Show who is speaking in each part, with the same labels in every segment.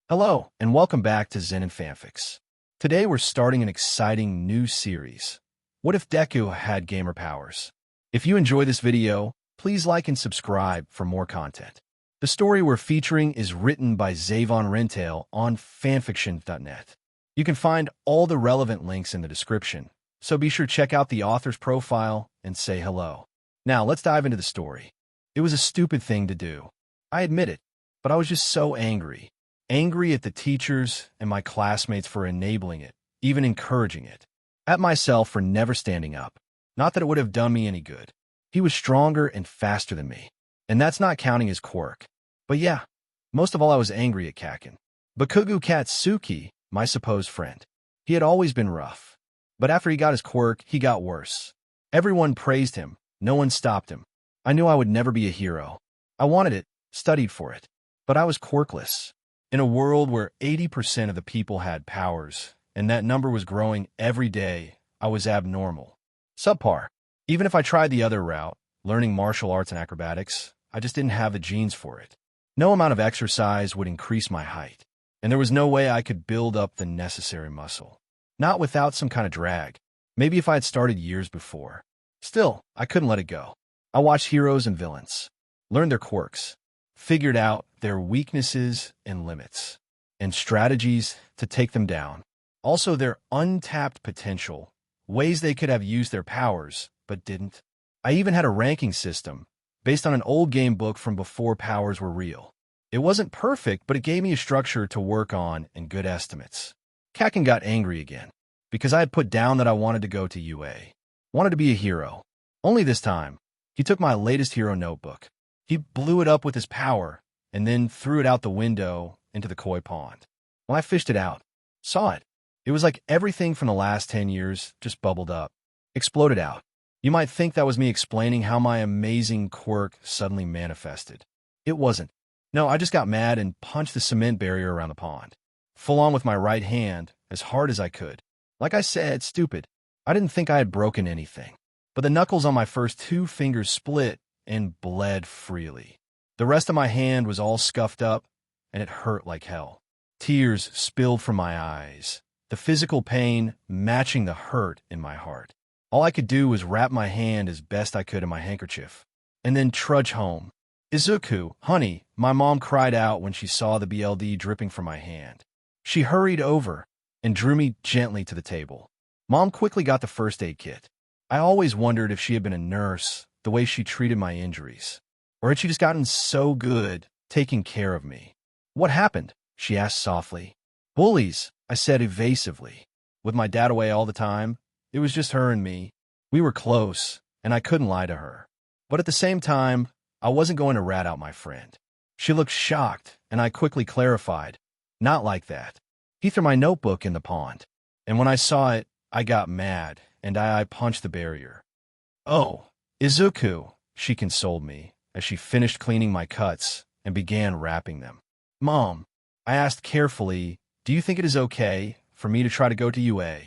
Speaker 1: Hello, and welcome back to Zenin Fanfics. Today we're starting an exciting new series. What if Deku had gamer powers? If you enjoy this video, please like and subscribe for more content. The story we're featuring is written by Xavon Wrentaile on fanfiction.net. You can find all the relevant links in the description, so be sure to check out the author's profile and say hello. Now let's dive into the story. It was a stupid thing to do. I admit it, but I was just so angry. Angry at the teachers and my classmates for enabling it, even encouraging it. At myself for never standing up. Not that it would have done me any good. He was stronger and faster than me. And that's not counting his quirk. But yeah, most of all I was angry at Kaken. Bakugo Katsuki, my supposed friend. He had always been rough. But after he got his quirk, he got worse. Everyone praised him. No one stopped him. I knew I would never be a hero. I wanted it, studied for it. But I was quirkless. In a world where 80% of the people had powers, and that number was growing every day, I was abnormal. Subpar. Even if I tried the other route, learning martial arts and acrobatics, I just didn't have the genes for it. No amount of exercise would increase my height, and there was no way I could build up the necessary muscle. Not without some kind of drag. Maybe if I had started years before. Still, I couldn't let it go. I watched heroes and villains, learned their quirks, figured out their weaknesses and limits, and strategies to take them down. Also their untapped potential, ways they could have used their powers, but didn't. I even had a ranking system, based on an old game book from before powers were real. It wasn't perfect, but it gave me a structure to work on and good estimates. Kaken got angry again, because I had put down that I wanted to go to UA. Wanted to be a hero. Only this time, he took my latest hero notebook. He blew it up with his power, and then threw it out the window into the koi pond. When I fished it out, saw it. It was like everything from the last 10 years just bubbled up, exploded out. You might think that was me explaining how my amazing quirk suddenly manifested. It wasn't. No, I just got mad and punched the cement barrier around the pond. Full on with my right hand, as hard as I could. Like I said, stupid. I didn't think I had broken anything. But the knuckles on my first 2 fingers split and bled freely. The rest of my hand was all scuffed up, and it hurt like hell. Tears spilled from my eyes, the physical pain matching the hurt in my heart. All I could do was wrap my hand as best I could in my handkerchief, and then trudge home. Izuku, honey, my mom cried out when she saw the BLD dripping from my hand. She hurried over and drew me gently to the table. Mom quickly got the first aid kit. I always wondered if she had been a nurse, the way she treated my injuries. Or had she just gotten so good taking care of me? What happened? She asked softly. Bullies, I said evasively. With my dad away all the time, it was just her and me. We were close, and I couldn't lie to her. But at the same time, I wasn't going to rat out my friend. She looked shocked, and I quickly clarified. Not like that. He threw my notebook in the pond. And when I saw it, I got mad, and I punched the barrier. Oh, Izuku, she consoled me as she finished cleaning my cuts and began wrapping them. Mom, I asked carefully, do you think it is okay for me to try to go to UA?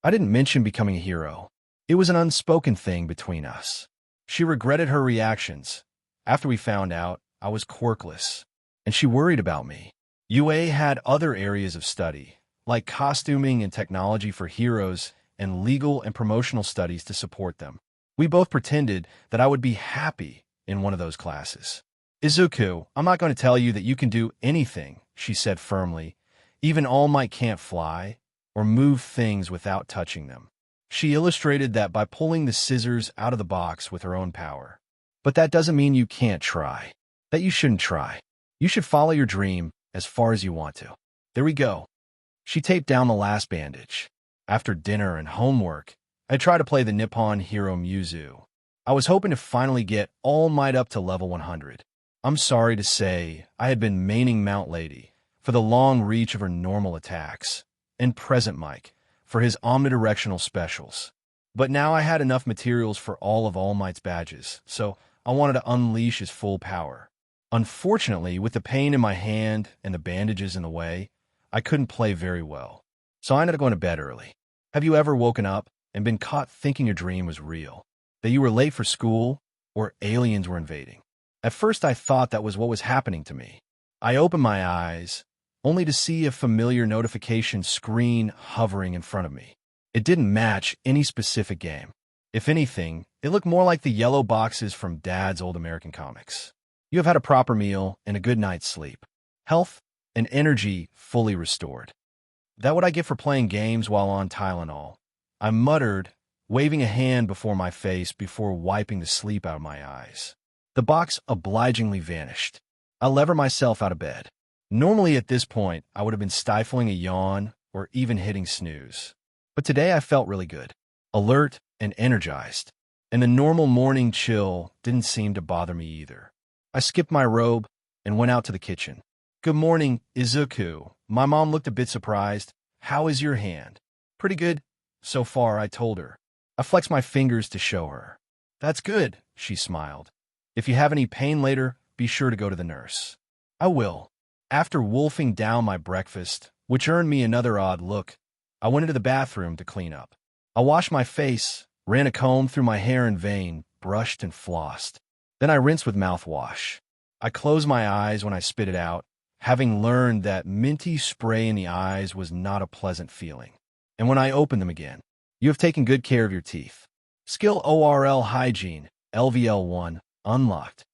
Speaker 1: I didn't mention becoming a hero. It was an unspoken thing between us. She regretted her reactions after we found out I was quirkless, and she worried about me. UA had other areas of study, like costuming and technology for heroes and legal and promotional studies to support them. We both pretended that I would be happy in one of those classes. Izuku, I'm not going to tell you that you can do anything, she said firmly. Even All Might can't fly or move things without touching them. She illustrated that by pulling the scissors out of the box with her own power. But that doesn't mean you can't try, that you shouldn't try. You should follow your dream as far as you want to. There we go. She taped down the last bandage. After dinner and homework, I tried to play the Nippon Hero Muzu. I was hoping to finally get All Might up to level 100. I'm sorry to say I had been maining Mount Lady for the long reach of her normal attacks, and Present Mike for his omnidirectional specials. But now I had enough materials for all of All Might's badges, so I wanted to unleash his full power. Unfortunately, with the pain in my hand and the bandages in the way, I couldn't play very well. So I ended up going to bed early. Have you ever woken up and been caught thinking your dream was real? That you were late for school or aliens were invading? At first I thought that was what was happening to me. I opened my eyes only to see a familiar notification screen hovering in front of me. It didn't match any specific game. If anything, it looked more like the yellow boxes from Dad's old American comics. You have had a proper meal and a good night's sleep. Health and energy fully restored. That what I get for playing games while on Tylenol? I muttered, waving a hand before my face before wiping the sleep out of my eyes. The box obligingly vanished. I lever myself out of bed. Normally at this point, I would have been stifling a yawn or even hitting snooze. But today I felt really good, alert and energized, and the normal morning chill didn't seem to bother me either. I skipped my robe and went out to the kitchen. "Good morning, Izuku." My mom looked a bit surprised. "How is your hand?" "Pretty good so far," I told her. I flexed my fingers to show her. "That's good," she smiled. "If you have any pain later, be sure to go to the nurse." "I will." After wolfing down my breakfast, which earned me another odd look, I went into the bathroom to clean up. I washed my face, ran a comb through my hair in vain, brushed and flossed. Then I rinsed with mouthwash. I closed my eyes when I spit it out, having learned that minty spray in the eyes was not a pleasant feeling. And when I opened them again, you have taken good care of your teeth. Skill ORL Hygiene, LVL1, unlocked.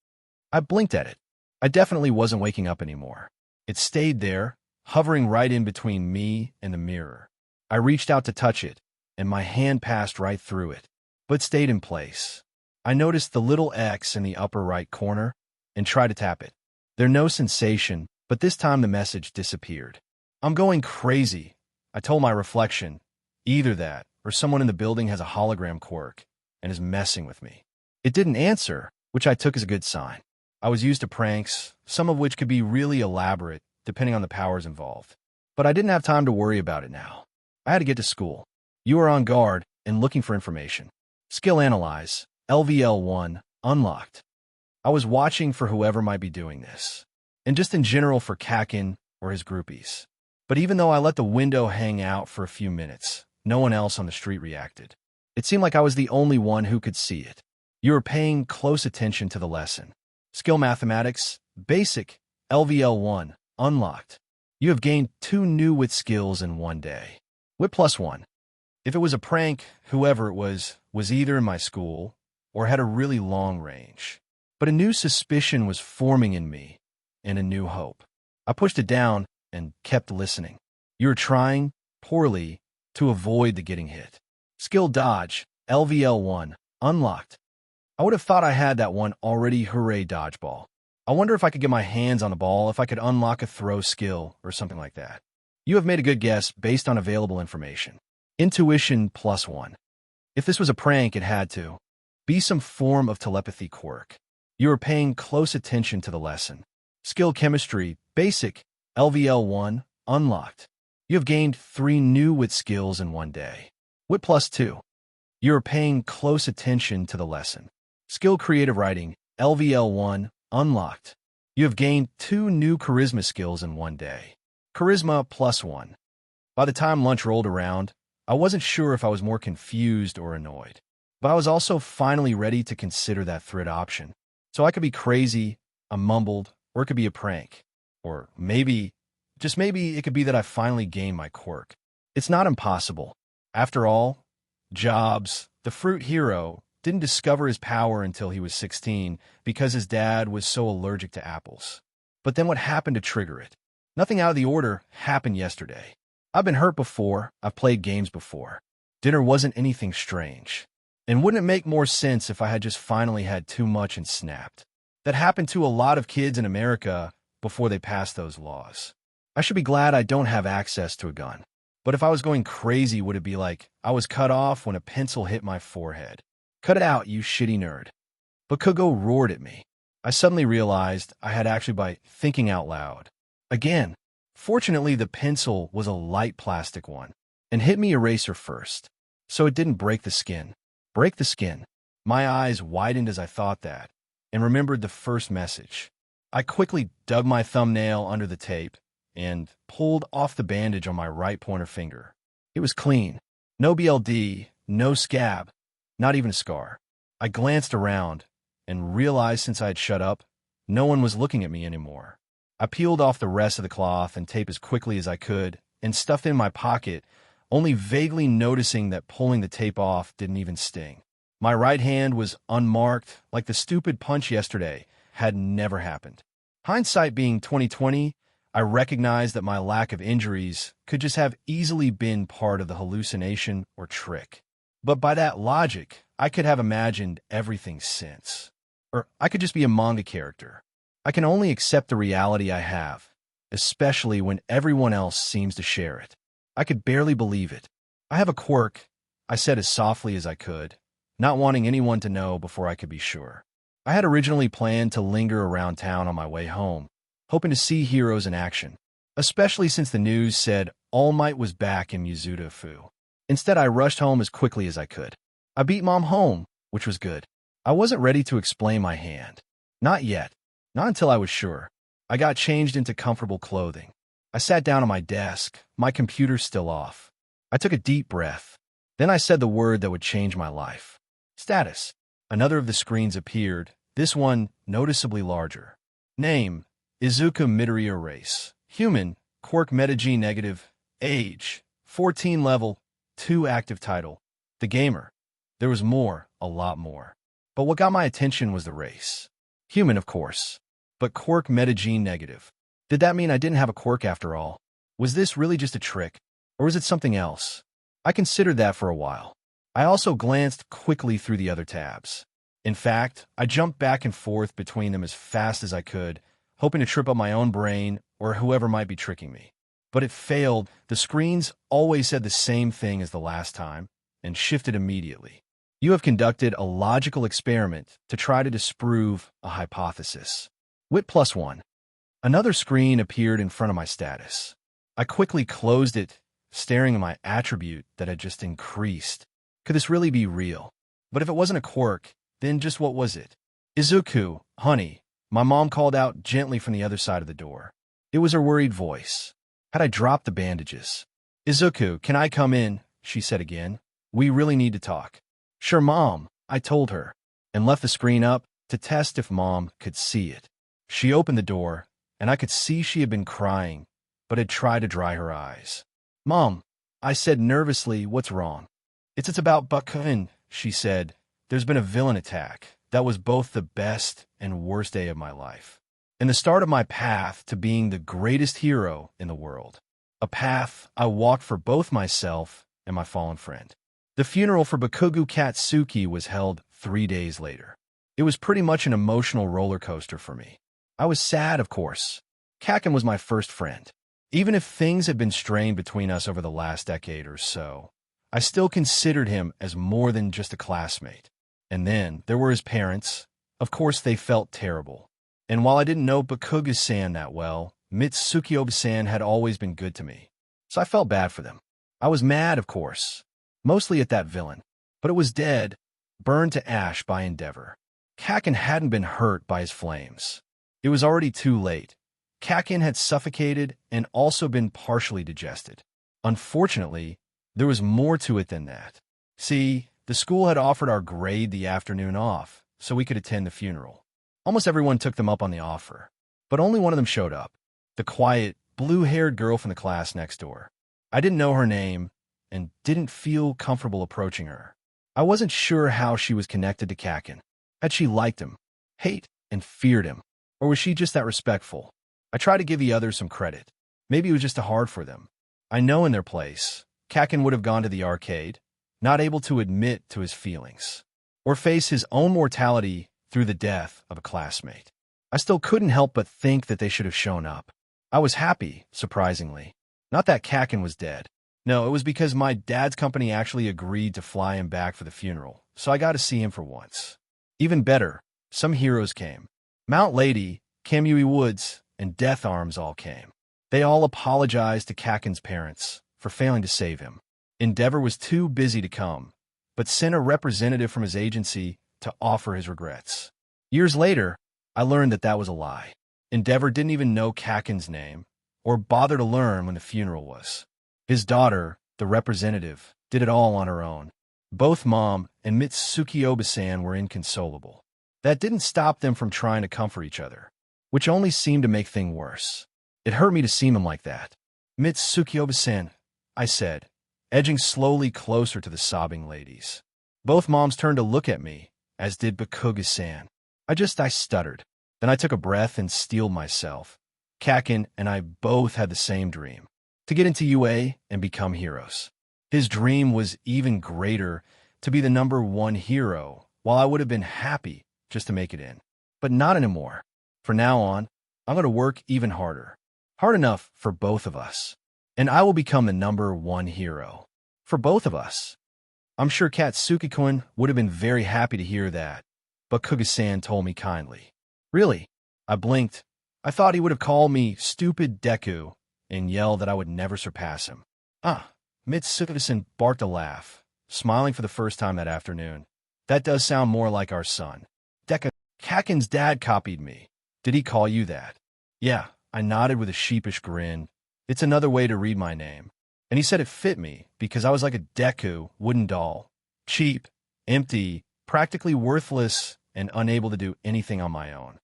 Speaker 1: I blinked at it. I definitely wasn't waking up anymore. It stayed there, hovering right in between me and the mirror. I reached out to touch it, and my hand passed right through it, but stayed in place. I noticed the little X in the upper right corner and tried to tap it. There's no sensation, but this time the message disappeared. "I'm going crazy," I told my reflection. Either that, or someone in the building has a hologram quirk and is messing with me. It didn't answer, which I took as a good sign. I was used to pranks, some of which could be really elaborate, depending on the powers involved. But I didn't have time to worry about it now. I had to get to school. You are on guard and looking for information. Skill Analyze, LVL1, unlocked. I was watching for whoever might be doing this, and just in general for Kakin or his groupies. But even though I let the window hang out for a few minutes, no one else on the street reacted. It seemed like I was the only one who could see it. You are paying close attention to the lesson. Skill Mathematics, Basic, LVL1, unlocked. You have gained 2 new wit skills in one day. Wit +1. If it was a prank, whoever it was either in my school or had a really long range. But a new suspicion was forming in me, and a new hope. I pushed it down and kept listening. You are trying, poorly, to avoid the getting hit. Skill Dodge, LVL1, unlocked. I would have thought I had that one already. Hooray, dodgeball. I wonder if I could get my hands on the ball, if I could unlock a throw skill or something like that. You have made a good guess based on available information. Intuition +1. If this was a prank, it had to be some form of telepathy quirk. You are paying close attention to the lesson. Skill Chemistry, Basic, LVL1, unlocked. You have gained 3 new wit skills in one day. Wit +2. You are paying close attention to the lesson. Skill Creative Writing, LVL1, unlocked. You have gained 2 new charisma skills in one day. Charisma +1. By the time lunch rolled around, I wasn't sure if I was more confused or annoyed. But I was also finally ready to consider that threat option. So I could be crazy, I mumbled, or it could be a prank. Or maybe, just maybe, it could be that I finally gained my quirk. It's not impossible. After all, Jobs, the fruit hero, didn't discover his power until he was 16 because his dad was so allergic to apples. But then what happened to trigger it? Nothing out of the order happened yesterday. I've been hurt before, I've played games before. Dinner wasn't anything strange. And wouldn't it make more sense if I had just finally had too much and snapped? That happened to a lot of kids in America before they passed those laws. I should be glad I don't have access to a gun. But if I was going crazy, would it be like I was cut off when a pencil hit my forehead? Cut it out, you shitty nerd. But Kugo roared at me. I suddenly realized I had actually by thinking out loud. Again, fortunately the pencil was a light plastic one and hit me eraser first, so it didn't break the skin. Break the skin. My eyes widened as I thought that and remembered the first message. I quickly dug my thumbnail under the tape and pulled off the bandage on my right pointer finger. It was clean. No BLD, no scab, not even a scar. I glanced around and realized since I had shut up, no one was looking at me anymore. I peeled off the rest of the cloth and tape as quickly as I could and stuffed it in my pocket, only vaguely noticing that pulling the tape off didn't even sting. My right hand was unmarked, like the stupid punch yesterday had never happened. Hindsight being 2020, I recognized that my lack of injuries could just have easily been part of the hallucination or trick. But by that logic, I could have imagined everything since. Or I could just be a manga character. I can only accept the reality I have, especially when everyone else seems to share it. I could barely believe it. I have a quirk, I said as softly as I could, not wanting anyone to know before I could be sure. I had originally planned to linger around town on my way home, hoping to see heroes in action, especially since the news said All Might was back in Mizuta-fu. Instead, I rushed home as quickly as I could. I beat Mom home, which was good. I wasn't ready to explain my hand. Not yet. Not until I was sure. I got changed into comfortable clothing. I sat down on my desk, my computer still off. I took a deep breath. Then I said the word that would change my life. Status. Another of the screens appeared, this one noticeably larger. Name, Izuku Midoriya race. Human, quirk meta-G negative. Age, 14 level, 2 active title. The gamer. There was more, a lot more. But what got my attention was the race. Human, of course. But quirk meta-G negative. Did that mean I didn't have a quirk after all? Was this really just a trick? Or was it something else? I considered that for a while. I also glanced quickly through the other tabs. In fact, I jumped back and forth between them as fast as I could, hoping to trip up my own brain or whoever might be tricking me. But it failed. The screens always said the same thing as the last time, and shifted immediately. You have conducted a logical experiment to try to disprove a hypothesis. Wit +1. Another screen appeared in front of my status. I quickly closed it, staring at my attribute that had just increased. Could this really be real? But if it wasn't a quirk, then just what was it? Izuku, honey, my mom called out gently from the other side of the door. It was her worried voice. Had I dropped the bandages? Izuku, can I come in? She said again. We really need to talk. Sure, Mom, I told her, and left the screen up to test if Mom could see it. She opened the door, and I could see she had been crying, but had tried to dry her eyes. Mom, I said nervously, what's wrong? It's about Bakun, she said. There's been a villain attack. That was both the best and worst day of my life. And the start of my path to being the greatest hero in the world. A path I walked for both myself and my fallen friend. The funeral for Bakugo Katsuki was held 3 days later. It was pretty much an emotional roller coaster for me. I was sad, of course. Kaken was my first friend. Even if things had been strained between us over the last decade or so, I still considered him as more than just a classmate. And then there were his parents. Of course, they felt terrible. And while I didn't know Bakugo-san that well, Mitsuki-san had always been good to me. So I felt bad for them. I was mad, of course. Mostly at that villain. But it was dead, burned to ash by Endeavor. Kaken hadn't been hurt by his flames. It was already too late. Kaken had suffocated and also been partially digested. Unfortunately, there was more to it than that. See, the school had offered our grade the afternoon off, so we could attend the funeral. Almost everyone took them up on the offer, but only one of them showed up. The quiet, blue-haired girl from the class next door. I didn't know her name, and didn't feel comfortable approaching her. I wasn't sure how she was connected to Kaken. Had she liked him, hate, and feared him? Or was she just that respectful? I tried to give the others some credit. Maybe it was just too hard for them. I know in their place, Kaken would have gone to the arcade, not able to admit to his feelings, or face his own mortality through the death of a classmate. I still couldn't help but think that they should have shown up. I was happy, surprisingly. Not that Kaken was dead. No, it was because my dad's company actually agreed to fly him back for the funeral, so I got to see him for once. Even better, some heroes came. Mount Lady, Kamui Woods, and Death Arms all came. They all apologized to Kaken's parents for failing to save him. Endeavor was too busy to come, but sent a representative from his agency to offer his regrets. Years later, I learned that that was a lie. Endeavor didn't even know Kaken's name, or bother to learn when the funeral was. His daughter, the representative, did it all on her own. Both Mom and Mitsuki-san were inconsolable. That didn't stop them from trying to comfort each other. which only seemed to make things worse. It hurt me to see him like that. Mitsuki-oba-san, I said, edging slowly closer to the sobbing ladies. Both moms turned to look at me, as did Bakuga-san. I stuttered. Then I took a breath and steeled myself. Kakin and I both had the same dream, to get into UA and become heroes. His dream was even greater, to be the #1 hero, while I would have been happy just to make it in. But not anymore. From now on, I'm going to work even harder. Hard enough for both of us. And I will become the #1 hero. For both of us. I'm sure Katsuki-kun would have been very happy to hear that, but Kuga-san told me kindly. Really? I blinked. I thought he would have called me stupid Deku and yelled that I would never surpass him. Mitsuki-san barked a laugh, smiling for the first time that afternoon. That does sound more like our son. Deku, Kakin's dad copied me. Did he call you that? Yeah, I nodded with a sheepish grin. It's another way to read my name. And he said it fit me because I was like a Deku wooden doll. Cheap, empty, practically worthless, and unable to do anything on my own.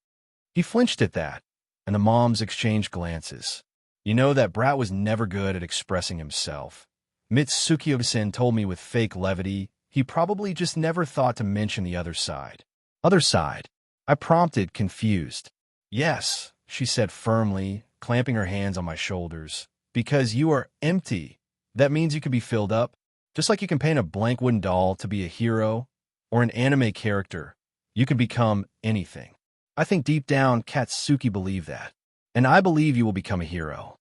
Speaker 1: He flinched at that, and the moms exchanged glances. You know, that brat was never good at expressing himself. Mitsuki-oba-san told me with fake levity he probably just never thought to mention the other side. Other side? I prompted, confused. Yes, she said firmly, clamping her hands on my shoulders. Because you are empty. That means you can be filled up. Just like you can paint a blank wooden doll to be a hero or an anime character, you can become anything. I think deep down, Katsuki believed that. And I believe you will become a hero.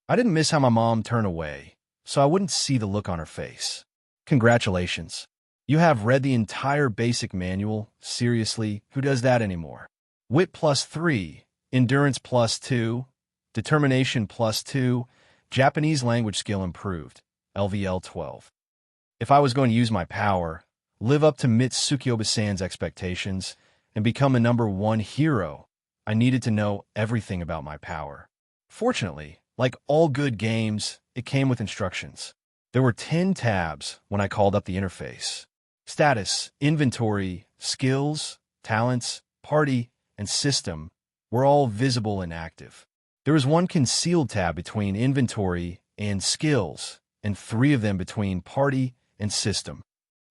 Speaker 1: I didn't miss how my mom turned away, so I wouldn't see the look on her face. Congratulations. You have read the entire basic manual. Seriously, who does that anymore? Wit +3, endurance +2, determination +2, Japanese language skill improved, LVL 12. If I was going to use my power, live up to Mitsuki-oba-san's expectations, and become the #1 hero, I needed to know everything about my power. Fortunately, like all good games, it came with instructions. There were 10 tabs when I called up the interface. Status, inventory, skills, talents, party, and system were all visible and active. There was one concealed tab between inventory and skills, and 3 of them between party and system.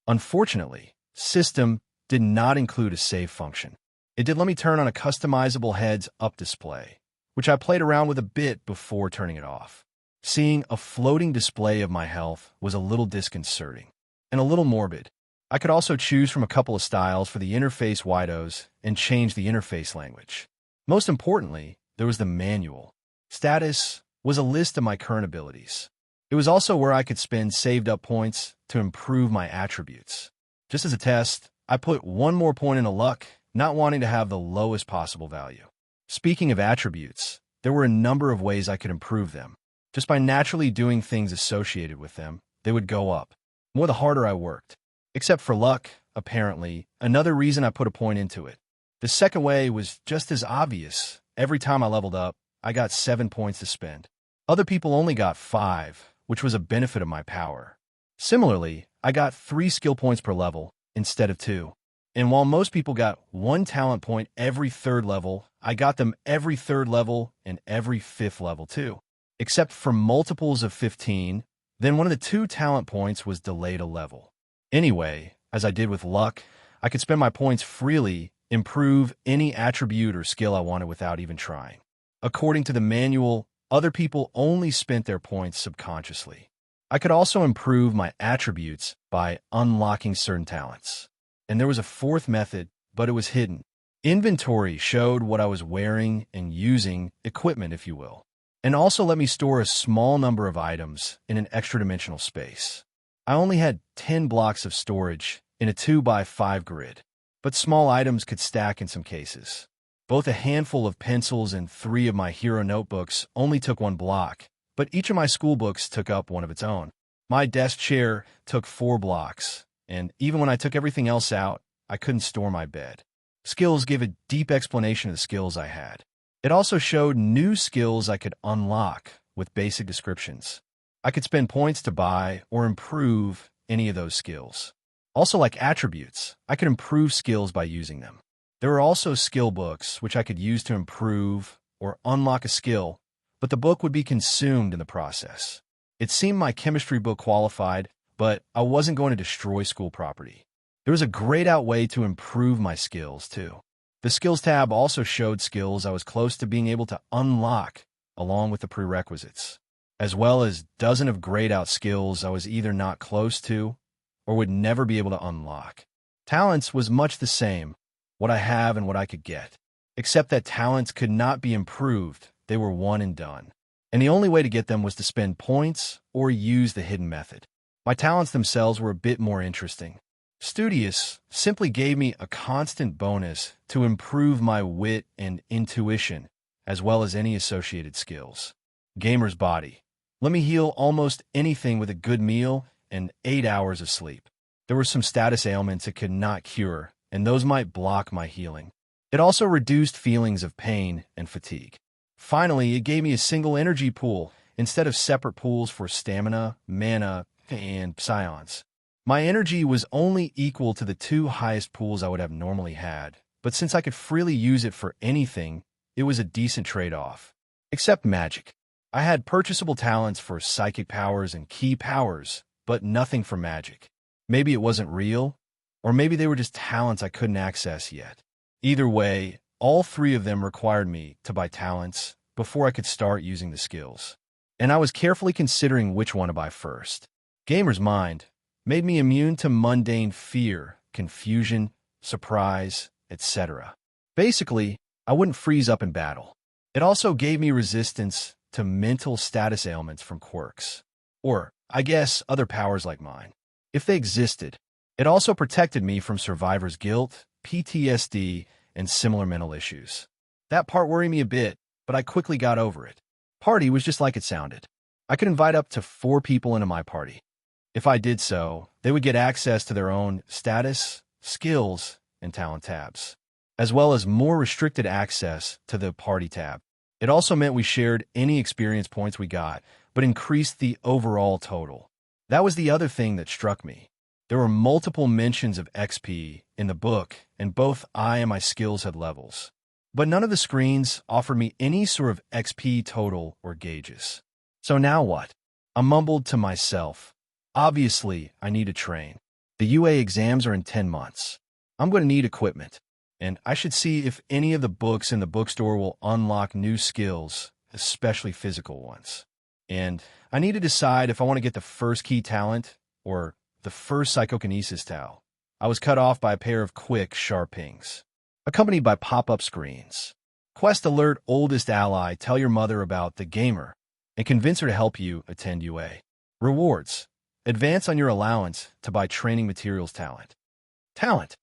Speaker 1: Unfortunately, system did not include a save function. It did let me turn on a customizable heads-up display, which I played around with a bit before turning it off. Seeing a floating display of my health was a little disconcerting and a little morbid. I could also choose from a couple of styles for the interface widos and change the interface language. Most importantly, there was the manual. Status was a list of my current abilities. It was also where I could spend saved-up points to improve my attributes. Just as a test, I put 1 more point into luck, not wanting to have the lowest possible value. Speaking of attributes, there were a number of ways I could improve them. Just by naturally doing things associated with them, they would go up, more the harder I worked. Except for luck, apparently, another reason I put a point into it. The second way was just as obvious. Every time I leveled up, I got 7 points to spend. Other people only got 5, which was a benefit of my power. Similarly, I got 3 skill points per level instead of 2. And while most people got 1 talent point every 3rd level, I got them every 3rd level and every 5th level too. Except for multiples of 15, then one of the 2 talent points was delayed a level. Anyway, as I did with luck, I could spend my points freely, improve any attribute or skill I wanted without even trying. According to the manual, other people only spent their points subconsciously. I could also improve my attributes by unlocking certain talents. And there was a 4th method, but it was hidden. Inventory showed what I was wearing and using, equipment if you will, and also let me store a small number of items in an extra-dimensional space. I only had 10 blocks of storage in a 2x5 grid, but small items could stack in some cases. Both a handful of pencils and 3 of my hero notebooks only took 1 block, but each of my school books took up one of its own. My desk chair took 4 blocks, and even when I took everything else out, I couldn't store my bed. Skills gave a deep explanation of the skills I had. It also showed new skills I could unlock with basic descriptions. I could spend points to buy or improve any of those skills. Also, like attributes, I could improve skills by using them. There were also skill books, which I could use to improve or unlock a skill, but the book would be consumed in the process. It seemed my chemistry book qualified, but I wasn't going to destroy school property. There was a grayed out way to improve my skills, too. The skills tab also showed skills I was close to being able to unlock, along with the prerequisites, as well as dozens of grayed out skills I was either not close to or would never be able to unlock. Talents was much the same, what I have and what I could get, except that talents could not be improved, they were one and done. And the only way to get them was to spend points or use the hidden method. My talents themselves were a bit more interesting. Studious simply gave me a constant bonus to improve my wit and intuition, as well as any associated skills. Gamer's body. Let me heal almost anything with a good meal and 8 hours of sleep. There were some status ailments it could not cure, and those might block my healing. It also reduced feelings of pain and fatigue. Finally, it gave me a single energy pool instead of separate pools for stamina, mana, and psions. My energy was only equal to the 2 highest pools I would have normally had, but since I could freely use it for anything, it was a decent trade-off. Except magic. I had purchasable talents for psychic powers and key powers, but nothing for magic. Maybe it wasn't real, or maybe they were just talents I couldn't access yet. Either way, all 3 of them required me to buy talents before I could start using the skills, and I was carefully considering which one to buy first. Gamer's Mind made me immune to mundane fear, confusion, surprise, etc. Basically, I wouldn't freeze up in battle. It also gave me resistance to mental status ailments from quirks, or, I guess, other powers like mine, if they existed. It also protected me from survivor's guilt, PTSD, and similar mental issues. That part worried me a bit, but I quickly got over it. Party was just like it sounded. I could invite up to 4 people into my party. If I did so, they would get access to their own status, skills, and talent tabs, as well as more restricted access to the party tab. It also meant we shared any experience points we got, but increased the overall total. That was the other thing that struck me. There were multiple mentions of XP in the book, and both I and my skills had levels. But none of the screens offered me any sort of XP total or gauges. So now what? I mumbled to myself. Obviously, I need to train. The UA exams are in 10 months. I'm going to need equipment, and I should see if any of the books in the bookstore will unlock new skills, especially physical ones. And I need to decide if I want to get the first key talent or the first psychokinesis towel. I was cut off by a pair of quick, sharp pings, accompanied by pop-up screens. Quest alert oldest ally, tell your mother about the gamer, and convince her to help you attend UA. Rewards. Advance on your allowance to buy training materials talent. Talent.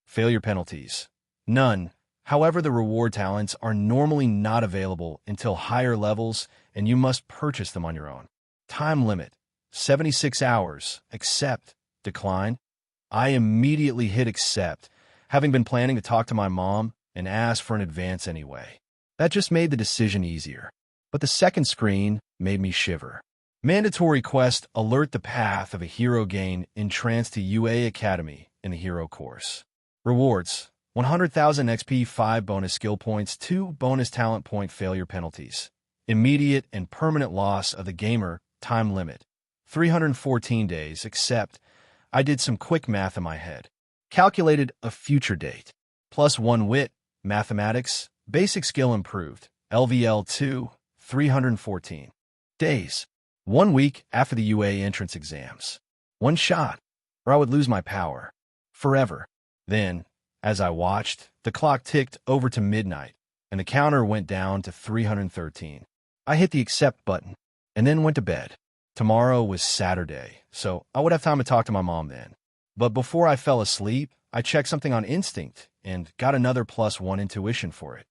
Speaker 1: Failure penalties. None. However, the reward talents are normally not available until higher levels, and you must purchase them on your own. Time limit. 76 hours. Accept. Decline. I immediately hit accept, having been planning to talk to my mom and ask for an advance anyway. That just made the decision easier. But the second screen made me shiver. Mandatory quest alert the path of a hero gain entrance to UA Academy in the hero course. Rewards. 100,000 XP, 5 bonus skill points, 2 bonus talent point failure penalties. Immediate and permanent loss of the gamer, time limit. 314 days, except I did some quick math in my head. Calculated a future date. Plus 1 wit, mathematics, basic skill improved. LVL 2, 314 days. 1 week after the UA entrance exams. 1 shot, or I would lose my power. Forever. Then, as I watched, the clock ticked over to midnight, and the counter went down to 313. I hit the accept button, and then went to bed. Tomorrow was Saturday, so I would have time to talk to my mom then. But before I fell asleep, I checked something on Instinct, and got another +1 intuition for it.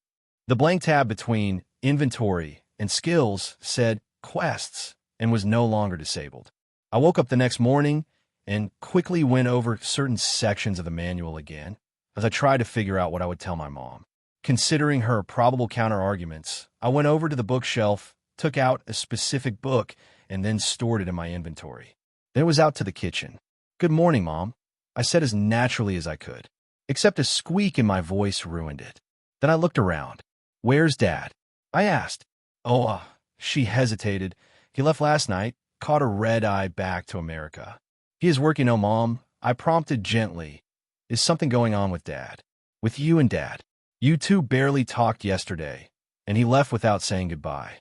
Speaker 1: The blank tab between Inventory and Skills said Quests, and was no longer disabled. I woke up the next morning and quickly went over certain sections of the manual again as I tried to figure out what I would tell my mom. Considering her probable counter-arguments, I went over to the bookshelf, took out a specific book, and then stored it in my inventory. Then was out to the kitchen. "Good morning, Mom," I said as naturally as I could. except a squeak in my voice ruined it. Then I looked around. "Where's Dad?" I asked. She hesitated. "He left last night, caught a red-eye back to America." "He is working, oh, Mom," I prompted gently. "Is something going on with Dad?" "With you and Dad. You two barely talked yesterday, and he left without saying goodbye."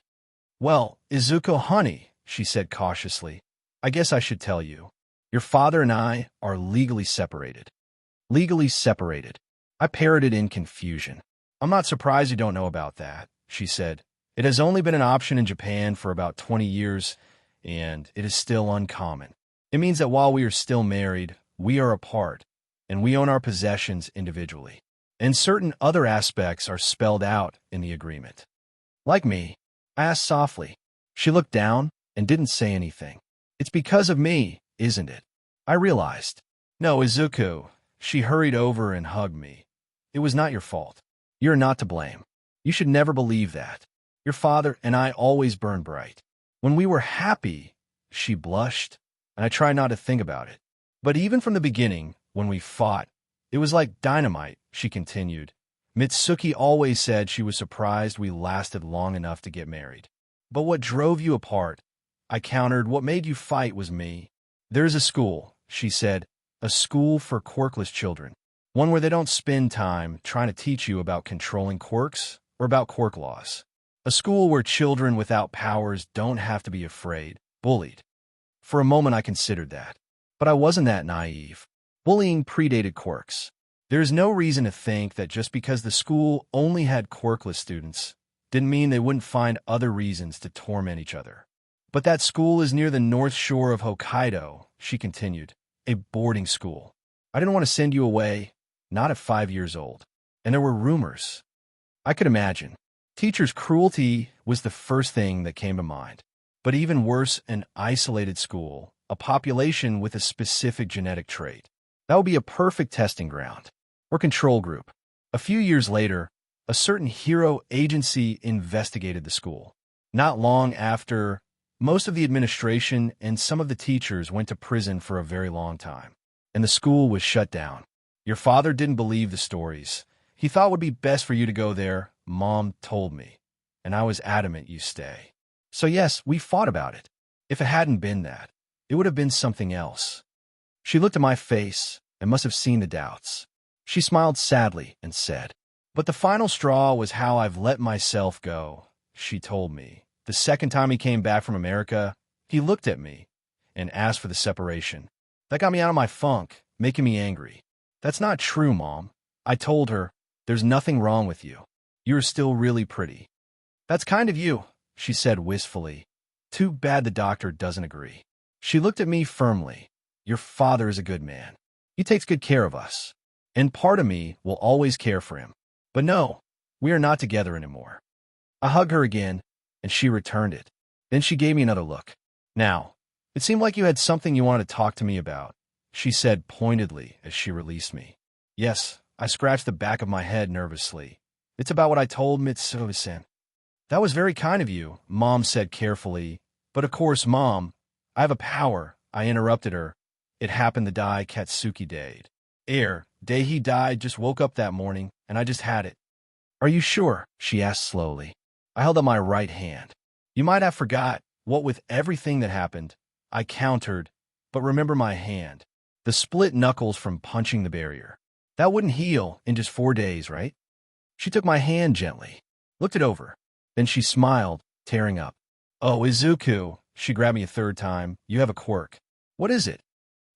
Speaker 1: "Well, Izuku, honey," she said cautiously, "I guess I should tell you. Your father and I are legally separated." "Legally separated?" I parroted in confusion. "I'm not surprised you don't know about that," she said. "It has only been an option in Japan for about 20 years, and it is still uncommon. It means that while we are still married, we are apart, and we own our possessions individually. And certain other aspects are spelled out in the agreement." "Like me?" I asked softly. She looked down and didn't say anything. "It's because of me, isn't it?" I realized. "No, Izuku." She hurried over and hugged me. "It was not your fault. You're not to blame. You should never believe that. Your father and I always burn bright. When we were happy," she blushed, and I tried not to think about it. "But even from the beginning, when we fought, it was like dynamite," she continued. "Mitsuki always said she was surprised we lasted long enough to get married." "But what drove you apart?" I countered. "What made you fight was me." "There's a school," she said, "a school for quirkless children. One where they don't spend time trying to teach you about controlling quirks or about quirk laws. A school where children without powers don't have to be afraid, bullied." For a moment I considered that. But I wasn't that naive. Bullying predated quirks. There's no reason to think that just because the school only had quirkless students didn't mean they wouldn't find other reasons to torment each other. "But that school is near the north shore of Hokkaido," she continued. "A boarding school. I didn't want to send you away, not at 5 years old. And there were rumors." I could imagine. Teachers' cruelty was the first thing that came to mind. But even worse, an isolated school, a population with a specific genetic trait. That would be a perfect testing ground. Or control group. A few years later, a certain hero agency investigated the school. Not long after, most of the administration and some of the teachers went to prison for a very long time. And the school was shut down. Your father didn't believe the stories. He thought it would be best for you to go there, Mom told me. And I was adamant you stay. So yes, we fought about it. If it hadn't been that, it would have been something else. She looked at my face and must have seen the doubts. She smiled sadly and said, "But the final straw was how I've let myself go," she told me. "The second time he came back from America, he looked at me and asked for the separation. That got me out of my funk, making me angry. That's not true, Mom." I told her, "There's nothing wrong with you. You're still really pretty." "That's kind of you," she said wistfully. "Too bad the doctor doesn't agree." She looked at me firmly. "Your father is a good man. He takes good care of us. And part of me will always care for him. But no, we are not together anymore." I hugged her again, and she returned it. Then she gave me another look. "Now, it seemed like you had something you wanted to talk to me about," she said pointedly as she released me. "Yes," I scratched the back of my head nervously. "It's about what I told Mitsuki-san." "That was very kind of you," Mom said carefully. "But of course, Mom, I have a power," I interrupted her. "It happened the day Katsuki died. Day he died, just woke up that morning, and I just had it." "Are you sure?" she asked slowly. I held up my right hand. "You might have forgot, what with everything that happened," I countered, "but remember my hand. The split knuckles from punching the barrier. That wouldn't heal in just 4 days, right?" She took my hand gently, looked it over. Then she smiled, tearing up. "Oh, Izuku," she grabbed me a third time, "you have a quirk." "What is it?"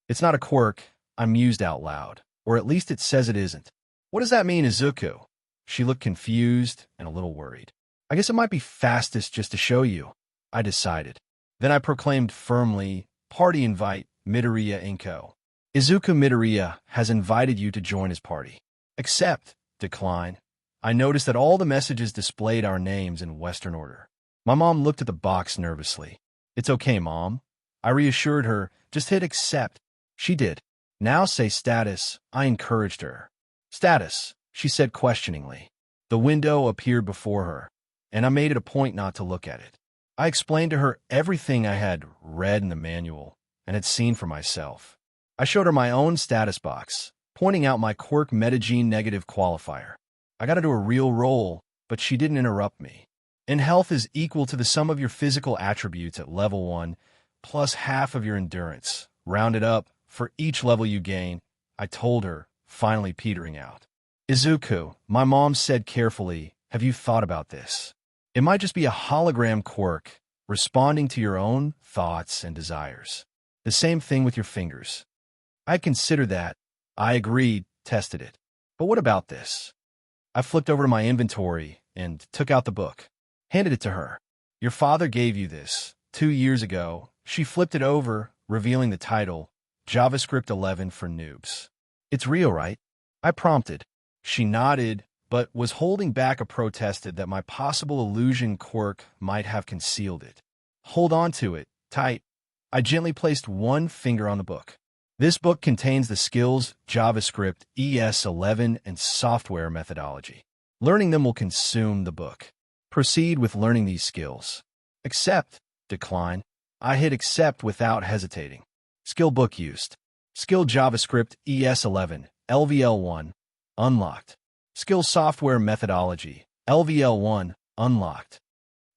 Speaker 1: "It's not a quirk," I mused out loud. "Or at least it says it isn't." "What does that mean, Izuku?" She looked confused and a little worried. "I guess it might be fastest just to show you," I decided. Then I proclaimed firmly, "Party invite, Midoriya Izuku. Izuku Midoriya has invited you to join his party. Accept, decline." I noticed that all the messages displayed our names in Western order. My mom looked at the box nervously. "It's okay, Mom." I reassured her, "Just hit accept." She did. "Now say status," I encouraged her. "Status," she said questioningly. The window appeared before her, and I made it a point not to look at it. I explained to her everything I had read in the manual and had seen for myself. I showed her my own status box, pointing out my quirk metagene negative qualifier. I got into a real roll, but she didn't interrupt me. In health is equal to the sum of your physical attributes at level 1, plus half of your endurance, rounded up, for each level you gain, I told her, finally petering out. Izuku, my mom said carefully, have you thought about this? It might just be a hologram quirk, responding to your own thoughts and desires. The same thing with your fingers. I considered that. I agreed, tested it. But what about this? I flipped over to my inventory and took out the book, handed it to her. Your father gave you this 2 years ago. She flipped it over, revealing the title, JavaScript 11 for Noobs. It's real, right? I prompted. She nodded, but was holding back a protested that my possible illusion quirk might have concealed it. Hold on to it, tight. I gently placed one finger on the book. This book contains the skills JavaScript, ES11, and software methodology. Learning them will consume the book. Proceed with learning these skills. Accept, decline. I hit accept without hesitating. Skill book used. Skill JavaScript, ES11, LVL1, unlocked. Skill software methodology, LVL1, unlocked.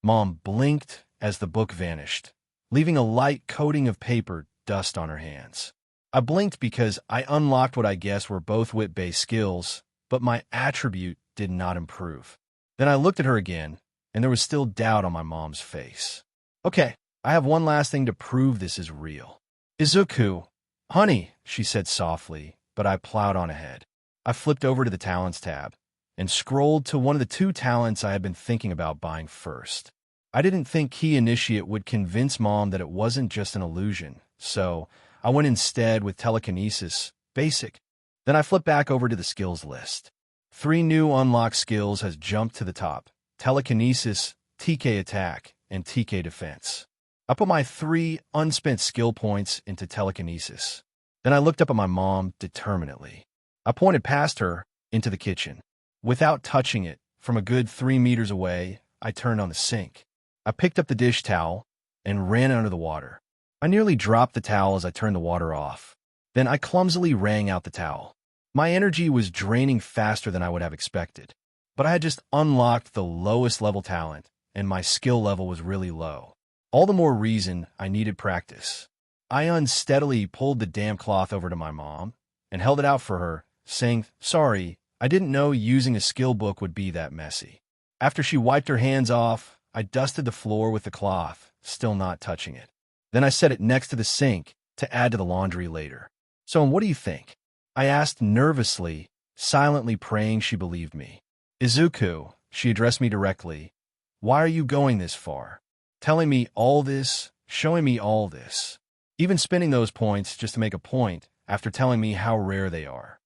Speaker 1: Mom blinked as the book vanished, leaving a light coating of paper dust on her hands. I blinked because I unlocked what I guess were both wit-based skills, but my attribute did not improve. Then I looked at her again, and there was still doubt on my mom's face. Okay, I have one last thing to prove this is real. Izuku, honey, she said softly, but I plowed on ahead. I flipped over to the Talents tab and scrolled to one of the 2 talents I had been thinking about buying first. I didn't think Key Initiate would convince Mom that it wasn't just an illusion, so I went instead with Telekinesis, Basic. Then I flipped back over to the skills list. 3 new unlocked skills has jumped to the top: Telekinesis, TK Attack, and TK Defense. I put my 3 unspent skill points into Telekinesis. Then I looked up at my mom determinedly. I pointed past her into the kitchen. Without touching it, from a good 3 meters away, I turned on the sink. I picked up the dish towel and ran under the water. I nearly dropped the towel as I turned the water off. Then I clumsily wrung out the towel. My energy was draining faster than I would have expected, but I had just unlocked the lowest level talent, and my skill level was really low. All the more reason I needed practice. I unsteadily pulled the damn cloth over to my mom and held it out for her, saying, sorry, I didn't know using a skill book would be that messy. After she wiped her hands off, I dusted the floor with the cloth, still not touching it. Then I set it next to the sink to add to the laundry later. So what do you think? I asked nervously, silently praying she believed me. Izuku, she addressed me directly. Why are you going this far? Telling me all this, showing me all this. Even spending those points just to make a point after telling me how rare they are.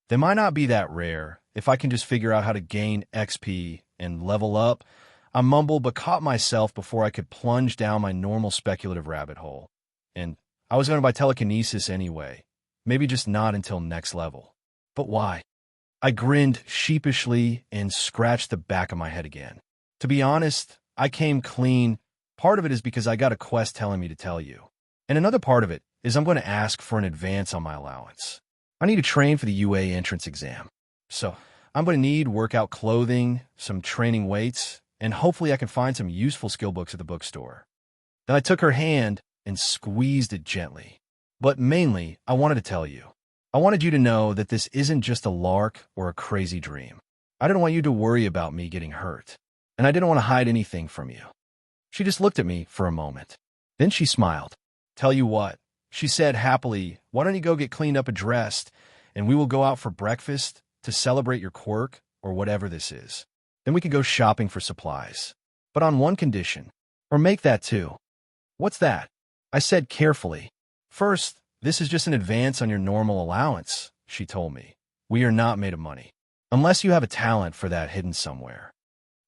Speaker 1: They might not be that rare if I can just figure out how to gain XP and level up. I mumbled but caught myself before I could plunge down my normal speculative rabbit hole. And I was going to buy Telekinesis anyway. Maybe just not until next level. But why? I grinned sheepishly and scratched the back of my head again. To be honest, I came clean. Part of it is because I got a quest telling me to tell you. And another part of it is I'm going to ask for an advance on my allowance. I need to train for the UA entrance exam. So I'm going to need workout clothing, some training weights, and hopefully I can find some useful skill books at the bookstore. Then I took her hand and squeezed it gently. But mainly, I wanted to tell you. I wanted you to know that this isn't just a lark or a crazy dream. I didn't want you to worry about me getting hurt. And I didn't want to hide anything from you. She just looked at me for a moment. Then she smiled. Tell you what, she said happily, why don't you go get cleaned up and dressed, and we will go out for breakfast to celebrate your quirk or whatever this is. Then we could go shopping for supplies. But on one condition. Or make that too. What's that? I said carefully. First, this is just an advance on your normal allowance, she told me. We are not made of money. Unless you have a talent for that hidden somewhere.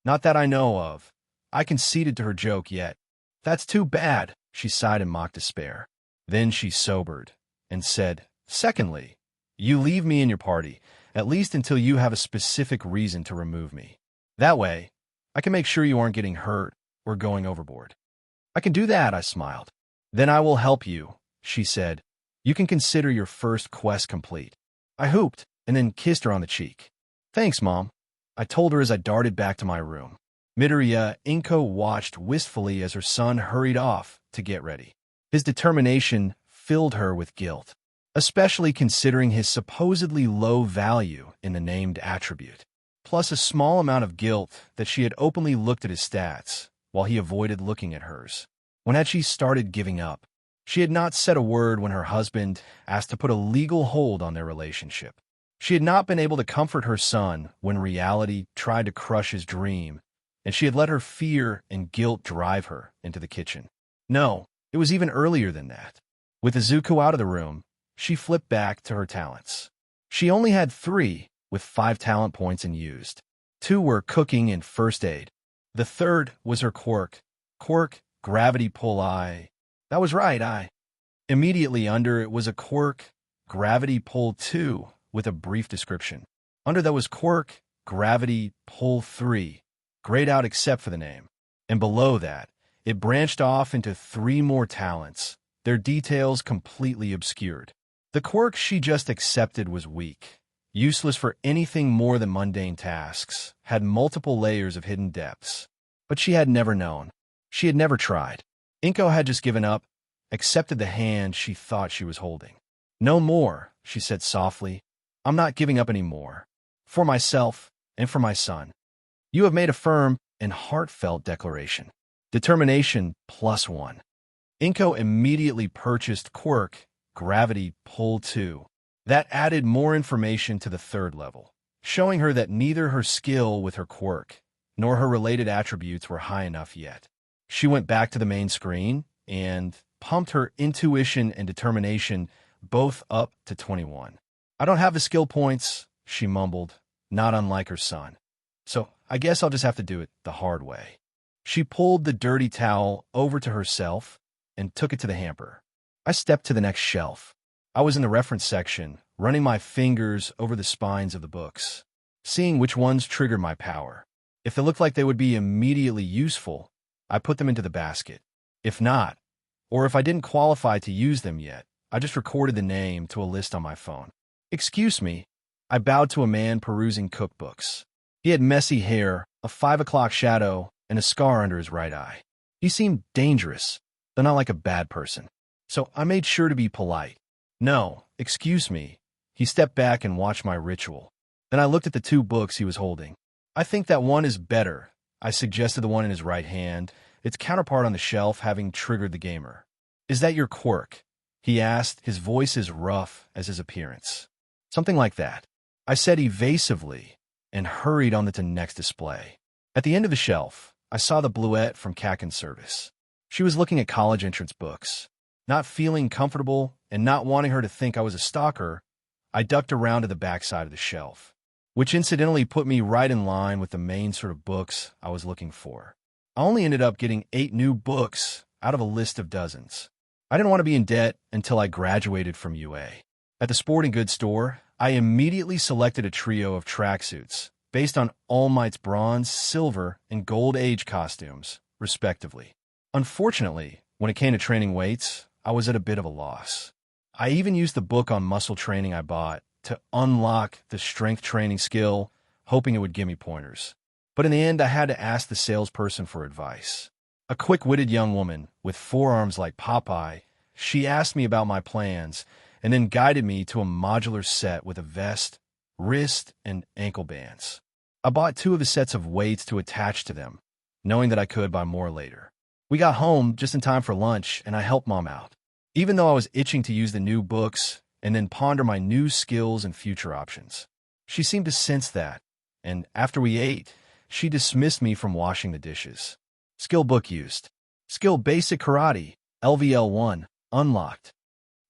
Speaker 1: Not that I know of. I conceded to her joke yet. That's too bad, she sighed in mock despair. Then she sobered and said, secondly, you leave me in your party, at least until you have a specific reason to remove me. That way, I can make sure you aren't getting hurt or going overboard. I can do that, I smiled. Then I will help you, she said. You can consider your first quest complete. I hooped and then kissed her on the cheek. Thanks, Mom, I told her as I darted back to my room. Midoriya Izuku watched wistfully as her son hurried off to get ready. His determination filled her with guilt, especially considering his supposedly low value in the named attribute, plus a small amount of guilt that she had openly looked at his stats while he avoided looking at hers. When had she started giving up? She had not said a word when her husband asked to put a legal hold on their relationship. She had not been able to comfort her son when reality tried to crush his dream, and she had let her fear and guilt drive her into the kitchen. No, it was even earlier than that. With Izuku out of the room, she flipped back to her talents. She only had 3, with 5 talent points unused. 2 were cooking and first aid. The third was her quirk, gravity pull. That was right, Immediately under it was a quirk, gravity pull 2, with a brief description. Under that was quirk, gravity pull 3, grayed out except for the name. And below that, it branched off into 3 more talents, their details completely obscured. The quirk she just accepted was weak, useless for anything more than mundane tasks, had multiple layers of hidden depths. But she had never known. She had never tried. Inko had just given up, accepted the hand she thought she was holding. No more, she said softly. I'm not giving up anymore. For myself and for my son. You have made a firm and heartfelt declaration. Determination +1. Inko immediately purchased quirk, gravity pull 2. That added more information to the third level, showing her that neither her skill with her quirk nor her related attributes were high enough yet. She went back to the main screen and pumped her intuition and determination both up to 21. I don't have the skill points, she mumbled, not unlike her son. So I guess I'll just have to do it the hard way. She pulled the dirty towel over to herself and took it to the hamper. I stepped to the next shelf. I was in the reference section, running my fingers over the spines of the books, seeing which ones triggered my power. If they looked like they would be immediately useful, I put them into the basket. If not, or if I didn't qualify to use them yet, I just recorded the name to a list on my phone. Excuse me, I bowed to a man perusing cookbooks. He had messy hair, a 5 o'clock shadow, and a scar under his right eye. He seemed dangerous, though not like a bad person. So I made sure to be polite. No, excuse me. He stepped back and watched my ritual. Then I looked at the 2 books he was holding. I think that one is better. I suggested the one in his right hand, its counterpart on the shelf having triggered the gamer. Is that your quirk? He asked, his voice as rough as his appearance. Something like that. I said evasively and hurried on to the next display. At the end of the shelf, I saw the bluette from Kaken's service. She was looking at college entrance books. Not feeling comfortable and not wanting her to think I was a stalker, I ducked around to the backside of the shelf, which incidentally put me right in line with the main sort of books I was looking for. I only ended up getting 8 new books out of a list of dozens. I didn't want to be in debt until I graduated from UA. At the sporting goods store, I immediately selected a trio of tracksuits based on All Might's bronze, silver, and gold age costumes, respectively. Unfortunately, when it came to training weights, I was at a bit of a loss. I even used the book on muscle training I bought to unlock the strength training skill, hoping it would give me pointers. But in the end, I had to ask the salesperson for advice. A quick-witted young woman with forearms like Popeye, she asked me about my plans and then guided me to a modular set with a vest, wrist, and ankle bands. I bought 2 of the sets of weights to attach to them, knowing that I could buy more later. We got home just in time for lunch, and I helped Mom out. Even though I was itching to use the new books and then ponder my new skills and future options. She seemed to sense that, and after we ate, she dismissed me from washing the dishes. Skill book used. Skill Basic Karate, LVL1, unlocked.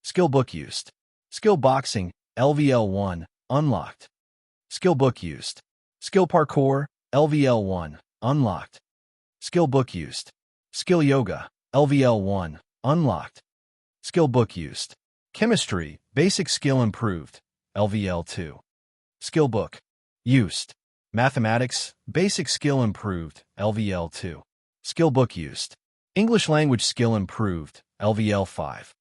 Speaker 1: Skill book used. Skill Boxing, LVL1, unlocked. Skill book used. Skill Parkour, LVL1, unlocked. Skill book used. Skill Yoga, LVL1, unlocked. Skill book used. Chemistry, Basic Skill Improved, LVL2. Skill book used. Mathematics, Basic Skill Improved, LVL2. Skill book used. English Language Skill Improved, LVL5.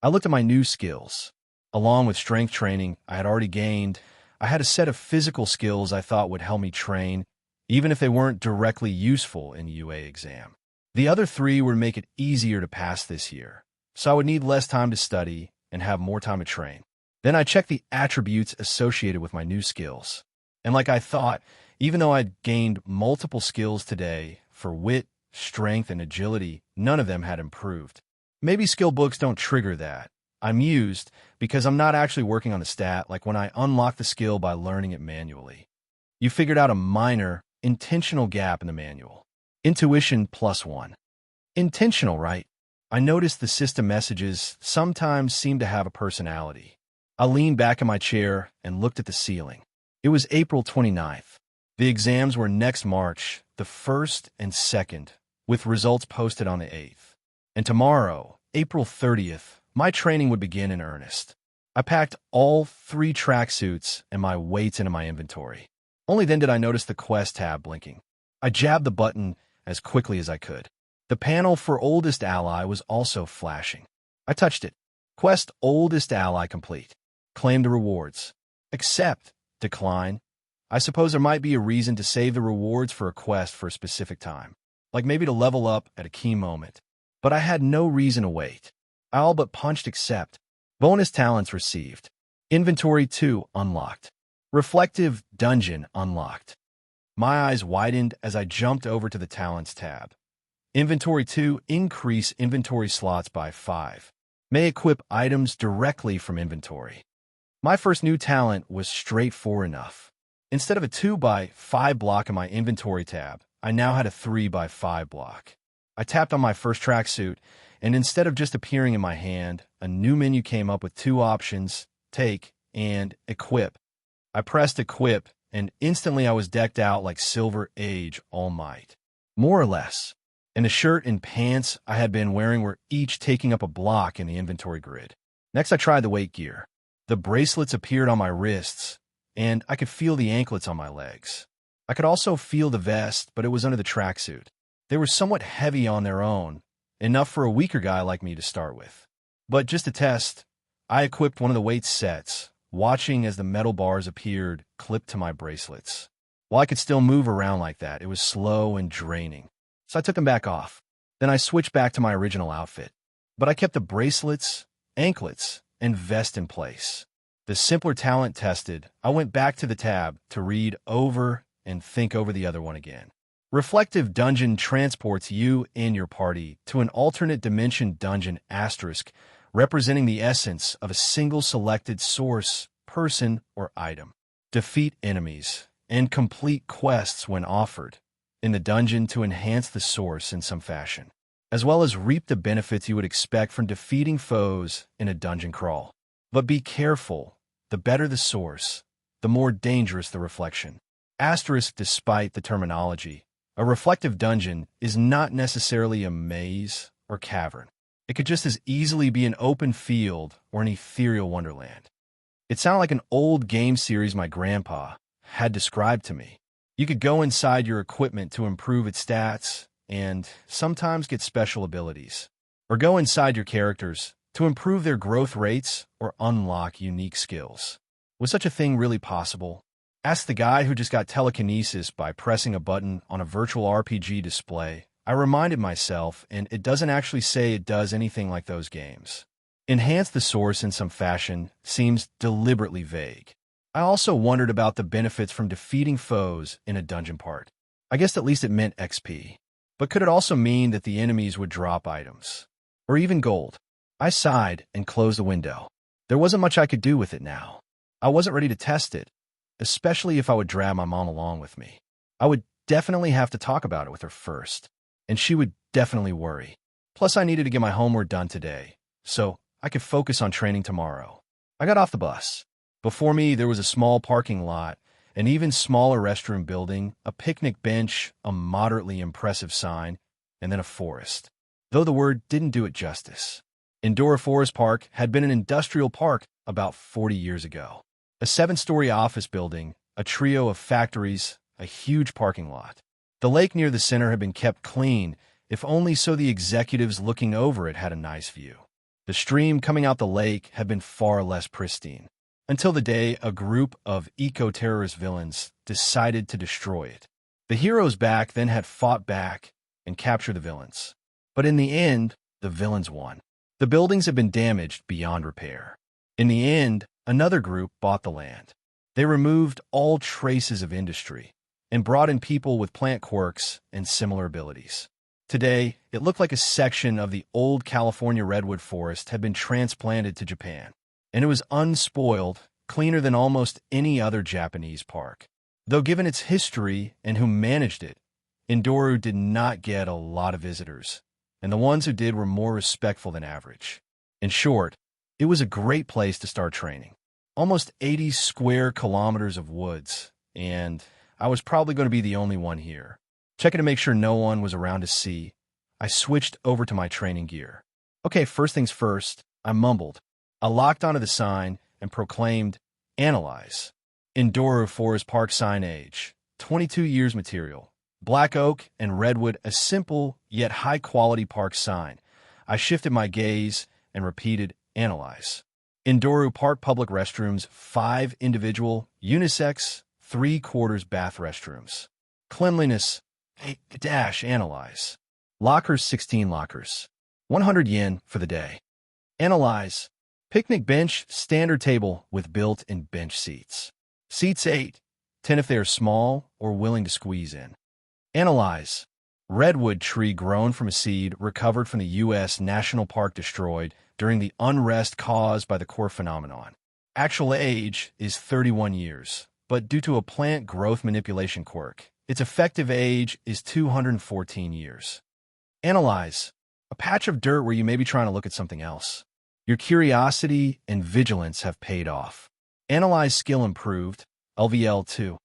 Speaker 1: I looked at my new skills. Along with strength training I had already gained, I had a set of physical skills I thought would help me train, even if they weren't directly useful in the UA exam. The other three would make it easier to pass this year, so I would need less time to study and have more time to train. Then I checked the attributes associated with my new skills. And like I thought, even though I'd gained multiple skills today for wit, strength, and agility, none of them had improved. Maybe skill books don't trigger that. I'm used because I'm not actually working on the stat like when I unlock the skill by learning it manually. You figured out a minor, intentional gap in the manual. Intuition +1. Intentional, right? I noticed the system messages sometimes seem to have a personality. I leaned back in my chair and looked at the ceiling. It was April 29th. The exams were next March, the 1st and 2nd, with results posted on the 8th. And tomorrow, April 30th, my training would begin in earnest. I packed all 3 tracksuits and my weights into my inventory. Only then did I notice the quest tab blinking. I jabbed the button as quickly as I could. The panel for Oldest Ally was also flashing. I touched it. Quest Oldest Ally complete. Claim the rewards. Accept. Decline. I suppose there might be a reason to save the rewards for a quest for a specific time, like maybe to level up at a key moment. But I had no reason to wait. I all but punched accept. Bonus talents received. Inventory 2 unlocked. Reflective Dungeon unlocked. My eyes widened as I jumped over to the Talents tab. Inventory 2 increase inventory slots by 5. May equip items directly from inventory. My first new talent was straightforward enough. Instead of a 2x5 block in my inventory tab, I now had a 3x5 block. I tapped on my first tracksuit, and instead of just appearing in my hand, a new menu came up with 2 options, take and equip. I pressed equip, and instantly I was decked out like Silver Age All Might. More or less. And the shirt and pants I had been wearing were each taking up a block in the inventory grid. Next I tried the weight gear. The bracelets appeared on my wrists, and I could feel the anklets on my legs. I could also feel the vest, but it was under the tracksuit. They were somewhat heavy on their own, enough for a weaker guy like me to start with. But just to test, I equipped one of the weight sets, watching as the metal bars appeared clipped to my bracelets. While I could still move around like that, it was slow and draining. So I took them back off. Then I switched back to my original outfit. But I kept the bracelets, anklets, and vest in place. The simpler talent tested, I went back to the tab to read over and think over the other one again. Reflective Dungeon transports you and your party to an alternate dimension dungeon asterisk, representing the essence of a single selected source, person, or item. Defeat enemies and complete quests when offered in the dungeon to enhance the source in some fashion, as well as reap the benefits you would expect from defeating foes in a dungeon crawl. But be careful. The better the source, the more dangerous the reflection. Asterisk, despite the terminology, a reflective dungeon is not necessarily a maze or cavern. It could just as easily be an open field or an ethereal wonderland. It sounded like an old game series my grandpa had described to me. You could go inside your equipment to improve its stats and sometimes get special abilities, or go inside your characters to improve their growth rates or unlock unique skills. Was such a thing really possible? Ask the guy who just got telekinesis by pressing a button on a virtual RPG display. I reminded myself, and it doesn't actually say it does anything like those games. Enhance the source in some fashion seems deliberately vague. I also wondered about the benefits from defeating foes in a dungeon part. I guess at least it meant XP. But could it also mean that the enemies would drop items? Or even gold? I sighed and closed the window. There wasn't much I could do with it now. I wasn't ready to test it, especially if I would drag my mom along with me. I would definitely have to talk about it with her first, and she would definitely worry. Plus, I needed to get my homework done today, so I could focus on training tomorrow. I got off the bus. Before me, there was a small parking lot, an even smaller restroom building, a picnic bench, a moderately impressive sign, and then a forest. Though the word didn't do it justice. Endora Forest Park had been an industrial park about 40 years ago. A 7-story office building, a trio of factories, a huge parking lot. The lake near the center had been kept clean, if only so the executives looking over it had a nice view. The stream coming out the lake had been far less pristine, until the day a group of eco-terrorist villains decided to destroy it. The heroes back then had fought back and captured the villains. But in the end, the villains won. The buildings had been damaged beyond repair. In the end, another group bought the land. They removed all traces of industry and brought in people with plant quirks and similar abilities. Today, it looked like a section of the old California redwood forest had been transplanted to Japan, and it was unspoiled, cleaner than almost any other Japanese park. Though given its history and who managed it, Endoru did not get a lot of visitors, and the ones who did were more respectful than average. In short, it was a great place to start training. Almost 80 square kilometers of woods, and I was probably going to be the only one here. Checking to make sure no one was around to see, I switched over to my training gear. Okay, first things first, I mumbled. I locked onto the sign and proclaimed, "Analyze." Endoru Forest Park signage, 22 years material. Black oak and redwood, a simple yet high-quality park sign. I shifted my gaze and repeated, "Analyze." Endoru Park public restrooms, 5 individual, unisex, 3/4 bath restrooms. Cleanliness, analyze. Lockers, 16 lockers. 100 yen for the day. Analyze. Picnic bench, standard table with built-in bench seats. Seats 8, 10 if they are small or willing to squeeze in. Analyze. Redwood tree grown from a seed recovered from the U.S. National Park destroyed during the unrest caused by the core phenomenon. Actual age is 31 years, but due to a plant growth manipulation quirk, its effective age is 214 years. Analyze. A patch of dirt where you may be trying to look at something else. Your curiosity and vigilance have paid off. Analyze skill improved, LVL 2.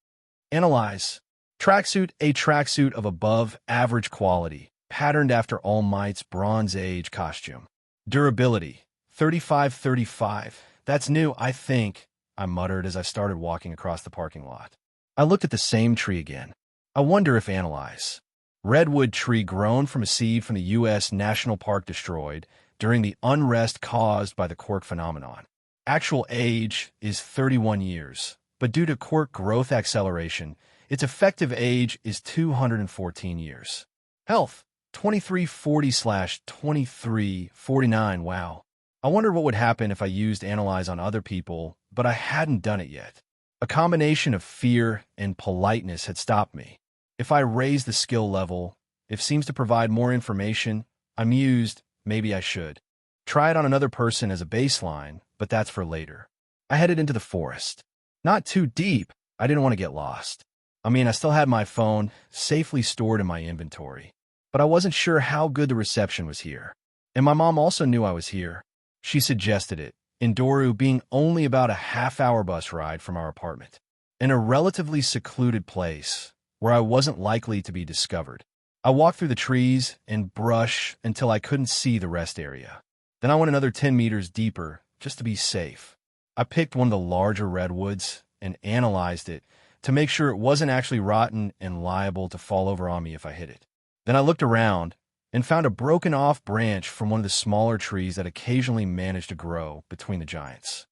Speaker 1: Analyze. Tracksuit, a tracksuit of above average quality, patterned after All Might's Bronze Age costume. Durability, 35. That's new, I think, I muttered as I started walking across the parking lot. I looked at the same tree again. I wonder if analyze. Redwood tree grown from a seed from the U.S. National Park destroyed during the unrest caused by the quirk phenomenon. Actual age is 31 years, but due to quirk growth acceleration, its effective age is 214 years. Health, 2340/2349, wow. I wondered what would happen if I used Analyze on other people, but I hadn't done it yet. A combination of fear and politeness had stopped me. If I raise the skill level, if it seems to provide more information, I mused, maybe I should. Try it on another person as a baseline, but that's for later. I headed into the forest. Not too deep, I didn't want to get lost. I still had my phone safely stored in my inventory, but I wasn't sure how good the reception was here. And my mom also knew I was here. She suggested it, Endoru being only about a half-hour bus ride from our apartment, in a relatively secluded place where I wasn't likely to be discovered. I walked through the trees and brush until I couldn't see the rest area. Then I went another 10 meters deeper just to be safe. I picked one of the larger redwoods and analyzed it to make sure it wasn't actually rotten and liable to fall over on me if I hit it. Then I looked around and found a broken off branch from one of the smaller trees that occasionally managed to grow between the giants.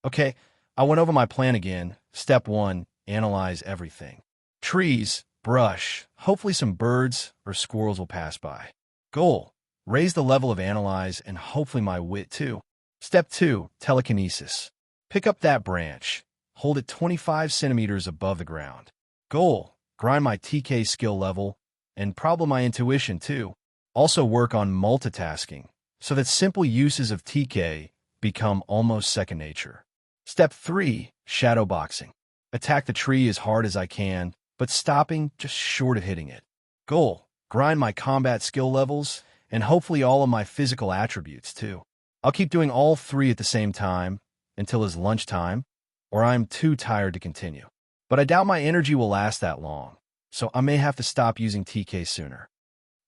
Speaker 1: Okay, I went over my plan again. Step 1, analyze everything. Trees, brush, hopefully some birds or squirrels will pass by. Goal, raise the level of analyze and hopefully my wit too. Step 2, telekinesis. Pick up that branch. Hold it 25 centimeters above the ground. Goal, grind my TK skill level and probably my intuition too. Also work on multitasking so that simple uses of TK become almost second nature. Step 3, shadow boxing. Attack the tree as hard as I can, but stopping just short of hitting it. Goal, grind my combat skill levels and hopefully all of my physical attributes too. I'll keep doing all 3 at the same time until it's lunchtime, or I'm too tired to continue. But I doubt my energy will last that long, so I may have to stop using TK sooner.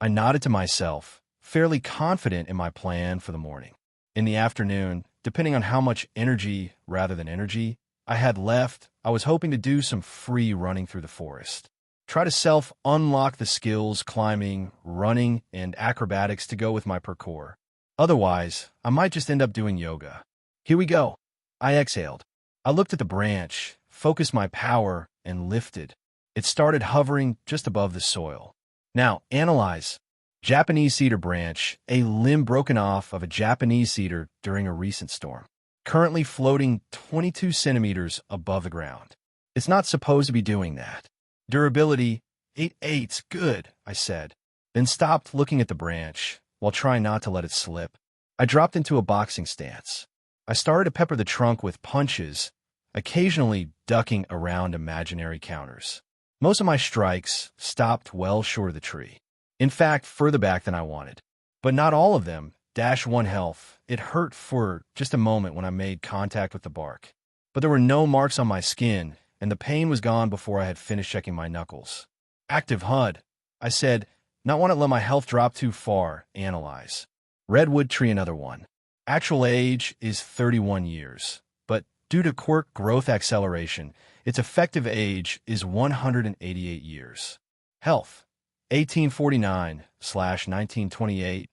Speaker 1: I nodded to myself, fairly confident in my plan for the morning. In the afternoon, depending on how much energy rather than energy I had left, I was hoping to do some free running through the forest. Try to self-unlock the skills climbing, running, and acrobatics to go with my parkour. Otherwise, I might just end up doing yoga. Here we go. I exhaled. I looked at the branch, focused my power, and lifted. It started hovering just above the soil. Now, analyze. Japanese cedar branch, a limb broken off of a Japanese cedar during a recent storm. Currently floating 22 centimeters above the ground. It's not supposed to be doing that. Durability, 8/8, good, I said, then stopped looking at the branch while trying not to let it slip. I dropped into a boxing stance. I started to pepper the trunk with punches, occasionally ducking around imaginary counters. Most of my strikes stopped well short of the tree. In fact, further back than I wanted. But not all of them. -1 health. It hurt for just a moment when I made contact with the bark. But there were no marks on my skin, and the pain was gone before I had finished checking my knuckles. Active HUD, I said, not want to let my health drop too far. Analyze. Redwood tree, another one. Actual age is 31 years, but due to quirk growth acceleration, its effective age is 188 years. Health, 1849/1928.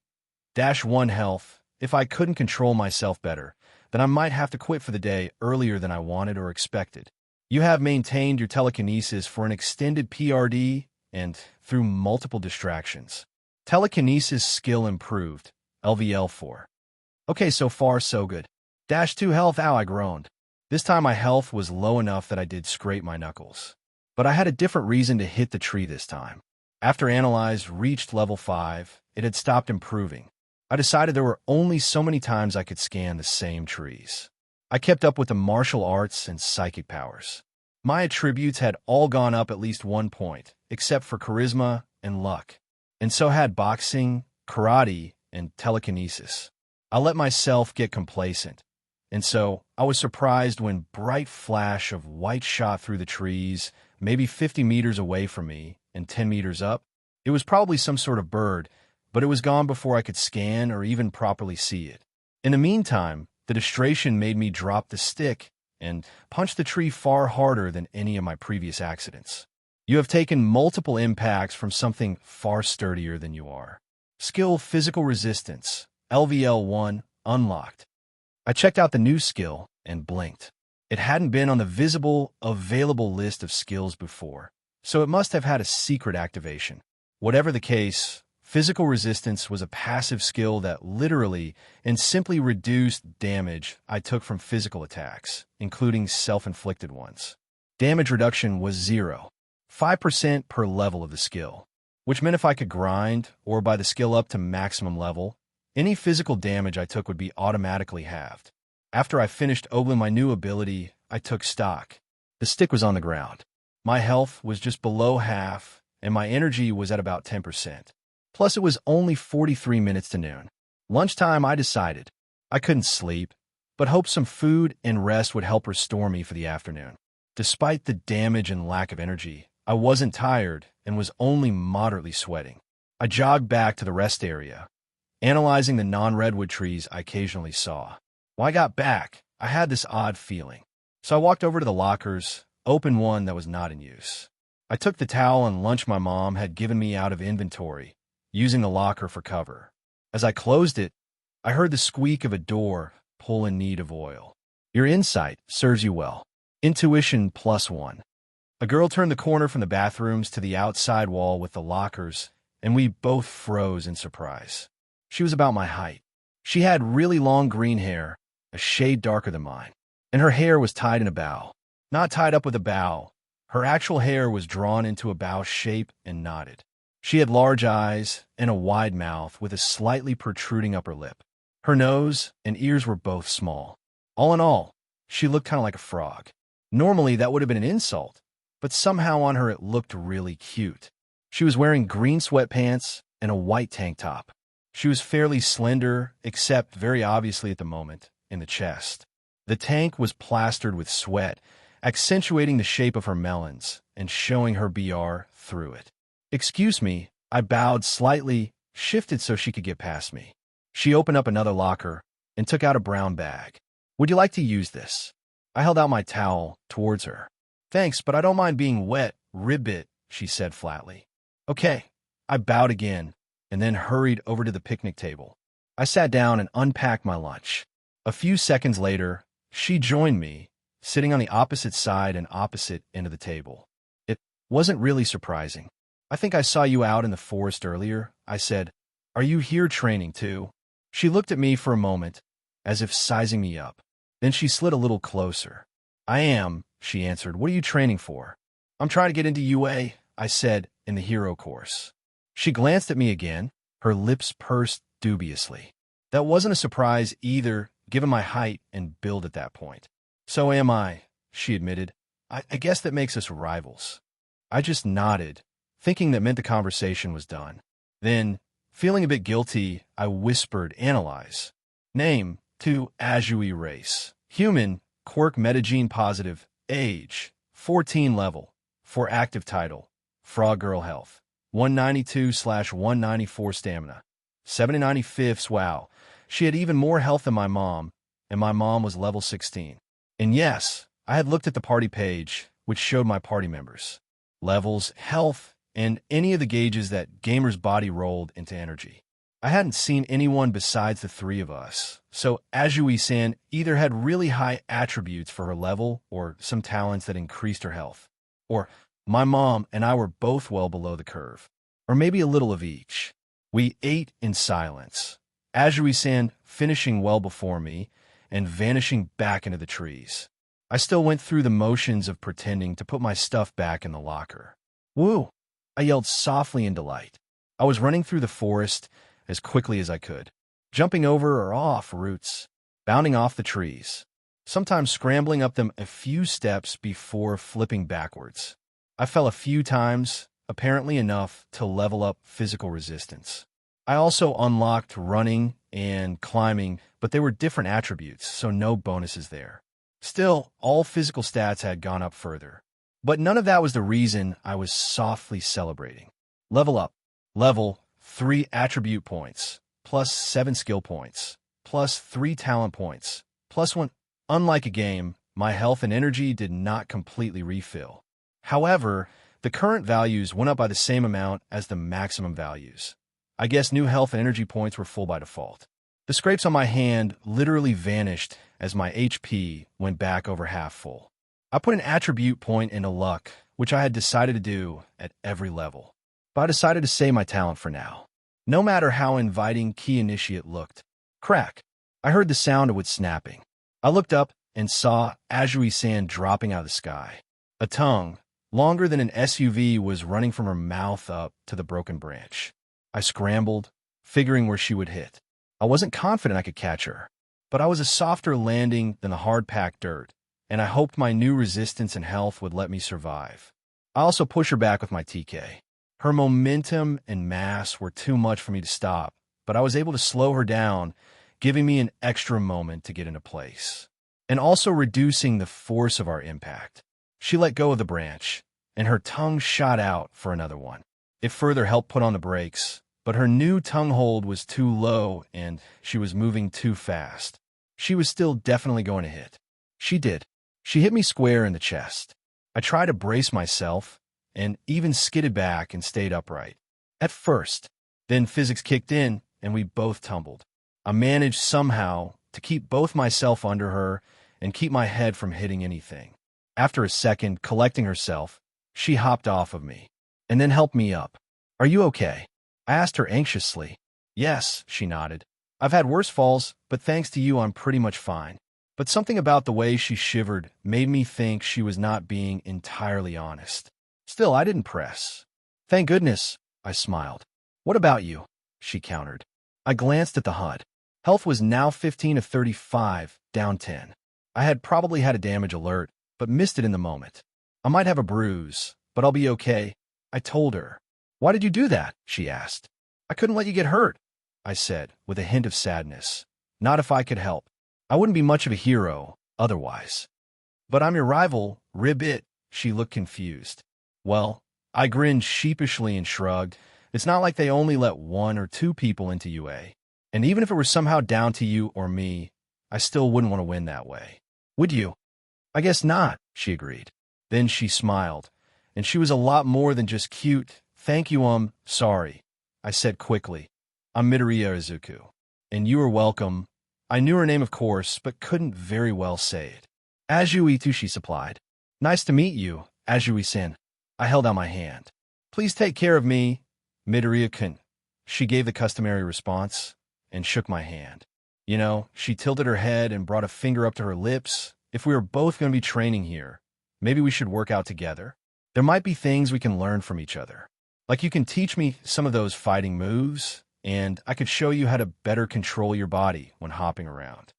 Speaker 1: 1 health. If I couldn't control myself better, then I might have to quit for the day earlier than I wanted or expected. You have maintained your telekinesis for an extended PRD and through multiple distractions. Telekinesis skill improved. LVL 4. Okay, so far so good. -2 health. Ow, I groaned. This time my health was low enough that I did scrape my knuckles. But I had a different reason to hit the tree this time. After Analyze reached level 5, it had stopped improving. I decided there were only so many times I could scan the same trees. I kept up with the martial arts and psychic powers. My attributes had all gone up at least 1 point, except for charisma and luck. And so had boxing, karate, and telekinesis. I let myself get complacent. And so I was surprised when bright flash of white shot through the trees, maybe 50 meters away from me and 10 meters up. It was probably some sort of bird, but it was gone before I could scan or even properly see it. In the meantime, the distraction made me drop the stick and punch the tree far harder than any of my previous accidents. You have taken multiple impacts from something far sturdier than you are. Skill Physical Resistance, LVL 1, unlocked. I checked out the new skill and blinked. It hadn't been on the visible, available list of skills before, so it must have had a secret activation. Whatever the case, Physical Resistance was a passive skill that literally and simply reduced damage I took from physical attacks, including self-inflicted ones. Damage reduction was 0, 5% per level of the skill, which meant if I could grind or buy the skill up to maximum level, any physical damage I took would be automatically halved. After I finished ogling my new ability, I took stock. The stick was on the ground. My health was just below half, and my energy was at about 10%. Plus, it was only 43 minutes to noon. Lunchtime, I decided. I couldn't sleep, but hoped some food and rest would help restore me for the afternoon. Despite the damage and lack of energy, I wasn't tired and was only moderately sweating. I jogged back to the rest area, analyzing the non-redwood trees I occasionally saw. When I got back, I had this odd feeling. So I walked over to the lockers, opened one that was not in use. I took the towel and lunch my mom had given me out of inventory, using the locker for cover. As I closed it, I heard the squeak of a door pull in need of oil. Your insight serves you well. Intuition +1. A girl turned the corner from the bathrooms to the outside wall with the lockers, and we both froze in surprise. She was about my height. She had really long green hair, a shade darker than mine, and her hair was tied in a bow. Not tied up with a bow. Her actual hair was drawn into a bow shape and knotted. She had large eyes and a wide mouth with a slightly protruding upper lip. Her nose and ears were both small. All in all, she looked kind of like a frog. Normally, that would have been an insult, but somehow on her it looked really cute. She was wearing green sweatpants and a white tank top. She was fairly slender, except very obviously at the moment, in the chest. The tank was plastered with sweat, accentuating the shape of her melons and showing her BR through it. Excuse me, I bowed slightly, shifted so she could get past me. She opened up another locker and took out a brown bag. Would you like to use this? I held out my towel towards her. Thanks, but I don't mind being wet, ribbit, she said flatly. Okay. I bowed again and then hurried over to the picnic table. I sat down and unpacked my lunch. A few seconds later, she joined me, sitting on the opposite side and opposite end of the table. It wasn't really surprising. I think I saw you out in the forest earlier, I said. Are you here training too? She looked at me for a moment, as if sizing me up. Then she slid a little closer. I am, she answered. What are you training for? I'm trying to get into UA, I said, in the hero course. She glanced at me again, her lips pursed dubiously. That wasn't a surprise either, given my height and build at that point. So am I, she admitted. I guess that makes us rivals. I just nodded, thinking that meant the conversation was done. Then, feeling a bit guilty, I whispered, analyze. Name, 2 Azui race. Human, quirk metagene positive. Age, 14 level. For active title, Frog Girl Health. 192/194 stamina. 70/95. Wow. She had even more health than my mom, and my mom was level 16. And yes, I had looked at the party page, which showed my party members' levels, health, and any of the gauges that Gamer's body rolled into energy. I hadn't seen anyone besides the 3 of us, so Azui-san either had really high attributes for her level or some talents that increased her health. Or my mom and I were both well below the curve. Or maybe a little of each. We ate in silence, Azui-san finishing well before me and vanishing back into the trees. I still went through the motions of pretending to put my stuff back in the locker. Woo! I yelled softly in delight. I was running through the forest as quickly as I could, jumping over or off roots, bounding off the trees, sometimes scrambling up them a few steps before flipping backwards. I fell a few times, apparently enough to level up physical resistance. I also unlocked running and climbing, but they were different attributes, so no bonuses there. Still, all physical stats had gone up further. But none of that was the reason I was softly celebrating. Level up. Level, 3 attribute points, plus 7 skill points, plus 3 talent points, plus 1. Unlike a game, my health and energy did not completely refill. However, the current values went up by the same amount as the maximum values. I guess new health and energy points were full by default. The scrapes on my hand literally vanished as my HP went back over half full. I put an attribute point into luck, which I had decided to do at every level. But I decided to save my talent for now. No matter how inviting Key Initiate looked. Crack! I heard the sound of wood snapping. I looked up and saw Azui-san dropping out of the sky. A tongue, longer than an SUV, was running from her mouth up to the broken branch. I scrambled, figuring where she would hit. I wasn't confident I could catch her, but I was a softer landing than the hard-packed dirt, and I hoped my new resistance and health would let me survive. I also pushed her back with my TK. Her momentum and mass were too much for me to stop, but I was able to slow her down, giving me an extra moment to get into place, and also reducing the force of our impact. She let go of the branch, and her tongue shot out for another one. It further helped put on the brakes, but her new tongue hold was too low and she was moving too fast. She was still definitely going to hit. She did. She hit me square in the chest. I tried to brace myself and even skidded back and stayed upright. At first, then physics kicked in and we both tumbled. I managed somehow to keep both myself under her and keep my head from hitting anything. After a second, collecting herself, she hopped off of me and then helped me up. Are you okay? I asked her anxiously. Yes, she nodded. I've had worse falls, but thanks to you I'm pretty much fine. But something about the way she shivered made me think she was not being entirely honest. Still, I didn't press. Thank goodness, I smiled. What about you? She countered. I glanced at the HUD. Health was now 15 of 35, down 10. I had probably had a damage alert, but missed it in the moment. I might have a bruise, but I'll be okay, I told her. Why did you do that? She asked. I couldn't let you get hurt, I said, with a hint of sadness. Not if I could help. I wouldn't be much of a hero otherwise. But I'm your rival, Ribbit. She looked confused. Well, I grinned sheepishly and shrugged. It's not like they only let 1 or 2 people into UA. And even if it were somehow down to you or me, I still wouldn't want to win that way. Would you? I guess not, she agreed. Then she smiled, and she was a lot more than just cute. Thank you, sorry, I said quickly. I'm Midoriya Izuku. And you are welcome. I knew her name, of course, but couldn't very well say it. Azui-tu, she supplied. Nice to meet you, Azui-san. I held out my hand. Please take care of me, Midoriya-kun. She gave the customary response and shook my hand. You know, she tilted her head and brought a finger up to her lips. If we were both going to be training here, maybe we should work out together. There might be things we can learn from each other. Like you can teach me some of those fighting moves, and I could show you how to better control your body when hopping around.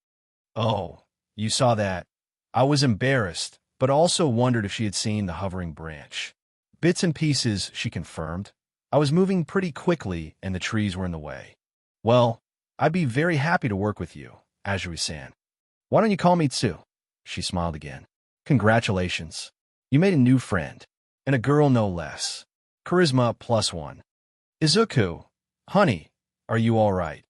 Speaker 1: Oh, you saw that. I was embarrassed, but also wondered if she had seen the hovering branch. Bits and pieces, she confirmed. I was moving pretty quickly, and the trees were in the way. Well, I'd be very happy to work with you, Azui-san. Why don't you call me Tsu? She smiled again. Congratulations. You made a new friend, and a girl no less. Charisma +1. Izuku, honey, are you all right?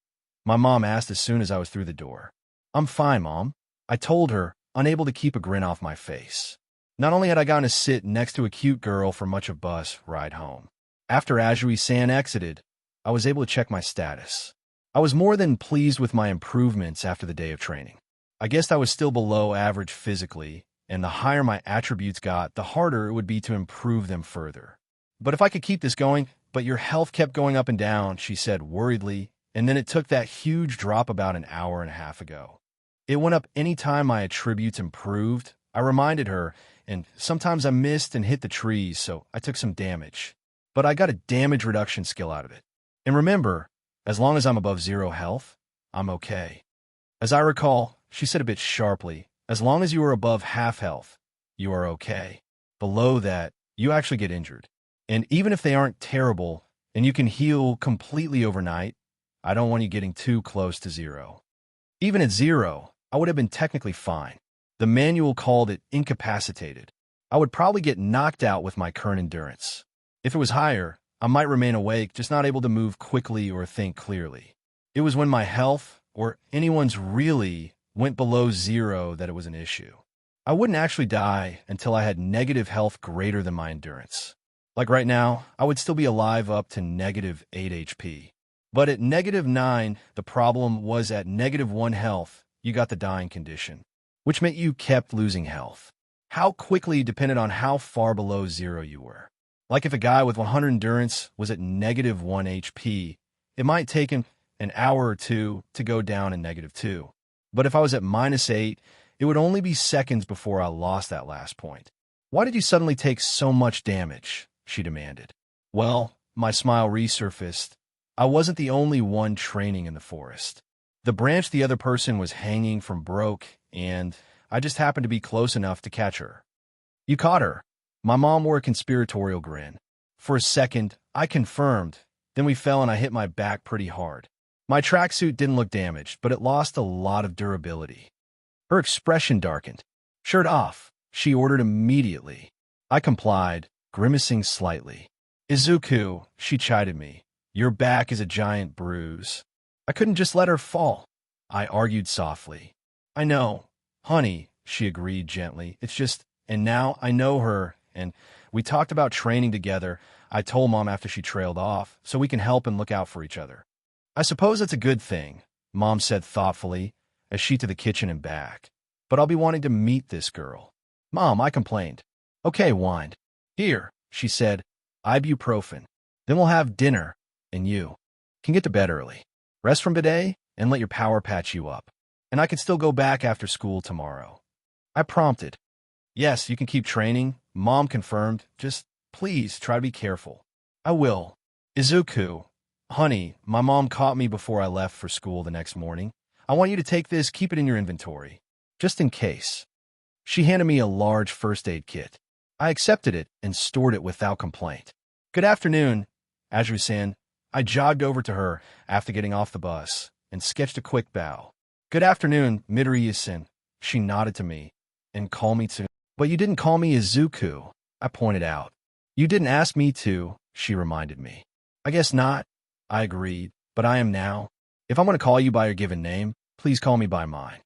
Speaker 1: My mom asked as soon as I was through the door. I'm fine, Mom. I told her, unable to keep a grin off my face. Not only had I gotten to sit next to a cute girl for much of bus ride home. After Azui-san exited, I was able to check my status. I was more than pleased with my improvements after the day of training. I guessed I was still below average physically, and the higher my attributes got, the harder it would be to improve them further. But if I could keep this going, but your health kept going up and down, she said worriedly, and then it took that huge drop about an hour and a half ago. It went up any time my attributes improved. I reminded her, and sometimes I missed and hit the trees, so I took some damage. But I got a damage reduction skill out of it. And remember, as long as I'm above 0 health, I'm okay. As I recall, she said a bit sharply, as long as you are above half health, you are okay. Below that, you actually get injured. And even if they aren't terrible, and you can heal completely overnight, I don't want you getting too close to 0. Even at 0, I would have been technically fine. The manual called it incapacitated. I would probably get knocked out with my current endurance. If it was higher, I might remain awake, just not able to move quickly or think clearly. It was when my health, or anyone's really, went below 0 that it was an issue. I wouldn't actually die until I had negative health greater than my endurance. Like right now, I would still be alive up to -8 HP. But at -9, the problem was at -1 health, you got the dying condition, which meant you kept losing health. How quickly depended on how far below 0 you were. Like if a guy with 100 endurance was at -1 HP, it might take him an hour or two to go down in -2. But if I was at -8, it would only be seconds before I lost that last point. Why did you suddenly take so much damage? She demanded. Well, my smile resurfaced. I wasn't the only one training in the forest. The branch the other person was hanging from broke, and I just happened to be close enough to catch her. You caught her. My mom wore a conspiratorial grin. For a second, I confirmed. Then we fell and I hit my back pretty hard. My tracksuit didn't look damaged, but it lost a lot of durability. Her expression darkened. Shirt off, she ordered immediately. I complied, grimacing slightly. Izuku, she chided me. Your back is a giant bruise. I couldn't just let her fall. I argued softly. I know, honey, she agreed gently. It's just, and now I know her, and we talked about training together. I told Mom after she trailed off, so we can help and look out for each other. I suppose it's a good thing, Mom said thoughtfully, as she to the kitchen and back. But I'll be wanting to meet this girl. Mom, I complained. Okay, whined. Here, she said, ibuprofen. Then we'll have dinner, and you can get to bed early. Rest from today, and let your power patch you up. And I can still go back after school tomorrow. I prompted. Yes, you can keep training, Mom confirmed. Just please try to be careful. I will. Izuku, honey, my mom caught me before I left for school the next morning. I want you to take this, keep it in your inventory, just in case. She handed me a large first aid kit. I accepted it and stored it without complaint. Good afternoon, Azui-san. I jogged over to her after getting off the bus and sketched a quick bow. Good afternoon, Midoriya-san. She nodded to me and called me to. But you didn't call me Izuku, I pointed out. You didn't ask me to, she reminded me. I guess not, I agreed, but I am now. If I'm going to call you by your given name, please call me by mine.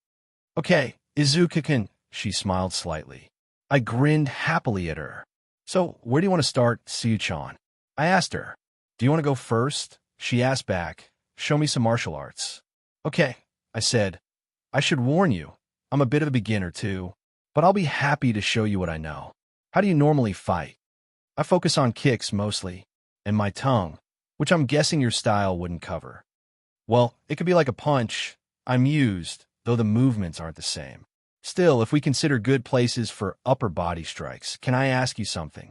Speaker 1: Okay, Izuku-kun, she smiled slightly. I grinned happily at her. So, where do you want to start, Siu-chan? I asked her. Do you want to go first? She asked back. Show me some martial arts. Okay, I said. I should warn you, I'm a bit of a beginner too, but I'll be happy to show you what I know. How do you normally fight? I focus on kicks mostly, and my tongue, which I'm guessing your style wouldn't cover. Well, it could be like a punch. I'm used, though the movements aren't the same. Still, if we consider good places for upper body strikes, can I ask you something?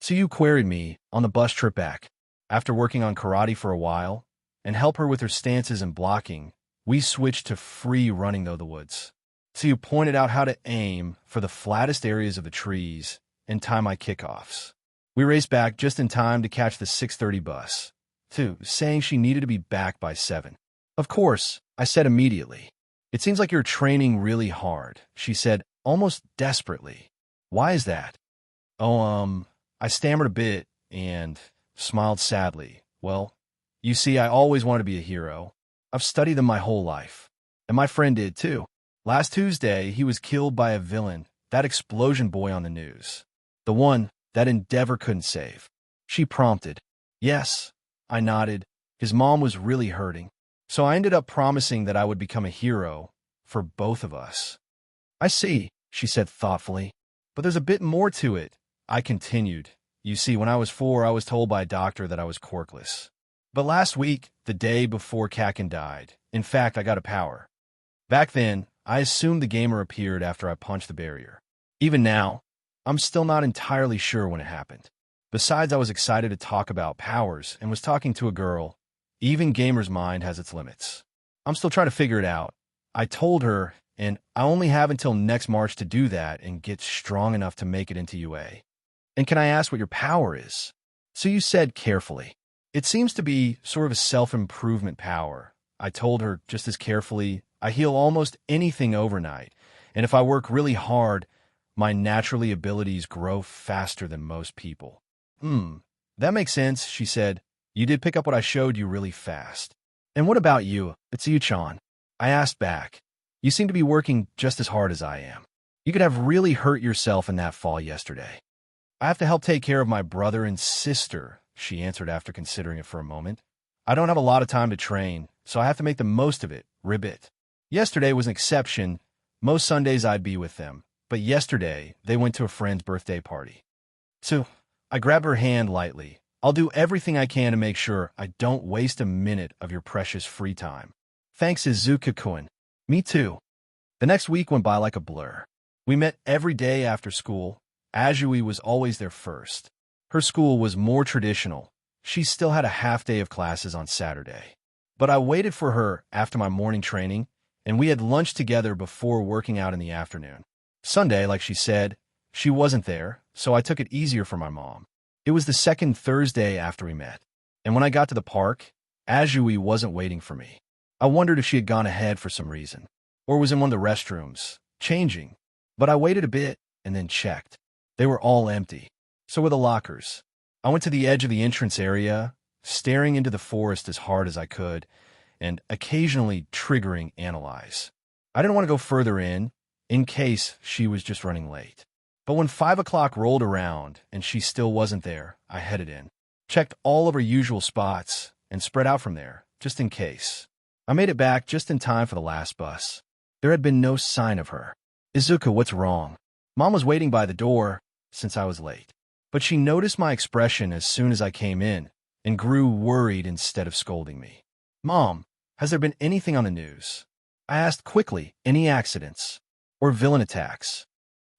Speaker 1: So you queried me on the bus trip back. After working on karate for a while, and help her with her stances and blocking, we switched to free running though the woods. So you pointed out how to aim for the flattest areas of the trees and time my kickoffs. We raced back just in time to catch the 6:30 bus, too, saying she needed to be back by 7. Of course, I said immediately. It seems like you're training really hard, she said, almost desperately. Why is that? Oh, I stammered a bit and smiled sadly. Well, you see, I always wanted to be a hero. I've studied them my whole life. And my friend did too. Last Tuesday, he was killed by a villain, that explosion boy on the news. The one that Endeavor couldn't save. She prompted. Yes, I nodded. His mom was really hurting. So I ended up promising that I would become a hero for both of us. I see, she said thoughtfully. But there's a bit more to it, I continued. You see, when I was 4, I was told by a doctor that I was quirkless. But last week, the day before Kakin died, in fact, I got a power. Back then, I assumed the gamer appeared after I punched the barrier. Even now, I'm still not entirely sure when it happened. Besides, I was excited to talk about powers and was talking to a girl. Even gamer's mind has its limits. I'm still trying to figure it out. I told her, and I only have until next March to do that and get strong enough to make it into UA. And can I ask what your power is? So you said carefully. It seems to be sort of a self-improvement power. I told her just as carefully, I heal almost anything overnight, and if I work really hard, my naturally abilities grow faster than most people. That makes sense, she said. You did pick up what I showed you really fast. And what about you, Itsuyu-chan? I asked back. You seem to be working just as hard as I am. You could have really hurt yourself in that fall yesterday. I have to help take care of my brother and sister, she answered after considering it for a moment. I don't have a lot of time to train, so I have to make the most of it, ribbit. Yesterday was an exception. Most Sundays I'd be with them, but yesterday they went to a friend's birthday party. So I grabbed her hand lightly. I'll do everything I can to make sure I don't waste a minute of your precious free time. Thanks, Izuku-kun. Me too. The next week went by like a blur. We met every day after school. Azui was always there first. Her school was more traditional. She still had a half day of classes on Saturday. But I waited for her after my morning training, and we had lunch together before working out in the afternoon. Sunday, like she said, she wasn't there, so I took it easier for my mom. It was the second Thursday after we met, and when I got to the park, Azui wasn't waiting for me. I wondered if she had gone ahead for some reason, or was in one of the restrooms, changing. But I waited a bit and then checked. They were all empty. So were the lockers. I went to the edge of the entrance area, staring into the forest as hard as I could, and occasionally triggering analyze. I didn't want to go further in case she was just running late. But when 5 o'clock rolled around and she still wasn't there, I headed in, checked all of her usual spots, and spread out from there, just in case. I made it back just in time for the last bus. There had been no sign of her. Izuku, what's wrong? Mom was waiting by the door since I was late. But she noticed my expression as soon as I came in and grew worried instead of scolding me. Mom, has there been anything on the news? I asked quickly, any accidents or villain attacks?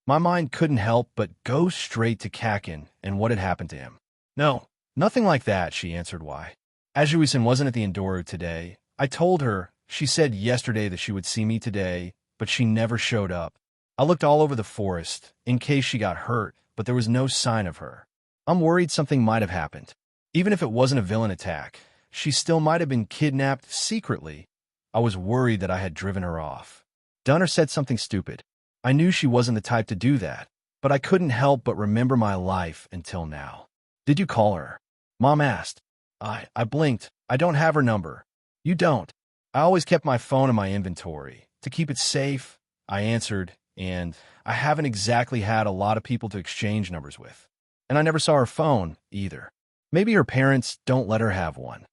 Speaker 1: My mind couldn't help but go straight to Kakin and what had happened to him. No, nothing like that, she answered. Why? Azui-san wasn't at the Endoru today. I told her. She said yesterday that she would see me today, but she never showed up. I looked all over the forest in case she got hurt, but there was no sign of her. I'm worried something might have happened. Even if it wasn't a villain attack, she still might have been kidnapped secretly. I was worried that I had driven her off. Done or said something stupid. I knew she wasn't the type to do that, but I couldn't help but remember my life until now. Did you call her? Mom asked. I blinked. I don't have her number. You don't. I always kept my phone in my inventory. To keep it safe, I answered, and I haven't exactly had a lot of people to exchange numbers with. And I never saw her phone, either. Maybe her parents don't let her have one.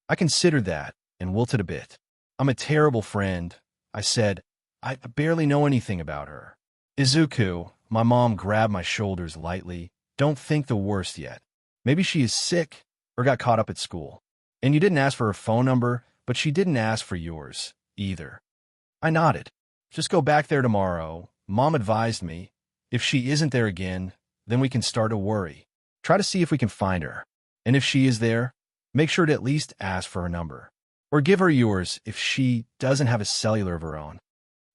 Speaker 1: I considered that and wilted a bit. I'm a terrible friend, I said. I barely know anything about her. Izuku, my mom grabbed my shoulders lightly. Don't think the worst yet. Maybe she is sick or got caught up at school. And you didn't ask for her phone number, but she didn't ask for yours either. I nodded. Just go back there tomorrow. Mom advised me. If she isn't there again, then we can start to worry. Try to see if we can find her. And if she is there, make sure to at least ask for her number. Or give her yours if she doesn't have a cellular of her own.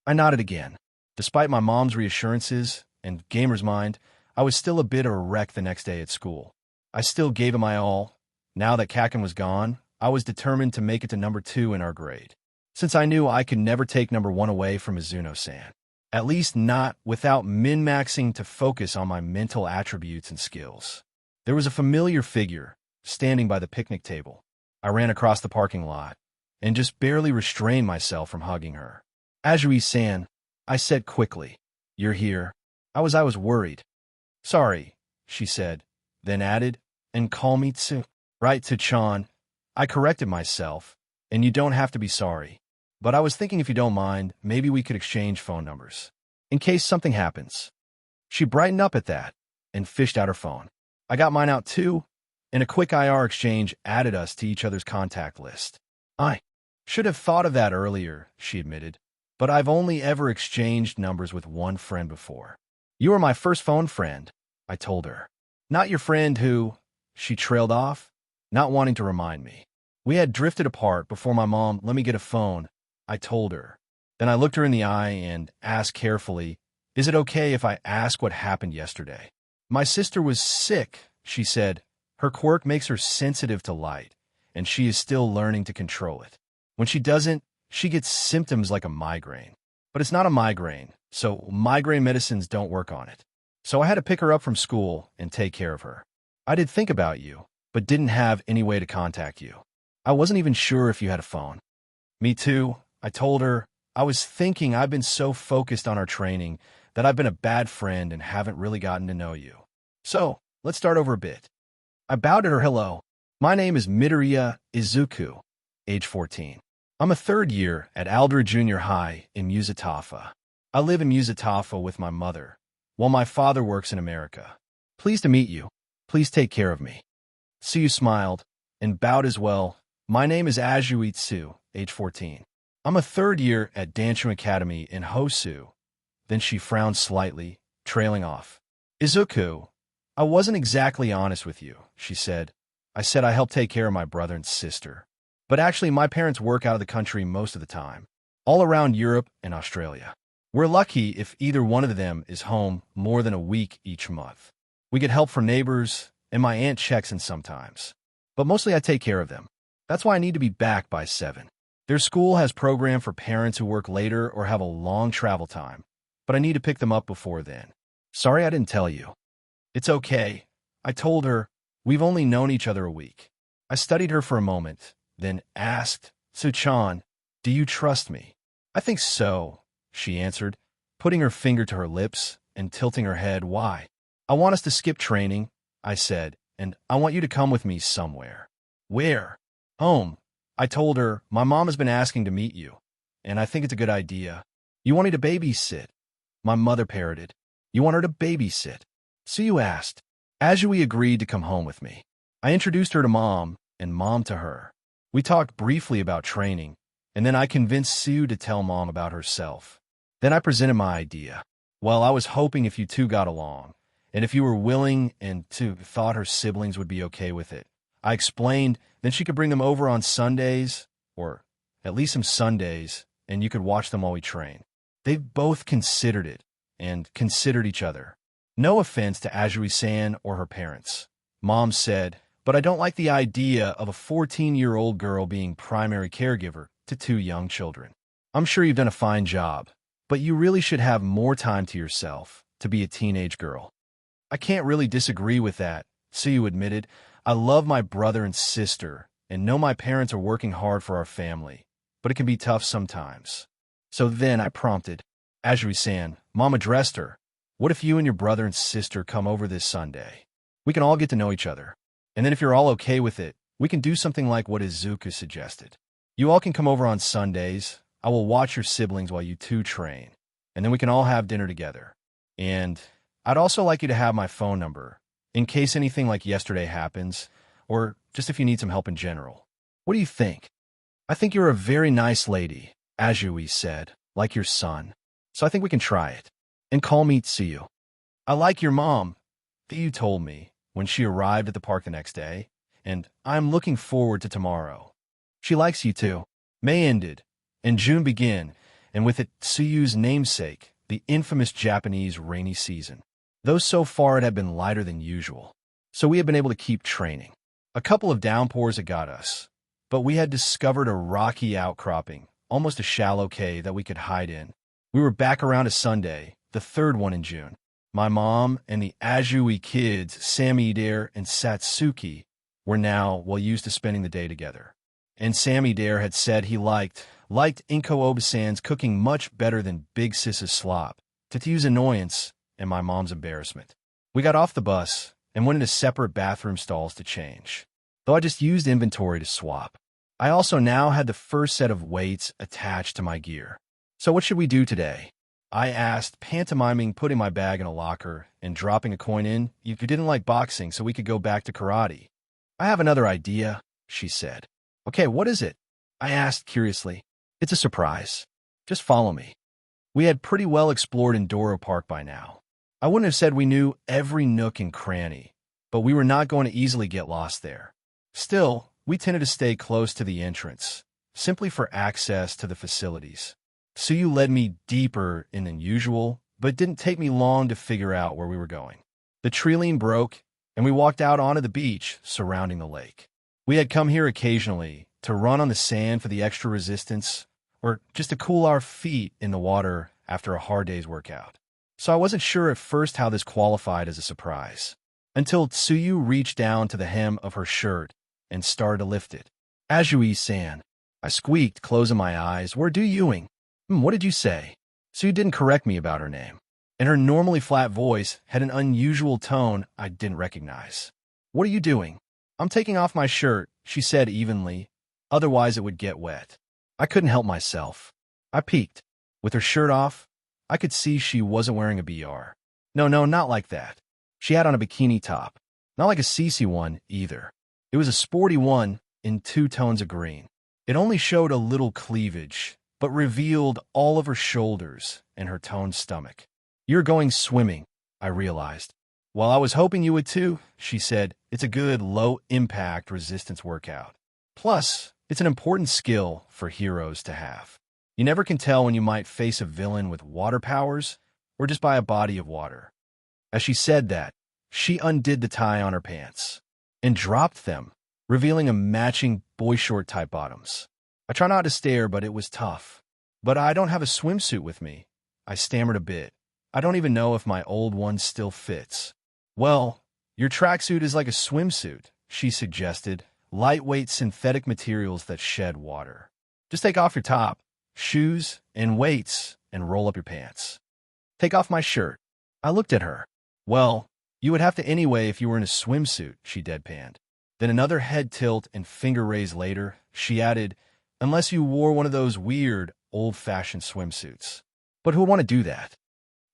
Speaker 1: I nodded again. Despite my mom's reassurances and Gamer's mind, I was still a bit of a wreck the next day at school. I still gave it my all. Now that Kaken was gone, I was determined to make it to number 2 in our grade, since I knew I could never take number 1 away from Mizuno-san. At least not without min-maxing to focus on my mental attributes and skills. There was a familiar figure standing by the picnic table. I ran across the parking lot and just barely restrained myself from hugging her. Azui-san, I said quickly. You're here. I was worried. Sorry, she said, then added, and call me Tsu. Right, Tsu-chan. I corrected myself, and you don't have to be sorry. But I was thinking if you don't mind, maybe we could exchange phone numbers, in case something happens. She brightened up at that, and fished out her phone. I got mine out too, and a quick IR exchange added us to each other's contact list. I should have thought of that earlier, she admitted, but I've only ever exchanged numbers with one friend before. You were my first phone friend, I told her. Not your friend who, she trailed off, not wanting to remind me. We had drifted apart before my mom let me get a phone, I told her. Then I looked her in the eye and asked carefully, is it okay if I ask what happened yesterday? My sister was sick, she said. Her quirk makes her sensitive to light, and she is still learning to control it. When she doesn't, she gets symptoms like a migraine. But it's not a migraine, so migraine medicines don't work on it. So I had to pick her up from school and take care of her. I did think about you, but didn't have any way to contact you. I wasn't even sure if you had a phone. Me too, I told her. I was thinking I've been so focused on our training that I've been a bad friend and haven't really gotten to know you. So, let's start over a bit. I bowed at her hello. My name is Midoriya Izuku, age 14. I'm a third year at Aldera Junior High in Musatafa. I live in Musatafa with my mother, while my father works in America. Pleased to meet you. Please take care of me. Tsuyu smiled and bowed as well. My name is Azuitsu, age 14. I'm a third year at Danshu Academy in Hosu. Then she frowned slightly, trailing off. Izuku, I wasn't exactly honest with you, she said. I said I help take care of my brother and sister. But actually, my parents work out of the country most of the time, all around Europe and Australia. We're lucky if either one of them is home more than a week each month. We get help from neighbors, and my aunt checks in sometimes. But mostly I take care of them. That's why I need to be back by 7. Their school has program for parents who work later or have a long travel time, but I need to pick them up before then. Sorry I didn't tell you. It's okay. I told her. We've only known each other a week. I studied her for a moment, then asked, Tsu-chan, do you trust me? I think so, she answered, putting her finger to her lips and tilting her head. Why? I want us to skip training, I said, and I want you to come with me somewhere. Where? Home. I told her, my mom has been asking to meet you, and I think it's a good idea. You want me to babysit? My mother parroted. You want her to babysit? So you asked. Azui agreed to come home with me. I introduced her to Mom, and Mom to her. We talked briefly about training, and then I convinced Sue to tell Mom about herself. Then I presented my idea. Well, I was hoping if you two got along, and if you were willing and thought her siblings would be okay with it. I explained, then she could bring them over on Sundays, or at least some Sundays, and you could watch them while we train. They've both considered it, and considered each other. No offense to Azui-san or her parents. Mom said, but I don't like the idea of a 14-year-old girl being primary caregiver to 2 young children. I'm sure you've done a fine job, but you really should have more time to yourself to be a teenage girl. I can't really disagree with that, Tsuyu admitted. I love my brother and sister, and know my parents are working hard for our family, but it can be tough sometimes. So then I prompted, Azui-san, Mom addressed her. What if you and your brother and sister come over this Sunday? We can all get to know each other. And then if you're all okay with it, we can do something like what Izuku suggested. You all can come over on Sundays. I will watch your siblings while you two train, and then we can all have dinner together. And I'd also like you to have my phone number, in case anything like yesterday happens, or just if you need some help in general. What do you think? I think you're a very nice lady, Azui said, like your son. So I think we can try it. And call me Tsuyu. I like your mom, Tsuyu told me when she arrived at the park the next day, and I'm looking forward to tomorrow. She likes you too. May ended, and June began, and with it Tsuyu's namesake, the infamous Japanese rainy season. Though so far it had been lighter than usual, so we had been able to keep training. A couple of downpours had got us, but we had discovered a rocky outcropping, almost a shallow cave that we could hide in. We were back around a Sunday, the third one in June. My mom and the Azui kids, Samidare and Satsuki, were now well used to spending the day together. And Samidare had said he liked Inko Obasan's cooking much better than Big Sis's slop, to Tsu's annoyance and my mom's embarrassment. We got off the bus and went into separate bathroom stalls to change, though I just used inventory to swap. I also now had the first set of weights attached to my gear. So what should we do today? I asked, pantomiming putting my bag in a locker and dropping a coin in. You didn't like boxing, so we could go back to karate. I have another idea, she said. Okay, what is it? I asked curiously. It's a surprise. Just follow me. We had pretty well explored Endoro Park by now. I wouldn't have said we knew every nook and cranny, but we were not going to easily get lost there. Still, we tended to stay close to the entrance, simply for access to the facilities. Tsuyu led me deeper in than usual, but it didn't take me long to figure out where we were going. The treeline broke, and we walked out onto the beach surrounding the lake. We had come here occasionally to run on the sand for the extra resistance, or just to cool our feet in the water after a hard day's workout. So I wasn't sure at first how this qualified as a surprise, until Tsuyu reached down to the hem of her shirt and started to lift it. Azui-san, I squeaked, closing my eyes. We're doing. What did you say? Tsuyu didn't correct me about her name, and her normally flat voice had an unusual tone I didn't recognize. What are you doing? I'm taking off my shirt, she said evenly, otherwise it would get wet. I couldn't help myself. I peeked. With her shirt off, I could see she wasn't wearing a BR. No, not like that. She had on a bikini top. Not like a CC one, either. It was a sporty one in 2 tones of green. It only showed a little cleavage, but revealed all of her shoulders and her toned stomach. You're going swimming, I realized. Well, I was hoping you would too, she said. It's a good low-impact resistance workout. Plus, it's an important skill for heroes to have. You never can tell when you might face a villain with water powers or just by a body of water. As she said that, she undid the tie on her pants and dropped them, revealing a matching boy short type bottoms. I try not to stare, but it was tough. But I don't have a swimsuit with me. I stammered a bit. I don't even know if my old one still fits. Well, your tracksuit is like a swimsuit, she suggested. Lightweight synthetic materials that shed water. Just take off your top, shoes, and weights, and roll up your pants. Take off my shirt. I looked at her. Well, you would have to anyway if you were in a swimsuit, she deadpanned. Then another head tilt and finger raise later, she added, unless you wore one of those weird, old-fashioned swimsuits. But who would want to do that?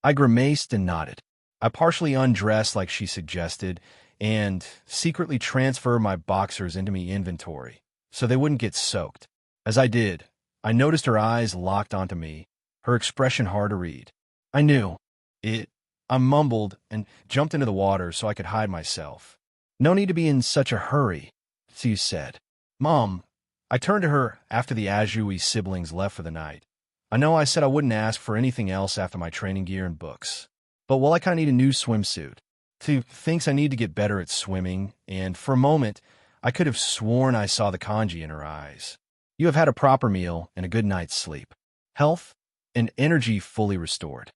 Speaker 1: I grimaced and nodded. I partially undressed like she suggested and secretly transferred my boxers into my inventory so they wouldn't get soaked. As I did, I noticed her eyes locked onto me, her expression hard to read. I knew it. I mumbled and jumped into the water so I could hide myself. No need to be in such a hurry, Tsu said. Mom, I turned to her after the Azui siblings left for the night. I know I said I wouldn't ask for anything else after my training gear and books. But well, I kind of need a new swimsuit. Tsu thinks I need to get better at swimming, and for a moment, I could have sworn I saw the kanji in her eyes. You have had a proper meal and a good night's sleep. Health and energy fully restored.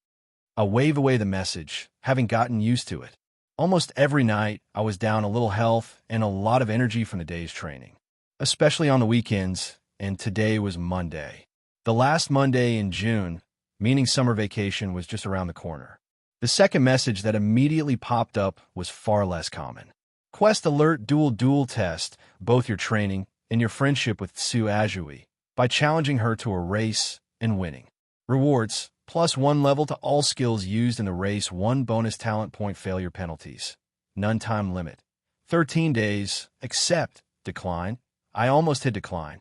Speaker 1: I wave away the message, having gotten used to it. Almost every night, I was down a little health and a lot of energy from the day's training, especially on the weekends, and today was Monday. The last Monday in June, meaning summer vacation, was just around the corner. The second message that immediately popped up was far less common. Quest alert dual test, both your training and your friendship with Tsu Azui. by challenging her to a race and winning. Rewards: +1 level to all skills used in the race, 1 bonus talent point failure penalties. None time limit. 13 days. Accept. Decline. I almost hit decline.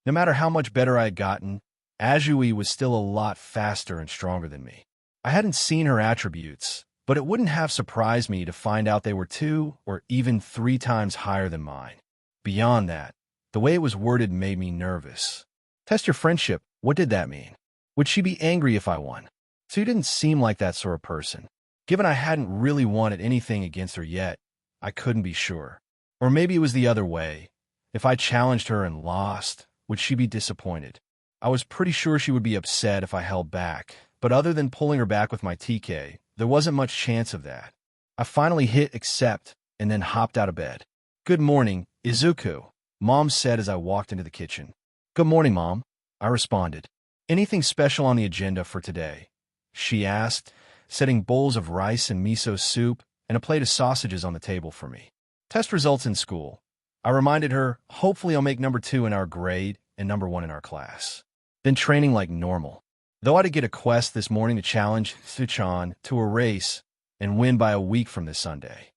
Speaker 1: No matter how much better I had gotten, Azui was still a lot faster and stronger than me. I hadn't seen her attributes, but it wouldn't have surprised me to find out they were 2 or even 3 times higher than mine. Beyond that, the way it was worded made me nervous. Test your friendship. What did that mean? Would she be angry if I won? Sue didn't seem like that sort of person. Given I hadn't really wanted anything against her yet, I couldn't be sure. Or maybe it was the other way. If I challenged her and lost, would she be disappointed? I was pretty sure she would be upset if I held back, but other than pulling her back with my TK, there wasn't much chance of that. I finally hit accept and then hopped out of bed. "Good morning, Izuku," Mom said as I walked into the kitchen. "Good morning, Mom," I responded. "Anything special on the agenda for today?" she asked, setting bowls of rice and miso soup and a plate of sausages on the table for me. "Test results in school." I reminded her, "Hopefully I'll make number 2 in our grade and number 1 in our class." Then training like normal. Though I did get a quest this morning to challenge Suchan to a race and win by a week from this Sunday.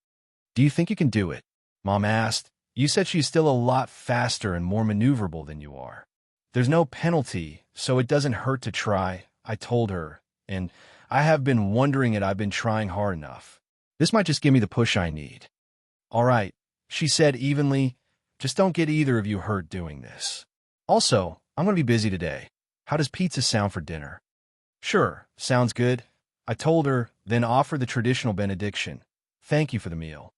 Speaker 1: "Do you think you can do it?" Mom asked. "You said she's still a lot faster and more maneuverable than you are." "There's no penalty, so it doesn't hurt to try," I told her, "and I have been wondering it. I've been trying hard enough. This might just give me the push I need." "All right," she said evenly, "just don't get either of you hurt doing this. Also, I'm going to be busy today. How does pizza sound for dinner?" "Sure, sounds good," I told her, then offered the traditional benediction. "Thank you for the meal."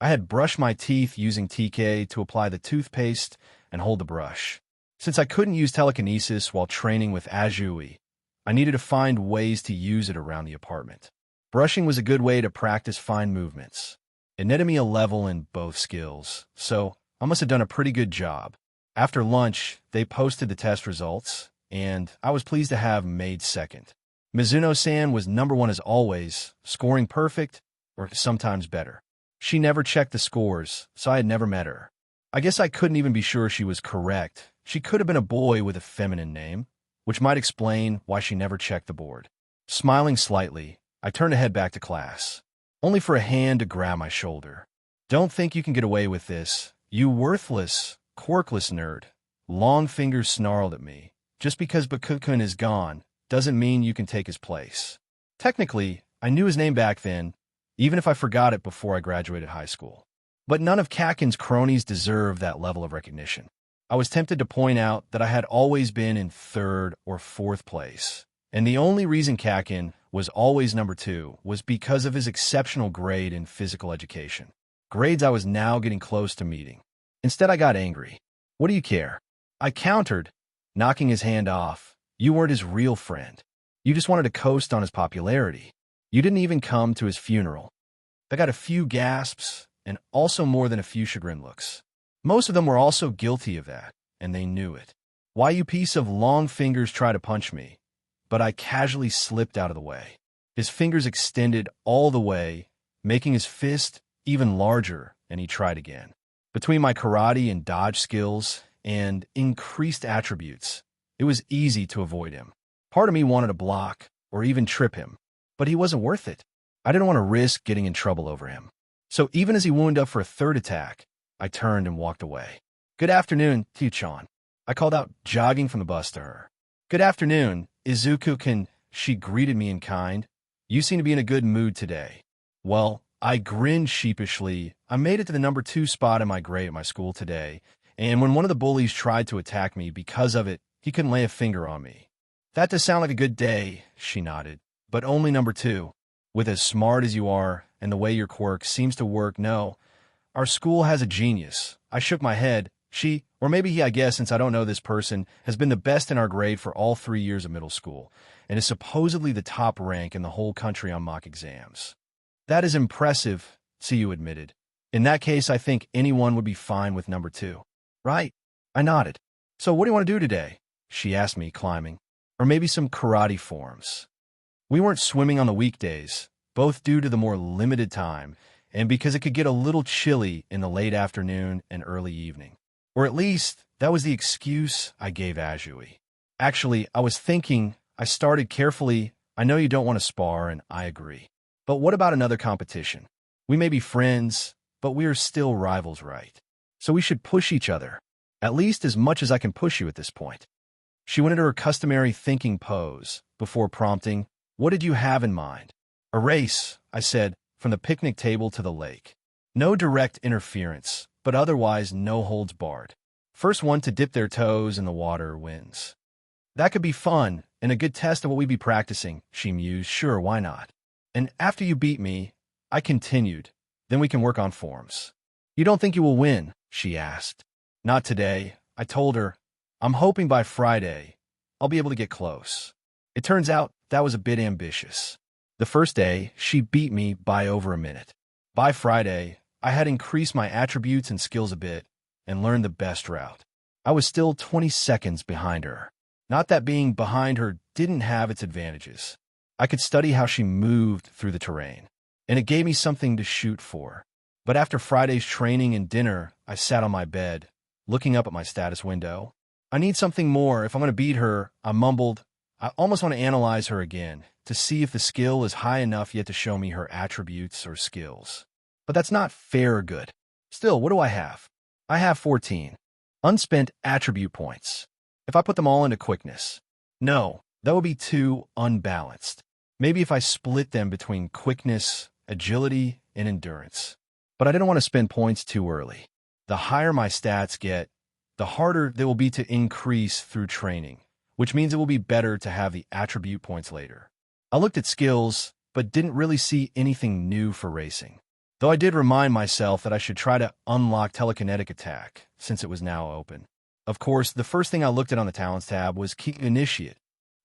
Speaker 1: I had brushed my teeth using TK to apply the toothpaste and hold the brush. Since I couldn't use telekinesis while training with Azui, I needed to find ways to use it around the apartment. Brushing was a good way to practice fine movements. It netted me a level in both skills, so I must have done a pretty good job. After lunch, they posted the test results, and I was pleased to have made second. Mizuno-san was number 1 as always, scoring perfect, or sometimes better. She never checked the scores, so I had never met her. I guess I couldn't even be sure she was correct. She could have been a boy with a feminine name, which might explain why she never checked the board. Smiling slightly, I turned to head back to class, only for a hand to grab my shoulder. "Don't think you can get away with this, you worthless, quirkless nerd," Long Fingers snarled at me. "Just because Bakukun is gone doesn't mean you can take his place." Technically, I knew his name back then, even if I forgot it before I graduated high school. But none of Kakin's cronies deserved that level of recognition. I was tempted to point out that I had always been in 3rd or 4th place, and the only reason Kakin was always number 2 was because of his exceptional grade in physical education. Grades I was now getting close to meeting. Instead, I got angry. "What do you care?" I countered, knocking his hand off. "You weren't his real friend. You just wanted to coast on his popularity. You didn't even come to his funeral." I got a few gasps, and also more than a few chagrin looks. Most of them were also guilty of that, and they knew it. "Why, you piece of Long Fingers, try to punch me," but I casually slipped out of the way. His fingers extended all the way, making his fist even larger, and he tried again. Between my karate and dodge skills and increased attributes, it was easy to avoid him. Part of me wanted to block or even trip him, but he wasn't worth it. I didn't want to risk getting in trouble over him. So even as he wound up for a 3rd attack, I turned and walked away. "Good afternoon, Tiu-chan," I called out, jogging from the bus to her. "Good afternoon, Izuku-kun," she greeted me in kind. "You seem to be in a good mood today." Well, I grinned sheepishly. I made it to the number 2 spot in my grade at my school today, and when one of the bullies tried to attack me because of it, he couldn't lay a finger on me. "That does sound like a good day," she nodded, "but only number 2. With as smart as you are and the way your quirk seems to work, no. Our school has a genius." I shook my head. "She, or maybe he, I guess, since I don't know this person, has been the best in our grade for all 3 years of middle school, and is supposedly the top rank in the whole country on mock exams." "That is impressive," Tsuyu admitted. "In that case, I think anyone would be fine with number 2. "Right." I nodded. "So what do you want to do today?" she asked me, climbing. "Or maybe some karate forms." We weren't swimming on the weekdays, both due to the more limited time, and because it could get a little chilly in the late afternoon and early evening. Or at least, That was the excuse I gave Azui. Actually, I was thinking, I started carefully. I know you don't want to spar, and I agree. But what about another competition? We may be friends, but we are still rivals, right? So we should push each other, at least as much as I can push you at this point. She went into her customary thinking pose before prompting, "What did you have in mind?" "A race," I said, "from the picnic table to the lake. No direct interference, but otherwise no holds barred. First one to dip their toes in the water wins." "That could be fun, and a good test of what we'd be practicing," she mused. "Sure, why not?" "And after you beat me," I continued, "then we can work on forms." "You don't think you will win?" she asked. "Not today," I told her. "I'm hoping by Friday I'll be able to get close." It turns out that was a bit ambitious. The first day, she beat me by over a minute. By Friday, I had increased my attributes and skills a bit and learned the best route. I was still 20 seconds behind her. Not that being behind her didn't have its advantages. I could study how she moved through the terrain, and it gave me something to shoot for. But after Friday's training and dinner, I sat on my bed, looking up at my status window. I need something more. If I'm going to beat her, I mumbled. I almost want to analyze her again, to see if the skill is high enough yet to show me her attributes or skills. But that's not fair or good. Still, what do I have? I have 14 unspent attribute points. If I put them all into quickness. No, that would be too unbalanced. Maybe if I split them between quickness, agility, and endurance. But I didn't want to spend points too early. The higher my stats get, the harder they will be to increase through training, which means it will be better to have the attribute points later. I looked at skills, but didn't really see anything new for racing. Though I did remind myself that I should try to unlock telekinetic attack, since it was now open. Of course, the first thing I looked at on the Talents tab was Key Initiate.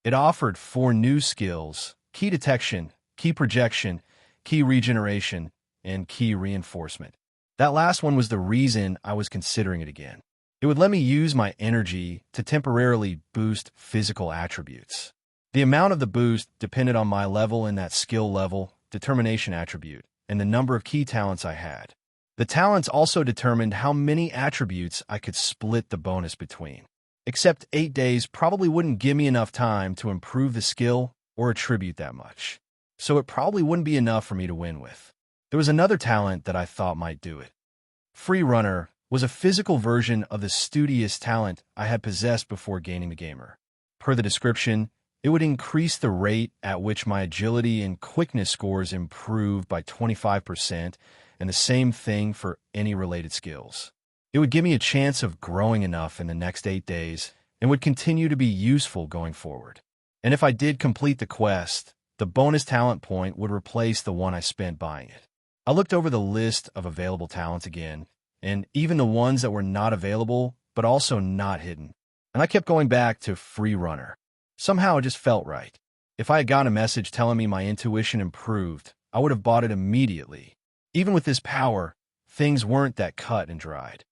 Speaker 1: It offered 4 new skills: Key Detection, Key Projection, Key Regeneration, and Key Reinforcement. That last one was the reason I was considering it again. It would let me use my energy to temporarily boost physical attributes. The amount of the boost depended on my level in that skill level, determination attribute, and the number of key talents I had. The talents also determined how many attributes I could split the bonus between. Except 8 days probably wouldn't give me enough time to improve the skill or attribute that much. So it probably wouldn't be enough for me to win with. There was another talent that I thought might do it. Free Runner was a physical version of the studious talent I had possessed before gaining the gamer. Per the description, it would increase the rate at which my agility and quickness scores improved by 25%, and the same thing for any related skills. It would give me a chance of growing enough in the next 8 days and would continue to be useful going forward. And if I did complete the quest, the bonus talent point would replace the one I spent buying it. I looked over the list of available talents again, and even the ones that were not available, but also not hidden. And I kept going back to Free Runner. Somehow it just felt right. If I had gotten a message telling me my intuition improved, I would have bought it immediately. Even with this power, things weren't that cut and dried.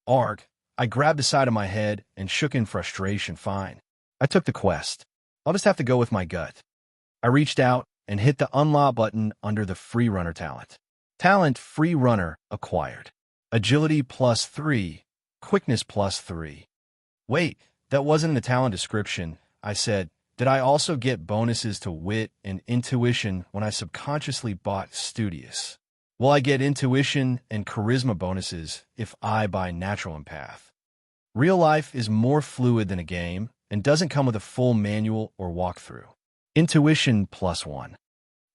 Speaker 1: Arg, I grabbed the side of my head and shook in frustration. Fine. I took the quest. I'll just have to go with my gut. I reached out and hit the unlock button under the Free Runner talent. Talent Free Runner acquired. Agility +3, quickness +3. Wait, that wasn't in the talent description, I said. Did I also get bonuses to wit and intuition when I subconsciously bought Studious? Will I get intuition and charisma bonuses if I buy Natural Empath? Real life is more fluid than a game and doesn't come with a full manual or walkthrough. Intuition +1.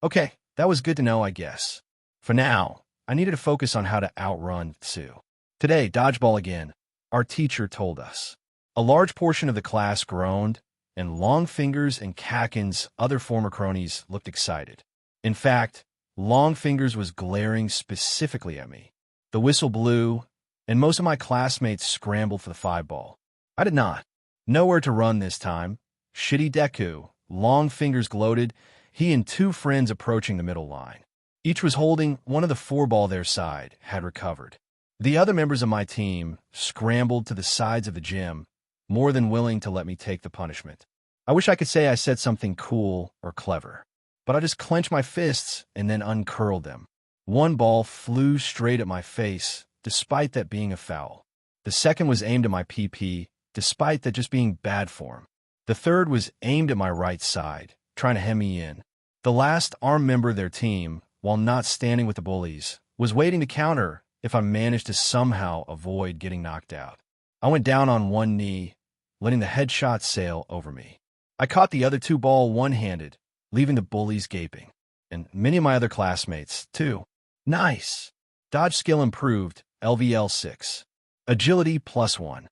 Speaker 1: Okay, that was good to know, I guess. For now, I needed to focus on how to outrun Tsu. Today, dodgeball again, our teacher told us. A large portion of the class groaned, and Longfingers and Kakin's other former cronies looked excited. In fact, Longfingers was glaring specifically at me. The whistle blew, and most of my classmates scrambled for the 5-ball. I did not. Nowhere to run this time. Shitty Deku, Longfingers gloated, he and 2 friends approaching the middle line. Each was holding one of the 4-ball their side, had recovered. The other members of my team scrambled to the sides of the gym, more than willing to let me take the punishment. I wish I could say I said something cool or clever, but I just clenched my fists and then uncurled them. One ball flew straight at my face, despite that being a foul. The second was aimed at my PP, despite that just being bad form. The third was aimed at my right side, trying to hem me in. The last armed member of their team, while not standing with the bullies, was waiting to counter if I managed to somehow avoid getting knocked out. I went down on one knee, letting the headshot sail over me. I caught the other two ball one-handed, leaving the bullies gaping. And many of my other classmates, too. Nice! Dodge skill improved, LVL 6. Agility +1.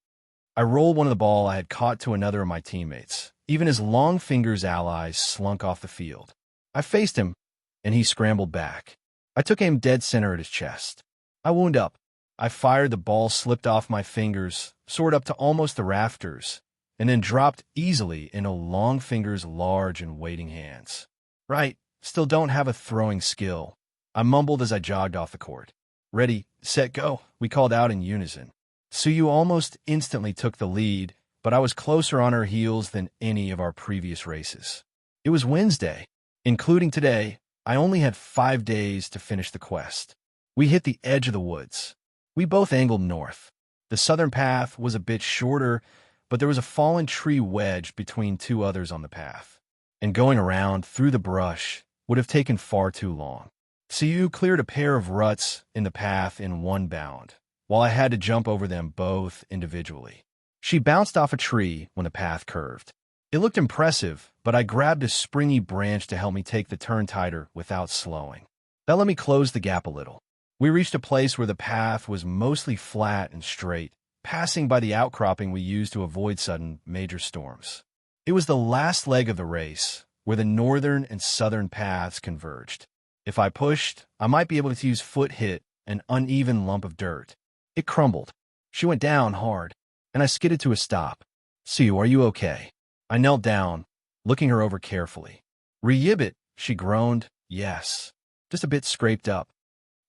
Speaker 1: I rolled one of the ball I had caught to another of my teammates, even as Long Finger's allies slunk off the field. I faced him, and he scrambled back. I took aim dead center at his chest. I wound up. I fired, the ball slipped off my fingers, soared up to almost the rafters, and then dropped easily into Long Finger's large and waiting hands. Right, still don't have a throwing skill, I mumbled as I jogged off the court. Ready, set, go, we called out in unison. Suyu almost instantly took the lead, but I was closer on her heels than any of our previous races. It was Wednesday. Including today, I only had 5 days to finish the quest. We hit the edge of the woods. We both angled north. The southern path was a bit shorter, but there was a fallen tree wedged between two others on the path, and going around through the brush would have taken far too long. Suyu cleared a pair of ruts in the path in one bound, while I had to jump over them both individually. She bounced off a tree when the path curved. It looked impressive, but I grabbed a springy branch to help me take the turn tighter without slowing. That let me close the gap a little. We reached a place where the path was mostly flat and straight, passing by the outcropping we used to avoid sudden major storms. It was the last leg of the race, where the northern and southern paths converged. If I pushed, I might be able to use foot hit an uneven lump of dirt. It crumbled. She went down hard, and I skidded to a stop. Suyu, are you okay? I knelt down, looking her over carefully. Ribbit, she groaned. Yes. Just a bit scraped up.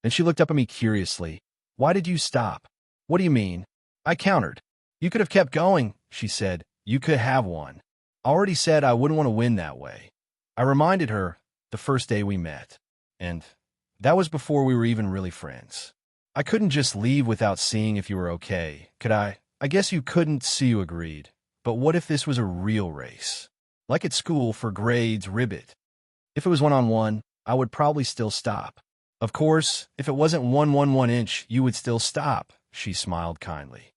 Speaker 1: Then she looked up at me curiously. Why did you stop? What do you mean? I countered. You could have kept going, she said. You could have won. I already said I wouldn't want to win that way. I reminded her the first day we met. And that was before we were even really friends. I couldn't just leave without seeing if you were okay, could I? I guess you couldn't, Suyu agreed. But what if this was a real race? Like at school for grades, Ribbit. If it was one-on-one, I would probably still stop. Of course, if it wasn't 1-1-1 inch, you would still stop, she smiled kindly.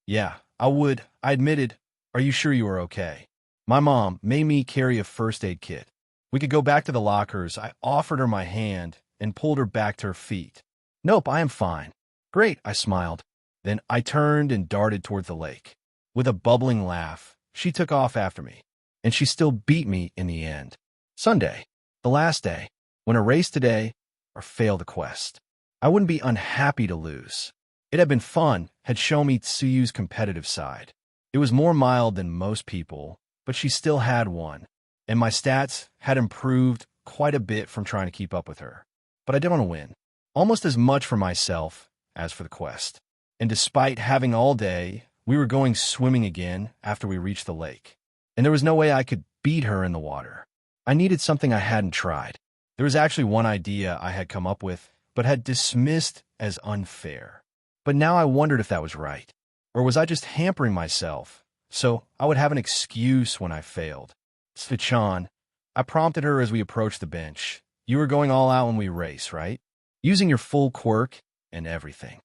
Speaker 1: Yeah, I would, I admitted. Are you sure you are okay? My mom made me carry a first aid kit. We could go back to the lockers. I offered her my hand and pulled her back to her feet. Nope, I am fine. Great, I smiled. Then I turned and darted toward the lake. With a bubbling laugh, she took off after me, and she still beat me in the end. Sunday, the last day, win a race today, or fail the quest. I wouldn't be unhappy to lose. It had been fun, had shown me Tsuyu's competitive side. It was more mild than most people, but she still had won, and my stats had improved quite a bit from trying to keep up with her. But I didn't want to win, almost as much for myself as for the quest. And despite having all day, we were going swimming again after we reached the lake, and there was no way I could beat her in the water. I needed something I hadn't tried. There was actually one idea I had come up with, but had dismissed as unfair. But now I wondered if that was right. Or was I just hampering myself, so I would have an excuse when I failed? Svichan, I prompted her as we approached the bench. You were going all out when we race, right? Using your full quirk and everything.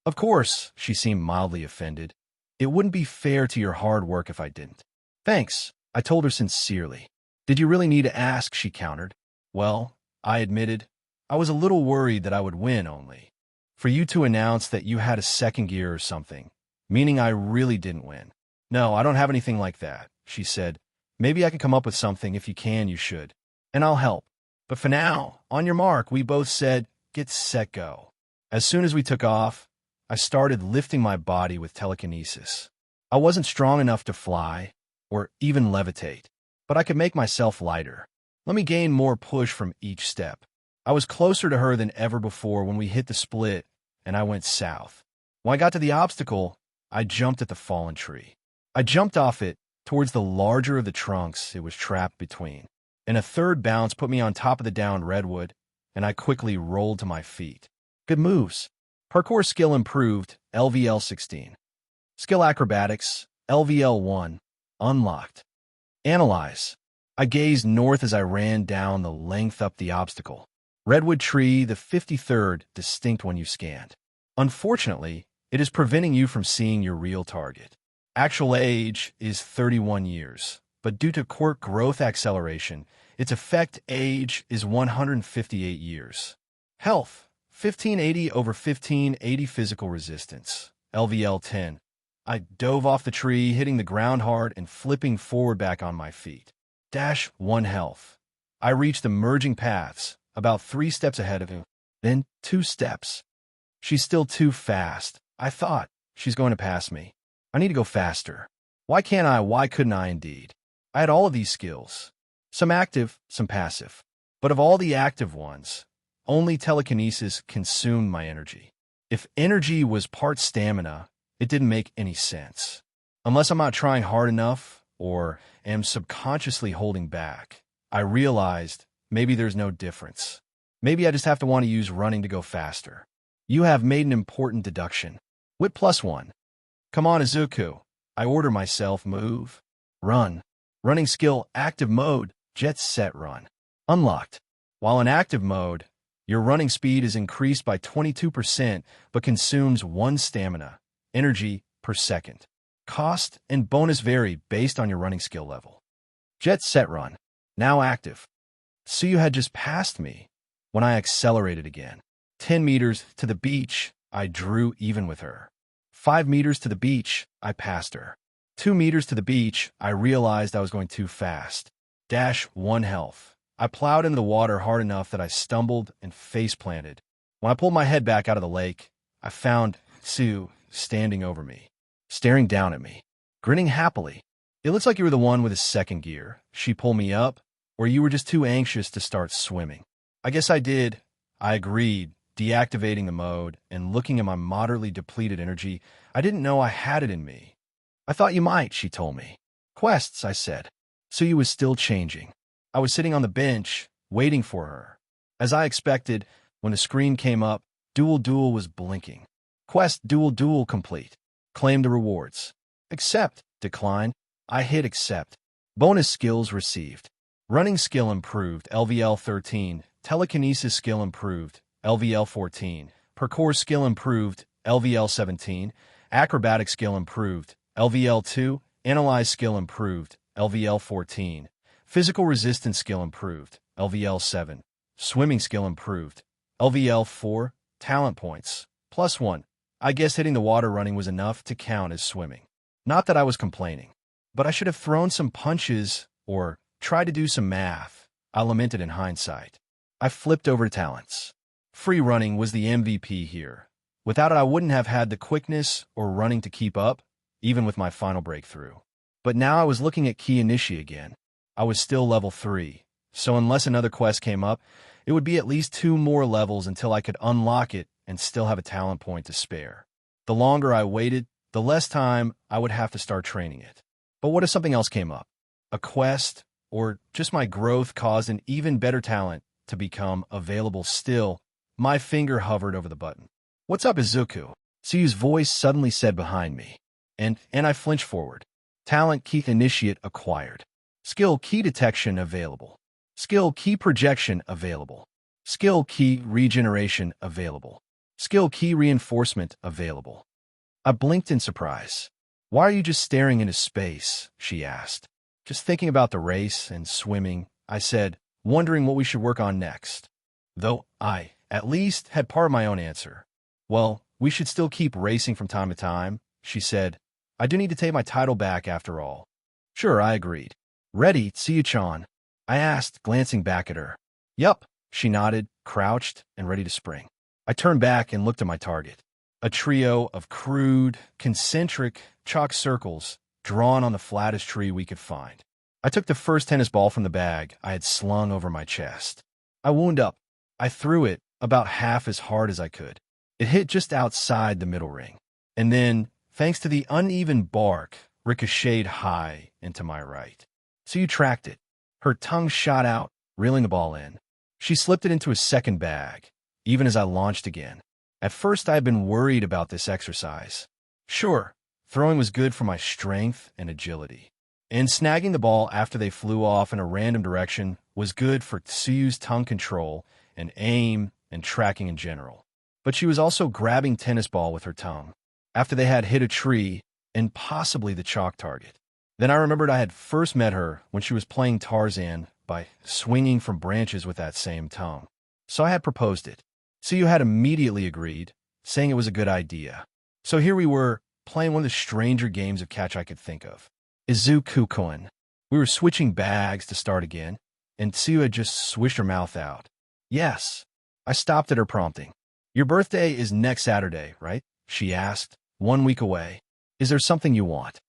Speaker 1: Of course, she seemed mildly offended. It wouldn't be fair to your hard work if I didn't. Thanks, I told her sincerely. Did you really need to ask, she countered. Well, I admitted, I was a little worried that I would win only. For you to announce that you had a second gear or something, meaning I really didn't win. No, I don't have anything like that, she said. Maybe I can come up with something. If you can, you should. And I'll help. But for now, on your mark, we both said, get set, go. As soon as we took off, I started lifting my body with telekinesis. I wasn't strong enough to fly or even levitate, but I could make myself lighter. Let me gain more push from each step. I was closer to her than ever before when we hit the split, and I went south. When I got to the obstacle, I jumped at the fallen tree. I jumped off it towards the larger of the trunks it was trapped between, and a third bounce put me on top of the downed redwood, and I quickly rolled to my feet. Good moves. Parkour skill improved, LVL 16. Skill Acrobatics, LVL1, unlocked. Analyze. I gazed north as I ran down the length up the obstacle. Redwood tree, the 53rd distinct one you scanned. Unfortunately, it is preventing you from seeing your real target. Actual age is 31 years, but due to quirk growth acceleration, its effect age is 158 years. Health, 1580 over 1580 physical resistance, LVL 10. I dove off the tree, hitting the ground hard and flipping forward back on my feet. Dash 1 health. I reached emerging paths, about 3 steps ahead of him, then 2 steps. She's still too fast. I thought, she's going to pass me. I need to go faster. Why can't I? Why couldn't I indeed? I had all of these skills. Some active, some passive. But of all the active ones, only telekinesis consumed my energy. If energy was part stamina, it didn't make any sense. Unless I'm not trying hard enough or am subconsciously holding back, I realized maybe there's no difference. Maybe I just have to want to use running to go faster. You have made an important deduction. Wit +1. Come on, Izuku. I order myself, move. Run. Running skill, active mode, jet set run. Unlocked. While in active mode, your running speed is increased by 22% but consumes 1 stamina, energy per second. Cost and bonus vary based on your running skill level. Jet set run. Now active. So you had just passed me when I accelerated again. 10 meters to the beach, I drew even with her. 5 meters to the beach, I passed her. 2 meters to the beach, I realized I was going too fast. Dash 1 health. I plowed into the water hard enough that I stumbled and face-planted. When I pulled my head back out of the lake, I found Sue standing over me, staring down at me, grinning happily. It looks like you were the one with a second gear. She pulled me up, or you were just too anxious to start swimming. I guess I did. I agreed, deactivating the mode and looking at my moderately depleted energy. I didn't know I had it in me. I thought you might, she told me. Quests, I said. Suyu was still changing. I was sitting on the bench, waiting for her. As I expected, when the screen came up, Duel was blinking. Quest Duel complete. Claim the rewards. Accept. Decline. I hit accept. Bonus skills received. Running skill improved, LVL 13. Telekinesis skill improved, LVL 14. Parkour skill improved, LVL 17. Acrobatic skill improved, LVL 2. Analyze skill improved, LVL 14. Physical resistance skill improved, LVL 7. Swimming skill improved, LVL 4. Talent points, +1. I guess hitting the water running was enough to count as swimming. Not that I was complaining, but I should have thrown some punches or tried to do some math, I lamented in hindsight. I flipped over to talents. Free running was the MVP here. Without it, I wouldn't have had the quickness or running to keep up, even with my final breakthrough. But now I was looking at Key Inishi again. I was still level 3, so unless another quest came up, it would be at least 2 more levels until I could unlock it and still have a talent point to spare. The longer I waited, the less time I would have to start training it. But what if something else came up? A quest, or just my growth caused an even better talent to become available still? My finger hovered over the button. What's up, Izuku? Suyu's voice suddenly said behind me, and I flinched forward. Talent Key Initiate acquired. Skill Key Detection available. Skill Key Projection available. Skill Key Regeneration available. Skill Key Reinforcement available. I blinked in surprise. Why are you just staring into space? She asked. Just thinking about the race and swimming, I said, wondering what we should work on next. Though I, at least, had part of my own answer. Well, we should still keep racing from time to time, she said. I do need to take my title back after all. Sure, I agreed. Ready, Tsuyu-chan? I asked, glancing back at her. Yup, she nodded, crouched, and ready to spring. I turned back and looked at my target. A trio of crude, concentric chalk circles drawn on the flattest tree we could find. I took the first tennis ball from the bag I had slung over my chest. I wound up. I threw it about half as hard as I could. It hit just outside the middle ring. And then, thanks to the uneven bark, ricocheted high into my right. So you tracked it. Her tongue shot out, reeling the ball in. She slipped it into a second bag, even as I launched again. At first, I had been worried about this exercise. Sure, Throwing was good for my strength and agility. And snagging the ball after they flew off in a random direction was good for Tsuyu's tongue control and aim and tracking in general. But she was also grabbing tennis ball with her tongue after they had hit a tree and possibly the chalk target. Then I remembered I had first met her when she was playing Tarzan by swinging from branches with that same tongue. So I had proposed it. Tsuyu had immediately agreed, saying it was a good idea. So here we were, playing one of the stranger games of catch I could think of. Izuku-kun. We were switching bags to start again, and Tsuyu had just swished her mouth out. Yes. I stopped at her prompting. Your birthday is next Saturday, right? She asked, 1 week away. Is there something you want?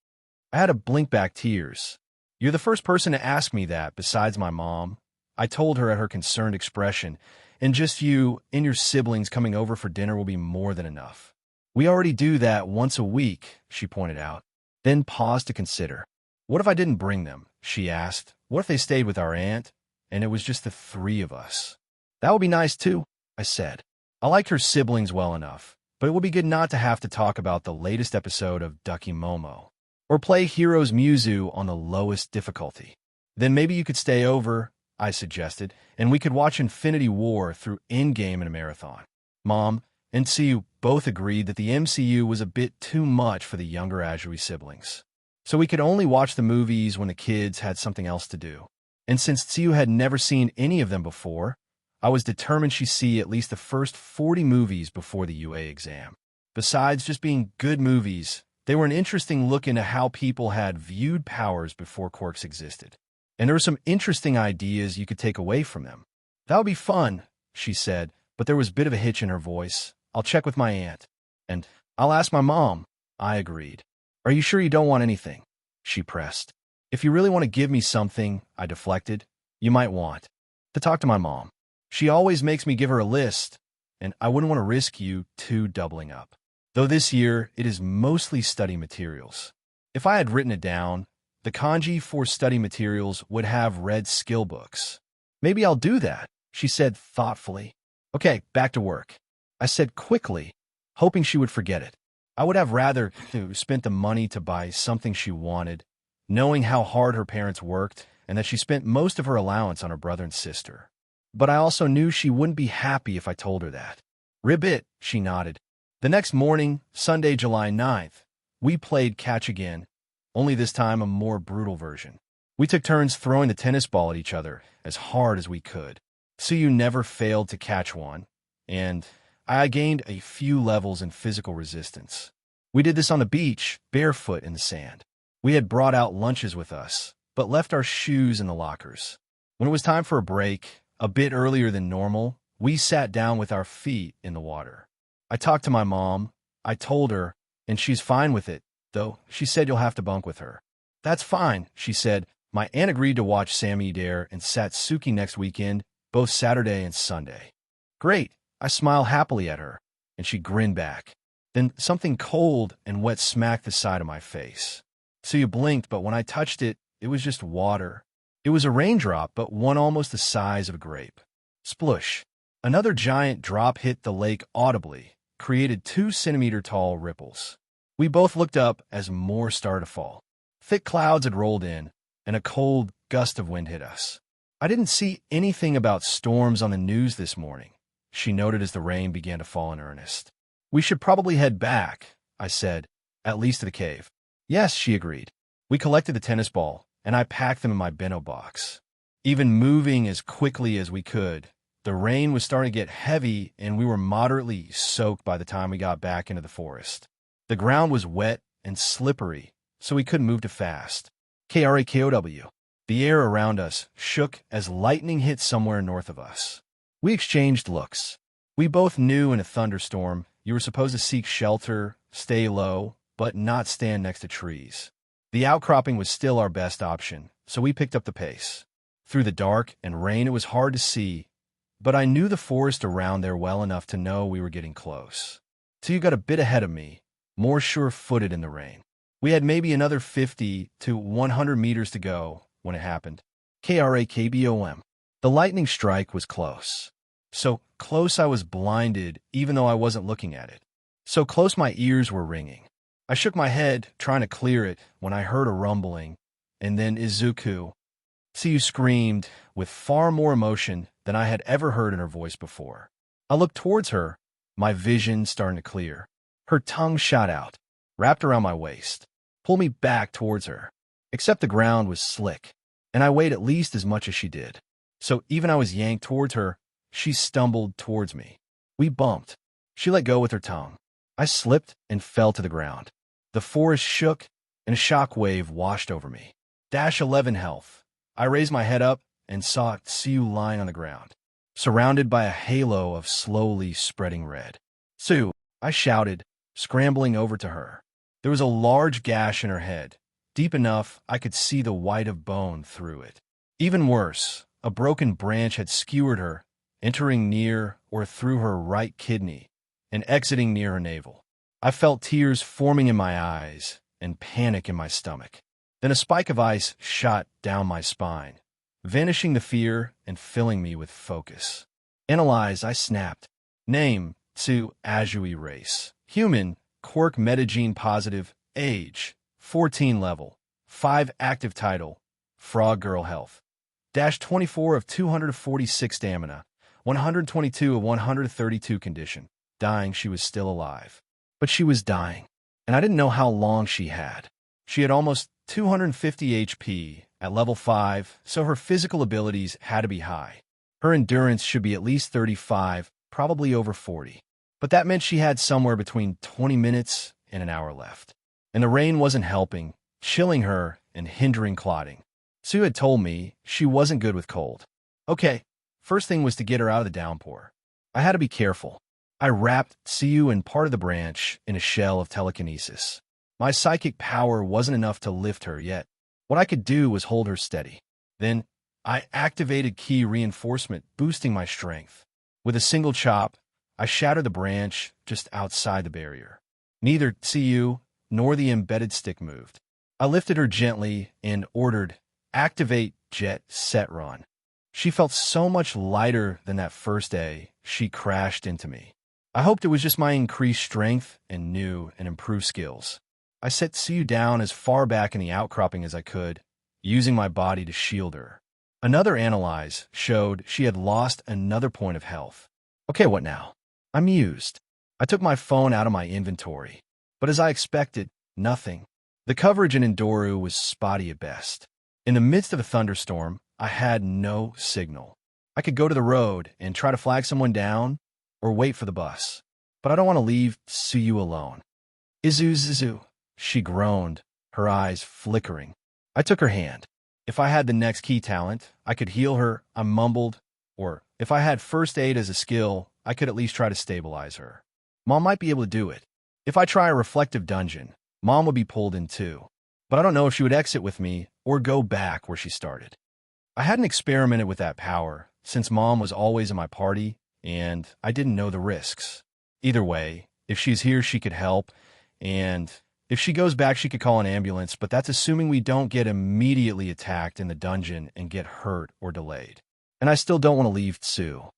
Speaker 1: I had to blink back tears. You're the first person to ask me that besides my mom. I told her at her concerned expression, and just you and your siblings coming over for dinner will be more than enough. We already do that once a week, she pointed out, then paused to consider. What if I didn't bring them? She asked. What if they stayed with our aunt, and it was just the three of us? That would be nice too, I said. I like her siblings well enough, but it would be good not to have to talk about the latest episode of Ducky Momo, or play Heroes Muzu on the lowest difficulty. Then maybe you could stay over, I suggested, and we could watch Infinity War through Endgame in a marathon. Mom and Tsuyu both agreed that the MCU was a bit too much for the younger Ajui siblings. So we could only watch the movies when the kids had something else to do. And since Tsuyu had never seen any of them before, I was determined she'd see at least the first 40 movies before the UA exam. Besides just being good movies, they were an interesting look into how people had viewed powers before quirks existed. And there were some interesting ideas you could take away from them. That would be fun, she said, but there was a bit of a hitch in her voice. I'll check with my aunt. And I'll ask my mom, I agreed. Are you sure you don't want anything? She pressed. If you really want to give me something, I deflected, you might want to talk to my mom. She always makes me give her a list, and I wouldn't want to risk you two doubling up. Though this year, it is mostly study materials. If I had written it down, the kanji for study materials would have read skill books. Maybe I'll do that, she said thoughtfully. Okay, back to work. I said quickly, hoping she would forget it. I would have rather spent the money to buy something she wanted, knowing how hard her parents worked and that she spent most of her allowance on her brother and sister. But I also knew she wouldn't be happy if I told her that. Ribbit, she nodded. The next morning, Sunday, July 9th, we played catch again, only this time a more brutal version. We took turns throwing the tennis ball at each other as hard as we could. Tsuyu never failed to catch one, and I gained a few levels in physical resistance. We did this on the beach, barefoot in the sand. We had brought out lunches with us, but left our shoes in the lockers. When it was time for a break, a bit earlier than normal, we sat down with our feet in the water. I talked to my mom. I told her, and she's fine with it, though she said you'll have to bunk with her. That's fine, she said. My aunt agreed to watch Sammy Dare and Satsuki next weekend, both Saturday and Sunday. Great, I smiled happily at her, and she grinned back. Then something cold and wet smacked the side of my face. So you blinked, but when I touched it, it was just water. It was a raindrop, but one almost the size of a grape. Splush. Another giant drop hit the lake audibly, created 2-centimeter-tall ripples. We both looked up as more started to fall. Thick clouds had rolled in, and a cold gust of wind hit us. I didn't see anything about storms on the news this morning, she noted as the rain began to fall in earnest. We should probably head back, I said, at least to the cave. Yes, she agreed. We collected the tennis ball, and I packed them in my bento box. Even moving as quickly as we could, the rain was starting to get heavy, and we were moderately soaked by the time we got back into the forest. The ground was wet and slippery, so we couldn't move too fast. KRAKOW. The air around us shook as lightning hit somewhere north of us. We exchanged looks. We both knew in a thunderstorm you were supposed to seek shelter, stay low, but not stand next to trees. The outcropping was still our best option, so we picked up the pace. Through the dark and rain it was hard to see, but I knew the forest around there well enough to know we were getting close. So you got a bit ahead of me, more sure-footed in the rain. We had maybe another 50 to 100 meters to go when it happened. KRAKBOM. The lightning strike was close. So close I was blinded even though I wasn't looking at it. So close my ears were ringing. I shook my head, trying to clear it, when I heard a rumbling, and then Izuku. Tsuyu screamed with far more emotion than I had ever heard in her voice before. I looked towards her, my vision starting to clear. Her tongue shot out, wrapped around my waist, pulled me back towards her. Except the ground was slick, and I weighed at least as much as she did. So even I was yanked towards her, she stumbled towards me. We bumped. She let go with her tongue. I slipped and fell to the ground. The forest shook, and a shock wave washed over me. -11 health. I raised my head up and saw Tsuyu lying on the ground, surrounded by a halo of slowly spreading red. "Tsu!" I shouted, scrambling over to her. There was a large gash in her head, deep enough I could see the white of bone through it. Even worse, a broken branch had skewered her, entering near or through her right kidney and exiting near her navel. I felt tears forming in my eyes and panic in my stomach. Then a spike of ice shot down my spine, vanishing the fear and filling me with focus. "Analyze," I snapped. "Name, Tsu Azui race. Human, Quirk metagene positive. Age, 14 level. 5 active title, Frog Girl Health. -24 of 246 stamina. 122 of 132 condition. Dying, she was still alive. But she was dying, and I didn't know how long she had. She had almost 250 HP at level 5, so her physical abilities had to be high. Her endurance should be at least 35, probably over 40. But that meant she had somewhere between 20 minutes and an hour left. And the rain wasn't helping, chilling her and hindering clotting. Sue had told me she wasn't good with cold. Okay, first thing was to get her out of the downpour. I had to be careful. I wrapped Tsuyu and part of the branch in a shell of telekinesis. My psychic power wasn't enough to lift her yet. What I could do was hold her steady. Then, I activated key reinforcement, boosting my strength. With a single chop, I shattered the branch just outside the barrier. Neither Tsuyu nor the embedded stick moved. I lifted her gently and ordered, "Activate Jet Set Run." She felt so much lighter than that first day she crashed into me. I hoped it was just my increased strength and new and improved skills. I set Tsuyu down as far back in the outcropping as I could, using my body to shield her. Another analyze showed she had lost another point of health. Okay, what now? I mused. I took my phone out of my inventory, but as I expected, nothing. The coverage in Endoru was spotty at best. In the midst of a thunderstorm, I had no signal. I could go to the road and try to flag someone down or wait for the bus, but I don't want to leave Tsuyu alone. Izu, she groaned, her eyes flickering. I took her hand. If I had the next key talent, I could heal her, I mumbled, or if I had first aid as a skill, I could at least try to stabilize her. Mom might be able to do it. If I try a reflective dungeon, Mom would be pulled in too, but I don't know if she would exit with me or go back where she started. I hadn't experimented with that power, since Mom was always in my party, and I didn't know the risks. Either way, if she's here, she could help, and if she goes back, she could call an ambulance, but that's assuming we don't get immediately attacked in the dungeon and get hurt or delayed. And I still don't want to leave Tsu.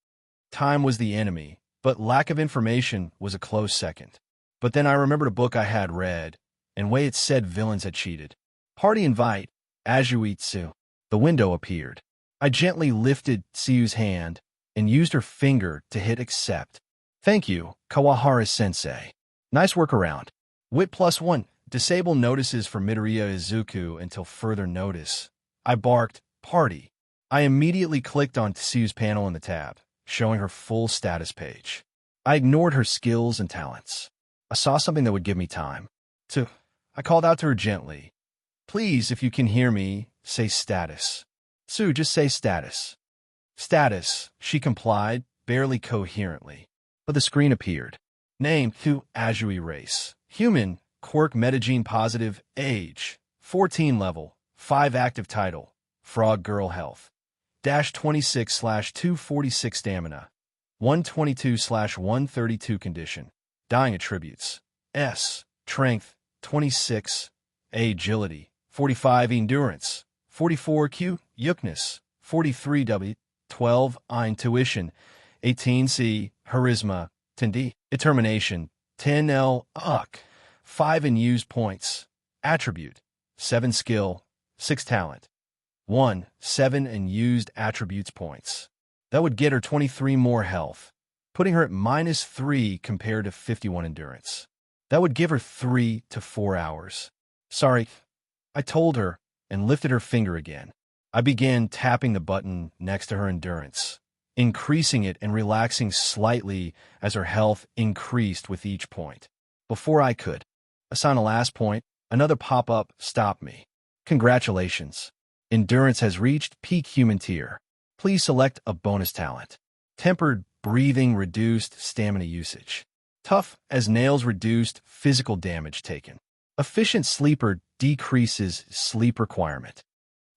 Speaker 1: Time was the enemy, but lack of information was a close second. But then I remembered a book I had read, and way it said villains had cheated. Party invite, Azuitsu. The window appeared. I gently lifted Tsuyu's hand and used her finger to hit accept. Thank you, Kawahara-sensei. Nice workaround. Wit +1. Disable notices for Midoriya Izuku until further notice. I barked, party. I immediately clicked on Tsuyu's panel in the tab, showing her full status page. I ignored her skills and talents. I saw something that would give me time. I called out to her gently. Please, if you can hear me, say status. Tsu, just say status. Status, she complied, barely coherently. But the screen appeared. Name, Tsu Azui race. Human, Quirk metagene positive. Age, 14 level. 5 active title, Frog Girl Health. -26/246 stamina. 122/132 condition. Dying attributes. S. Strength, 26. A. Agility, 45. Endurance, 44. Q. Yuckness, 43. W. 12. Intuition, 18. C. Charisma, 10. D. Determination, 10. L. Uck, 5 in used points. Attribute, 7 skill, 6 talent. 1, 7 in used attributes points. That would get her 23 more health, putting her at -3 compared to 51 endurance. That would give her 3 to 4 hours. Sorry, I told her and lifted her finger again. I began tapping the button next to her endurance, increasing it and relaxing slightly as her health increased with each point. Before I could assign a last point, another pop-up stopped me. Congratulations. Endurance has reached peak human tier. Please select a bonus talent. Tempered breathing reduced stamina usage. Tough as nails reduced physical damage taken. Efficient sleeper decreases sleep requirement.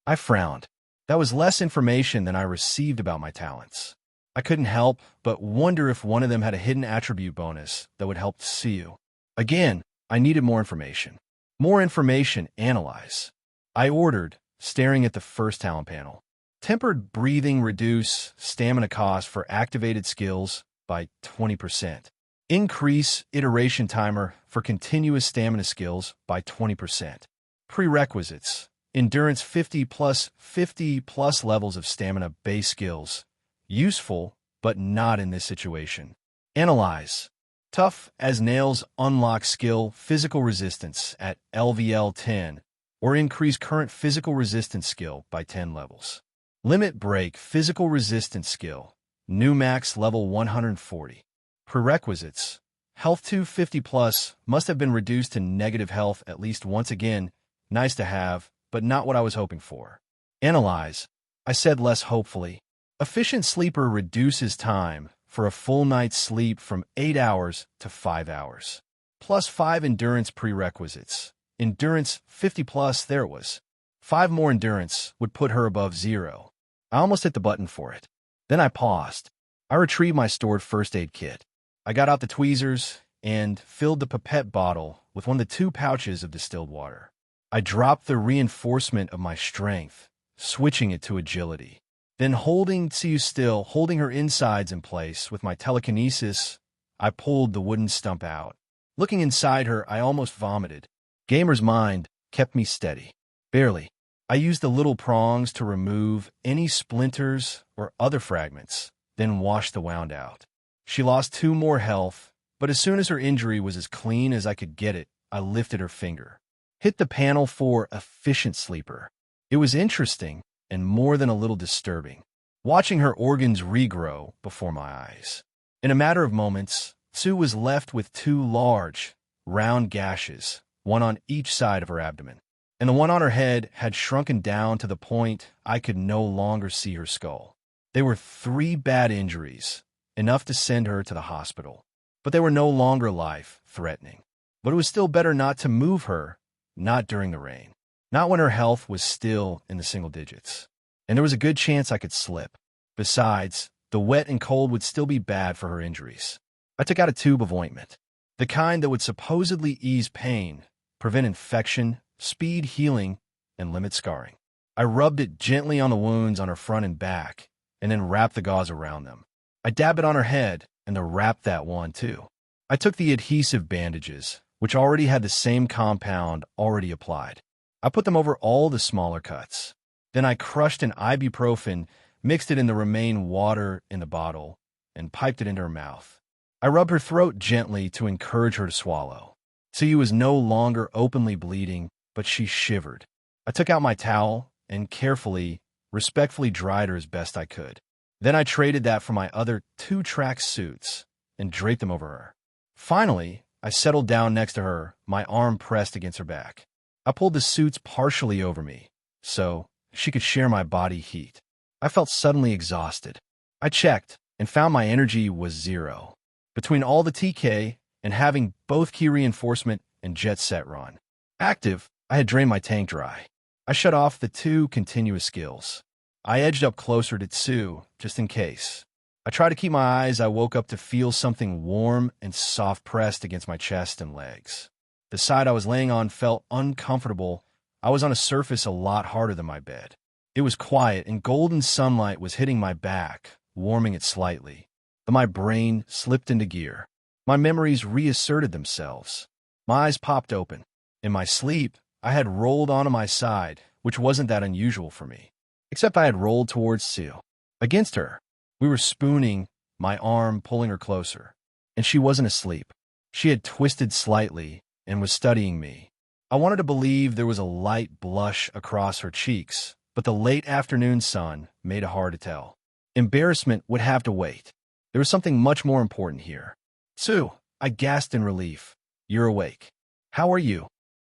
Speaker 1: I frowned. That was less information than I received about my talents. I couldn't help but wonder if one of them had a hidden attribute bonus that would help Tsu. Again, I needed more information. More information, analyze. I ordered, staring at the first talent panel. Tempered breathing reduce stamina cost for activated skills by 20%. Increase iteration timer for continuous stamina skills by 20%. Prerequisites. Endurance 50 plus levels of stamina base skills. Useful, but not in this situation. Analyze. Tough as nails unlock skill physical resistance at LVL 10 or increase current physical resistance skill by 10 levels. Limit break physical resistance skill. New max level 140. Prerequisites. Health 250 plus must have been reduced to negative health at least once again. Nice to have, but not what I was hoping for. Analyze. I said less hopefully. Efficient sleeper reduces time for a full night's sleep from 8 hours to 5 hours. Plus 5 endurance prerequisites. Endurance 50 plus, there it was. 5 more endurance would put her above 0. I almost hit the button for it. Then I paused. I retrieved my stored first aid kit. I got out the tweezers and filled the pipette bottle with one of the 2 pouches of distilled water. I dropped the reinforcement of my strength, switching it to agility. Then holding Tsu still, holding her insides in place with my telekinesis, I pulled the wooden stump out. Looking inside her, I almost vomited. Gamer's mind kept me steady. Barely. I used the little prongs to remove any splinters or other fragments, then washed the wound out. She lost 2 more health, but as soon as her injury was as clean as I could get it, I lifted her finger. Hit the panel for efficient sleeper. It was interesting and more than a little disturbing, watching her organs regrow before my eyes. In a matter of moments, Tsu was left with 2 large, round gashes, one on each side of her abdomen, and the one on her head had shrunken down to the point I could no longer see her skull. They were 3 bad injuries, enough to send her to the hospital, but they were no longer life-threatening. But it was still better not to move her, not during the rain, not when her health was still in the single digits, and there was a good chance I could slip. Besides, the wet and cold would still be bad for her injuries. I took out a tube of ointment, the kind that would supposedly ease pain, prevent infection, speed healing, and limit scarring. I rubbed it gently on the wounds on her front and back, and then wrapped the gauze around them. I dabbed it on her head, and then wrapped that one too. I took the adhesive bandages, which already had the same compound already applied. I put them over all the smaller cuts. Then I crushed an ibuprofen, mixed it in the remaining water in the bottle, and piped it into her mouth. I rubbed her throat gently to encourage her to swallow. Tsu was no longer openly bleeding, but she shivered. I took out my towel and carefully, respectfully dried her as best I could. Then I traded that for my other 2 track suits and draped them over her. Finally, I settled down next to her, my arm pressed against her back. I pulled the suits partially over me, so she could share my body heat. I felt suddenly exhausted. I checked and found my energy was 0. Between all the TK and having both key reinforcement and jet set run active, I had drained my tank dry. I shut off the 2 continuous skills. I edged up closer to Tsu, just in case. I tried to keep my eyes. I woke up to feel something warm and soft pressed against my chest and legs. The side I was laying on felt uncomfortable. I was on a surface a lot harder than my bed. It was quiet, and golden sunlight was hitting my back, warming it slightly. But my brain slipped into gear. My memories reasserted themselves. My eyes popped open. In my sleep, I had rolled onto my side, which wasn't that unusual for me. Except I had rolled towards Seal. Against her. We were spooning, my arm pulling her closer. And she wasn't asleep. She had twisted slightly and was studying me. I wanted to believe there was a light blush across her cheeks, but the late afternoon sun made it hard to tell. Embarrassment would have to wait. There was something much more important here. Sue, I gasped in relief. You're awake. How are you?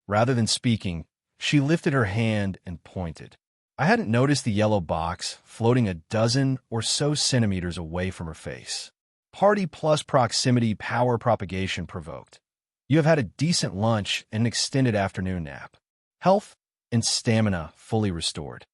Speaker 1: Rather than speaking, she lifted her hand and pointed. I hadn't noticed the yellow box floating a dozen or so centimeters away from her face. Party plus proximity power propagation provoked. You have had a decent lunch and an extended afternoon nap. Health and stamina fully restored.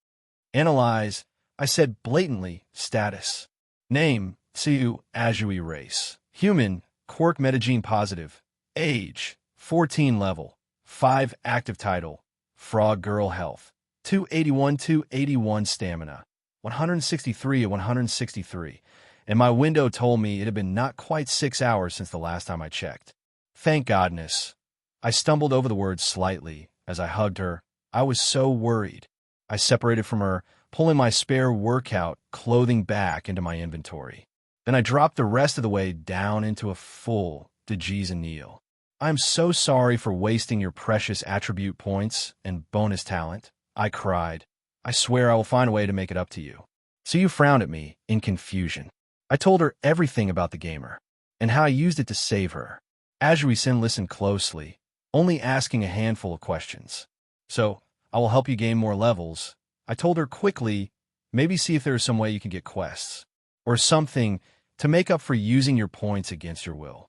Speaker 1: Analyze, I said blatantly, status. Name, Siu Azui race. Human, Quark metagene positive. Age, 14 level. 5 active title. Frog girl health. 281 stamina. 163 of 163. And my window told me it had been not quite 6 hours since the last time I checked. Thank goodness. I stumbled over the words slightly as I hugged her. I was so worried. I separated from her, pulling my spare workout clothing back into my inventory. Then I dropped the rest of the way down into a full DeG's and kneel. I'm so sorry for wasting your precious attribute points and bonus talent, I cried. I swear I will find a way to make it up to you. So you frowned at me in confusion. I told her everything about the gamer and how I used it to save her. Azui-san listened closely, only asking a handful of questions. So, I will help you gain more levels. I told her quickly, maybe see if there is some way you can get quests, or something to make up for using your points against your will.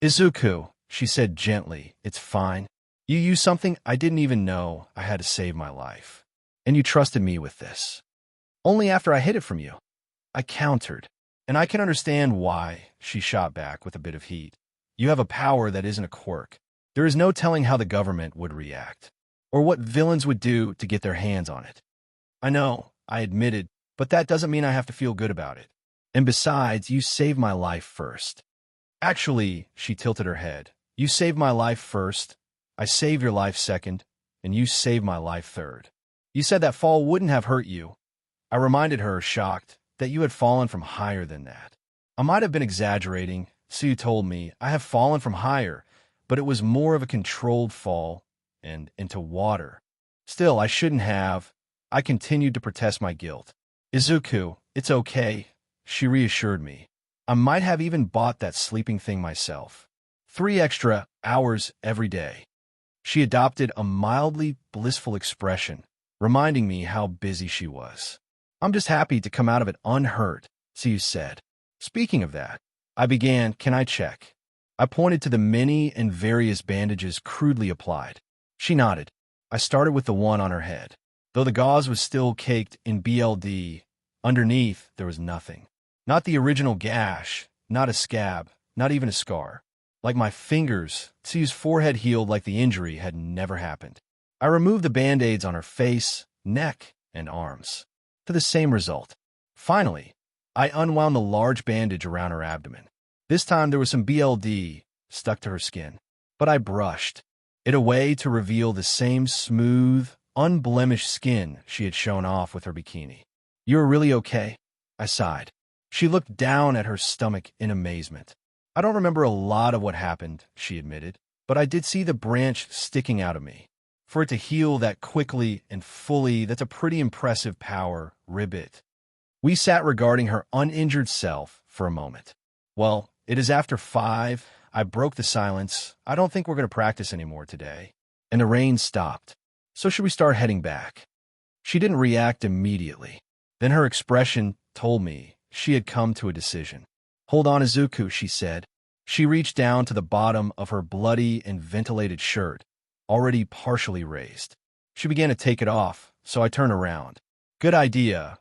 Speaker 1: Izuku, she said gently, it's fine. You used something I didn't even know I had to save my life. And you trusted me with this. Only after I hid it from you. I countered, and I can understand why, she shot back with a bit of heat. You have a power that isn't a quirk. There is no telling how the government would react, or what villains would do to get their hands on it. I know, I admitted, but that doesn't mean I have to feel good about it. And besides, you saved my life first. Actually, she tilted her head. You saved my life first, I saved your life second, and you saved my life third. You said that fall wouldn't have hurt you. I reminded her, shocked, that you had fallen from higher than that. I might have been exaggerating, so you told me I have fallen from higher, but it was more of a controlled fall and into water. Still, I shouldn't have. I continued to protest my guilt. Izuku, it's okay, she reassured me. I might have even bought that sleeping thing myself. 3 extra hours every day. She adopted a mildly blissful expression, reminding me how busy she was. I'm just happy to come out of it unhurt, Siu said. Speaking of that, I began, can I check? I pointed to the many and various bandages crudely applied. She nodded. I started with the one on her head. Though the gauze was still caked in BLD, underneath there was nothing. Not the original gash, not a scab, not even a scar. Like my fingers, Siu's forehead healed like the injury had never happened. I removed the band-aids on her face, neck, and arms. To the same result. Finally, I unwound the large bandage around her abdomen. This time there was some BLD stuck to her skin, but I brushed it away to reveal the same smooth, unblemished skin she had shown off with her bikini. You're really okay? I sighed. She looked down at her stomach in amazement. I don't remember a lot of what happened, she admitted, but I did see the branch sticking out of me. For it to heal that quickly and fully, that's a pretty impressive power, ribbit. We sat regarding her uninjured self for a moment. Well, it is after 5. I broke the silence. I don't think we're going to practice anymore today. And the rain stopped. So should we start heading back? She didn't react immediately. Then her expression told me she had come to a decision. Hold on, Izuku, she said. She reached down to the bottom of her bloody and ventilated shirt, already partially raised. She began to take it off, so I turned around. Good idea.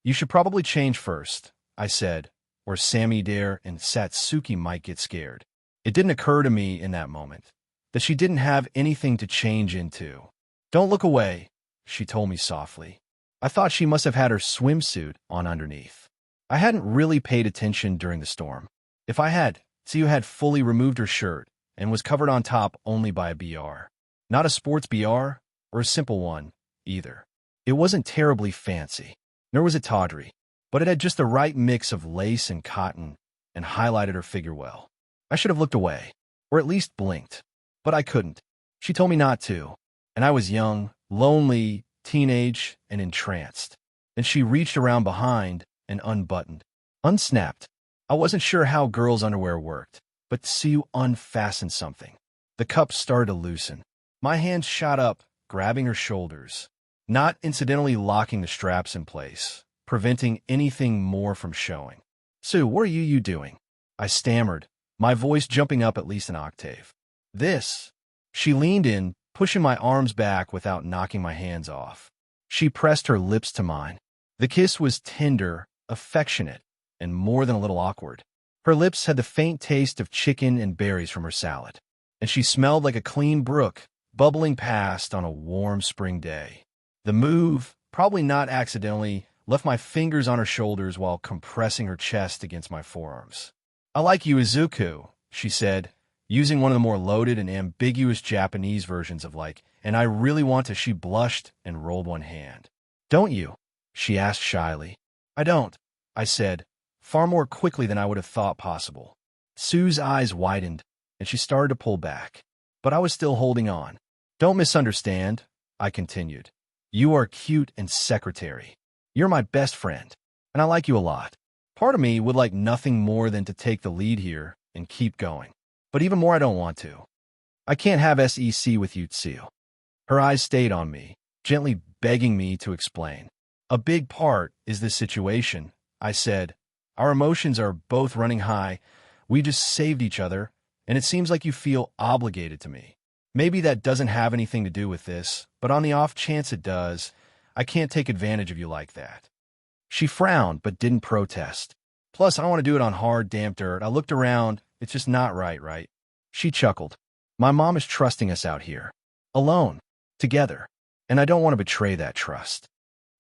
Speaker 1: You should probably change first, I said, or Sammy Dare and Satsuki might get scared. It didn't occur to me in that moment that she didn't have anything to change into. Don't look away, she told me softly. I thought she must have had her swimsuit on underneath. I hadn't really paid attention during the storm. If I had, Siu had fully removed her shirt and was covered on top only by a BR. Not a sports BR, or a simple one, either. It wasn't terribly fancy, nor was it tawdry, but it had just the right mix of lace and cotton and highlighted her figure well. I should have looked away, or at least blinked, but I couldn't. She told me not to, and I was young, lonely, teenage, and entranced. Then she reached around behind and unbuttoned, unsnapped. I wasn't sure how girls' underwear worked, but Sue unfastened something. The cups started to loosen. My hands shot up, grabbing her shoulders, not incidentally locking the straps in place, preventing anything more from showing. "Sue, what are you doing?" I stammered, my voice jumping up at least an octave. "This." She leaned in, pushing my arms back without knocking my hands off. She pressed her lips to mine. The kiss was tender, affectionate, and more than a little awkward. Her lips had the faint taste of chicken and berries from her salad, and she smelled like a clean brook, bubbling past on a warm spring day. The move, probably not accidentally, left my fingers on her shoulders while compressing her chest against my forearms. "I like you, Izuku," she said, using one of the more loaded and ambiguous Japanese versions of like, "and I really want to." She blushed and rolled one hand. "Don't you?" she asked shyly. "I don't," I said, far more quickly than I would have thought possible. Sue's eyes widened, and she started to pull back, but I was still holding on. "Don't misunderstand," I continued. "You are cute and secretary. You're my best friend, and I like you a lot. Part of me would like nothing more than to take the lead here and keep going. But even more, I don't want to. I can't have sex with you, Tsu." Her eyes stayed on me, gently begging me to explain. "A big part is this situation," I said. "Our emotions are both running high. We just saved each other, and it seems like you feel obligated to me. Maybe that doesn't have anything to do with this, but on the off chance it does, I can't take advantage of you like that." She frowned, but didn't protest. "Plus, I don't want to do it on hard, damp dirt. I looked around. It's just not right? She chuckled. "My mom is trusting us out here. Alone. Together. And I don't want to betray that trust."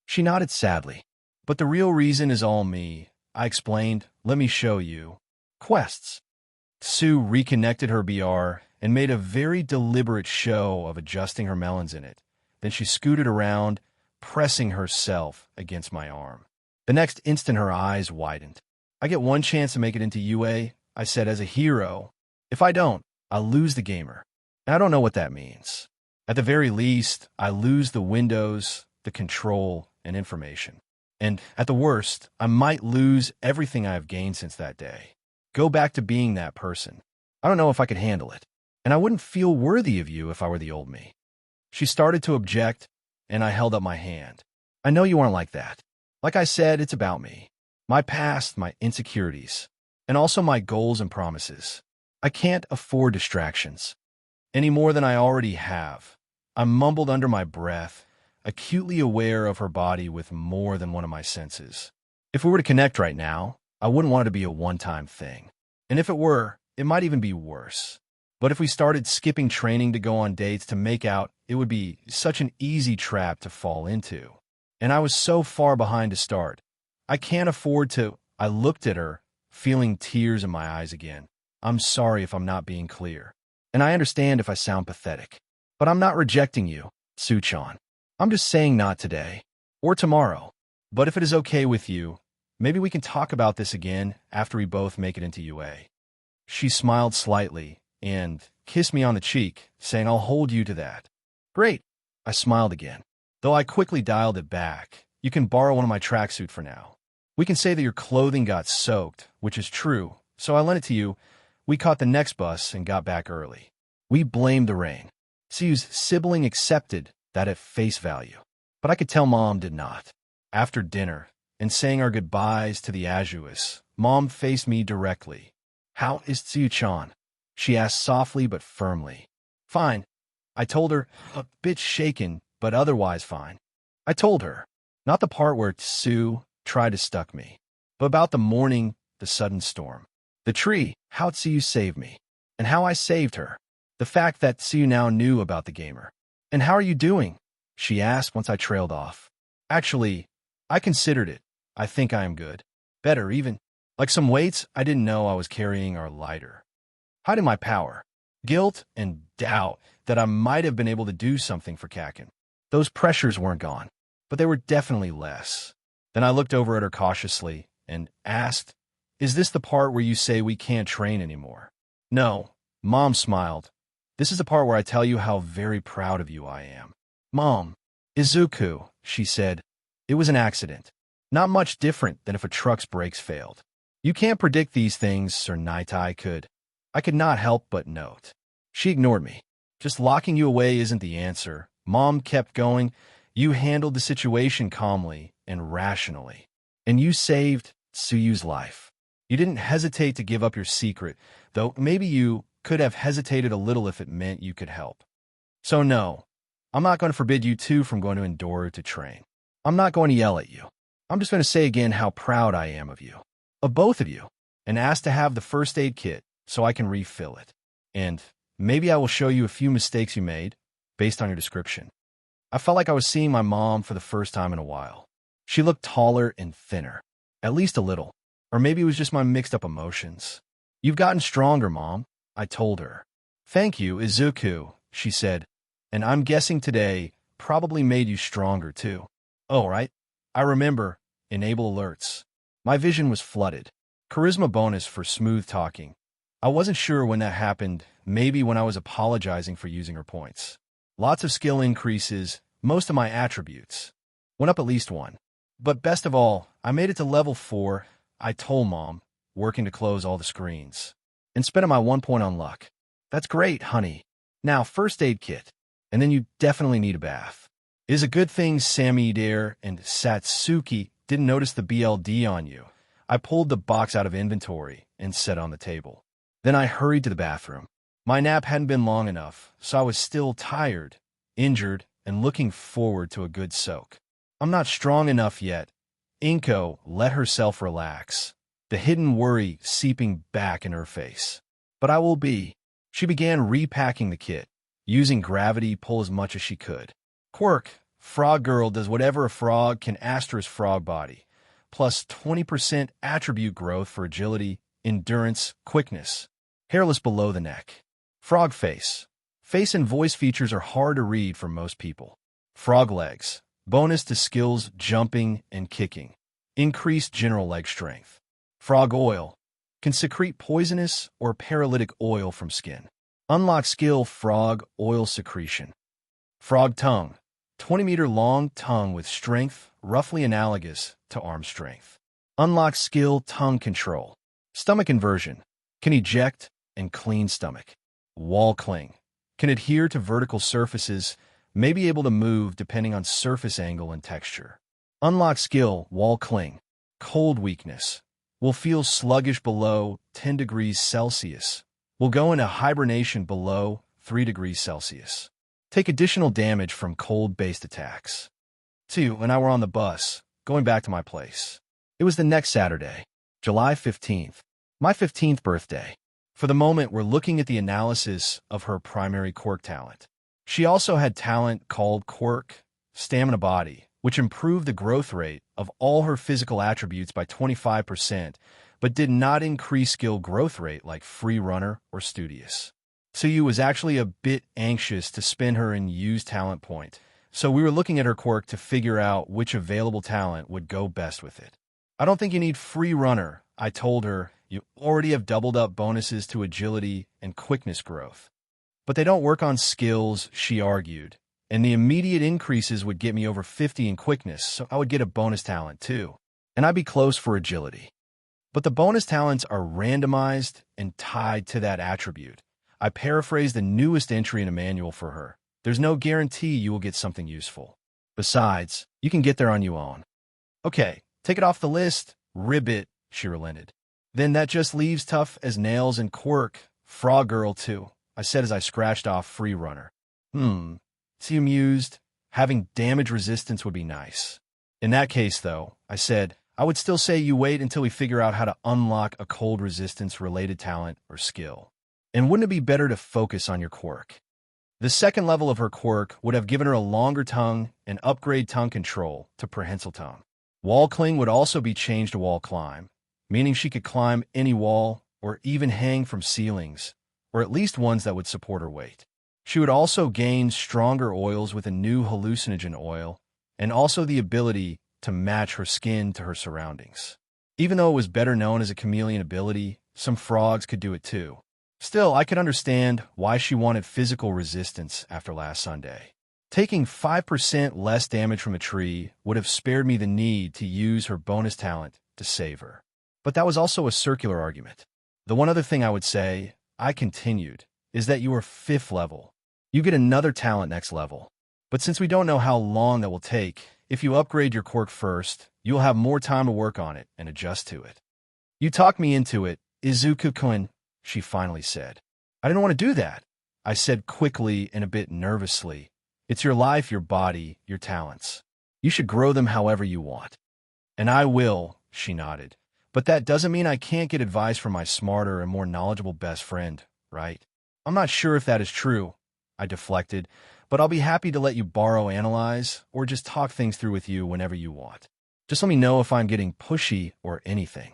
Speaker 1: She nodded sadly. "But the real reason is all me," I explained. "Let me show you. Quests." Sue reconnected her BR and made a very deliberate show of adjusting her melons in it. Then she scooted around, pressing herself against my arm. The next instant, her eyes widened. "I get one chance to make it into UA," I said, "as a hero. If I don't, I'll lose the gamer. And I don't know what that means. At the very least, I lose the windows, the control, and information. And at the worst, I might lose everything I have gained since that day. Go back to being that person. I don't know if I could handle it. And I wouldn't feel worthy of you if I were the old me." She started to object, and I held up my hand. "I know you aren't like that. Like I said, it's about me. My past, my insecurities, and also my goals and promises. I can't afford distractions. Any more than I already have." I mumbled under my breath, acutely aware of her body with more than one of my senses. If we were to connect right now, I wouldn't want it to be a one-time thing. And if it were, it might even be worse. But if we started skipping training to go on dates to make out, it would be such an easy trap to fall into. And I was so far behind to start. I can't afford to. I looked at her, feeling tears in my eyes again. "I'm sorry if I'm not being clear. And I understand if I sound pathetic. But I'm not rejecting you, Tsu-chan. I'm just saying not today. Or tomorrow. But if it is okay with you, maybe we can talk about this again after we both make it into UA." She smiled slightly and kissed me on the cheek, saying, "I'll hold you to that." "Great." I smiled again, though I quickly dialed it back. "You can borrow one of my tracksuit for now. We can say that your clothing got soaked," which is true, so I lent it to you. We caught the next bus and got back early. We blamed the rain. Sue's sibling accepted that at face value, but I could tell Mom did not. After dinner, and saying our goodbyes to the Azuis, Mom faced me directly. "How is Tsu-chan?" she asked softly but firmly. "Fine," I told her, a bit shaken, but otherwise fine. I told her, not the part where Tsu tried to stuck me, but about the morning, the sudden storm. The tree, how Tsu saved me, and how I saved her. The fact that Tsu now knew about the gamer. "And how are you doing?" she asked once I trailed off. "Actually, I considered it. I think I am good. Better, even. Like some weights I didn't know I was carrying are lighter. Hiding my power. guilt and doubt that I might have been able to do something for Kakin. Those pressures weren't gone, but they were definitely less. Then I looked over at her cautiously and asked, "Is this the part where you say we can't train anymore?" "No," Mom smiled. "This is the part where I tell you how very proud of you I am." "Mom, Izuku," she said, "it was an accident. Not much different than if a truck's brakes failed. You can't predict these things, Sir Naitai could." I could not help but note. She ignored me. "Just locking you away isn't the answer." Mom kept going. "You handled the situation calmly and rationally. And you saved Tsuyu's life. You didn't hesitate to give up your secret, though maybe you could have hesitated a little if it meant you could help. So no, I'm not going to forbid you two from going to Endora to train. I'm not going to yell at you. I'm just going to say again how proud I am of you, of both of you, and ask to have the first aid kit so I can refill it. And maybe I will show you a few mistakes you made based on your description." I felt like I was seeing my mom for the first time in a while. She looked taller and thinner, at least a little, or maybe it was just my mixed-up emotions. "You've gotten stronger, Mom," I told her. "Thank you, Izuku," she said, "and I'm guessing today probably made you stronger too." "Oh, right. I remember. Enable alerts." My vision was flooded. Charisma bonus for smooth talking. I wasn't sure when that happened, maybe when I was apologizing for using her points. Lots of skill increases, most of my attributes. Went up at least one. But best of all, I made it to level 4, I told Mom, working to close all the screens. And spending my 1 point on luck. "That's great, honey. Now, first aid kit. And then you definitely need a bath. It is a good thing Sammy Dare and Satsuki didn't notice the BLD on you." I pulled the box out of inventory and set it on the table. Then I hurried to the bathroom. My nap hadn't been long enough, so I was still tired, injured, and looking forward to a good soak. "I'm not strong enough yet." Inko let herself relax, the hidden worry seeping back in her face. "But I will be." She began repacking the kit, using gravity pull as much as she could. Quirk, Frog Girl does whatever a frog can asterisk frog body, plus 20% attribute growth for agility, endurance, quickness. Hairless below the neck. Frog face. Face and voice features are hard to read for most people. Frog legs. Bonus to skills jumping and kicking. Increased general leg strength. Frog oil. Can secrete poisonous or paralytic oil from skin. Unlock skill frog oil secretion. Frog tongue. 20-meter long tongue with strength roughly analogous to arm strength. Unlock skill tongue control. Stomach inversion. Can eject and clean stomach. Wall cling. Can adhere to vertical surfaces, may be able to move depending on surface angle and texture. Unlock skill wall cling. Cold weakness. Will feel sluggish below 10 degrees Celsius. Will go into hibernation below 3 degrees Celsius. Take additional damage from cold-based attacks. 2 and I were on the bus, going back to my place. It was the next Saturday, July 15th, my 15th birthday. For the moment, we're looking at the analysis of her primary quirk talent. She also had talent called Quirk Stamina Body, which improved the growth rate of all her physical attributes by 25%, but did not increase skill growth rate like Free Runner or Studious. Tsuyu was actually a bit anxious to spend her and use talent point, so we were looking at her quirk to figure out which available talent would go best with it. "I don't think you need Free Runner," I told her. "You already have doubled up bonuses to agility and quickness growth." "But they don't work on skills," she argued, "and the immediate increases would get me over 50 in quickness, so I would get a bonus talent too, and I'd be close for agility. But the bonus talents are randomized and tied to that attribute." I paraphrased the newest entry in a manual for her. "There's no guarantee you will get something useful. Besides, you can get there on your own." "Okay, take it off the list, Ribbit," she relented. "Then that just leaves tough as nails and Quirk, Frog Girl too," I said as I scratched off Free Runner. She mused. "Having damage resistance would be nice." "In that case, though," I said, "I would still say you wait until we figure out how to unlock a cold resistance-related talent or skill. And wouldn't it be better to focus on your quirk?" The second level of her quirk would have given her a longer tongue and upgrade tongue control to prehensile tongue. Wall cling would also be changed to wall climb, meaning she could climb any wall or even hang from ceilings, or at least ones that would support her weight. She would also gain stronger oils with a new hallucinogen oil, and also the ability to match her skin to her surroundings. Even though it was better known as a chameleon ability, some frogs could do it too. Still, I could understand why she wanted physical resistance after last Sunday. Taking 5% less damage from a tree would have spared me the need to use her bonus talent to save her. But that was also a circular argument. The one other thing I would say, I continued, is that you are 5th level. You get another talent next level. But since we don't know how long that will take, if you upgrade your quirk first, you'll have more time to work on it and adjust to it. You talked me into it, Izuku-kun, she finally said. I didn't want to do that, I said quickly and a bit nervously. It's your life, your body, your talents. You should grow them however you want. And I will, she nodded. But that doesn't mean I can't get advice from my smarter and more knowledgeable best friend, right? I'm not sure if that is true, I deflected, but I'll be happy to let you borrow, analyze, or just talk things through with you whenever you want. Just let me know if I'm getting pushy or anything.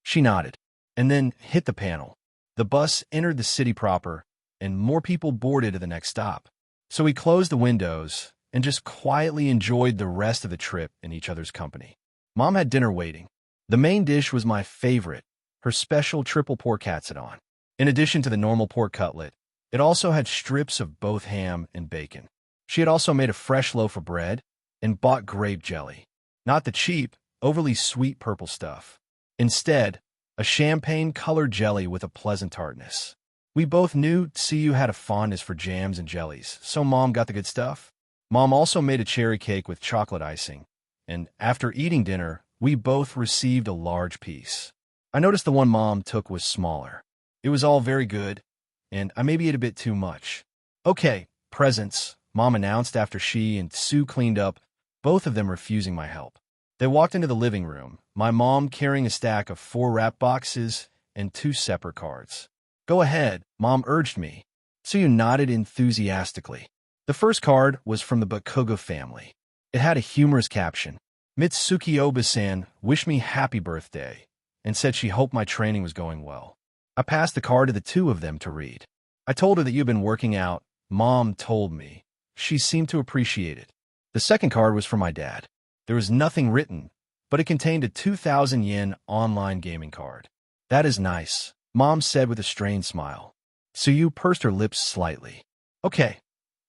Speaker 1: She nodded, and then hit the panel. The bus entered the city proper, and more people boarded at the next stop. So we closed the windows and just quietly enjoyed the rest of the trip in each other's company. Mom had dinner waiting. The main dish was my favorite, her special triple pork katsudan. In addition to the normal pork cutlet, it also had strips of both ham and bacon. She had also made a fresh loaf of bread and bought grape jelly. Not the cheap, overly sweet purple stuff. Instead, a champagne-colored jelly with a pleasant tartness. We both knew Tsuyu had a fondness for jams and jellies, so Mom got the good stuff. Mom also made a cherry cake with chocolate icing, and after eating dinner, we both received a large piece. I noticed the one Mom took was smaller. It was all very good, and I maybe ate a bit too much. Okay, presents, Mom announced after she and Sue cleaned up, both of them refusing my help. They walked into the living room, my mom carrying a stack of 4 wrap boxes and 2 separate cards. Go ahead, Mom urged me. Tsuyu nodded enthusiastically. The first card was from the Bakugo family. It had a humorous caption. Mitsuki Oba-san wished me happy birthday and said she hoped my training was going well. I passed the card to the 2 of them to read. I told her that you've been working out. Mom told me. She seemed to appreciate it. The second card was from my dad. There was nothing written, but it contained a 2,000 yen online gaming card. That is nice, Mom said with a strained smile. Tsuyu pursed her lips slightly. Okay,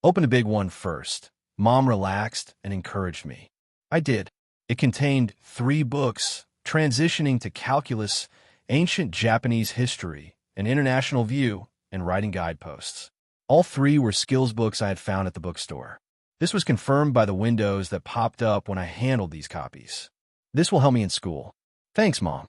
Speaker 1: open the big one first. Mom relaxed and encouraged me. I did. It contained 3 books, transitioning to calculus, ancient Japanese history, an international view, and writing guideposts. All 3 were skills books I had found at the bookstore. This was confirmed by the windows that popped up when I handled these copies. This will help me in school. Thanks, Mom.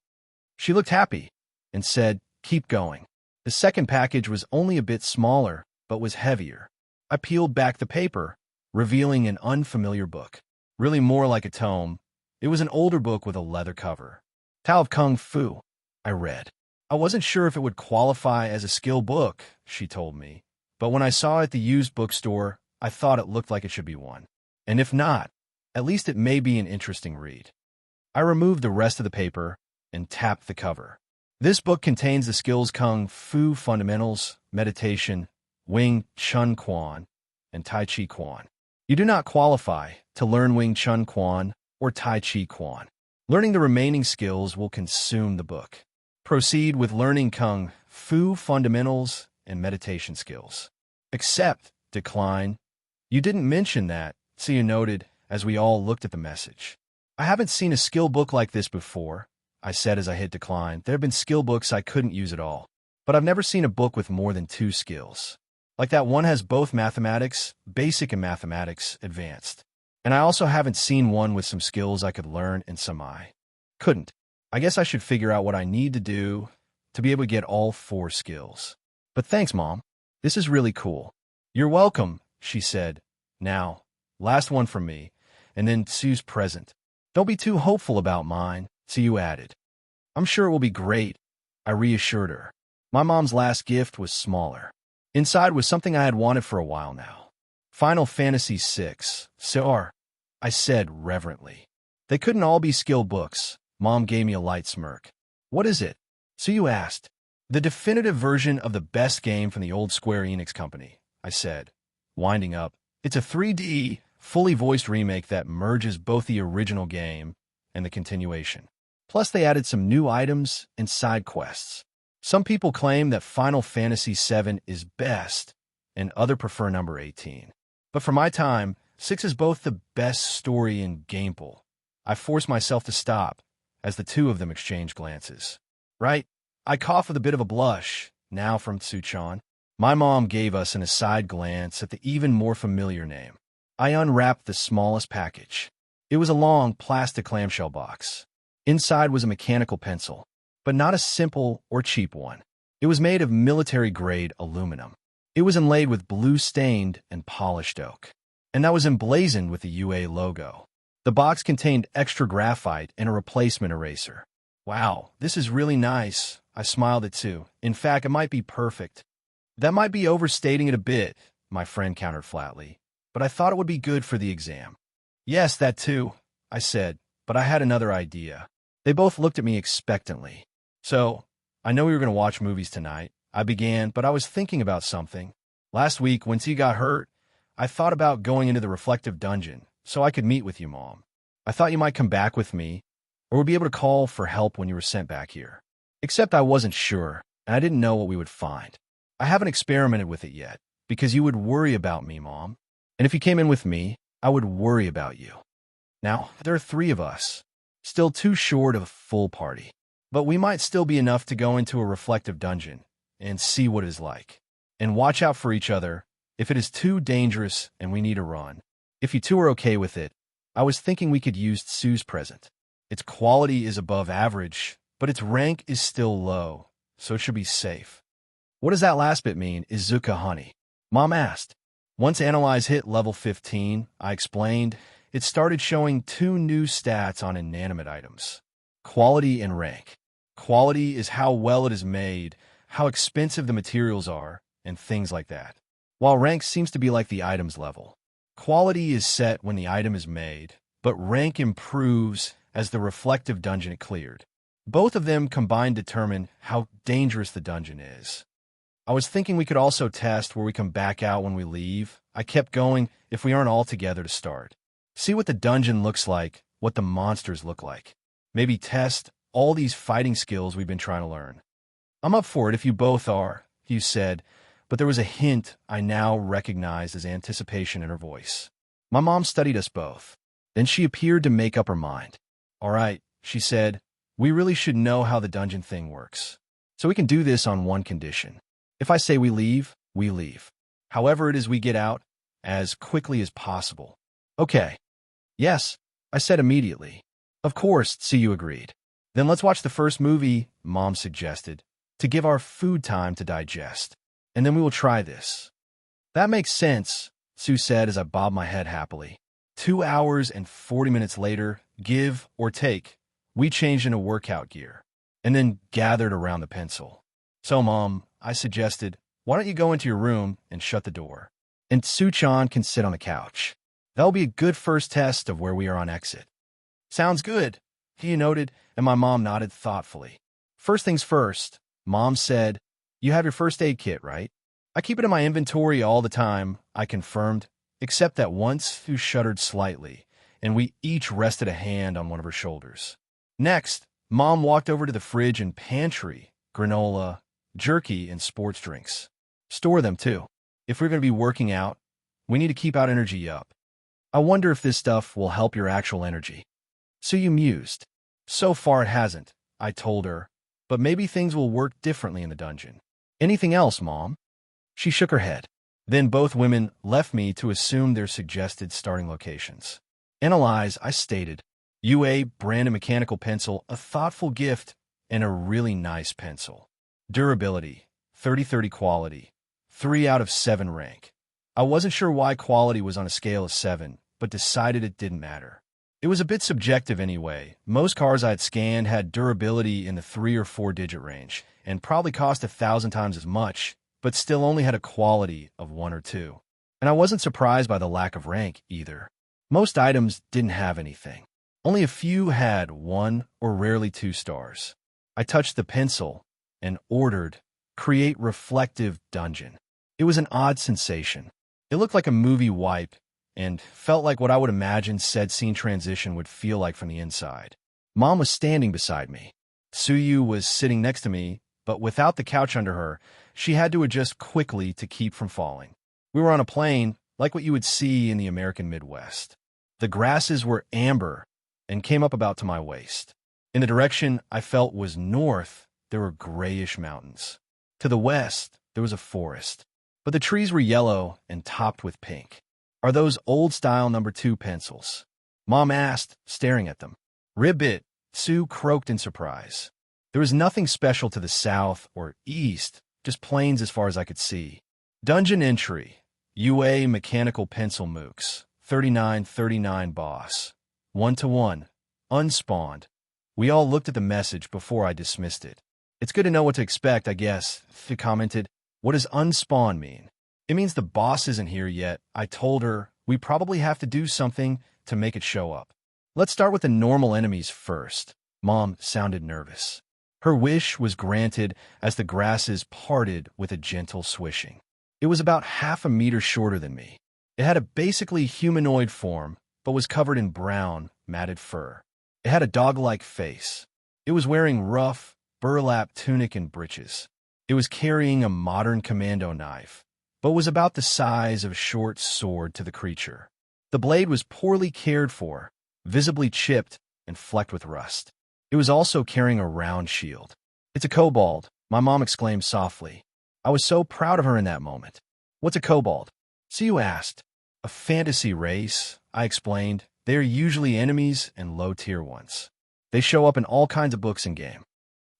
Speaker 1: She looked happy and said, keep going. The second package was only a bit smaller, but was heavier. I peeled back the paper, revealing an unfamiliar book. Really more like a tome. It was an older book with a leather cover. Tao of Kung Fu, I read. I wasn't sure if it would qualify as a skill book, she told me, but when I saw it at the used bookstore, I thought it looked like it should be one. And if not, at least it may be an interesting read. I removed the rest of the paper and tapped the cover. This book contains the skills Kung Fu Fundamentals, Meditation, Wing Chun Quan, and Tai Chi Quan. You do not qualify to learn Wing Chun Quan or Tai Chi Quan. Learning the remaining skills will consume the book. Proceed with learning Kung Fu Fundamentals and Meditation skills. Accept, decline. You didn't mention that, Tsuyu noted as we all looked at the message. I haven't seen a skill book like this before, I said as I hit decline. There have been skill books I couldn't use at all, but I've never seen a book with more than 2 skills. Like that one has both mathematics, basic, and mathematics, advanced. And I also haven't seen one with some skills I could learn and some I couldn't. I guess I should figure out what I need to do to be able to get all 4 skills. But thanks, Mom. This is really cool. You're welcome, she said. Now, last one from me, and then Tsuyu's present. Don't be too hopeful about mine, Tsuyu added. I'm sure it will be great, I reassured her. My mom's last gift was smaller. Inside was something I had wanted for a while now. Final Fantasy VI, Sir, I said reverently. They couldn't all be skill books. Mom gave me a light smirk. What is it? Tsuyu asked. The definitive version of the best game from the old Square Enix company, I said, winding up. It's a 3D, fully voiced remake that merges both the original game and the continuation. Plus, they added some new items and side quests. Some people claim that Final Fantasy VII is best, and others prefer number 18. But for my time, 6 is both the best story and gameplay. I forced myself to stop as the two of them exchanged glances. Right? I cough with a bit of a blush, now from Tsu-chan. My mom gave us an aside glance at the even more familiar name. I unwrapped the smallest package. It was a long plastic clamshell box. Inside was a mechanical pencil, but not a simple or cheap one. It was made of military-grade aluminum. It was inlaid with blue-stained and polished oak, and that was emblazoned with the UA logo. The box contained extra graphite and a replacement eraser. Wow, this is really nice. I smiled at Sue. In fact, it might be perfect. That might be overstating it a bit, my friend countered flatly, but I thought it would be good for the exam. Yes, that too, I said, but I had another idea. They both looked at me expectantly. So, I know we were going to watch movies tonight. I began, but I was thinking about something. Last week, when T got hurt, I thought about going into the reflective dungeon so I could meet with you, Mom. I thought you might come back with me, or would be able to call for help when you were sent back here. Except I wasn't sure, and I didn't know what we would find. I haven't experimented with it yet, because you would worry about me, Mom. And if you came in with me, I would worry about you. Now, there are 3 of us, still too short of a full party. But we might still be enough to go into a reflective dungeon and see what it is like. And watch out for each other if it is too dangerous and we need to run. If you two are okay with it, I was thinking we could use Tsu's present. Its quality is above average, but its rank is still low, so it should be safe. What does that last bit mean, Izuku honey? Mom asked. Once Analyze hit level 15, I explained, it started showing 2 new stats on inanimate items. Quality and rank. Quality is how well it is made, how expensive the materials are, and things like that. While rank seems to be like the item's level. Quality is set when the item is made, but rank improves as the reflective dungeon is cleared. Both of them combined determine how dangerous the dungeon is. I was thinking we could also test where we can back out when we leave. I kept going if we aren't all together to start. See what the dungeon looks like, what the monsters look like. Maybe test all these fighting skills we've been trying to learn. I'm up for it if you both are, Hugh said, but there was a hint I now recognized as anticipation in her voice. My mom studied us both. Then she appeared to make up her mind. All right, she said, we really should know how the dungeon thing works. So we can do this on one condition. If I say we leave, we leave. However it is we get out, as quickly as possible. Okay. Yes, I said immediately. Of course, Tsu agreed. Then let's watch the first movie, Mom suggested, to give our food time to digest. And then we will try this. That makes sense, Tsu said as I bobbed my head happily. 2 hours and 40 minutes later, give or take, we changed into workout gear, and then gathered around the pencil. So, Mom, I suggested, why don't you go into your room and shut the door? And Tsu-chan can sit on the couch. That'll be a good first test of where we are on exit. Sounds good, he noted, and my mom nodded thoughtfully. First things first, Mom said, you have your first aid kit, right? I keep it in my inventory all the time, I confirmed, except that once Thu shuddered slightly, and we each rested a hand on one of her shoulders. Next, Mom walked over to the fridge and pantry, granola, jerky, and sports drinks. Store them, too. If we're going to be working out, we need to keep our energy up. I wonder if this stuff will help your actual energy. So you mused. So far it hasn't, I told her, but maybe things will work differently in the dungeon. Anything else, Mom? She shook her head. Then both women left me to assume their suggested starting locations. Analyze, I stated. UA brand a mechanical pencil, a thoughtful gift, and a really nice pencil. Durability, 30/30 quality, 3 out of 7 rank. I wasn't sure why quality was on a scale of 7, but decided it didn't matter. It was a bit subjective anyway. Most cars I had scanned had durability in the 3 or 4 digit range, and probably cost 1,000 times as much, but still only had a quality of 1 or 2. And I wasn't surprised by the lack of rank, either. Most items didn't have anything. Only a few had 1 or rarely 2 stars. I touched the pencil, and ordered, "Create reflective dungeon." It was an odd sensation. It looked like a movie wipe and felt like what I would imagine said scene transition would feel like from the inside. Mom was standing beside me. Tsuyu was sitting next to me, but without the couch under her, she had to adjust quickly to keep from falling. We were on a plain, like what you would see in the American Midwest. The grasses were amber and came up about to my waist. In the direction I felt was north, there were grayish mountains. To the west, there was a forest, but the trees were yellow and topped with pink. "Are those old-style #2 pencils?" Mom asked, staring at them. "Ribbit," Sue croaked in surprise. There was nothing special to the south or east, just plains as far as I could see. Dungeon entry, UA mechanical pencil mooks, 3939 boss. 1-to-1, unspawned. We all looked at the message before I dismissed it. "It's good to know what to expect, I guess," she commented. "What does unspawn mean?" "It means the boss isn't here yet." I told her we probably have to do something to make it show up. "Let's start with the normal enemies first." Mom sounded nervous. Her wish was granted as the grasses parted with a gentle swishing. It was about half a meter shorter than me. It had a basically humanoid form, but was covered in brown, matted fur. It had a dog-like face. It was wearing rough, burlap tunic and breeches. It was carrying a modern commando knife, but was about the size of a short sword to the creature. The blade was poorly cared for, visibly chipped and flecked with rust. It was also carrying a round shield. "It's a kobold," my mom exclaimed softly. I was so proud of her in that moment. "What's a kobold?" Sue asked. "A fantasy race," I explained. "They are usually enemies and low-tier ones. They show up in all kinds of books and game."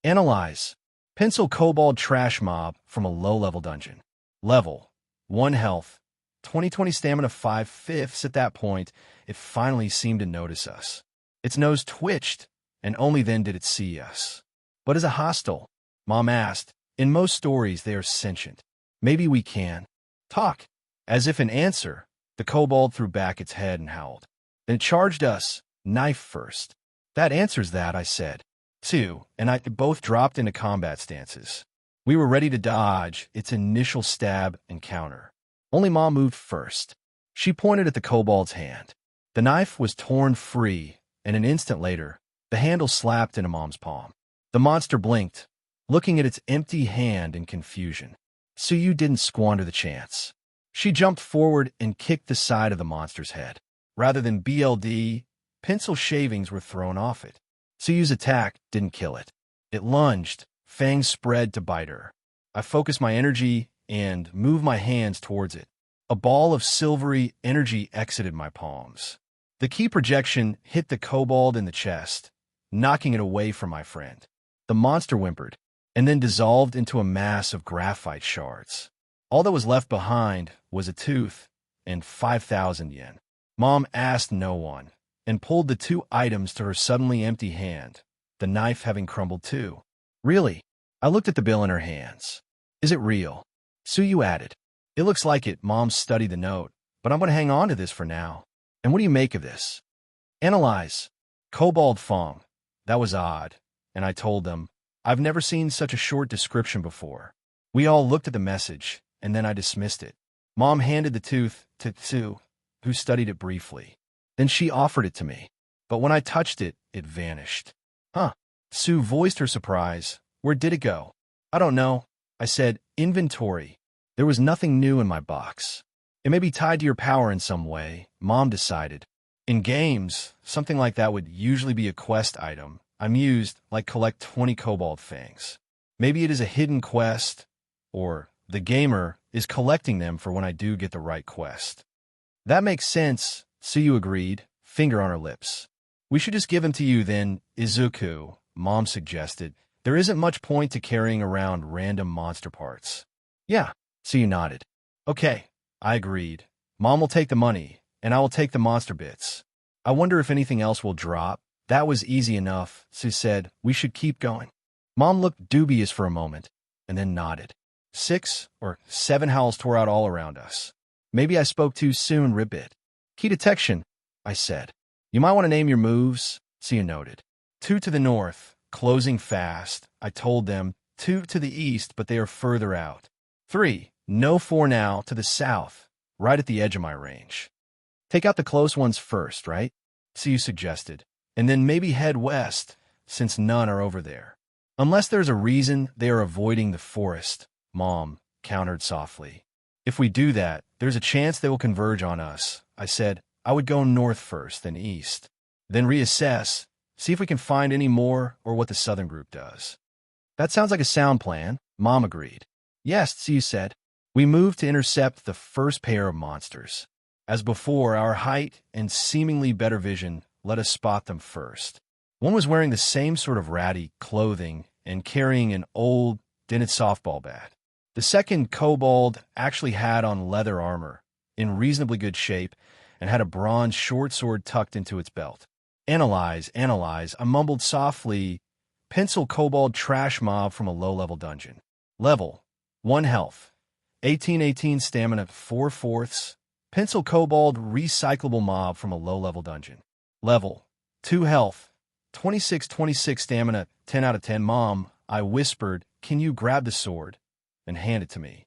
Speaker 1: Analyze. Pencil kobold trash mob from a low-level dungeon. Level 1 health, 2020 stamina 5/5. At that point, it finally seemed to notice us. Its nose twitched, and only then did it see us. "But is it hostile?" Mom asked. "In most stories, they are sentient. Maybe we can talk." As if in answer, the kobold threw back its head and howled. Then it charged us, knife first. "That answers that," I said. Two and I both dropped into combat stances. We were ready to dodge its initial stab and counter. Only Mom moved first. She pointed at the kobold's hand. The knife was torn free, and an instant later, the handle slapped into Mom's palm. The monster blinked, looking at its empty hand in confusion. Tsuyu didn't squander the chance. She jumped forward and kicked the side of the monster's head. Rather than BLD, pencil shavings were thrown off it. Tsuyu's attack didn't kill it. It lunged, fangs spread to bite her. I focused my energy and moved my hands towards it. A ball of silvery energy exited my palms. The key projection hit the kobold in the chest, knocking it away from my friend. The monster whimpered, and then dissolved into a mass of graphite shards. All that was left behind was a tooth and 5,000 yen. Mom asked no one, and pulled the two items to her suddenly empty hand, the knife having crumbled too. "Really?" I looked at the bill in her hands. "Is it real?" Tsuyu added. "It looks like it." Mom studied the note, "but I'm going to hang on to this for now." "And what do you make of this?" "Analyze. Kobold Fong." That was odd, and I told them, "I've never seen such a short description before." We all looked at the message, and then I dismissed it. Mom handed the tooth to Tsu, who studied it briefly. Then she offered it to me. But when I touched it, it vanished. "Huh." Sue voiced her surprise. "Where did it go?" "I don't know." I said, "Inventory." There was nothing new in my box. "It may be tied to your power in some way," Mom decided. "In games, something like that would usually be a quest item. I mused, like collect 20 kobold fangs. Maybe it is a hidden quest, or the gamer is collecting them for when I do get the right quest." "That makes sense," Tsuyu agreed, finger on her lips. "We should just give them to you then, Izuku," Mom suggested. "There isn't much point to carrying around random monster parts." "Yeah," Tsuyu nodded. "Okay," I agreed. "Mom will take the money, and I will take the monster bits. I wonder if anything else will drop." "That was easy enough," Sue said. "We should keep going." Mom looked dubious for a moment, and then nodded. 6 or 7 howls tore out all around us. Maybe I spoke too soon, Ribbit. "Key detection," I said. "You might want to name your moves," Sia noted. 2 to the north, closing fast, I told them, 2 to the east, but they are further out. 3. No 4 now to the south, right at the edge of my range. Take out the close ones first, right? So you suggested. And then maybe head west, since none are over there. Unless there's a reason they are avoiding the forest, Mom countered softly. If we do that, there's a chance they will converge on us. I said I would go north first, then east. Then reassess, see if we can find any more or what the southern group does. That sounds like a sound plan, Mom agreed. Yes, Tsu said. We moved to intercept the first pair of monsters. As before, our height and seemingly better vision let us spot them first. One was wearing the same sort of ratty clothing and carrying an old, dented softball bat. The second kobold actually had on leather armor, in reasonably good shape, and had a bronze short sword tucked into its belt. Analyze, I mumbled softly. Pencil kobold trash mob from a low-level dungeon. Level, 1 health. 18 stamina, 4/4. Pencil kobold recyclable mob from a low-level dungeon. Level, 2 health. 26 stamina, 10 out of 10. Mom, I whispered, can you grab the sword and hand it to me?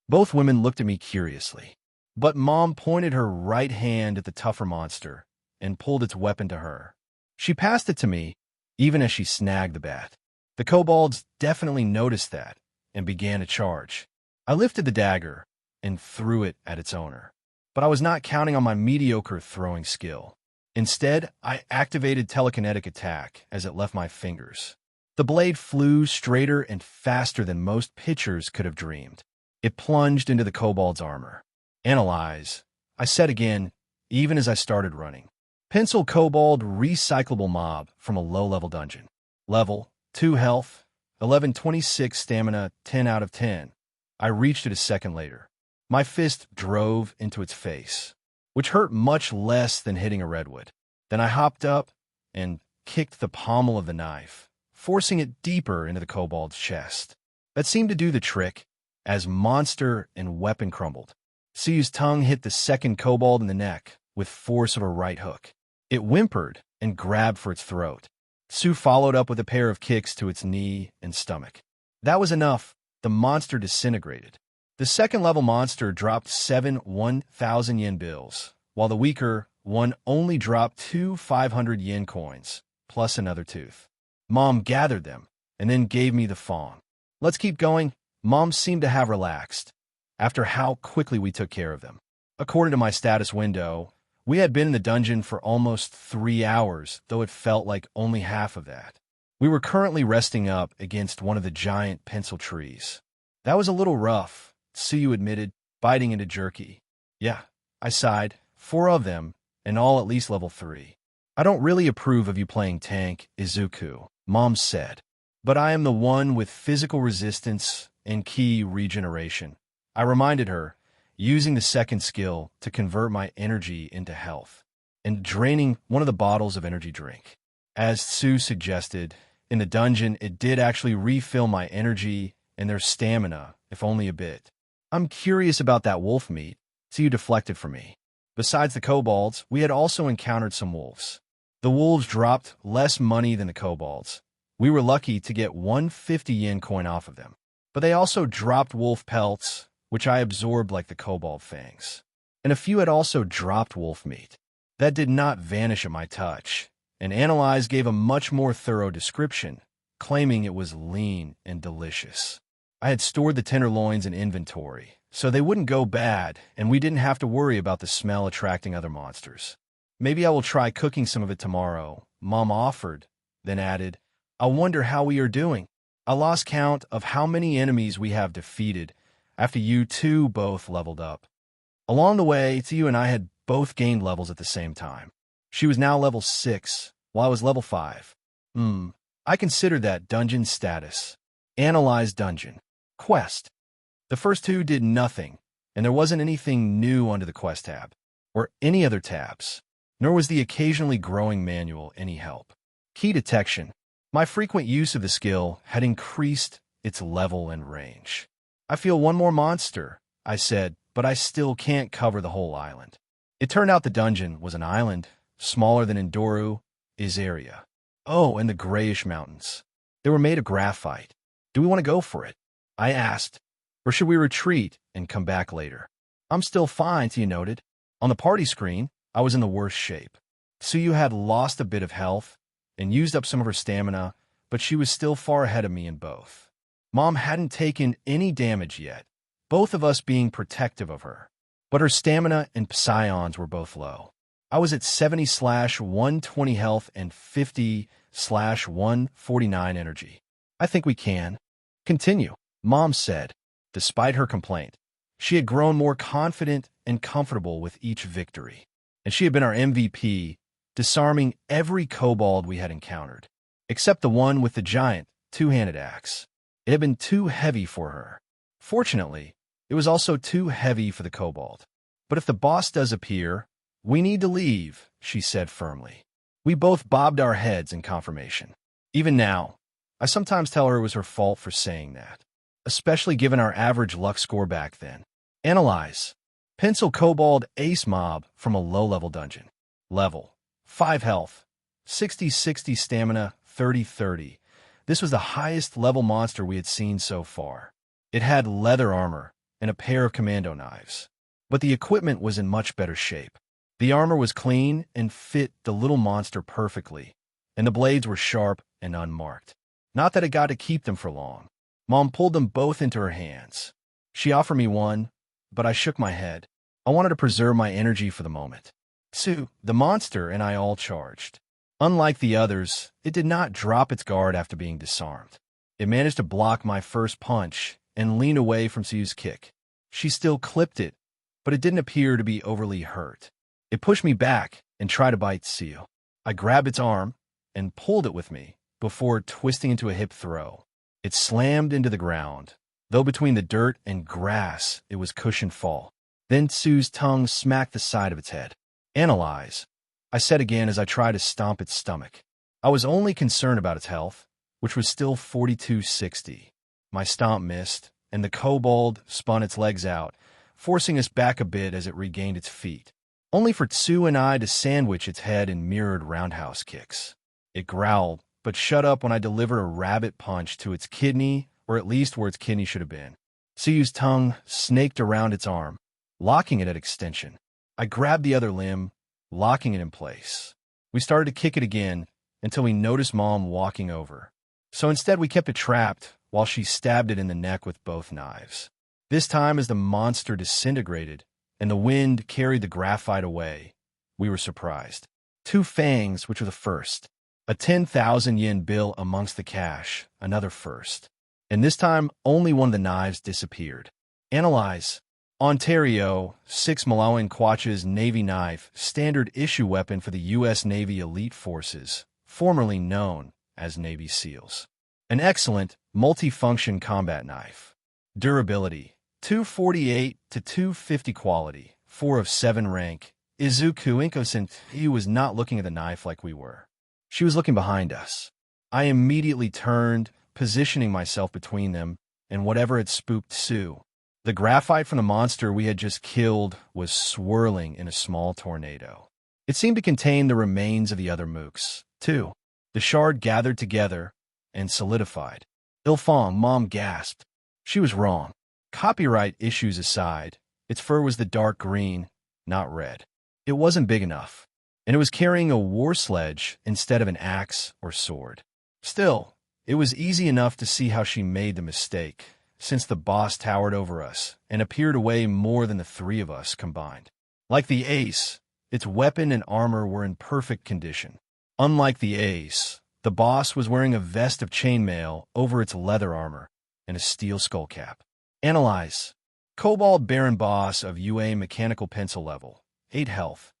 Speaker 1: Both women looked at me curiously, but Mom pointed her right hand at the tougher monster and pulled its weapon to her. She passed it to me, even as she snagged the bat. The kobolds definitely noticed that and began to charge. I lifted the dagger and threw it at its owner. But I was not counting on my mediocre throwing skill. Instead, I activated telekinetic attack as it left my fingers. The blade flew straighter and faster than most pitchers could have dreamed. It plunged into the kobold's armor. Analyze, I said again, even as I started running. Pencil kobold recyclable mob from a low-level dungeon. Level, 2 health, 26 stamina, 10 out of 10. I reached it a second later. My fist drove into its face, which hurt much less than hitting a redwood. Then I hopped up and kicked the pommel of the knife, forcing it deeper into the kobold's chest. That seemed to do the trick, as monster and weapon crumbled. Tsu's tongue hit the second kobold in the neck with force of a right hook. It whimpered and grabbed for its throat. Tsu followed up with a pair of kicks to its knee and stomach. That was enough. The monster disintegrated. The second-level monster dropped 7 1,000 yen bills, while the weaker one only dropped 2 500 yen coins, plus another tooth. Mom gathered them and then gave me the phone. Let's keep going. Mom seemed to have relaxed after how quickly we took care of them. According to my status window, we had been in the dungeon for almost 3 hours, though it felt like only half of that. We were currently resting up against one of the giant pencil trees. That was a little rough, Tsuyu admitted, biting into jerky. Yeah, I sighed. 4 of them, and all at least level 3. I don't really approve of you playing tank, Izuku, Mom said. But I am the one with physical resistance and ki regeneration. I reminded her, using the second skill to convert my energy into health, and draining one of the bottles of energy drink. As Tsu suggested, in the dungeon it did actually refill my energy and their stamina, if only a bit. I'm curious about that wolf meat, Tsu deflected from me. Besides the kobolds, we had also encountered some wolves. The wolves dropped less money than the kobolds. We were lucky to get 150 yen coin off of them. But they also dropped wolf pelts, which I absorbed like the kobold fangs. And a few had also dropped wolf meat. That did not vanish at my touch, and Analyze gave a much more thorough description, claiming it was lean and delicious. I had stored the tenderloins in inventory, so they wouldn't go bad, and we didn't have to worry about the smell attracting other monsters. Maybe I will try cooking some of it tomorrow, Mom offered, then added, I wonder how we are doing. I lost count of how many enemies we have defeated after you two both leveled up. Along the way, Tsu and I had both gained levels at the same time. She was now level 6, while I was level 5. I considered that dungeon status. Analyze dungeon. Quest. The first 2 did nothing, and there wasn't anything new under the quest tab, or any other tabs, nor was the occasionally growing manual any help. Key detection. My frequent use of the skill had increased its level and range. I feel one more monster, I said, but I still can't cover the whole island. It turned out the dungeon was an island, smaller than Endoru, Izuku. Oh, and the grayish mountains. They were made of graphite. Do we want to go for it? I asked. Or should we retreat and come back later? I'm still fine, Tia noted. On the party screen, I was in the worst shape. Tsuyu had lost a bit of health and used up some of her stamina, but she was still far ahead of me in both. Mom hadn't taken any damage yet, both of us being protective of her. But her stamina and psions were both low. I was at 70/120 health and 50/149 energy. I think we can. Continue, Mom said. Despite her complaint, she had grown more confident and comfortable with each victory, and she had been our MVP, disarming every kobold we had encountered, except the one with the giant two-handed axe. It had been too heavy for her. Fortunately, it was also too heavy for the kobold. But if the boss does appear, we need to leave, she said firmly. We both bobbed our heads in confirmation. Even now, I sometimes tell her it was her fault for saying that, especially given our average luck score back then. Analyze. Pencil Kobold Ace Mob from a low-level dungeon. Level 5 health, 60/60 stamina, 30/30. This was the highest level monster we had seen so far. It had leather armor and a pair of commando knives, but the equipment was in much better shape. The armor was clean and fit the little monster perfectly, and the blades were sharp and unmarked. Not that it got to keep them for long. Mom pulled them both into her hands. She offered me one, but I shook my head. I wanted to preserve my energy for the moment. Tsu, the monster, and I all charged. Unlike the others, it did not drop its guard after being disarmed. It managed to block my first punch and lean away from Tsuyu's kick. She still clipped it, but it didn't appear to be overly hurt. It pushed me back and tried to bite Tsuyu. I grabbed its arm and pulled it with me before twisting into a hip throw. It slammed into the ground, though between the dirt and grass it was cushioned fall. Then Tsuyu's tongue smacked the side of its head. Analyze, I said again as I tried to stomp its stomach. I was only concerned about its health, which was still 42/60. My stomp missed, and the kobold spun its legs out, forcing us back a bit as it regained its feet, only for Tsu and I to sandwich its head in mirrored roundhouse kicks. It growled, but shut up when I delivered a rabbit punch to its kidney, or at least where its kidney should have been. Tsuyu's tongue snaked around its arm, locking it at extension. I grabbed the other limb, locking it in place. We started to kick it again until we noticed Mom walking over. So instead we kept it trapped while she stabbed it in the neck with both knives. This time as the monster disintegrated and the wind carried the graphite away, we were surprised. 2 fangs, which were the first. A 10,000 yen bill amongst the cash, another first. And this time only one of the knives disappeared. Analyze. Ontario, 6 Malawian Kwacha's Navy knife, standard issue weapon for the U.S. Navy Elite Forces, formerly known as Navy SEALs. An excellent, multi-function combat knife. Durability, 248 to 250 quality, 4 of 7 rank. Izuku Inkosent, he was not looking at the knife like we were. She was looking behind us. I immediately turned, positioning myself between them and whatever had spooked Tsu. The graphite from the monster we had just killed was swirling in a small tornado. It seemed to contain the remains of the other mooks, too. The shard gathered together and solidified. Ilfong, Mom gasped. She was wrong. Copyright issues aside, its fur was the dark green, not red. It wasn't big enough, and it was carrying a war sledge instead of an axe or sword. Still, it was easy enough to see how she made the mistake, since the boss towered over us and appeared to weigh more than the 3 of us combined. Like the ace, its weapon and armor were in perfect condition. Unlike the ace, the boss was wearing a vest of chainmail over its leather armor and a steel skullcap. Analyze. Kobold Baron Boss of UA Mechanical Pencil level, 8 health,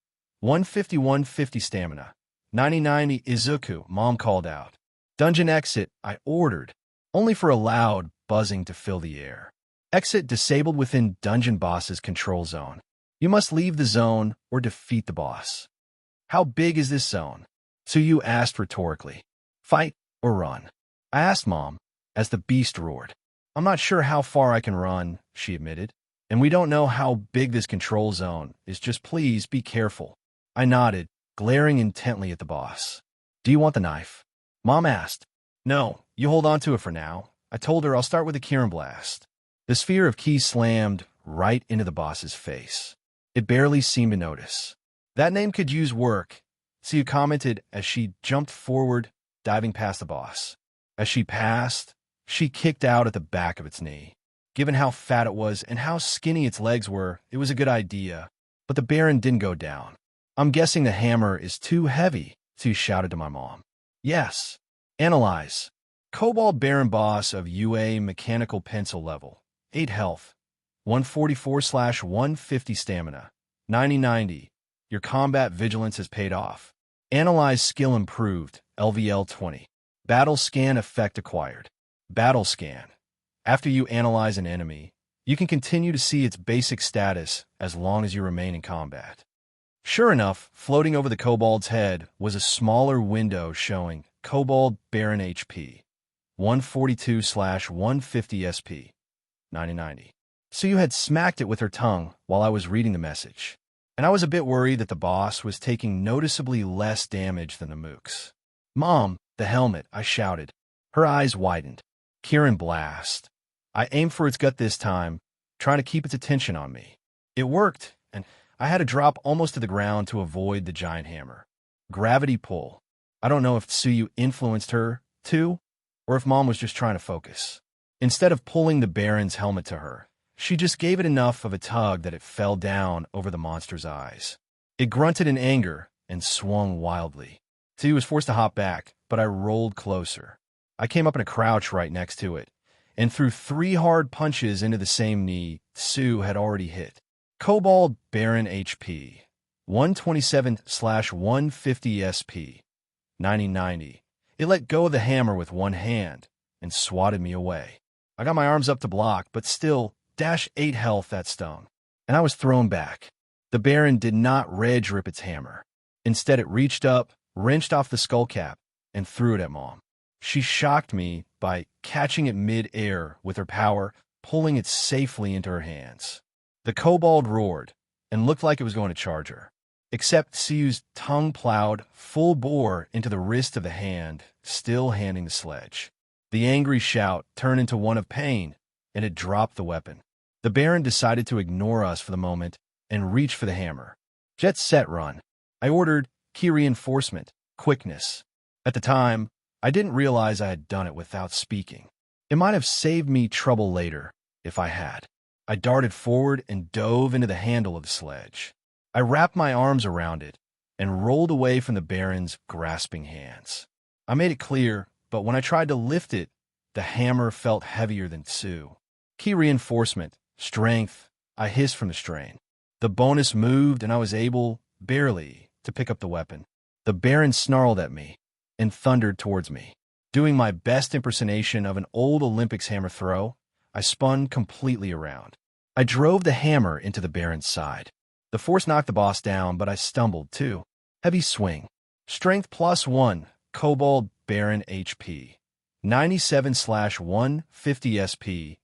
Speaker 1: 150/150 stamina, 90/90 Izuku, Mom called out. Dungeon exit, I ordered, only for a loud buzzing to fill the air. Exit disabled within dungeon boss's control zone. You must leave the zone or defeat the boss. How big is this zone? Tsuyu asked rhetorically. Fight or run? I asked Mom, as the beast roared. I'm not sure how far I can run, she admitted. And we don't know how big this control zone is, just please be careful. I nodded, glaring intently at the boss. Do you want the knife? Mom asked. No, you hold on to it for now. I told her I'll start with a Kirin Blast. The sphere of ki slammed right into the boss's face. It barely seemed to notice. That name could use work, Tsuyu commented as she jumped forward, diving past the boss. As she passed, she kicked out at the back of its knee. Given how fat it was and how skinny its legs were, it was a good idea. But the Baron didn't go down. I'm guessing the hammer is too heavy, Tsuyu shouted to my mom. Yes. Analyze. Kobold Baron boss of UA mechanical pencil level. 8 health. 144/150 stamina. 90/90. Your combat vigilance has paid off. Analyze skill improved. LVL 20. Battle scan effect acquired. Battle scan. After you analyze an enemy, you can continue to see its basic status as long as you remain in combat. Sure enough, floating over the kobold's head was a smaller window showing Kobold Baron HP. 142/150 SP. 90/90. So you had smacked it with her tongue while I was reading the message. And I was a bit worried that the boss was taking noticeably less damage than the mooks. Mom, the helmet, I shouted. Her eyes widened. Kirin Blast. I aimed for its gut this time, trying to keep its attention on me. It worked, and I had to drop almost to the ground to avoid the giant hammer. Gravity pull. I don't know if Tsuyu influenced her, too, or if Mom was just trying to focus. Instead of pulling the Baron's helmet to her, she just gave it enough of a tug that it fell down over the monster's eyes. It grunted in anger and swung wildly. Tsuyu was forced to hop back, but I rolled closer. I came up in a crouch right next to it, and threw 3 hard punches into the same knee Tsuyu had already hit. Kobold Baron HP. 127/150 SP. 90/90. It let go of the hammer with one hand and swatted me away. I got my arms up to block, but still, -8 health that stung, and I was thrown back. The Baron did not rage rip its hammer. Instead, it reached up, wrenched off the skull cap, and threw it at Mom. She shocked me by catching it mid-air with her power, pulling it safely into her hands. The kobold roared and looked like it was going to charge her, except Tsuyu's tongue plowed full bore into the wrist of the hand, still handing the sledge. The angry shout turned into one of pain, and it dropped the weapon. The Baron decided to ignore us for the moment and reach for the hammer. Jet set run. I ordered key reinforcement, quickness. At the time, I didn't realize I had done it without speaking. It might have saved me trouble later, if I had. I darted forward and dove into the handle of the sledge. I wrapped my arms around it and rolled away from the Baron's grasping hands. I made it clear, but when I tried to lift it, the hammer felt heavier than Tsu. Key reinforcement, strength, I hissed from the strain. The bonus moved and I was able, barely, to pick up the weapon. The Baron snarled at me and thundered towards me. Doing my best impersonation of an old Olympics hammer throw, I spun completely around. I drove the hammer into the Baron's side. The force knocked the boss down, but I stumbled too. Heavy swing. Strength +1, Kobold Baron HP. 97/150 SP.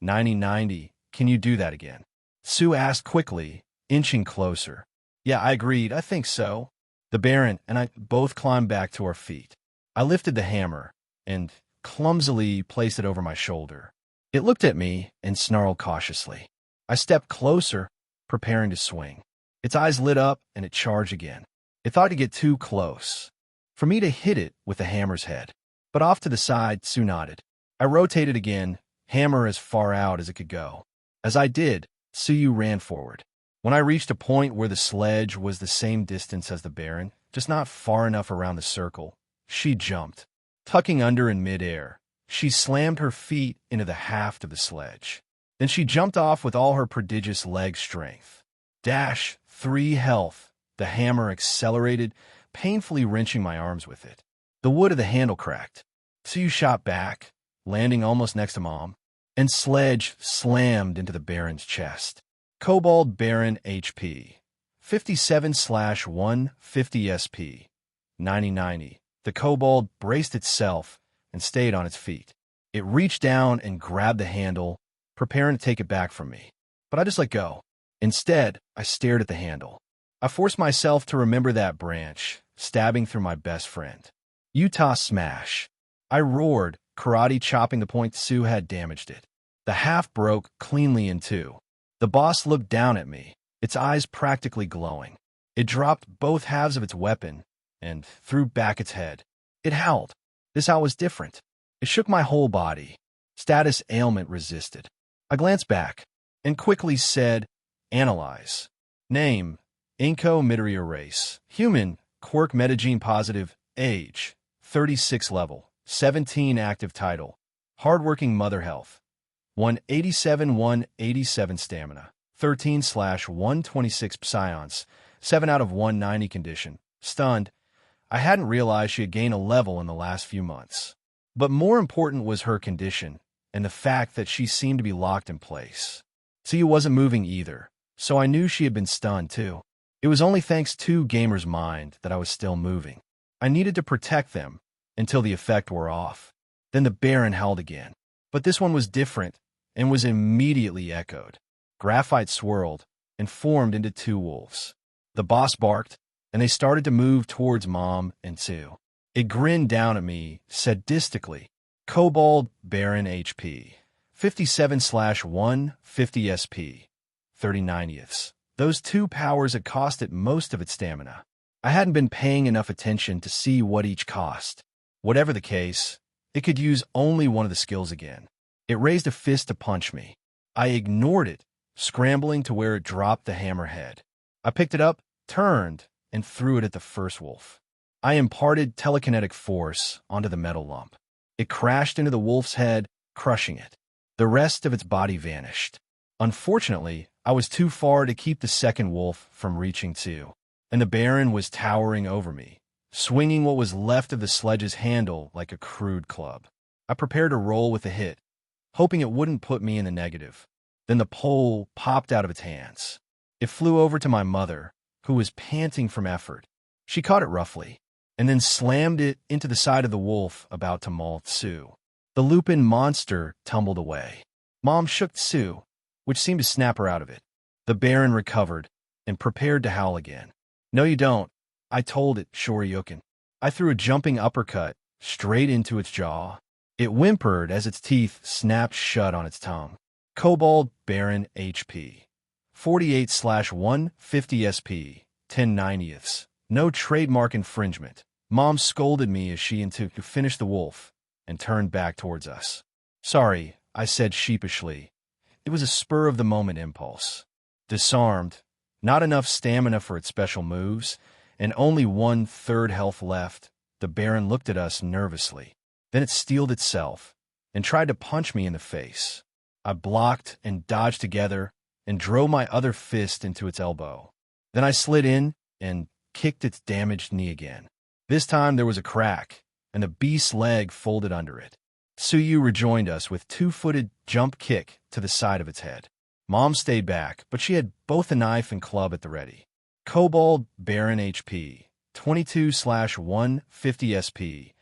Speaker 1: 90/90. Can you do that again? Sue asked quickly, inching closer. Yeah, I agreed. I think so. The Baron and I both climbed back to our feet. I lifted the hammer and clumsily placed it over my shoulder. It looked at me and snarled cautiously. I stepped closer, preparing to swing. Its eyes lit up and it charged again. It thought to get too close for me to hit it with the hammer's head. But off to the side, Sue nodded. I rotated again, hammer as far out as it could go. As I did, Tsuyu ran forward. When I reached a point where the sledge was the same distance as the Baron, just not far enough around the circle, she jumped. Tucking under in midair, she slammed her feet into the haft of the sledge. Then she jumped off with all her prodigious leg strength. -3 health. The hammer accelerated, painfully wrenching my arms with it. The wood of the handle cracked. Tsuyu shot back, landing almost next to Mom, and sledge slammed into the Baron's chest. Kobold Baron HP. 57/150 SP. 90/90. The kobold braced itself and stayed on its feet. It reached down and grabbed the handle, preparing to take it back from me. But I just let go. Instead, I stared at the handle. I forced myself to remember that branch, stabbing through my best friend. Utah smash. I roared, karate chopping the point Tsu had damaged it. The half broke cleanly in two. The boss looked down at me, its eyes practically glowing. It dropped both halves of its weapon and threw back its head. It howled. This howl was different. It shook my whole body. Status ailment resisted. I glanced back and quickly said, Analyze. Name, Inko Midoriya race. Human, quirk metagene positive. Age, 36 level. 17 active title. Hardworking mother health. 187 187 stamina. 13/126 psions. 7 out of 190 condition. Stunned. I hadn't realized she had gained a level in the last few months. But more important was her condition and the fact that she seemed to be locked in place. Tsu wasn't moving either, so I knew she had been stunned too. It was only thanks to Gamer's mind that I was still moving. I needed to protect them until the effect wore off. Then the Baron howled again. But this one was different and was immediately echoed. Graphite swirled and formed into two wolves. The boss barked, and they started to move towards Mom and Tsu. It grinned down at me sadistically. Kobold Baron HP. 57/150 SP. 39ths. Those two powers had costed most of its stamina. I hadn't been paying enough attention to see what each cost. Whatever the case, it could use only one of the skills again. It raised a fist to punch me. I ignored it, scrambling to where it dropped the hammerhead. I picked it up, turned, and threw it at the first wolf. I imparted telekinetic force onto the metal lump. It crashed into the wolf's head, crushing it. The rest of its body vanished. Unfortunately, I was too far to keep the second wolf from reaching Tsu, and the Baron was towering over me, swinging what was left of the sledge's handle like a crude club. I prepared to roll with a hit, hoping it wouldn't put me in the negative. Then the pole popped out of its hands. It flew over to my mother, who was panting from effort. She caught it roughly, and then slammed it into the side of the wolf about to maul Tsu. The Lupin monster tumbled away. Mom shook Tsu, which seemed to snap her out of it. The Baron recovered and prepared to howl again. No, you don't, I told it, Shoryuken. I threw a jumping uppercut straight into its jaw. It whimpered as its teeth snapped shut on its tongue. Kobold Baron HP. 48/150 SP. 10/90ths. No trademark infringement. Mom scolded me as she and Tuku finished the wolf and turned back towards us. Sorry, I said sheepishly. It was a spur-of-the-moment impulse. Disarmed, not enough stamina for its special moves, and only 1/3 health left, the Baron looked at us nervously. Then it steeled itself and tried to punch me in the face. I blocked and dodged together and drove my other fist into its elbow. Then I slid in and kicked its damaged knee again. This time there was a crack, and the beast's leg folded under it. Tsuyu rejoined us with two-footed jump kick to the side of its head. Mom stayed back, but she had both a knife and club at the ready. Kobold Baron HP. 22/150 SP.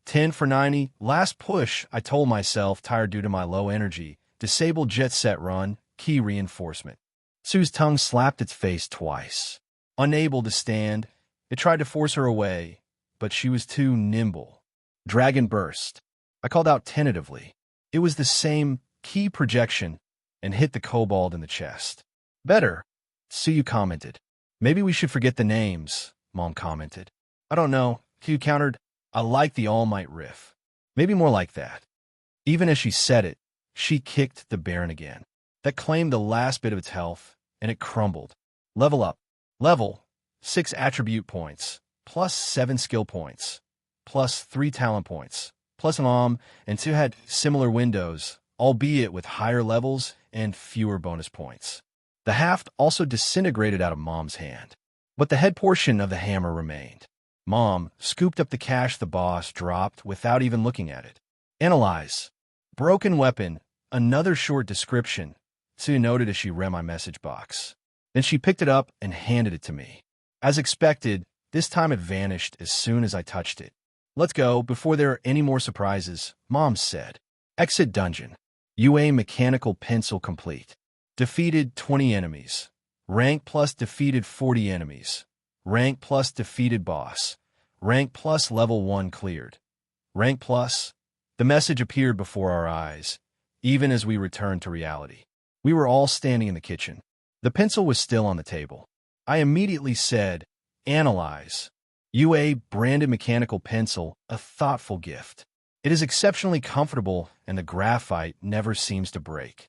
Speaker 1: 10/90. Last push, I told myself, tired due to my low energy. Disable jet set run, key reinforcement. Tsu's tongue slapped its face twice. Unable to stand, it tried to force her away, but she was too nimble. Dragon burst. I called out tentatively. It was the same key projection and hit the kobold in the chest. Better, Tsuyu commented. Maybe we should forget the names, Mom commented. I don't know, Q countered. I like the All Might riff. Maybe more like that. Even as she said it, she kicked the Baron again. That claimed the last bit of its health, and it crumbled. Level up. Level, 6 attribute points, plus 7 skill points, plus 3 talent points, plus Mom and Tsu had similar windows, albeit with higher levels and fewer bonus points. The haft also disintegrated out of Mom's hand, but the head portion of the hammer remained. Mom scooped up the cash the boss dropped without even looking at it. Analyze. Broken weapon, another short description, Tsu noted as she read my message box. Then she picked it up and handed it to me. As expected, this time it vanished as soon as I touched it. Let's go before there are any more surprises, Mom said. Exit dungeon. UA mechanical pencil complete. Defeated 20 enemies. Rank plus defeated 40 enemies. Rank plus defeated boss. Rank plus level 1 cleared. Rank plus. The message appeared before our eyes, even as we returned to reality. We were all standing in the kitchen. The pencil was still on the table. I immediately said, "Analyze. UA branded mechanical pencil, a thoughtful gift. It is exceptionally comfortable and the graphite never seems to break.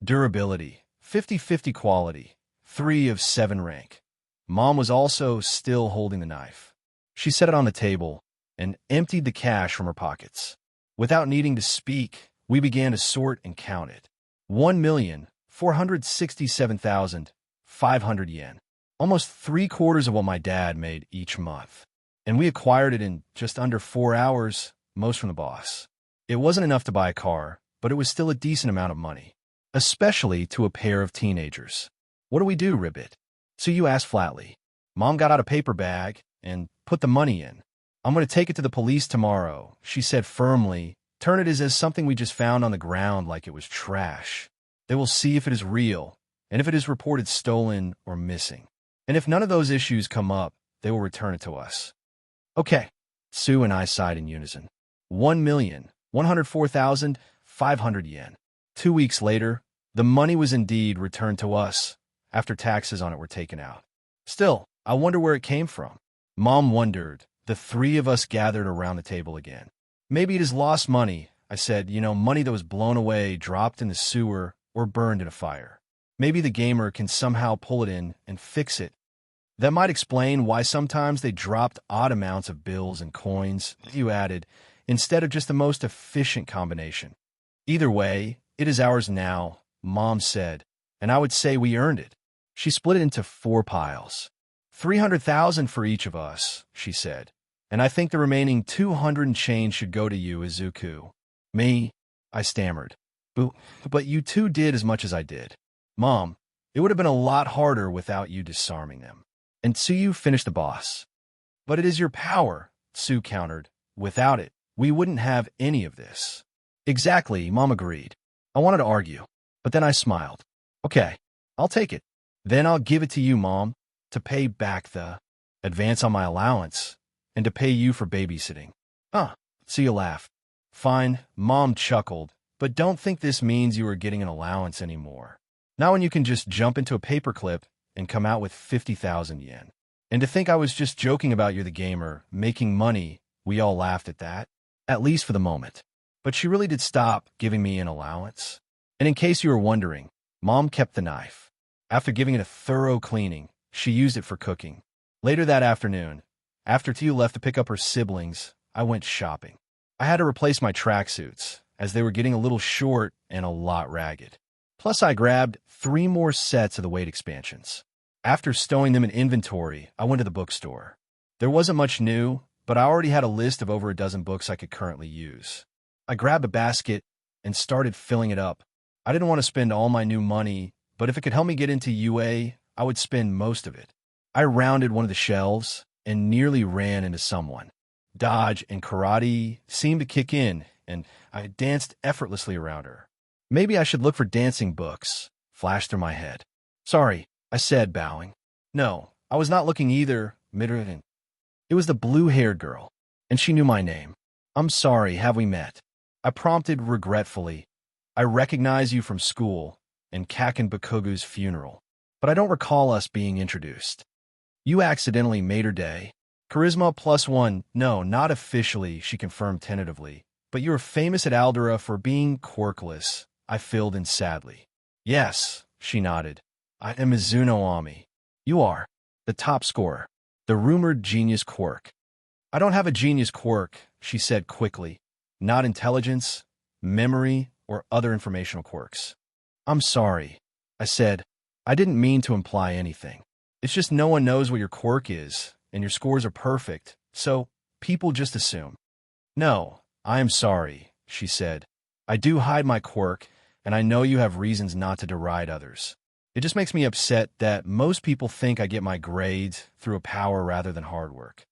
Speaker 1: Durability, 50/50 quality, 3 of 7 rank." Mom was also still holding the knife. She set it on the table and emptied the cash from her pockets. Without needing to speak, we began to sort and count it. 1,467,500 yen. Almost 3/4 of what my dad made each month. And we acquired it in just under 4 hours, most from the boss. It wasn't enough to buy a car, but it was still a decent amount of money, especially to a pair of teenagers. "What do we do, Ribbit?" So you asked flatly. Mom got out a paper bag and put the money in. "I'm going to take it to the police tomorrow," she said firmly. "Turn it as something we just found on the ground like it was trash. They will see if it is real, and if it is reported stolen or missing. And if none of those issues come up, they will return it to us." "Okay," Sue and I sighed in unison. 1,104,500 yen. 2 weeks later, the money was indeed returned to us, after taxes on it were taken out. Still, I wonder where it came from. Mom wondered. The 3 of us gathered around the table again. "Maybe it is lost money," I said. Money that was blown away, dropped in the sewer, or burned in a fire. Maybe the gamer can somehow pull it in and fix it. That might explain why sometimes they dropped odd amounts of bills and coins, you added, instead of just the most efficient combination. "Either way, it is ours now," Mom said, "and I would say we earned it." She split it into 4 piles. 300,000 for each of us, she said, "and I think the remaining 200 and change should go to you, Izuku." "Me?" I stammered. But you two did as much as I did." "Mom, it would have been a lot harder without you disarming them. And Tsuyu finished the boss." "But it is your power," Sue countered. "Without it, we wouldn't have any of this." "Exactly," Mom agreed. I wanted to argue, but then I smiled. "Okay, I'll take it. Then I'll give it to you, Mom, to pay back the advance on my allowance and to pay you for babysitting." Tsuyu laughed. "Fine," Mom chuckled, "but don't think this means you are getting an allowance anymore. Now when you can just jump into a paperclip and come out with 50,000 yen. And to think I was just joking about you're the gamer, making money," we all laughed at that, at least for the moment. But she really did stop giving me an allowance. And in case you were wondering, Mom kept the knife. After giving it a thorough cleaning, she used it for cooking. Later that afternoon, after Tiu left to pick up her siblings, I went shopping. I had to replace my tracksuits, as they were getting a little short and a lot ragged. Plus, I grabbed 3 more sets of the weight expansions. After stowing them in inventory, I went to the bookstore. There wasn't much new, but I already had a list of over a dozen books I could currently use. I grabbed a basket and started filling it up. I didn't want to spend all my new money, but if it could help me get into UA, I would spend most of it. I rounded one of the shelves and nearly ran into someone. Dodge and karate seemed to kick in, and I danced effortlessly around her. Maybe I should look for dancing books, flashed through my head. "Sorry," I said, bowing. "No, I was not looking either, Midoriya." It was the blue-haired girl, and she knew my name. "I'm sorry, have we met?" I prompted regretfully. "I recognize you from school and Kaken Bakugu's funeral, but I don't recall us being introduced." "You accidentally made her day." "Charisma +1, no, not officially," she confirmed tentatively. "But you are famous at Aldera for being quirkless," I filled in sadly. "Yes," she nodded. "I am Mizuno Ami." "You are the top scorer, the rumored genius quirk." "I don't have a genius quirk," she said quickly. "Not intelligence, memory, or other informational quirks." "I'm sorry," I said. "I didn't mean to imply anything. It's just no one knows what your quirk is, and your scores are perfect, so people just assume." "No, I am sorry," she said. "I do hide my quirk, and I know you have reasons not to deride others. It just makes me upset that most people think I get my grades through a power rather than hard work."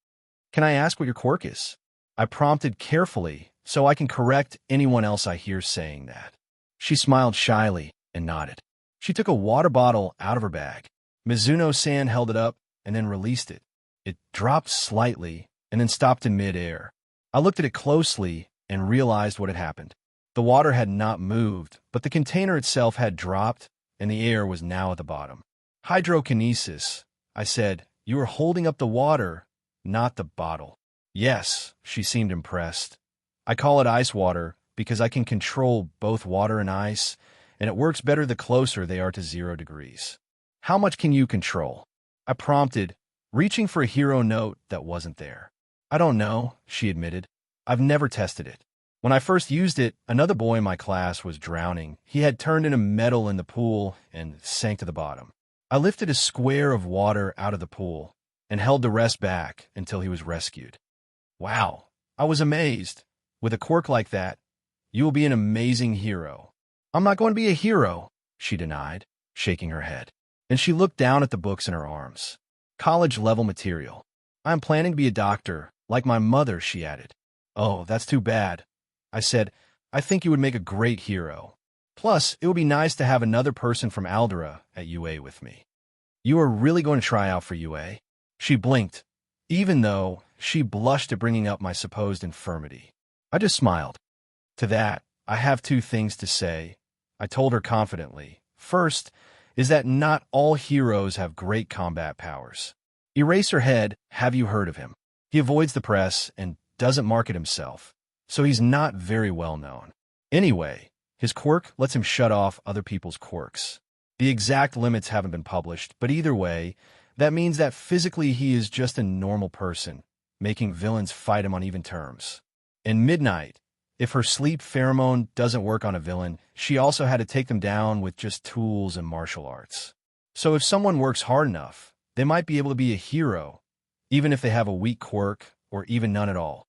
Speaker 1: "Can I ask what your quirk is?" I prompted carefully, so I can correct anyone else I hear saying that. She smiled shyly and nodded. She took a water bottle out of her bag. Mizuno-san held it up and then released it. It dropped slightly and then stopped in mid-air. I looked at it closely and realized what had happened. The water had not moved, but the container itself had dropped, and the air was now at the bottom. Hydrokinesis, I said. You were holding up the water, not the bottle. Yes, she seemed impressed. I call it ice water because I can control both water and ice, and it works better the closer they are to 0 degrees. How much can you control? I prompted, reaching for a hero note that wasn't there. I don't know, she admitted. I've never tested it. When I first used it, another boy in my class was drowning. He had turned into metal in the pool and sank to the bottom. I lifted a square of water out of the pool and held the rest back until he was rescued. Wow, I was amazed. With a quirk like that, you will be an amazing hero. I'm not going to be a hero, she denied, shaking her head. And she looked down at the books in her arms. College-level material. I'm planning to be a doctor, like my mother, she added. Oh, that's too bad. I said, I think you would make a great hero. Plus, it would be nice to have another person from Aldera at UA with me. You are really going to try out for UA? She blinked, even though she blushed at bringing up my supposed infirmity. I just smiled. To that, I have 2 things to say, I told her confidently. First is that not all heroes have great combat powers. Eraserhead, have you heard of him? He avoids the press and doesn't market himself, so he's not very well known. Anyway, his quirk lets him shut off other people's quirks. The exact limits haven't been published, but either way, that means that physically he is just a normal person, making villains fight him on even terms. In Midnight, if her sleep pheromone doesn't work on a villain, she also had to take them down with just tools and martial arts. So if someone works hard enough, they might be able to be a hero, even if they have a weak quirk or even none at all.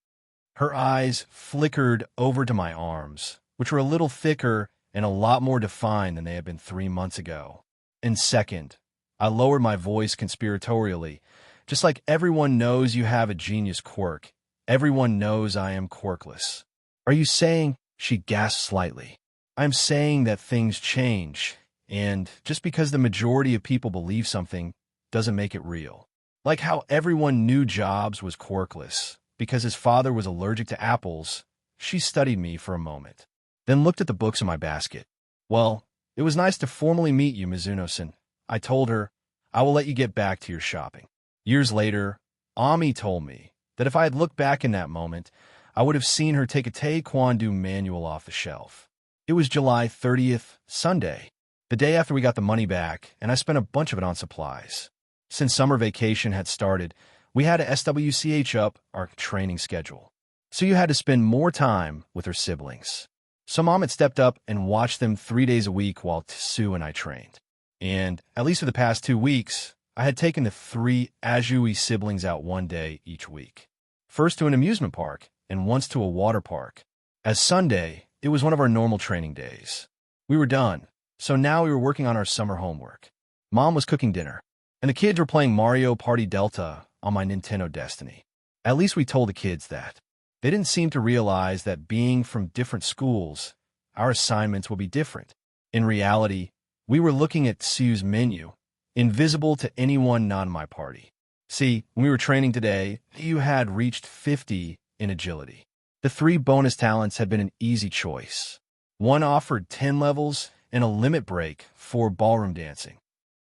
Speaker 1: Her eyes flickered over to my arms, which were a little thicker and a lot more defined than they had been 3 months ago. And second, I lowered my voice conspiratorially. Just like everyone knows you have a genius quirk, everyone knows I am quirkless. Are you saying? She gasped slightly. I'm saying that things change, and just because the majority of people believe something doesn't make it real. Like how everyone knew Jobs was quirkless because his father was allergic to apples. She studied me for a moment, then looked at the books in my basket. Well, it was nice to formally meet you, Mizuno-san. I told her, I will let you get back to your shopping. Years later, Ami told me that if I had looked back in that moment, I would have seen her take a Taekwondo manual off the shelf. It was July 30th, Sunday, the day after we got the money back, and I spent a bunch of it on supplies. Since summer vacation had started, we had to SWCH up our training schedule. So you had to spend more time with her siblings. So Mom had stepped up and watched them 3 days a week while Sue and I trained. And, at least for the past 2 weeks, I had taken the 3 Ajui siblings out one day each week. First to an amusement park, and once to a water park. As Sunday, it was one of our normal training days. We were done, so now we were working on our summer homework. Mom was cooking dinner, and the kids were playing Mario Party Delta on my Nintendo Destiny. At least we told the kids that. They didn't seem to realize that being from different schools, our assignments would be different. In reality, we were looking at Sue's menu, invisible to anyone not in my party. See, when we were training today, you had reached 50 in agility. The 3 bonus talents had been an easy choice. One offered 10 levels and a limit break for ballroom dancing.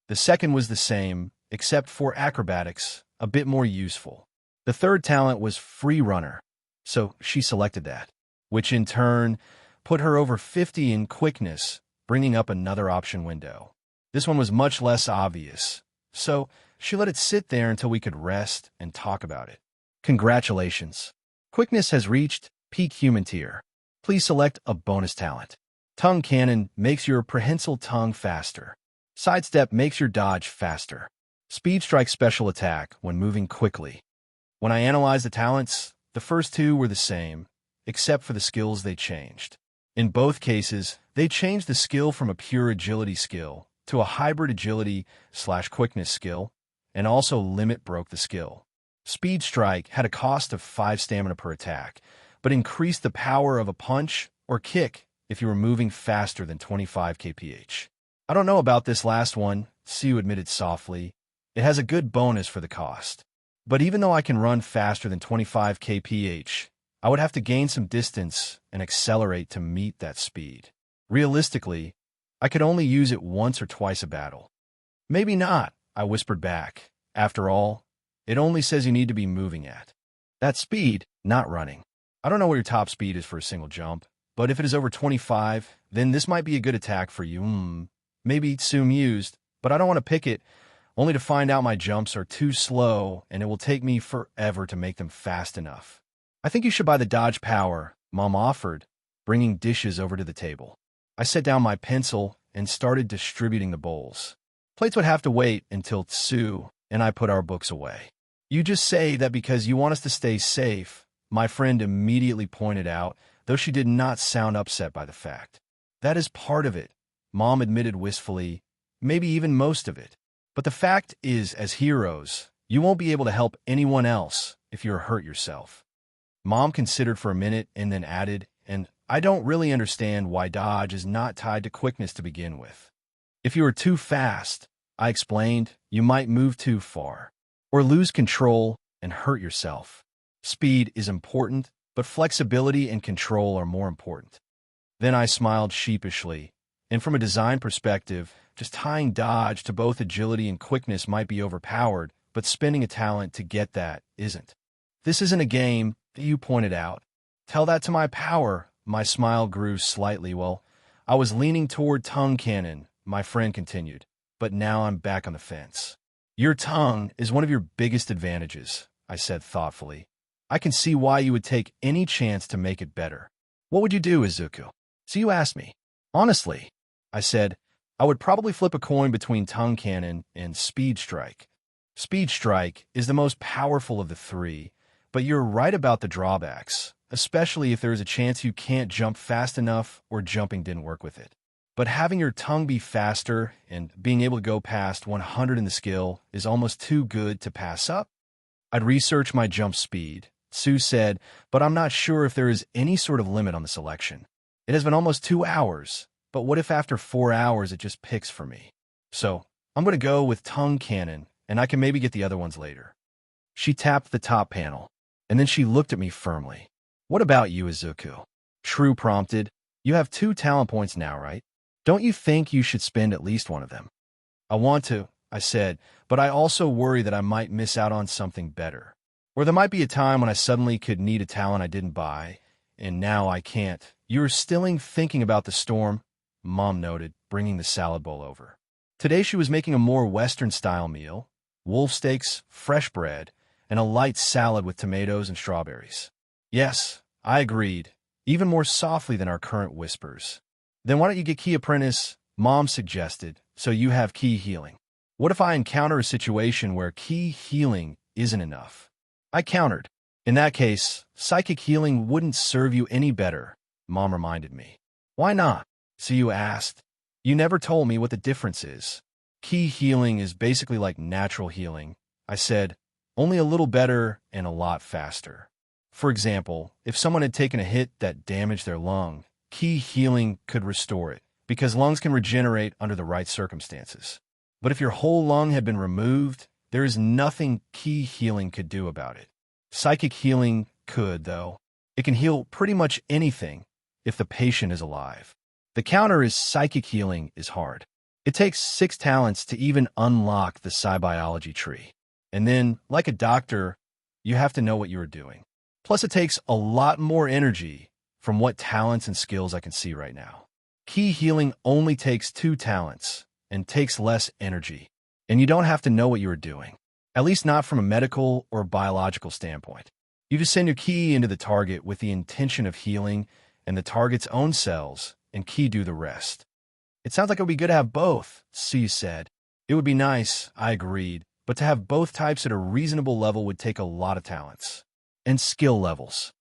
Speaker 1: The second was the same, except for acrobatics, a bit more useful. The third talent was free runner, so she selected that, which in turn put her over 50 in quickness, bringing up another option window. This one was much less obvious, so she let it sit there until we could rest and talk about it. Congratulations. Quickness has reached peak human tier. Please select a bonus talent. Tongue Cannon makes your prehensile tongue faster. Sidestep makes your dodge faster. Speed Strike special attack when moving quickly. When I analyzed the talents, the first 2 were the same, except for the skills they changed. In both cases, they changed the skill from a pure agility skill to a hybrid agility/quickness skill, and also limit broke the skill. Speed Strike had a cost of 5 stamina per attack, but increased the power of a punch or kick if you were moving faster than 25 kph. I don't know about this last one, Sue admitted softly. It has a good bonus for the cost. But even though I can run faster than 25 kph, I would have to gain some distance and accelerate to meet that speed. Realistically, I could only use it once or twice a battle. Maybe not, I whispered back. After all, it only says you need to be moving at that speed, not running. I don't know what your top speed is for a single jump, but if it is over 25, then this might be a good attack for you. Maybe soon used, but I don't want to pick it, only to find out my jumps are too slow and it will take me forever to make them fast enough. I think you should buy the dodge power, Mom offered, bringing dishes over to the table. I set down my pencil and started distributing the bowls. Plates would have to wait until Tsu and I put our books away. You just say that because you want us to stay safe, my friend immediately pointed out, though she did not sound upset by the fact. That is part of it, Mom admitted wistfully, maybe even most of it. But the fact is, as heroes, you won't be able to help anyone else if you're hurt yourself. Mom considered for a minute and then added, and I don't really understand why dodge is not tied to quickness to begin with. If you are too fast, I explained, you might move too far, or lose control and hurt yourself. Speed is important, but flexibility and control are more important. Then I smiled sheepishly, and from a design perspective, just tying dodge to both agility and quickness might be overpowered, but spending a talent to get that isn't. This isn't a game, you pointed out. Tell that to my power. My smile grew slightly. Well, I was leaning toward tongue cannon, my friend continued, but now I'm back on the fence. Your tongue is one of your biggest advantages, I said thoughtfully. I can see why you would take any chance to make it better. What would you do, Izuku? So you asked me. Honestly, I said, I would probably flip a coin between tongue cannon and speed strike. Speed strike is the most powerful of the three, but you're right about the drawbacks, especially if there is a chance you can't jump fast enough or jumping didn't work with it. But having your tongue be faster and being able to go past 100 in the skill is almost too good to pass up. I'd research my jump speed, Sue said, but I'm not sure if there is any sort of limit on the selection. It has been almost 2 hours, but what if after 4 hours it just picks for me? So I'm going to go with tongue cannon, and I can maybe get the other ones later. She tapped the top panel, and then she looked at me firmly. What about you, Izuku? True prompted. You have 2 talent points now, right? Don't you think you should spend at least one of them? I want to, I said, but I also worry that I might miss out on something better. Or there might be a time when I suddenly could need a talent I didn't buy, and now I can't. You're still thinking about the storm, Mom noted, bringing the salad bowl over. Today she was making a more Western-style meal, wolf steaks, fresh bread, and a light salad with tomatoes and strawberries. Yes, I agreed, even more softly than our current whispers. Then why don't you get Key Apprentice, Mom suggested, so you have Key Healing. What if I encounter a situation where Key Healing isn't enough? I countered. In that case, Psychic Healing wouldn't serve you any better, Mom reminded me. Why not? So you asked. You never told me what the difference is. Key Healing is basically like natural healing, I said, only a little better and a lot faster. For example, if someone had taken a hit that damaged their lung, Key Healing could restore it, because lungs can regenerate under the right circumstances. But if your whole lung had been removed, there is nothing Key Healing could do about it. Psychic Healing could, though. It can heal pretty much anything if the patient is alive. The counter is Psychic Healing is hard. It takes 6 talents to even unlock the Psi-biology tree. And then, like a doctor, you have to know what you are doing. Plus, it takes a lot more energy from what talents and skills I can see right now. Key Healing only takes 2 talents and takes less energy. And you don't have to know what you are doing, at least not from a medical or biological standpoint. You just send your Ki into the target with the intention of healing and the target's own cells, and Ki do the rest. It sounds like it would be good to have both, Sue said. It would be nice, I agreed, but to have both types at a reasonable level would take a lot of talents and skill levels.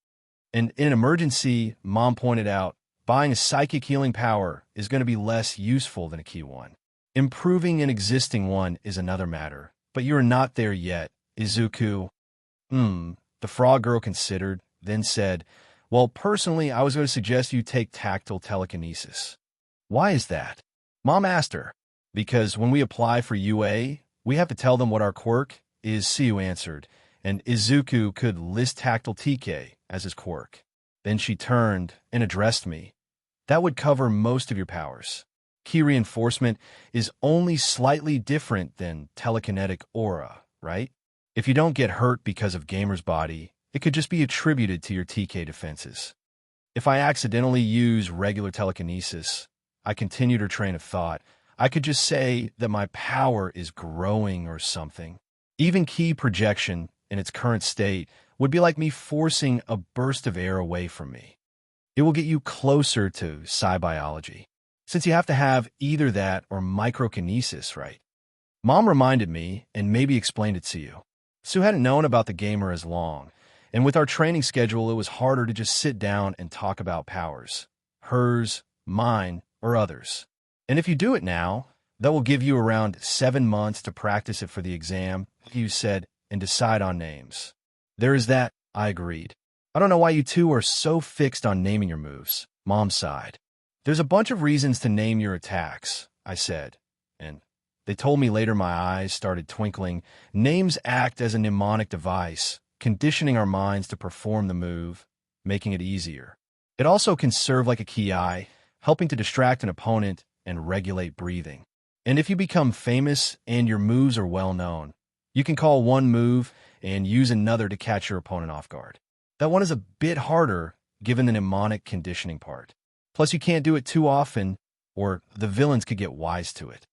Speaker 1: And in an emergency, Mom pointed out, buying a Psychic Healing power is going to be less useful than a Key one. Improving an existing one is another matter, but you're not there yet, Izuku. The frog girl considered, then said, well, personally, I was going to suggest you take tactile telekinesis. Why is that? Mom asked her. Because when we apply for UA, we have to tell them what our quirk is, Siu answered, and Izuku could list tactile TK as his quirk. Then she turned and addressed me. That would cover most of your powers. Key reinforcement is only slightly different than telekinetic aura, right? If you don't get hurt because of Gamer's body, it could just be attributed to your TK defenses. If I accidentally use regular telekinesis, I continued her train of thought, I could just say that my power is growing or something. Even key projection, in its current state, would be like me forcing a burst of air away from me. It will get you closer to psi-biology, since you have to have either that or microkinesis, right? Mom reminded me and maybe explained it to you. Sue hadn't known about the Gamer as long, and with our training schedule, it was harder to just sit down and talk about powers. Hers, mine, or others. And if you do it now, that will give you around 7 months to practice it for the exam, you said, and decide on names. There is that, I agreed. I don't know why you two are so fixed on naming your moves, Mom sighed. There's a bunch of reasons to name your attacks, I said, and they told me later my eyes started twinkling. Names act as a mnemonic device, conditioning our minds to perform the move, making it easier. It also can serve like a key eye, helping to distract an opponent and regulate breathing. And if you become famous and your moves are well known, you can call one move and use another to catch your opponent off guard. That one is a bit harder given the mnemonic conditioning part. Plus, you can't do it too often, or the villains could get wise to it.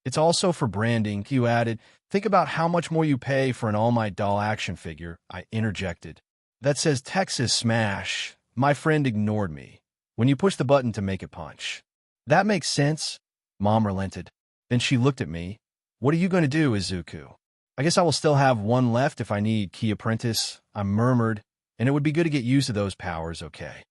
Speaker 1: It's also for branding, you added. Think about how much more you pay for an All Might doll action figure, I interjected. That says Texas Smash. My friend ignored me. When you push the button to make it punch. That makes sense, Mom relented. Then she looked at me. What are you going to do, Izuku? I guess I will still have one left if I need Key Apprentice, I murmured, and it would be good to get used to those powers, okay?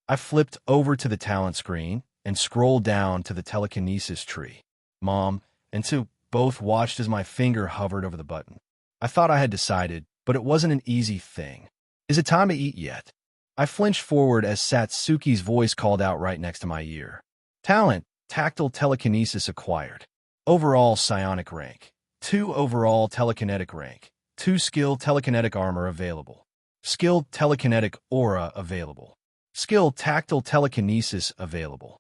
Speaker 1: I flipped over to the talent screen and scrolled down to the telekinesis tree. Mom and Sue both watched as my finger hovered over the button. I thought I had decided, but it wasn't an easy thing. Is it time to eat yet? I flinched forward as Satsuki's voice called out right next to my ear. Talent, tactile telekinesis acquired. Overall psionic rank. 2 overall telekinetic rank. 2 skill telekinetic armor available. Skill telekinetic aura available. Skill tactile telekinesis available.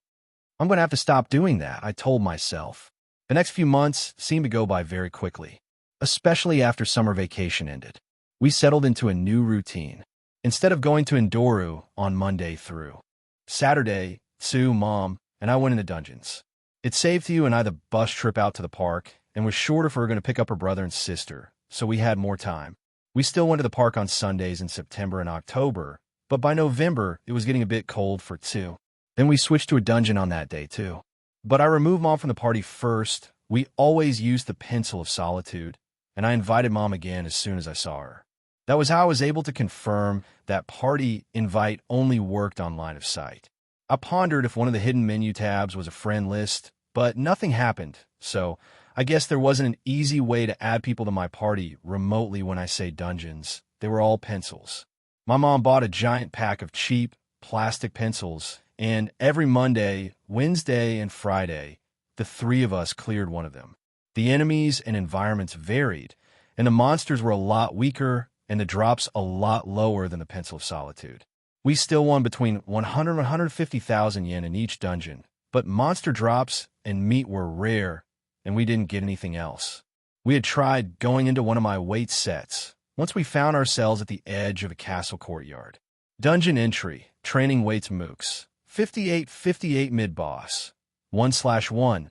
Speaker 1: I'm going to have to stop doing that, I told myself. The next few months seemed to go by very quickly, especially after summer vacation ended. We settled into a new routine. Instead of going to Endoru on Monday through Saturday, Sue, Mom, and I went into dungeons. It saved you and I the bus trip out to the park and was short if we were going to pick up her brother and sister, so we had more time. We still went to the park on Sundays in September and October, but by November, it was getting a bit cold for Sue. Then we switched to a dungeon on that day, too. But I removed Mom from the party first. We always used the Pencil of Solitude, and I invited Mom again as soon as I saw her. That was how I was able to confirm that party invite only worked on line of sight. I pondered if one of the hidden menu tabs was a friend list, but nothing happened, so I guess there wasn't an easy way to add people to my party remotely when I say dungeons. They were all pencils. My mom bought a giant pack of cheap plastic pencils, and every Monday, Wednesday, and Friday, the 3 of us cleared one of them. The enemies and environments varied, and the monsters were a lot weaker and the drops a lot lower than the Pencil of Solitude. We still won between 100 and 150,000 yen in each dungeon, but monster drops and meat were rare, and we didn't get anything else. We had tried going into one of my weight sets once we found ourselves at the edge of a castle courtyard. Dungeon entry, training weights mooks, 58 mid-boss, 1/1,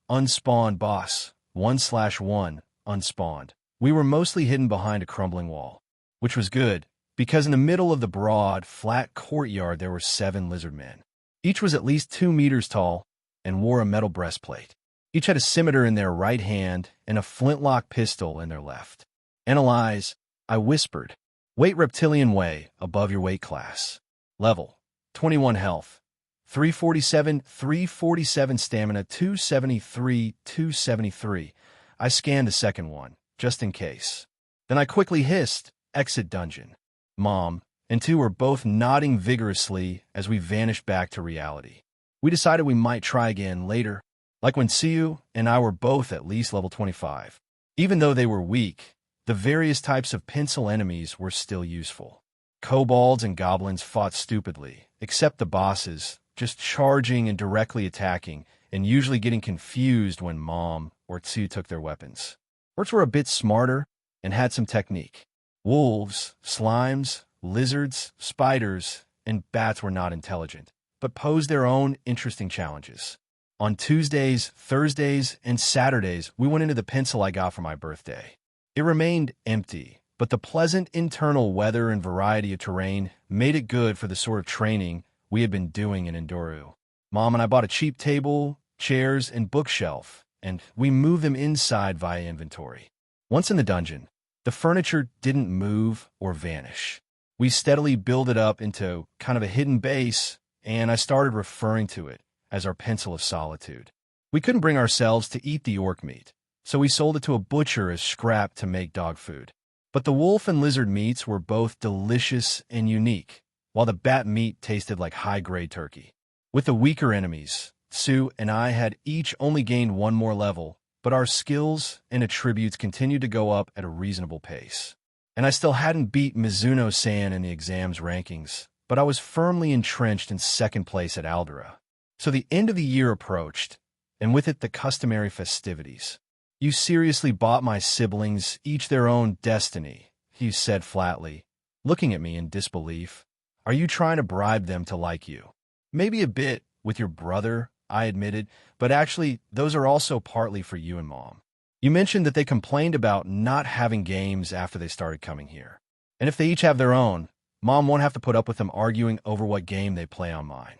Speaker 1: unspawned boss, 1/1, unspawned. We were mostly hidden behind a crumbling wall, which was good, because in the middle of the broad, flat courtyard there were 7 lizard men. Each was at least 2 meters tall and wore a metal breastplate. Each had a scimitar in their right hand and a flintlock pistol in their left. Analyze, I whispered. Weight reptilian way, above your weight class. Level, 21 health. 347 stamina, 273. I scanned the second one, just in case. Then I quickly hissed, exit dungeon. Mom and Sue were both nodding vigorously as we vanished back to reality. We decided we might try again later, like when Sue and I were both at least level 25. Even though they were weak, The various types of pencil enemies were still useful. Kobolds and goblins fought stupidly, except the bosses, just charging and directly attacking, and usually getting confused when Mom or Tsu took their weapons. Orcs were a bit smarter and had some technique. Wolves, slimes, lizards, spiders, and bats were not intelligent, but posed their own interesting challenges. On Tuesdays, Thursdays, and Saturdays, we went into the pencil I got for my birthday. It remained empty, but the pleasant internal weather and variety of terrain made it good for the sort of training we had been doing in Endoru. Mom and I bought a cheap table, chairs, and bookshelf, and we moved them inside via inventory. Once in the dungeon, the furniture didn't move or vanish. We steadily built it up into kind of a hidden base, and I started referring to it as our pencil of solitude. We couldn't bring ourselves to eat the orc meat, so we sold it to a butcher as scrap to make dog food. But the wolf and lizard meats were both delicious and unique, while the bat meat tasted like high-grade turkey. With the weaker enemies, Tsu and I had each only gained one more level, but our skills and attributes continued to go up at a reasonable pace. And I still hadn't beat Mizuno-san in the exams rankings, but I was firmly entrenched in second place at Aldera. So the end of the year approached, and with it the customary festivities. "You seriously bought my siblings each their own destiny," he said flatly, looking at me in disbelief. "Are you trying to bribe them to like you?" "Maybe a bit with your brother," I admitted, "but actually those are also partly for you and Mom. You mentioned that they complained about not having games after they started coming here. And if they each have their own, Mom won't have to put up with them arguing over what game they play on mine.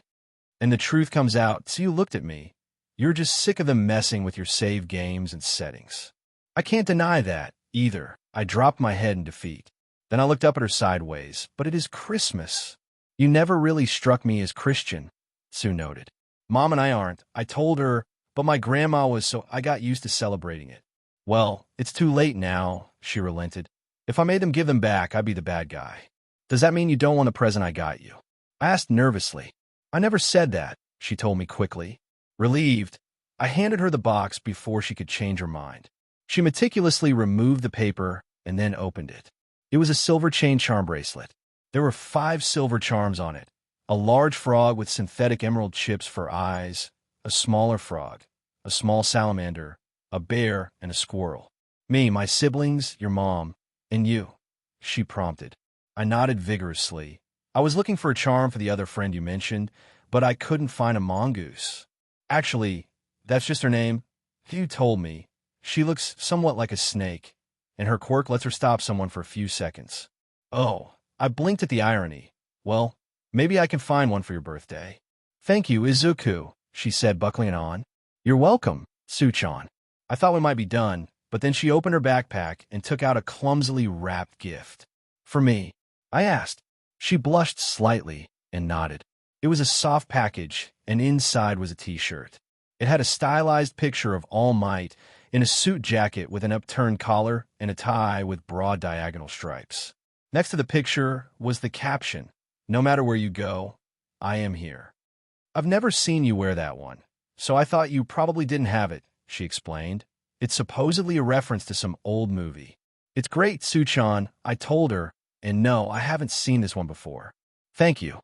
Speaker 1: And the truth comes out, so you looked at me. You're just sick of them messing with your save games and settings." I can't deny that, either. I dropped my head in defeat. Then I looked up at her sideways. "But it is Christmas." "You never really struck me as Christian," Sue noted. "Mom and I aren't," I told her, "but my grandma was, so I got used to celebrating it." "Well, it's too late now," she relented. "If I made them give them back, I'd be the bad guy." "Does that mean you don't want the present I got you?" I asked nervously. "I never said that," she told me quickly. Relieved, I handed her the box before she could change her mind. She meticulously removed the paper and then opened it. It was a silver chain charm bracelet. There were 5 silver charms on it: a large frog with synthetic emerald chips for eyes, a smaller frog, a small salamander, a bear, and a squirrel. "Me, my siblings, your mom, and you," she prompted. I nodded vigorously. I was looking for a charm for the other friend you mentioned, but I couldn't find a mongoose. "Actually, that's just her name. You told me. She looks somewhat like a snake, and her quirk lets her stop someone for a few seconds." Oh, I blinked at the irony. "Well, maybe I can find one for your birthday." "Thank you, Izuku," she said, buckling it on. "You're welcome, Suchan." I thought we might be done, but then she opened her backpack and took out a clumsily wrapped gift. "For me?" I asked. She blushed slightly and nodded. It was a soft package, and inside was a t-shirt. It had a stylized picture of All Might in a suit jacket with an upturned collar and a tie with broad diagonal stripes. Next to the picture was the caption, "No matter where you go, I am here." "I've never seen you wear that one, so I thought you probably didn't have it," she explained. "It's supposedly a reference to some old movie." "It's great, Suchan," I told her, and no, I haven't seen this one before. "Thank you."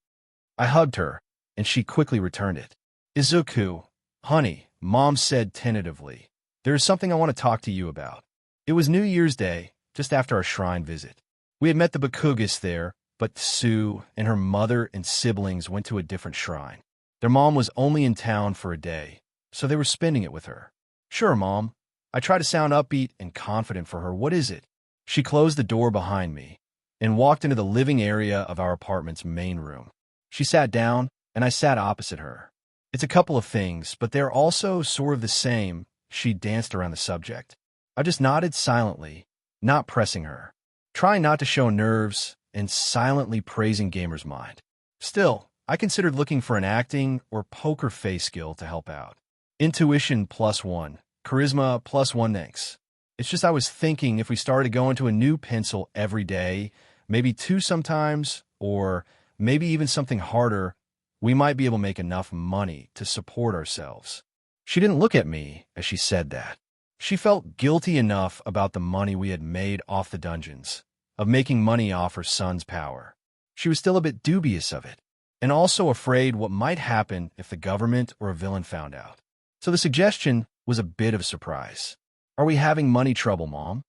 Speaker 1: I hugged her, and she quickly returned it. "Izuku, honey," Mom said tentatively, "there is something I want to talk to you about." It was New Year's Day, just after our shrine visit. We had met the Bakugas there, but Sue and her mother and siblings went to a different shrine. Their mom was only in town for a day, so they were spending it with her. "Sure, Mom." I tried to sound upbeat and confident for her. "What is it?" She closed the door behind me and walked into the living area of our apartment's main room. She sat down, and I sat opposite her. "It's a couple of things, but they're also sort of the same." She danced around the subject. I just nodded silently, not pressing her, trying not to show nerves and silently praising Gamer's Mind. Still, I considered looking for an acting or poker face skill to help out. Intuition +1, charisma +1 thanks. It's just I was thinking if we started going to a new pencil every day, maybe 2 sometimes, or maybe even something harder, we might be able to make enough money to support ourselves. She didn't look at me as she said that. She felt guilty enough about the money we had made off the dungeons, of making money off her son's power. She was still a bit dubious of it, and also afraid what might happen if the government or a villain found out. So the suggestion was a bit of a surprise. "Are we having money trouble, Mom?"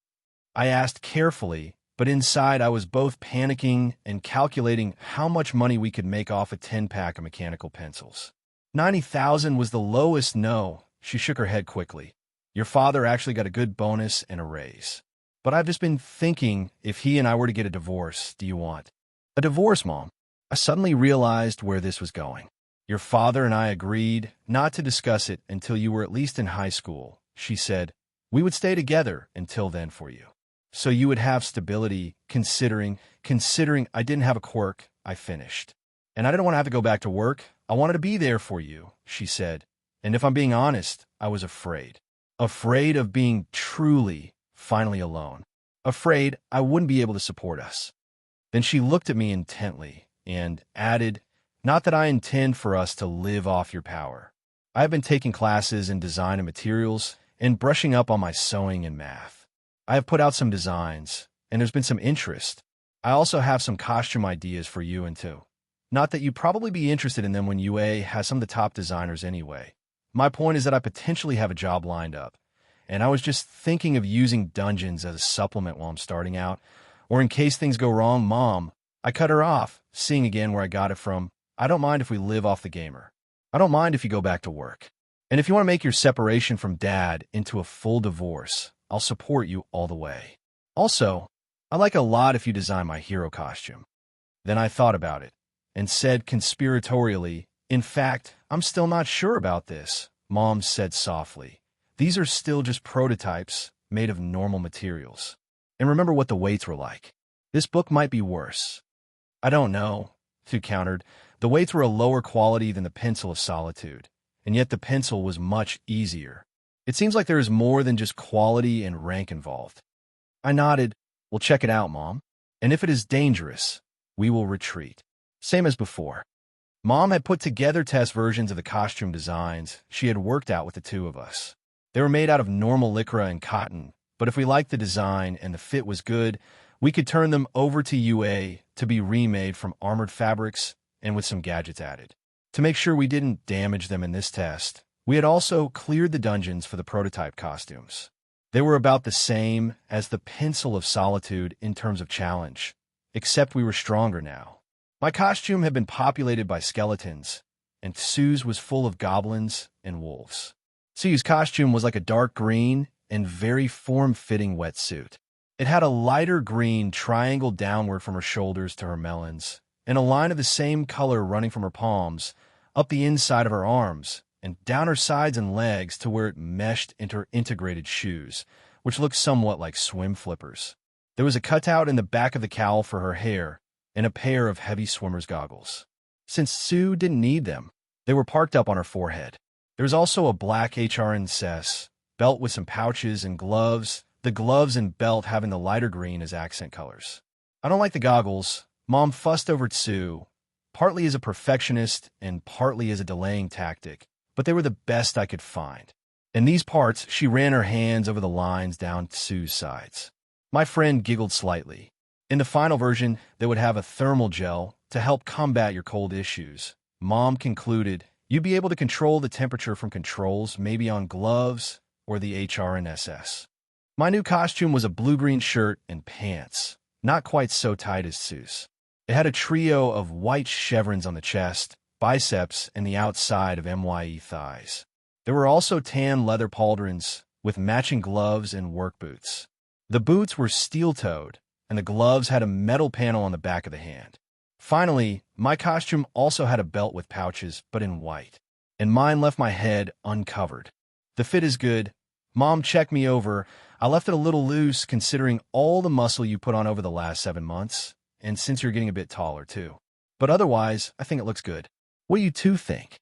Speaker 1: I asked carefully, but inside I was both panicking and calculating how much money we could make off a 10-pack of mechanical pencils. 90,000 was the lowest no. She shook her head quickly. "Your father actually got a good bonus and a raise. But I've just been thinking, if he and I were to get a divorce, do you want?" "A divorce, Mom?" I suddenly realized where this was going. "Your father and I agreed not to discuss it until you were at least in high school," she said. "We would stay together until then for you. So you would have stability, considering I didn't have a quirk," I finished. "And I didn't want to have to go back to work. I wanted to be there for you," she said. And if I'm being honest, I was afraid. Afraid of being truly, finally alone. Afraid I wouldn't be able to support us. Then she looked at me intently and added, "Not that I intend for us to live off your power. I have been taking classes in design and materials and brushing up on my sewing and math. I have put out some designs, and there's been some interest. I also have some costume ideas for you and too. Not that you'd probably be interested in them when UA has some of the top designers anyway. My point is that I potentially have a job lined up, and I was just thinking of using dungeons as a supplement while I'm starting out, or in case things go wrong, Mom." I cut her off, seeing again where I got it from. "I don't mind if we live off the gamer. I don't mind if you go back to work. And if you want to make your separation from Dad into a full divorce, I'll support you all the way. Also, I like a lot if you design my hero costume." Then I thought about it and said conspiratorially, "In fact, I'm still not sure about this," Mom said softly. "These are still just prototypes made of normal materials. And remember what the weights were like. This book might be worse." "I don't know," Sue countered. "The weights were a lower quality than the pencil of solitude, and yet the pencil was much easier. It seems like there is more than just quality and rank involved." I nodded. "We'll check it out, Mom. And if it is dangerous, we will retreat." Same as before. Mom had put together test versions of the costume designs she had worked out with the two of us. They were made out of normal lycra and cotton, but if we liked the design and the fit was good, we could turn them over to UA to be remade from armored fabrics and with some gadgets added. To make sure we didn't damage them in this test, we had also cleared the dungeons for the prototype costumes. They were about the same as the Pencil of Solitude in terms of challenge, except we were stronger now. My costume had been populated by skeletons, and Sue's was full of goblins and wolves. Sue's costume was like a dark green and very form-fitting wetsuit. It had a lighter green triangle downward from her shoulders to her melons, and a line of the same color running from her palms, up the inside of her arms, and down her sides and legs to where it meshed into her integrated shoes, which looked somewhat like swim flippers. There was a cutout in the back of the cowl for her hair, and a pair of heavy swimmer's goggles. Since Sue didn't need them, they were parked up on her forehead. There was also a black HRNSS belt with some pouches and gloves, the gloves and belt having the lighter green as accent colors. I don't like the goggles. Mom fussed over Sue, partly as a perfectionist and partly as a delaying tactic, but they were the best I could find. In these parts, she ran her hands over the lines down Sue's sides. My friend giggled slightly. In the final version, they would have a thermal gel to help combat your cold issues. Mom concluded, "You'd be able to control the temperature from controls, maybe on gloves or the HRNSS. My new costume was a blue-green shirt and pants, not quite so tight as Sue's. It had a trio of white chevrons on the chest, biceps, and the outside of MYE thighs. There were also tan leather pauldrons with matching gloves and work boots. The boots were steel-toed, and the gloves had a metal panel on the back of the hand. Finally, my costume also had a belt with pouches, but in white, and mine left my head uncovered. The fit is good. Mom checked me over. I left it a little loose considering all the muscle you put on over the last 7 months, and since you're getting a bit taller too. But otherwise, I think it looks good. What do you two think?"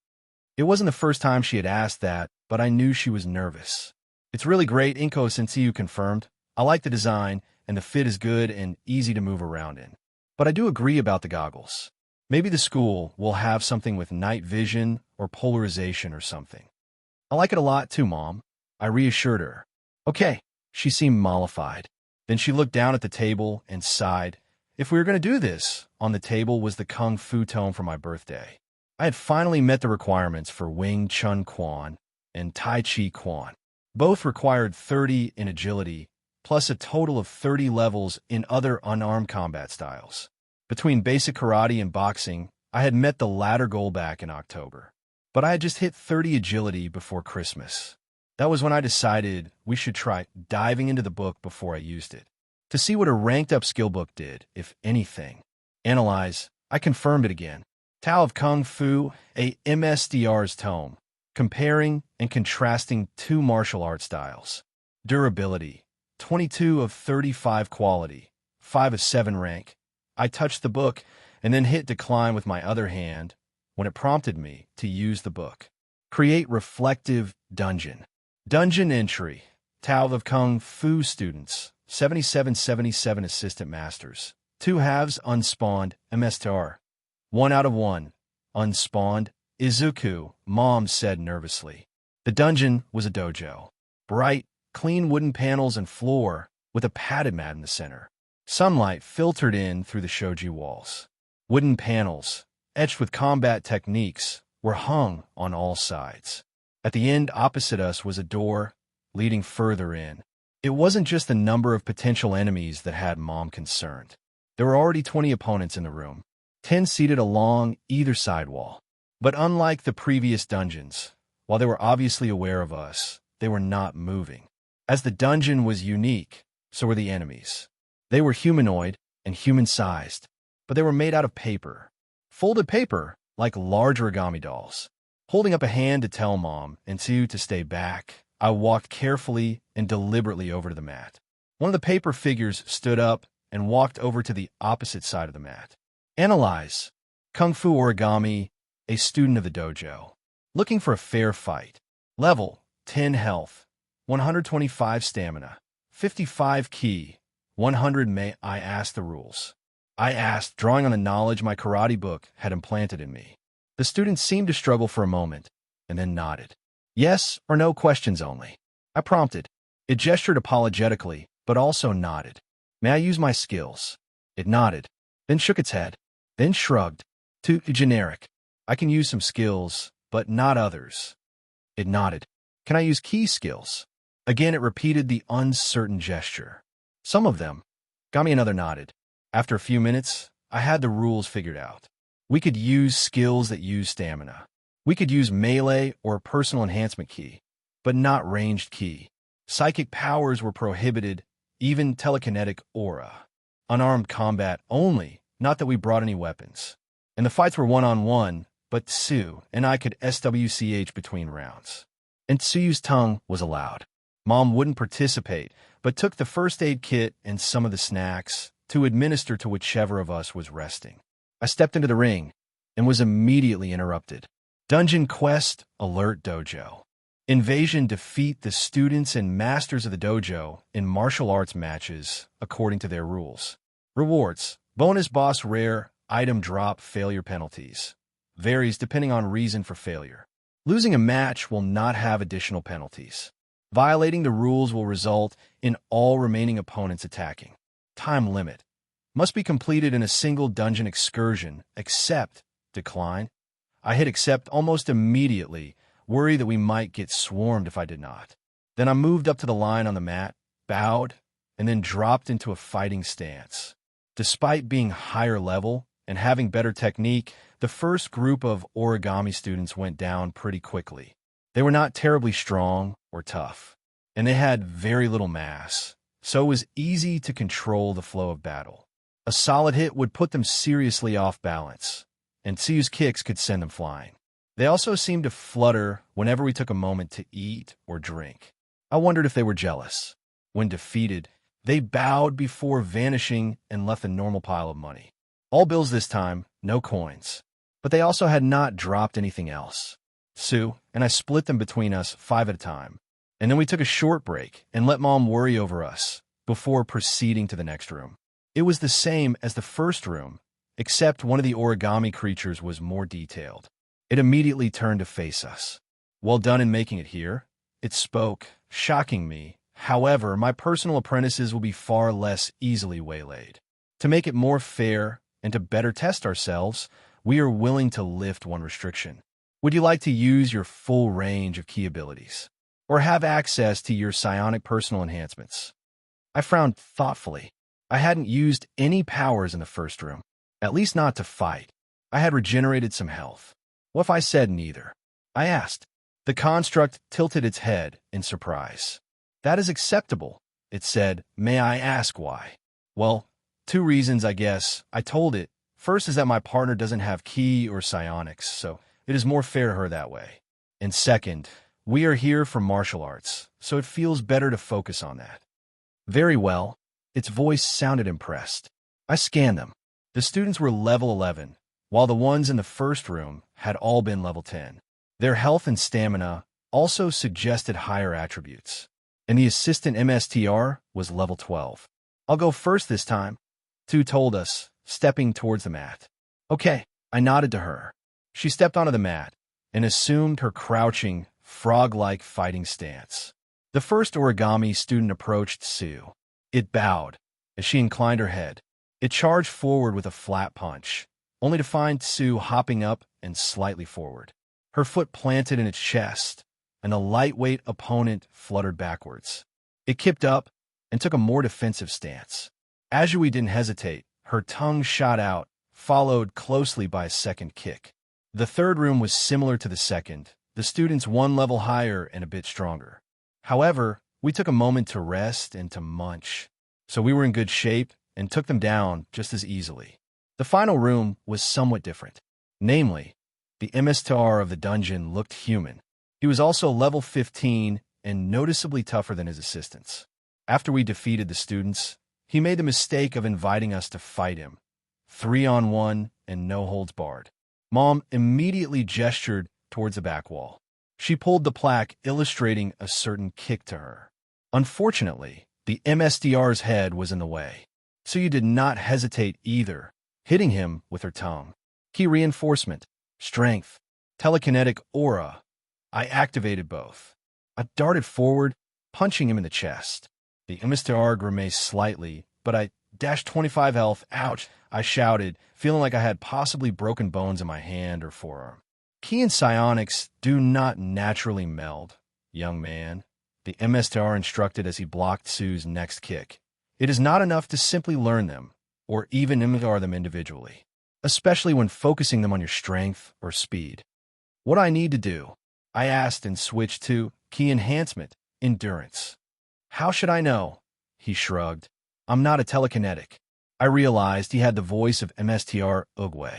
Speaker 1: It wasn't the first time she had asked that, but I knew she was nervous. "It's really great," Inko Sensiu confirmed. "I like the design, and the fit is good and easy to move around in. But I do agree about the goggles. Maybe the school will have something with night vision or polarization or something." "I like it a lot too, Mom," I reassured her. Okay, she seemed mollified. Then she looked down at the table and sighed. If we were going to do this, on the table was the Kung Fu tome for my birthday. I had finally met the requirements for Wing Chun Quan and Tai Chi Quan. Both required 30 in agility, plus a total of 30 levels in other unarmed combat styles. Between basic karate and boxing, I had met the latter goal back in October. But I had just hit 30 agility before Christmas. That was when I decided we should try diving into the book before I used it, to see what a ranked-up skill book did, if anything. Analyze, I confirmed it again. Tao of Kung Fu, a MSDR's tome, comparing and contrasting two martial art styles. Durability, 22 of 35 quality, 5 of 7 rank. I touched the book and then hit decline with my other hand when it prompted me to use the book. Create reflective dungeon. Dungeon entry. Tao of Kung Fu students, 7777 assistant masters. 2 halves unspawned, MSTR. 1 out of 1. Unspawned, Izuku, Mom said nervously. The dungeon was a dojo. Bright, clean wooden panels and floor with a padded mat in the center. Sunlight filtered in through the shoji walls. Wooden panels, etched with combat techniques, were hung on all sides. At the end opposite us was a door leading further in. It wasn't just the number of potential enemies that had Mom concerned. There were already 20 opponents in the room, 10 seated along either side wall. But unlike the previous dungeons, while they were obviously aware of us, they were not moving. As the dungeon was unique, so were the enemies. They were humanoid and human-sized, but they were made out of paper. Folded paper, like large origami dolls. Holding up a hand to tell Mom and Sue to stay back, I walked carefully and deliberately over to the mat. One of the paper figures stood up and walked over to the opposite side of the mat. Analyze. Kung Fu origami, a student of the dojo. Looking for a fair fight. Level, 10 health, 125 stamina, 55 ki, 100 may I ask the rules. I asked, drawing on the knowledge my karate book had implanted in me. The student seemed to struggle for a moment, and then nodded. Yes or no questions only. I prompted. It gestured apologetically, but also nodded. May I use my skills? It nodded, then shook its head, then shrugged. Too generic. I can use some skills, but not others. It nodded. Can I use key skills? Again it repeated the uncertain gesture. Some of them. Got me another nodded. After a few minutes, I had the rules figured out. We could use skills that use stamina. We could use melee or personal enhancement ki, but not ranged ki. Psychic powers were prohibited, even telekinetic aura. Unarmed combat only, not that we brought any weapons. And the fights were one-on-one, but Sue and I could SWCH between rounds. And Tsu's tongue was allowed. Mom wouldn't participate, but took the first aid kit and some of the snacks to administer to whichever of us was resting. I stepped into the ring and was immediately interrupted. Dungeon Quest Alert Dojo. Invasion defeat the students and masters of the dojo in martial arts matches according to their rules. Rewards. Bonus boss rare, item drop, failure penalties. Varies depending on reason for failure. Losing a match will not have additional penalties. Violating the rules will result in all remaining opponents attacking. Time limit. Must be completed in a single dungeon excursion, except decline. I hit accept almost immediately, worried that we might get swarmed if I did not. Then I moved up to the line on the mat, bowed, and then dropped into a fighting stance. Despite being higher level and having better technique, the first group of origami students went down pretty quickly. They were not terribly strong or tough, and they had very little mass, so it was easy to control the flow of battle. A solid hit would put them seriously off balance, and Tsu's kicks could send them flying. They also seemed to flutter whenever we took a moment to eat or drink. I wondered if they were jealous. When defeated, they bowed before vanishing and left a normal pile of money. All bills this time, no coins. But they also had not dropped anything else. Sue and I split them between us 5 at a time, and then we took a short break and let Mom worry over us before proceeding to the next room. It was the same as the first room, except one of the origami creatures was more detailed. It immediately turned to face us. Well done in making it here. It spoke, shocking me However, my personal apprentices will be far less easily waylaid. To make it more fair and to better test ourselves, we are willing to lift one restriction. Would you like to use your full range of key abilities, or have access to your psionic personal enhancements? I frowned thoughtfully. I hadn't used any powers in the first room, at least not to fight. I had regenerated some health. What if I said neither? I asked. The construct tilted its head in surprise. That is acceptable, it said. May I ask why? Well, 2 reasons, I guess. I told it. First is that my partner doesn't have ki or psionics, so it is more fair to her that way. And second, we are here for martial arts, so it feels better to focus on that. Very well. Its voice sounded impressed. I scanned them. The students were level 11, while the ones in the first room had all been level 10. Their health and stamina also suggested higher attributes. And the assistant MSTR was level 12. I'll go first this time, Tu told us, stepping towards the mat. Okay, I nodded to her. She stepped onto the mat and assumed her crouching, frog-like fighting stance. The first origami student approached Sue. It bowed as she inclined her head. It charged forward with a flat punch, only to find Sue hopping up and slightly forward. Her foot planted in its chest, and the lightweight opponent fluttered backwards. It kipped up and took a more defensive stance. Azui didn't hesitate. Her tongue shot out, followed closely by a second kick. The third room was similar to the second, the students 1 level higher and a bit stronger. However, we took a moment to rest and to munch, so we were in good shape and took them down just as easily. The final room was somewhat different. Namely, the MSTR of the dungeon looked human. He was also level 15 and noticeably tougher than his assistants. After we defeated the students, he made the mistake of inviting us to fight him. 3-on-1 and no holds barred. Mom immediately gestured towards the back wall. She pulled the plaque illustrating a certain kick to her. Unfortunately, the MSTR's head was in the way, so you did not hesitate either, hitting him with her tongue. Key reinforcement, strength, telekinetic aura. I activated both. I darted forward, punching him in the chest. The MSTR grimaced slightly, but I dashed 25 health. Ouch, I shouted, feeling like I had possibly broken bones in my hand or forearm. Ki and psionics do not naturally meld, young man, the MSTR instructed as he blocked Sue's next kick. It is not enough to simply learn them, or even MSTR them individually, especially when focusing them on your strength or speed. What I need to do? I asked and switched to Ki enhancement, endurance. How should I know? He shrugged. I'm not a telekinetic. I realized he had the voice of MSTR Ugwe,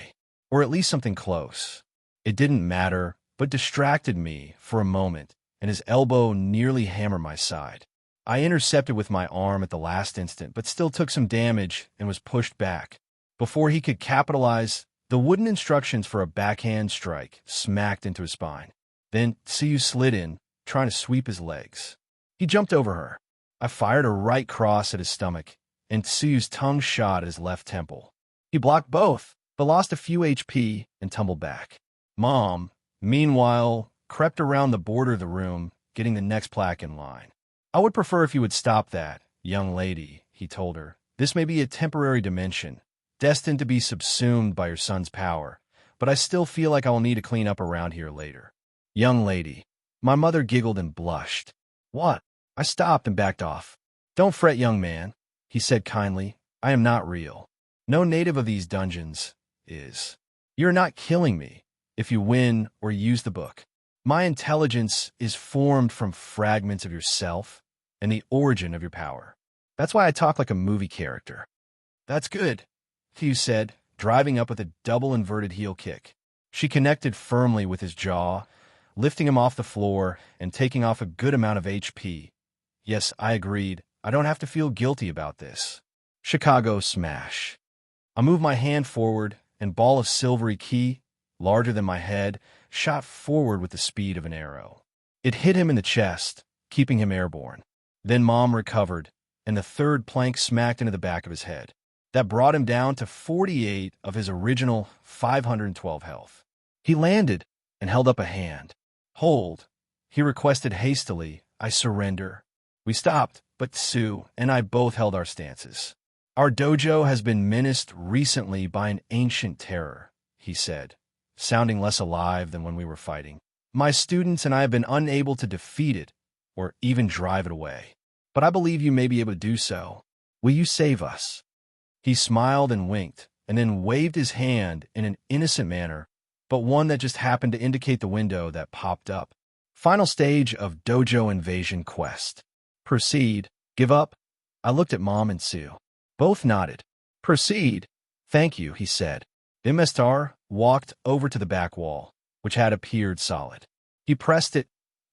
Speaker 1: or at least something close. It didn't matter, but distracted me for a moment, and his elbow nearly hammered my side. I intercepted with my arm at the last instant, but still took some damage and was pushed back. Before he could capitalize, the wooden instructions for a backhand strike smacked into his spine. Then Tsuyu slid in, trying to sweep his legs. He jumped over her. I fired a right cross at his stomach, and Tsuyu's tongue shot at his left temple. He blocked both, but lost a few HP and tumbled back. Mom, meanwhile, crept around the border of the room, getting the next plaque in line. I would prefer if you would stop that, young lady, he told her. This may be a temporary dimension, destined to be subsumed by your son's power, but I still feel like I will need to clean up around here later. Young lady. My mother giggled and blushed. What? I stopped and backed off. Don't fret, young man, he said kindly. I am not real. No native of these dungeons is. You're not killing me if you win or use the book. My intelligence is formed from fragments of yourself and the origin of your power. That's why I talk like a movie character. That's good, Hugh said, driving up with a double inverted heel kick. She connected firmly with his jaw, lifting him off the floor and taking off a good amount of HP. Yes, I agreed. I don't have to feel guilty about this. Chicago smash. I moved my hand forward, and ball of silvery ki, larger than my head, shot forward with the speed of an arrow. It hit him in the chest, keeping him airborne. Then Mom recovered, and the third plank smacked into the back of his head. That brought him down to 48 of his original 512 health. He landed and held up a hand. Hold, he requested hastily. I surrender. We stopped, but Sue and I both held our stances. Our dojo has been menaced recently by an ancient terror, he said, sounding less alive than when we were fighting. My students and I have been unable to defeat it or even drive it away. But I believe you may be able to do so. Will you save us? He smiled and winked, and then waved his hand in an innocent manner, but one that just happened to indicate the window that popped up. Final stage of Dojo Invasion Quest. Proceed. Give up? I looked at Mom and Sue. Both nodded. Proceed. Thank you, he said. MSR walked over to the back wall, which had appeared solid. He pressed it,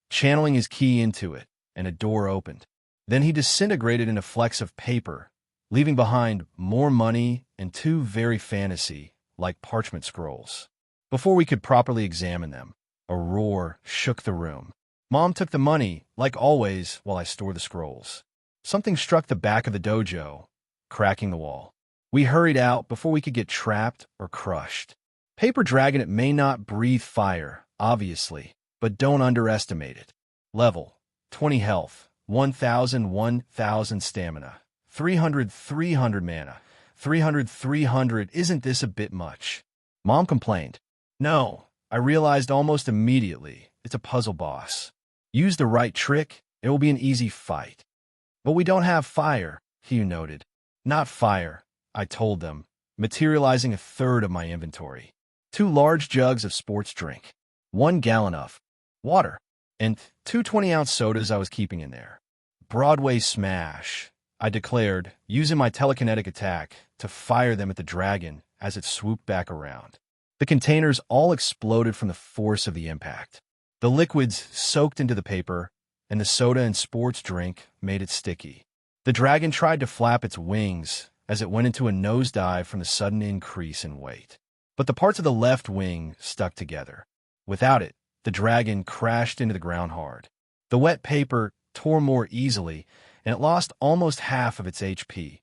Speaker 1: channeling his ki into it, and a door opened. Then he disintegrated in a flex of paper, leaving behind more money and two very fantasy-like parchment scrolls. Before we could properly examine them, a roar shook the room. Mom took the money, like always, while I stored the scrolls. Something struck the back of the dojo, cracking the wall. We hurried out before we could get trapped or crushed. Paper Dragon, it may not breathe fire, obviously, but don't underestimate it. Level, 20 health, 1,000 stamina, 300 mana, 300 isn't this a bit much? Mom complained. No, I realized almost immediately, it's a puzzle boss. Use the right trick, it will be an easy fight. But we don't have fire, Hugh noted. Not fire, I told them, materializing a third of my inventory. 2 large jugs of sports drink, 1 gallon of water, and 2 20-ounce sodas I was keeping in there. Broadway smash, I declared, using my telekinetic attack to fire them at the dragon as it swooped back around. The containers all exploded from the force of the impact. The liquids soaked into the paper, and the soda and sports drink made it sticky. The dragon tried to flap its wings as it went into a nosedive from the sudden increase in weight. But the parts of the left wing stuck together. Without it, the dragon crashed into the ground hard. The wet paper tore more easily, and it lost almost half of its HP.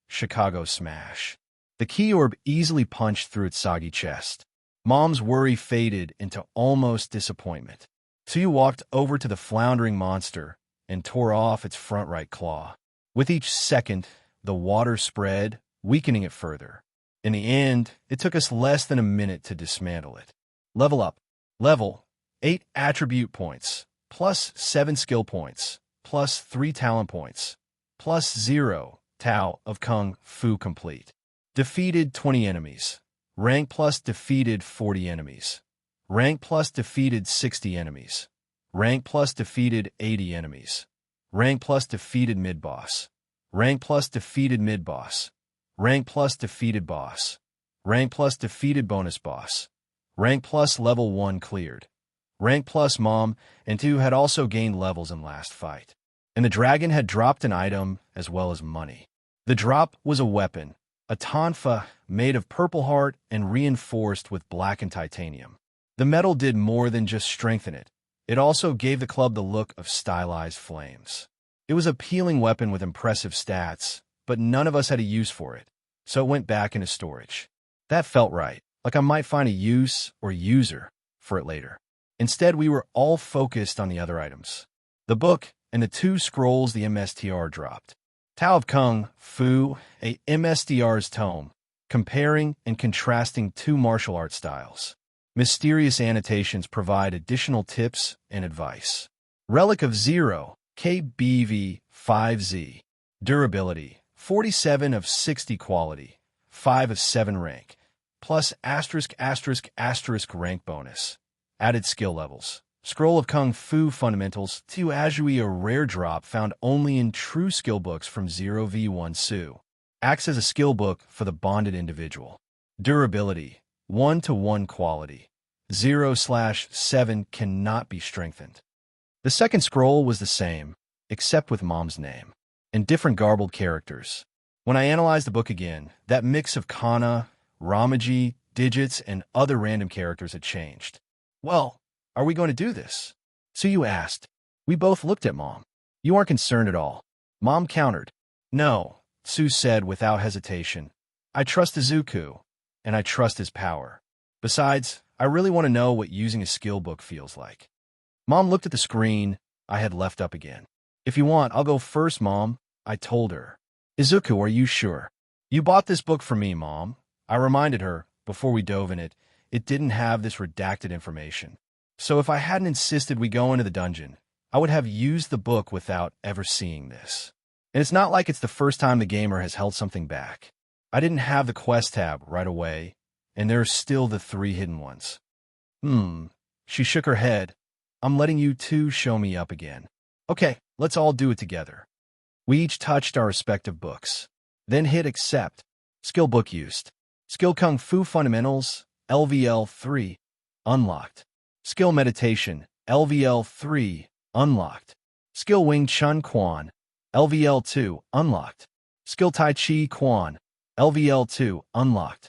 Speaker 1: Chicago smash. The key orb easily punched through its soggy chest. Mom's worry faded into almost disappointment. Sue walked over to the floundering monster and tore off its front right claw. With each second, the water spread, weakening it further. In the end, it took us less than a minute to dismantle it. Level up. Level, 8 attribute points, plus 7 skill points, plus 3 talent points, plus 0 Tao of Kung Fu complete. Defeated 20 enemies. Rank plus defeated 40 enemies. Rank plus defeated 60 enemies. Rank plus defeated 80 enemies. Rank plus defeated mid-boss. Rank plus defeated mid-boss. Rank plus defeated boss. Rank plus defeated bonus boss. Rank plus level 1 cleared. Rank plus Mom and 2 had also gained levels in last fight. And the dragon had dropped an item as well as money. The drop was a weapon, a tonfa made of purple heart and reinforced with blackened titanium. The metal did more than just strengthen it. It also gave the club the look of stylized flames. It was a appealing weapon with impressive stats, but none of us had a use for it, so it went back into storage. That felt right, like I might find a use or user for it later. Instead, we were all focused on the other items. The book and the 2 scrolls the MSTR dropped. Tao of Kung Fu, a MSTR's tome, comparing and contrasting 2 martial art styles. Mysterious annotations provide additional tips and advice. Relic of Zero, KBV5Z. Durability, 47 of 60 quality, 5 of 7 rank, plus **** rank bonus. Added skill levels. Scroll of Kung Fu Fundamentals, 2 Azui, a rare drop found only in true skill books from 0v1 Su. Acts as a skill book for the bonded individual. Durability, 1-to-1 quality. 0/7 cannot be strengthened. The second scroll was the same, except with Mom's name, and different garbled characters. When I analyzed the book again, that mix of kana, Ramaji, digits, and other random characters had changed. Well, are we going to do this? Suyu asked. We both looked at Mom. You aren't concerned at all. Mom countered. No, Sue said without hesitation. I trust Izuku, and I trust his power. Besides, I really want to know what using a skill book feels like. Mom looked at the screen I had left up again. If you want, I'll go first, Mom, I told her. Izuku, are you sure? You bought this book for me, Mom. I reminded her, before we dove in it. It didn't have this redacted information. So if I hadn't insisted we go into the dungeon, I would have used the book without ever seeing this. And it's not like it's the first time the gamer has held something back. I didn't have the quest tab right away, and there are still the 3 hidden ones. She shook her head. I'm letting you two show me up again. Okay, let's all do it together. We each touched our respective books, then hit accept. Skill book used. Skill Kung Fu Fundamentals, LVL 3, unlocked. Skill Meditation, LVL 3, unlocked. Skill Wing Chun Quan, LVL 2, unlocked. Skill Tai Chi Quan, LVL 2, unlocked.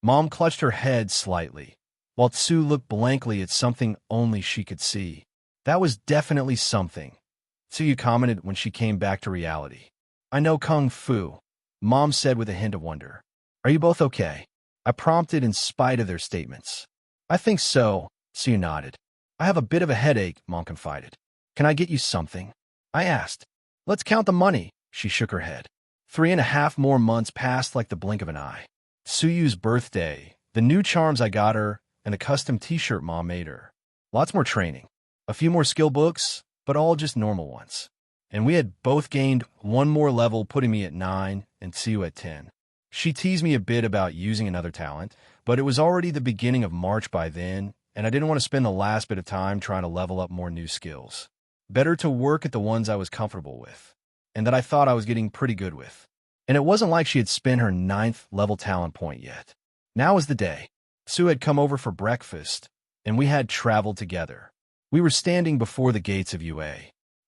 Speaker 1: Mom clutched her head slightly, while Tsu looked blankly at something only she could see. That was definitely something, Tsuyu commented when she came back to reality. I know Kung Fu, Mom said with a hint of wonder. Are you both okay? I prompted in spite of their statements. I think so, Tsuyu nodded. I have a bit of a headache, Mom confided. Can I get you something? I asked. Let's count the money, she shook her head. 3.5 more months passed like the blink of an eye. Tsuyu's birthday, the new charms I got her, and the custom t-shirt Mom made her. Lots more training. A few more skill books, but all just normal ones. And we had both gained 1 more level, putting me at 9 and Tsuyu at 10. She teased me a bit about using another talent, but it was already the beginning of March by then, and I didn't want to spend the last bit of time trying to level up more new skills. Better to work at the ones I was comfortable with, and that I thought I was getting pretty good with. And it wasn't like she had spent her 9th level talent point yet. Now was the day. Tsu had come over for breakfast, and we had traveled together. We were standing before the gates of UA.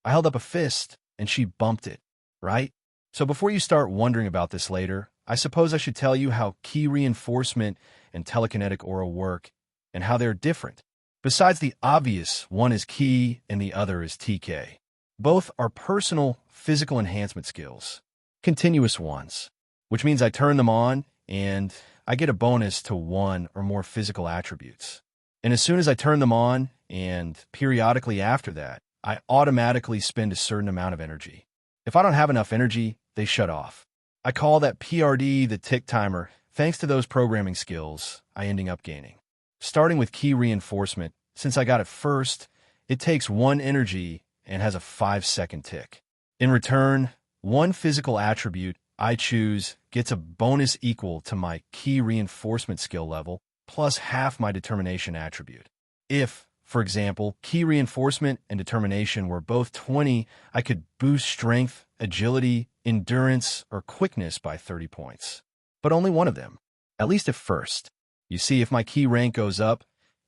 Speaker 1: I held up a fist, and she bumped it, right? So before you start wondering about this later, I suppose I should tell you how ki reinforcement and telekinetic aura work, and how they're different. Besides the obvious, one is ki and the other is TK. Both are personal, physical enhancement skills. Continuous ones, which means I turn them on, and I get a bonus to 1 or more physical attributes. And as soon as I turn them on, and periodically after that, I automatically spend a certain amount of energy. If I don't have enough energy, they shut off. I call that PRD the tick timer, thanks to those programming skills I ending up gaining. Starting with ki reinforcement, since I got it first, it takes 1 energy and has a 5-second tick. In return, 1 physical attribute I choose gets a bonus equal to my ki reinforcement skill level, plus half my determination attribute. If, for example, ki reinforcement and determination were both 20, I could boost strength, agility, endurance, or quickness by 30 points. But only one of them, at least at first. You see, if my ki rank goes up,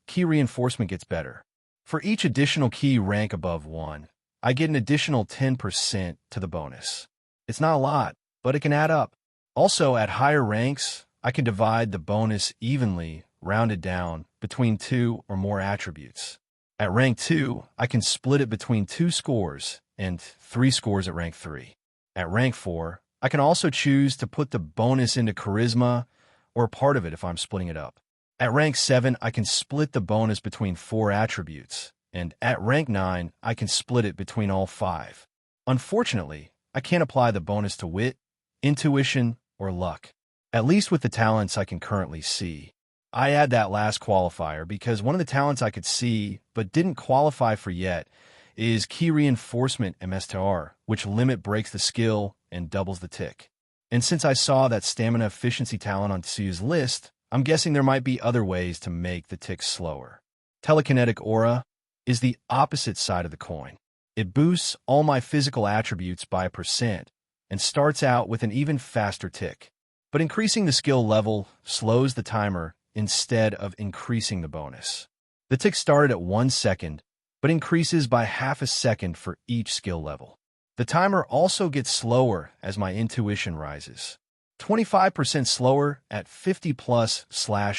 Speaker 1: ki reinforcement gets better. For each additional ki rank above 1, I get an additional 10% to the bonus. It's not a lot, but it can add up. Also, at higher ranks, I can divide the bonus evenly, rounded down, between 2 or more attributes. At rank 2, I can split it between 2 scores and 3 scores at rank 3. At rank 4, I can also choose to put the bonus into charisma or part of it if I'm splitting it up. At rank 7, I can split the bonus between 4 attributes, and at rank 9, I can split it between all 5. Unfortunately, I can't apply the bonus to wit, intuition, or luck, at least with the talents I can currently see. I add that last qualifier because one of the talents I could see but didn't qualify for yet is ki reinforcement MSTR, which limit breaks the skill and doubles the tick. And since I saw that stamina efficiency talent on Tsuyu's list, I'm guessing there might be other ways to make the ticks slower. Telekinetic aura is the opposite side of the coin. It boosts all my physical attributes by 1% and starts out with an even faster tick. But increasing the skill level slows the timer instead of increasing the bonus. The tick started at 1 second, but increases by half a second for each skill level. The timer also gets slower as my intuition rises. 25% slower at 50 plus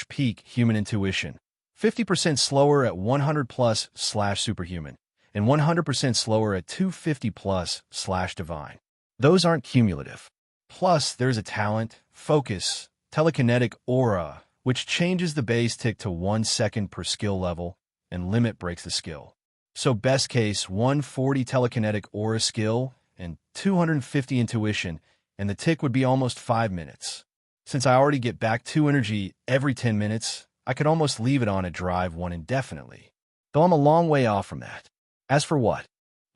Speaker 1: / peak human intuition, 50% slower at 100 plus / superhuman, and 100% slower at 250 plus / divine. Those aren't cumulative. Plus, there's a talent, focus, telekinetic aura, which changes the base tick to 1 second per skill level, and limit breaks the skill. So best case, 140 telekinetic aura skill and 250 intuition, and the tick would be almost 5 minutes. Since I already get back 2 energy every 10 minutes, I could almost leave it on at Drive 1 indefinitely. Though I'm a long way off from that. As for what?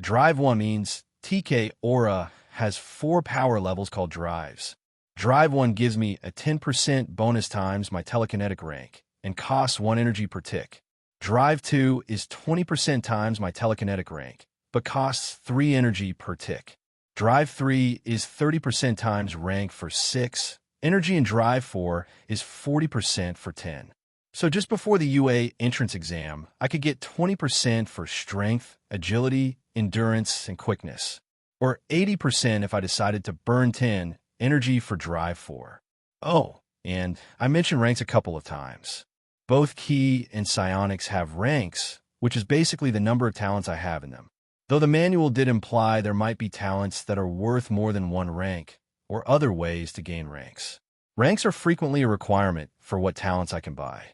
Speaker 1: Drive 1 means TK Aura has 4 power levels called drives. Drive 1 gives me a 10% bonus times my telekinetic rank and costs 1 energy per tick. Drive 2 is 20% times my telekinetic rank, but costs 3 energy per tick. Drive 3 is 30% times rank for 6 energy, and Drive 4 is 40% for 10. So just before the UA entrance exam, I could get 20% for strength, agility, endurance, and quickness, or 80% if I decided to burn 10 energy for Drive 4. Oh, and I mentioned ranks a couple of times. Both Ki and Psionics have ranks, which is basically the number of talents I have in them. Though the manual did imply there might be talents that are worth more than 1 rank, or other ways to gain ranks. Ranks are frequently a requirement for what talents I can buy.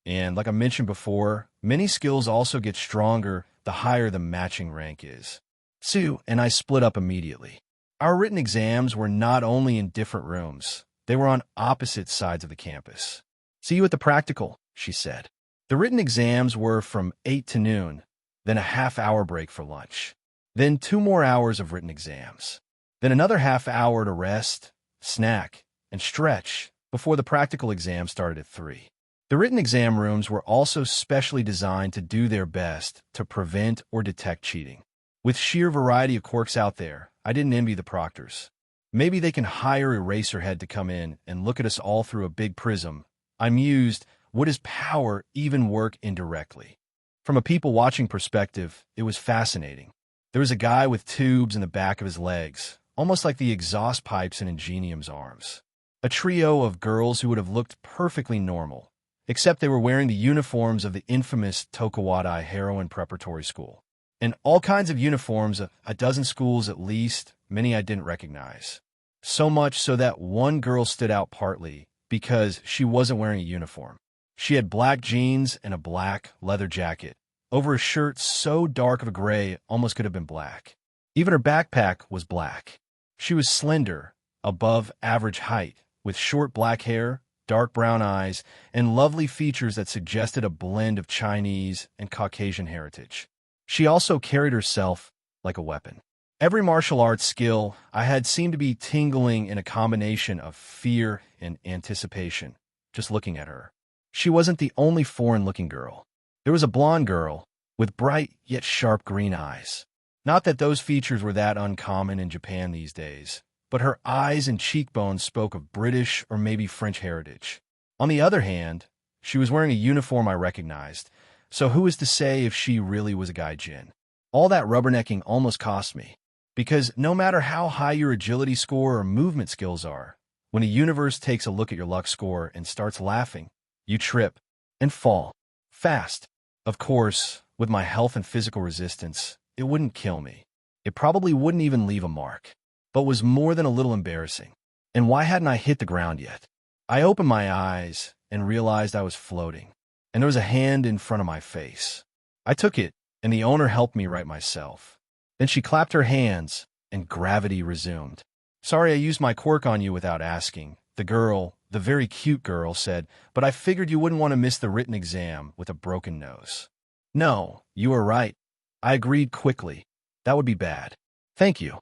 Speaker 1: And like I mentioned before, many skills also get stronger the higher the matching rank is. Sue and I split up immediately. Our written exams were not only in different rooms, they were on opposite sides of the campus. "See you at the practical," she said. The written exams were from 8 to noon, then a half-hour break for lunch. Then 2 more hours of written exams. Then another half hour to rest, snack, and stretch before the practical exam started at 3. The written exam rooms were also specially designed to do their best to prevent or detect cheating. With sheer variety of quirks out there, I didn't envy the proctors. Maybe they can hire Eraserhead to come in and look at us all through a big prism. I mused, would his power even work indirectly? From a people-watching perspective, it was fascinating. There was a guy with tubes in the back of his legs, almost like the exhaust pipes in Ingenium's arms. A trio of girls who would have looked perfectly normal, except they were wearing the uniforms of the infamous Tokuwadai Heroin Preparatory School. And all kinds of uniforms, a dozen schools at least, many I didn't recognize. So much so that one girl stood out partly because she wasn't wearing a uniform. She had black jeans and a black leather jacket, over a shirt so dark of a gray almost could have been black. Even her backpack was black. She was slender, above average height, with short black hair, dark brown eyes, and lovely features that suggested a blend of Chinese and Caucasian heritage. She also carried herself like a weapon. Every martial arts skill I had seemed to be tingling in a combination of fear and anticipation, just looking at her. She wasn't the only foreign-looking girl. There was a blonde girl with bright yet sharp green eyes. Not that those features were that uncommon in Japan these days, but her eyes and cheekbones spoke of British or maybe French heritage. On the other hand, she was wearing a uniform I recognized, so who is to say if she really was a gaijin? All that rubbernecking almost cost me, because no matter how high your agility score or movement skills are, when a universe takes a look at your luck score and starts laughing, you trip and fall fast. Of course, with my health and physical resistance, it wouldn't kill me. It probably wouldn't even leave a mark, but was more than a little embarrassing. And why hadn't I hit the ground yet? I opened my eyes and realized I was floating, and there was a hand in front of my face. I took it, and the owner helped me right myself. Then she clapped her hands, and gravity resumed. "Sorry I used my quirk on you without asking," the girl, the very cute girl, said, "but I figured you wouldn't want to miss the written exam with a broken nose." "No, you are right," I agreed quickly. "That would be bad. Thank you."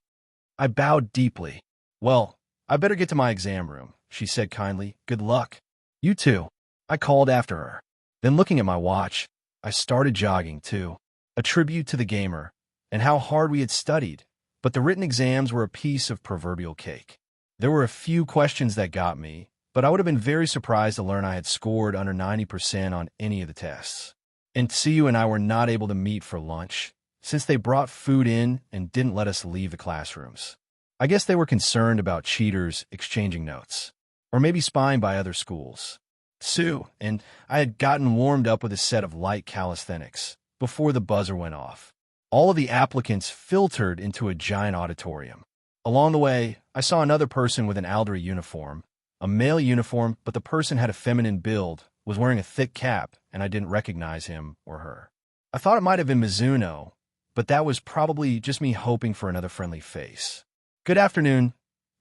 Speaker 1: I bowed deeply. "Well, I better get to my exam room," she said kindly. "Good luck." "You too," I called after her. Then looking at my watch, I started jogging too, a tribute to the gamer and how hard we had studied, but the written exams were a piece of proverbial cake. There were a few questions that got me, but I would have been very surprised to learn I had scored under 90% on any of the tests. And Tsuyu and I were not able to meet for lunch, since they brought food in and didn't let us leave the classrooms. I guess they were concerned about cheaters exchanging notes, or maybe spying by other schools. Sue and I had gotten warmed up with a set of light calisthenics before the buzzer went off. All of the applicants filtered into a giant auditorium. Along the way, I saw another person with an Aldri uniform, a male uniform, but the person had a feminine build, was wearing a thick cap, and I didn't recognize him or her. I thought it might have been Mizuno, but that was probably just me hoping for another friendly face. Good afternoon,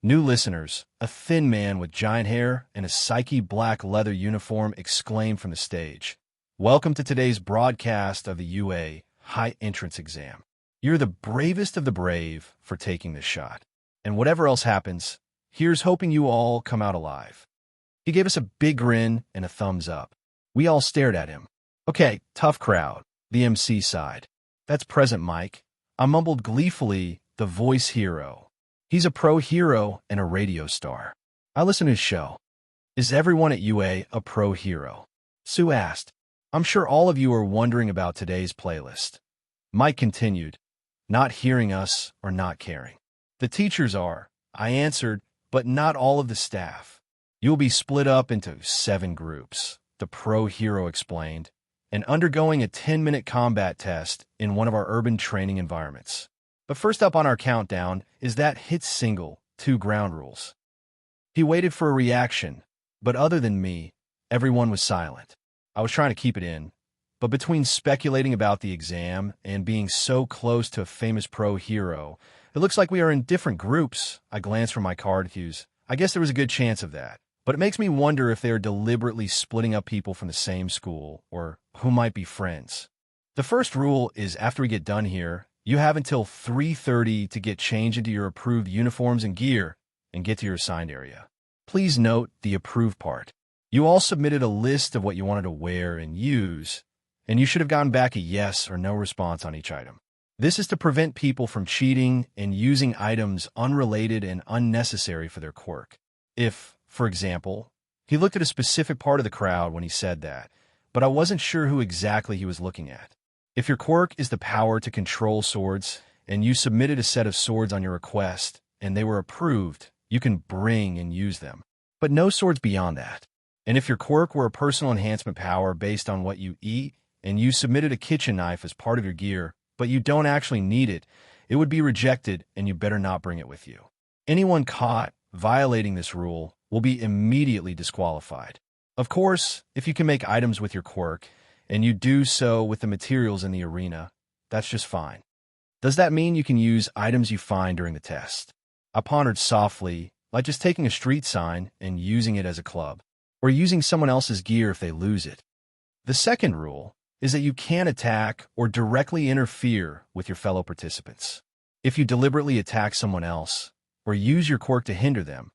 Speaker 1: new listeners. A thin man with giant hair and a psyche black leather uniform exclaimed from the stage. Welcome to today's broadcast of the UA High Entrance Exam. You're the bravest of the brave for taking this shot. And whatever else happens, here's hoping you all come out alive. He gave us a big grin and a thumbs up. We all stared at him. Okay, tough crowd. The MC sighed. That's Present Mike. I mumbled gleefully, the voice hero. He's a pro hero and a radio star. I listen to his show. Is everyone at UA a pro hero? Sue asked. I'm sure all of you are wondering about today's playlist. Mike continued, not hearing us or not caring. The teachers are, I answered, but not all of the staff. You'll be split up into 7 groups, the pro hero explained, and undergoing a 10-minute combat test in one of our urban training environments. But first up on our countdown is that hit single, 2 ground rules. He waited for a reaction, but other than me, everyone was silent. I was trying to keep it in, but between speculating about the exam and being so close to a famous pro hero, it looks like we are in different groups. I glanced from my card cues. I guess there was a good chance of that. But it makes me wonder if they are deliberately splitting up people from the same school, or who might be friends. The first rule is after we get done here, you have until 3:30 to get changed into your approved uniforms and gear and get to your assigned area. Please note the approved part. You all submitted a list of what you wanted to wear and use, and you should have gotten back a yes or no response on each item. This is to prevent people from cheating and using items unrelated and unnecessary for their quirk. If, for example, he looked at a specific part of the crowd when he said that, but I wasn't sure who exactly he was looking at. If your quirk is the power to control swords, and you submitted a set of swords on your request, and they were approved, you can bring and use them. But no swords beyond that. And if your quirk were a personal enhancement power based on what you eat, and you submitted a kitchen knife as part of your gear, but you don't actually need it, it would be rejected and you better not bring it with you. Anyone caught violating this rule will be immediately disqualified. Of course, if you can make items with your quirk, and you do so with the materials in the arena, that's just fine. Does that mean you can use items you find during the test? I pondered softly, like just taking a street sign and using it as a club, or using someone else's gear if they lose it. The second rule is that you can't attack or directly interfere with your fellow participants. If you deliberately attack someone else, or use your quirk to hinder them,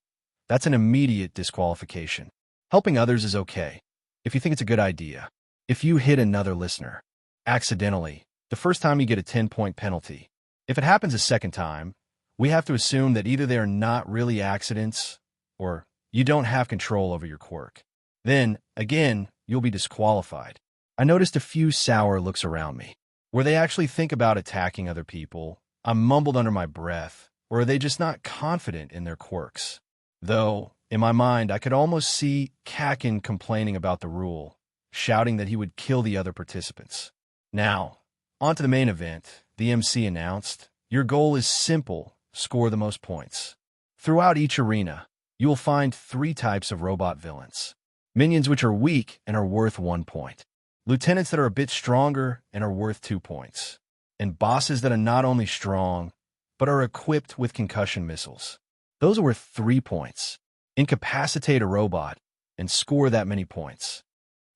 Speaker 1: that's an immediate disqualification. Helping others is okay, if you think it's a good idea. If you hit another listener, accidentally, the first time you get a 10-point penalty. If it happens a second time, we have to assume that either they are not really accidents, or you don't have control over your quirk. Then, again, you'll be disqualified. I noticed a few sour looks around me. Were they actually think about attacking other people? I mumbled under my breath, or are they just not confident in their quirks? Though, in my mind, I could almost see Kakin complaining about the rule, shouting that he would kill the other participants. Now, on to the main event. The MC announced, your goal is simple, score the most points. Throughout each arena, you will find 3 types of robot villains. Minions which are weak and are worth 1 point. Lieutenants that are a bit stronger and are worth 2 points. And bosses that are not only strong, but are equipped with concussion missiles. Those are worth 3 points. Incapacitate a robot and score that many points.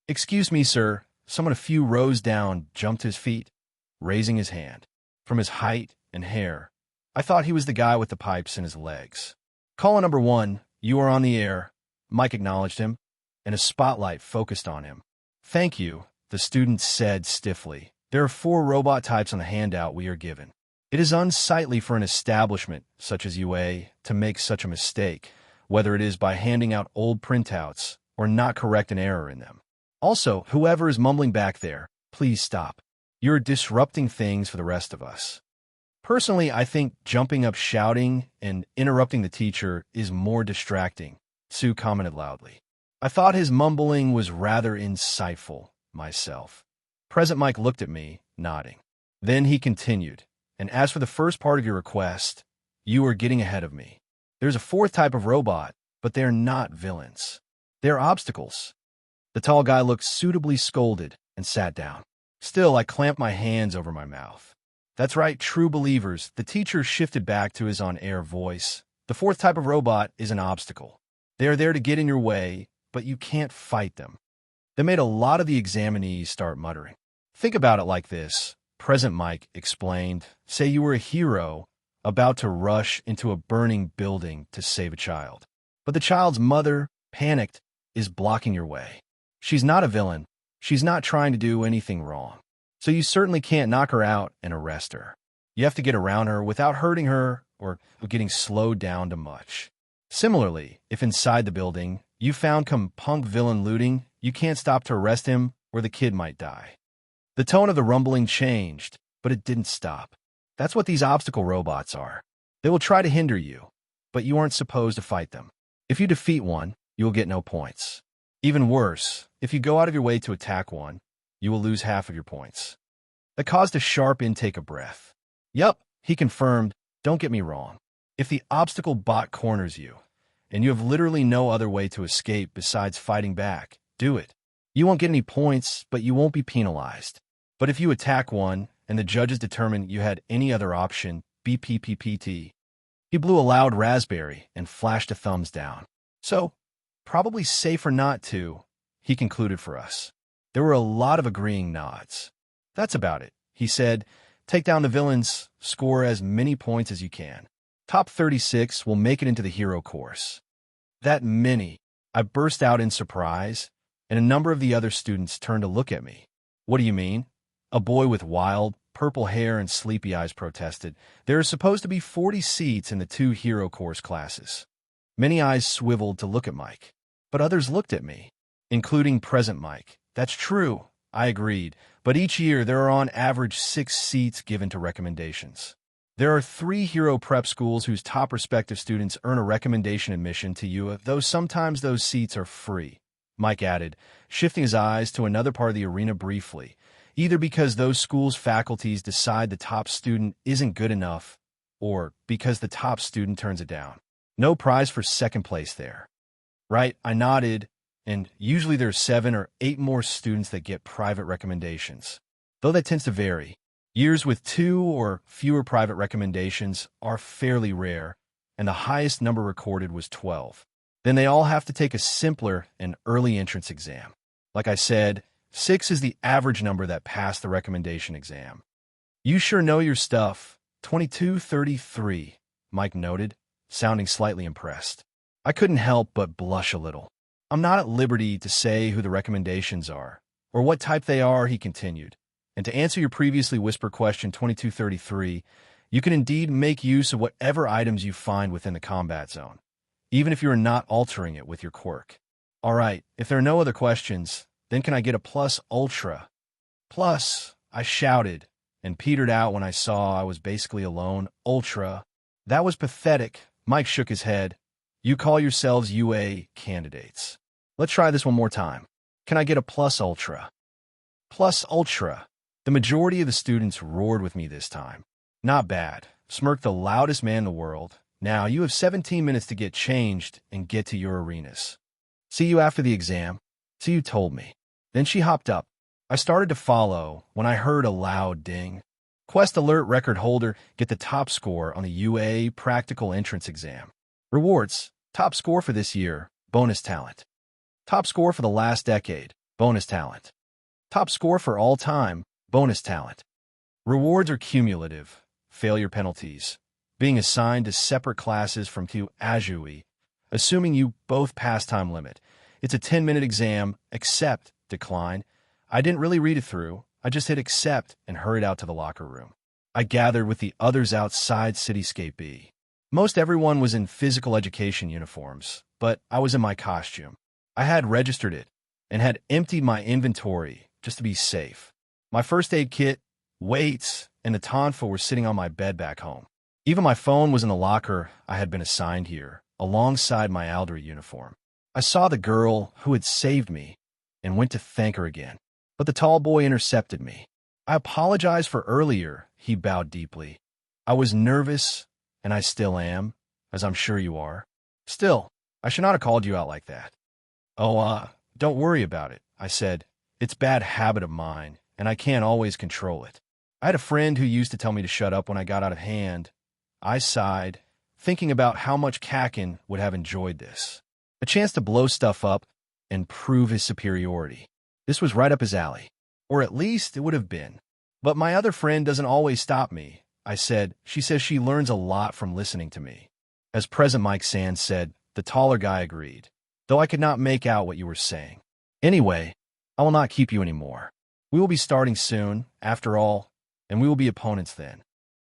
Speaker 1: Excuse me, sir. Someone a few rows down jumped to his feet, raising his hand. From his height and hair, I thought he was the guy with the pipes in his legs. Caller number 1, you are on the air. Mike acknowledged him, and a spotlight focused on him. Thank you, the student said stiffly. There are 4 robot types on the handout we are given. It is unsightly for an establishment such as UA to make such a mistake, whether it is by handing out old printouts or not correct an error in them. Also, whoever is mumbling back there, please stop. You're disrupting things for the rest of us. Personally, I think jumping up shouting and interrupting the teacher is more distracting, Sue commented loudly. I thought his mumbling was rather insightful, myself. Present Mike looked at me, nodding. Then he continued, and as for the first part of your request, you are getting ahead of me. There's a 4th type of robot, but they're not villains. They're obstacles. The tall guy looked suitably scolded and sat down. Still, I clamped my hands over my mouth. That's right, true believers. The teacher shifted back to his on-air voice. The fourth type of robot is an obstacle. They are there to get in your way, but you can't fight them. That made a lot of the examinees start muttering. Think about it like this. Present Mike explained, say you were a hero about to rush into a burning building to save a child. But the child's mother, panicked, is blocking your way. She's not a villain. She's not trying to do anything wrong. So you certainly can't knock her out and arrest her. You have to get around her without hurting her or getting slowed down too much. Similarly, if inside the building you found some punk villain looting, you can't stop to arrest him or the kid might die. The tone of the rumbling changed, but it didn't stop. That's what these obstacle robots are. They will try to hinder you, but you aren't supposed to fight them. If you defeat one, you will get no points. Even worse, if you go out of your way to attack one, you will lose half of your points. That caused a sharp intake of breath. Yup, he confirmed, don't get me wrong. If the obstacle bot corners you, and you have literally no other way to escape besides fighting back, do it. You won't get any points, but you won't be penalized. But if you attack one, and the judges determine you had any other option, BPPPT. He blew a loud raspberry and flashed a thumbs down. So, probably safer not to, he concluded for us. There were a lot of agreeing nods. That's about it, he said. Take down the villains, score as many points as you can. Top 36 will make it into the hero course. That many. I burst out in surprise, and a number of the other students turned to look at me. What do you mean? A boy with wild, purple hair and sleepy eyes protested. There are supposed to be 40 seats in the 2 hero course classes. Many eyes swiveled to look at Mike, but others looked at me, including present Mike. That's true, I agreed, but each year there are on average 6 seats given to recommendations. There are 3 hero prep schools whose top respective students earn a recommendation admission to you, though sometimes those seats are free, Mike added, shifting his eyes to another part of the arena briefly, either because those schools' faculties decide the top student isn't good enough, or because the top student turns it down. No prize for second place there. Right, I nodded, and usually there's 7 or 8 more students that get private recommendations, though that tends to vary. Years with 2 or fewer private recommendations are fairly rare, and the highest number recorded was 12. Then they all have to take a simpler and early entrance exam. Like I said, 6 is the average number that passed the recommendation exam. You sure know your stuff. 2233, Mike noted, sounding slightly impressed. I couldn't help but blush a little. I'm not at liberty to say who the recommendations are, or what type they are, he continued. And to answer your previously whispered question 2233, you can indeed make use of whatever items you find within the combat zone, even if you are not altering it with your quirk. All right, if there are no other questions, then can I get a plus ultra? Plus, I shouted, and petered out when I saw I was basically alone. Ultra. That was pathetic. Mike shook his head. You call yourselves UA candidates. Let's try this one more time. Can I get a plus ultra? Plus ultra. The majority of the students roared with me this time. Not bad, smirked the loudest man in the world. Now you have 17 minutes to get changed and get to your arenas. See you after the exam. So you told me. Then she hopped up. I started to follow when I heard a loud ding. Quest alert record holder, get the top score on the UA practical entrance exam. Rewards, top score for this year, bonus talent. Top score for the last decade, bonus talent. Top score for all time, bonus talent. Rewards are cumulative, failure penalties, being assigned to separate classes from Q Azui, assuming you both pass time limit. It's a 10-minute exam, accept, decline. I didn't really read it through. I just hit accept and hurried out to the locker room. I gathered with the others outside Cityscape B. Most everyone was in physical education uniforms, but I was in my costume. I had registered it and had emptied my inventory just to be safe. My first aid kit, weights, and the tonfa were sitting on my bed back home. Even my phone was in the locker I had been assigned here, alongside my Aldry uniform. I saw the girl who had saved me and went to thank her again. But the tall boy intercepted me. I apologize for earlier, he bowed deeply. I was nervous, and I still am, as I'm sure you are. Still, I should not have called you out like that. Oh, don't worry about it, I said. It's a bad habit of mine, and I can't always control it. I had a friend who used to tell me to shut up when I got out of hand. I sighed, thinking about how much Kakin would have enjoyed this. A chance to blow stuff up and prove his superiority. This was right up his alley. Or at least it would have been. But my other friend doesn't always stop me, I said. She says she learns a lot from listening to me. As President Mike Sands said, the taller guy agreed, though I could not make out what you were saying. Anyway, I will not keep you anymore. We will be starting soon, after all, and we will be opponents then.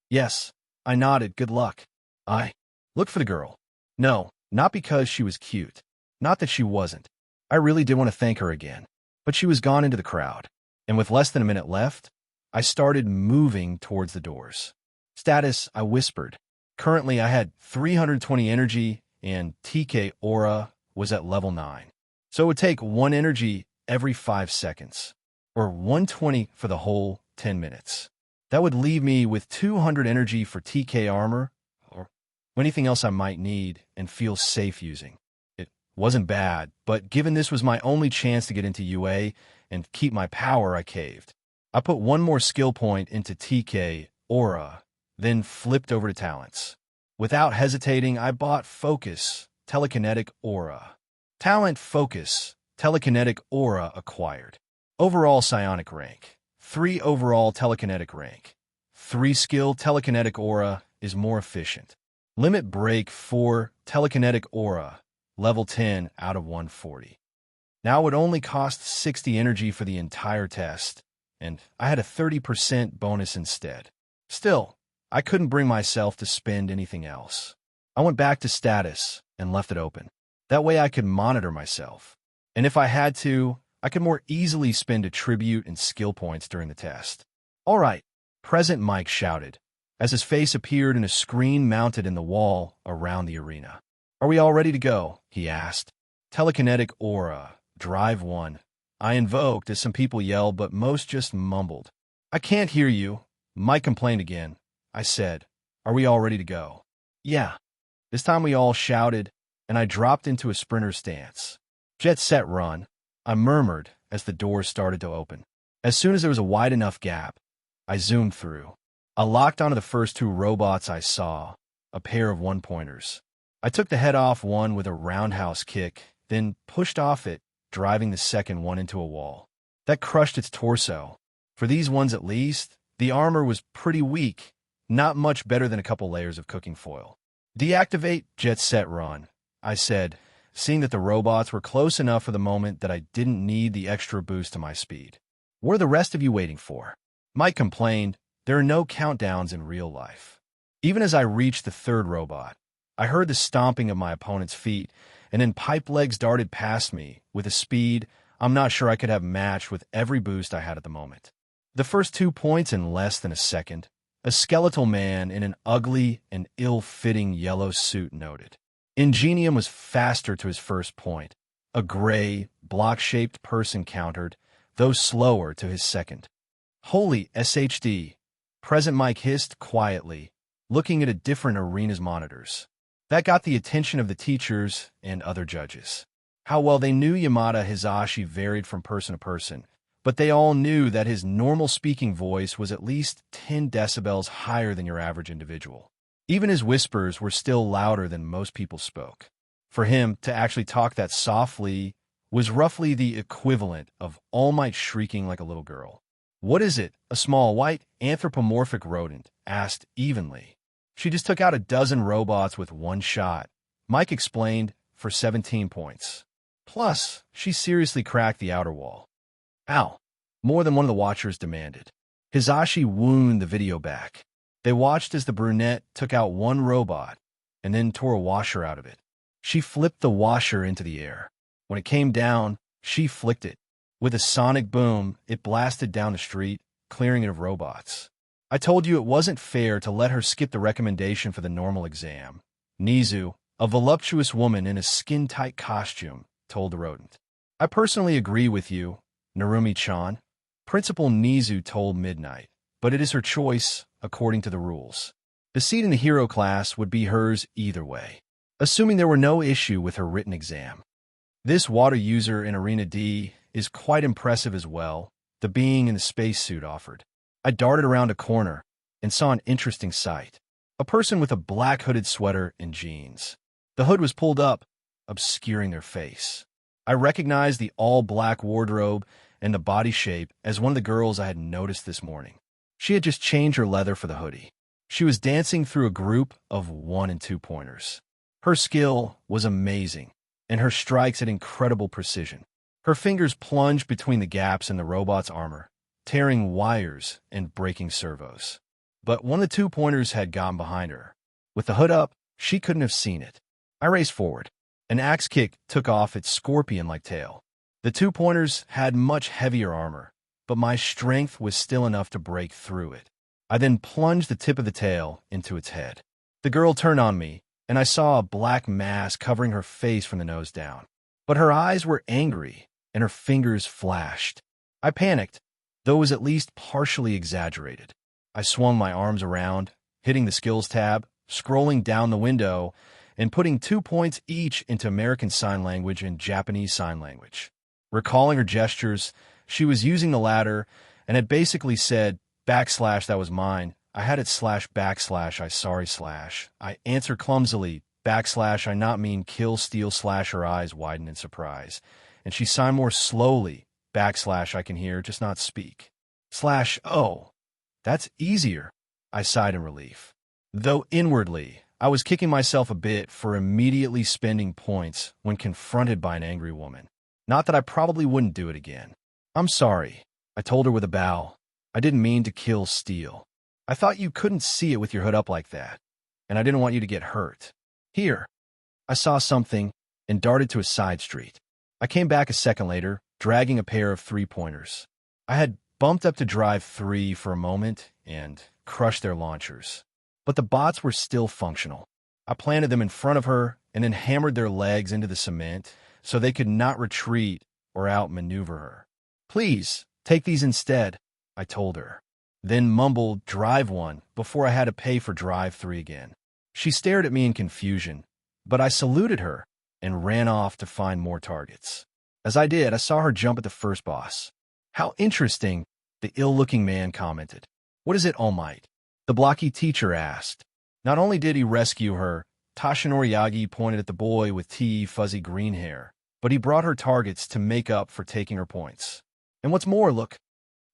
Speaker 1: Yes, I nodded. Good luck. I looked for the girl. No, not because she was cute. Not that she wasn't. I really did want to thank her again. But she was gone into the crowd. And with less than a minute left, I started moving towards the doors. Status, I whispered. Currently, I had 320 energy, and TK Aura was at level 9. So it would take 1 energy every 5 seconds, or 120 for the whole 10 minutes. That would leave me with 200 energy for TK armor, or anything else I might need and feel safe using. It wasn't bad, but given this was my only chance to get into UA and keep my power, I caved. I put 1 more skill point into TK Aura, then flipped over to talents. Without hesitating, I bought Focus, Telekinetic Aura. Talent Focus, Telekinetic Aura acquired. Overall Psionic rank. 3 overall telekinetic rank. 3 skill telekinetic aura is more efficient. Limit break 4 telekinetic aura, level 10 out of 140. Now it would only cost 60 energy for the entire test, and I had a 30% bonus instead. Still, I couldn't bring myself to spend anything else. I went back to status and left it open. That way I could monitor myself. And if I had to, I could more easily spend attribute and skill points during the test. All right, President Mike shouted, as his face appeared in a screen mounted in the wall around the arena. Are we all ready to go? He asked. Telekinetic Aura, Drive 1. I invoked as some people yelled, but most just mumbled. I can't hear you. Mike complained again. I said, are we all ready to go? Yeah. This time we all shouted, and I dropped into a sprinter stance. Jet set run. I murmured as the doors started to open. As soon as there was a wide enough gap, I zoomed through. I locked onto the first 2 robots I saw, a pair of one-pointers. I took the head off one with a roundhouse kick, then pushed off it, driving the second one into a wall. That crushed its torso. For these ones at least, the armor was pretty weak, not much better than a couple layers of cooking foil. Deactivate Jet Set Run, I said, seeing that the robots were close enough for the moment that I didn't need the extra boost to my speed. What are the rest of you waiting for? Mike complained, there are no countdowns in real life. Even as I reached the 3rd robot, I heard the stomping of my opponent's feet, and then pipe legs darted past me with a speed I'm not sure I could have matched with every boost I had at the moment. The first 2 points in less than a second, a skeletal man in an ugly and ill-fitting yellow suit noted. Ingenium was faster to his first point. A gray, block-shaped person countered, though slower to his second. Holy SHD, President Mike hissed quietly, looking at a different arena's monitors. That got the attention of the teachers and other judges. How well they knew Yamada Hisashi varied from person to person, but they all knew that his normal speaking voice was at least 10 decibels higher than your average individual. Even his whispers were still louder than most people spoke. For him to actually talk that softly was roughly the equivalent of All Might shrieking like a little girl. What is it? A small white anthropomorphic rodent asked evenly. She just took out a dozen robots with 1 shot, Mike explained, for 17 points. Plus, she seriously cracked the outer wall. Ow! More than one of the watchers demanded. Hisashi wound the video back. They watched as the brunette took out 1 robot and then tore a washer out of it. She flipped the washer into the air. When it came down, she flicked it. With a sonic boom, it blasted down the street, clearing it of robots. I told you it wasn't fair to let her skip the recommendation for the normal exam. Nizu, a voluptuous woman in a skin-tight costume, told the rodent. I personally agree with you, Narumi-chan. Principal Nizu told Midnight, but it is her choice, according to the rules. The seat in the hero class would be hers either way, assuming there were no issue with her written exam. This water user in Arena D is quite impressive as well, the being in the spacesuit offered. I darted around a corner and saw an interesting sight. A person with a black hooded sweater and jeans. The hood was pulled up, obscuring their face. I recognized the all-black wardrobe and the body shape as one of the girls I had noticed this morning. She had just changed her leather for the hoodie. She was dancing through a group of 1- and 2-pointers. Her skill was amazing, and her strikes had incredible precision. Her fingers plunged between the gaps in the robot's armor, tearing wires and breaking servos. But one of the 2-pointers had gotten behind her. With the hood up, she couldn't have seen it. I raced forward. An axe kick took off its scorpion-like tail. The 2-pointers had much heavier armor, but my strength was still enough to break through it. I then plunged the tip of the tail into its head. The girl turned on me, and I saw a black mass covering her face from the nose down. But her eyes were angry, and her fingers flashed. I panicked, though it was at least partially exaggerated. I swung my arms around, hitting the Skills tab, scrolling down the window, and putting 2 points each into American Sign Language and Japanese Sign Language. Recalling her gestures, she was using the latter and had basically said, / that was mine. I had it / / I sorry / I answered clumsily, / I not mean kill steal / her eyes widened in surprise. And she signed more slowly, / I can hear, just not speak. / oh, that's easier, I sighed in relief. Though inwardly, I was kicking myself a bit for immediately spending points when confronted by an angry woman. Not that I probably wouldn't do it again. I'm sorry, I told her with a bow. I didn't mean to kill steal. I thought you couldn't see it with your hood up like that, and I didn't want you to get hurt. Here. I saw something and darted to a side street. I came back a second later, dragging a pair of 3-pointers. I had bumped up to drive 3 for a moment and crushed their launchers. But the bots were still functional. I planted them in front of her and then hammered their legs into the cement so they could not retreat or outmaneuver her. Please, take these instead, I told her, then mumbled drive 1 before I had to pay for drive 3 again. She stared at me in confusion, but I saluted her and ran off to find more targets. As I did, I saw her jump at the first boss. How interesting, the ill-looking man commented. What is it, All Might? The blocky teacher asked. Not only did he rescue her, Toshinori Yagi pointed at the boy with fuzzy green hair, but he brought her targets to make up for taking her points. And what's more, look.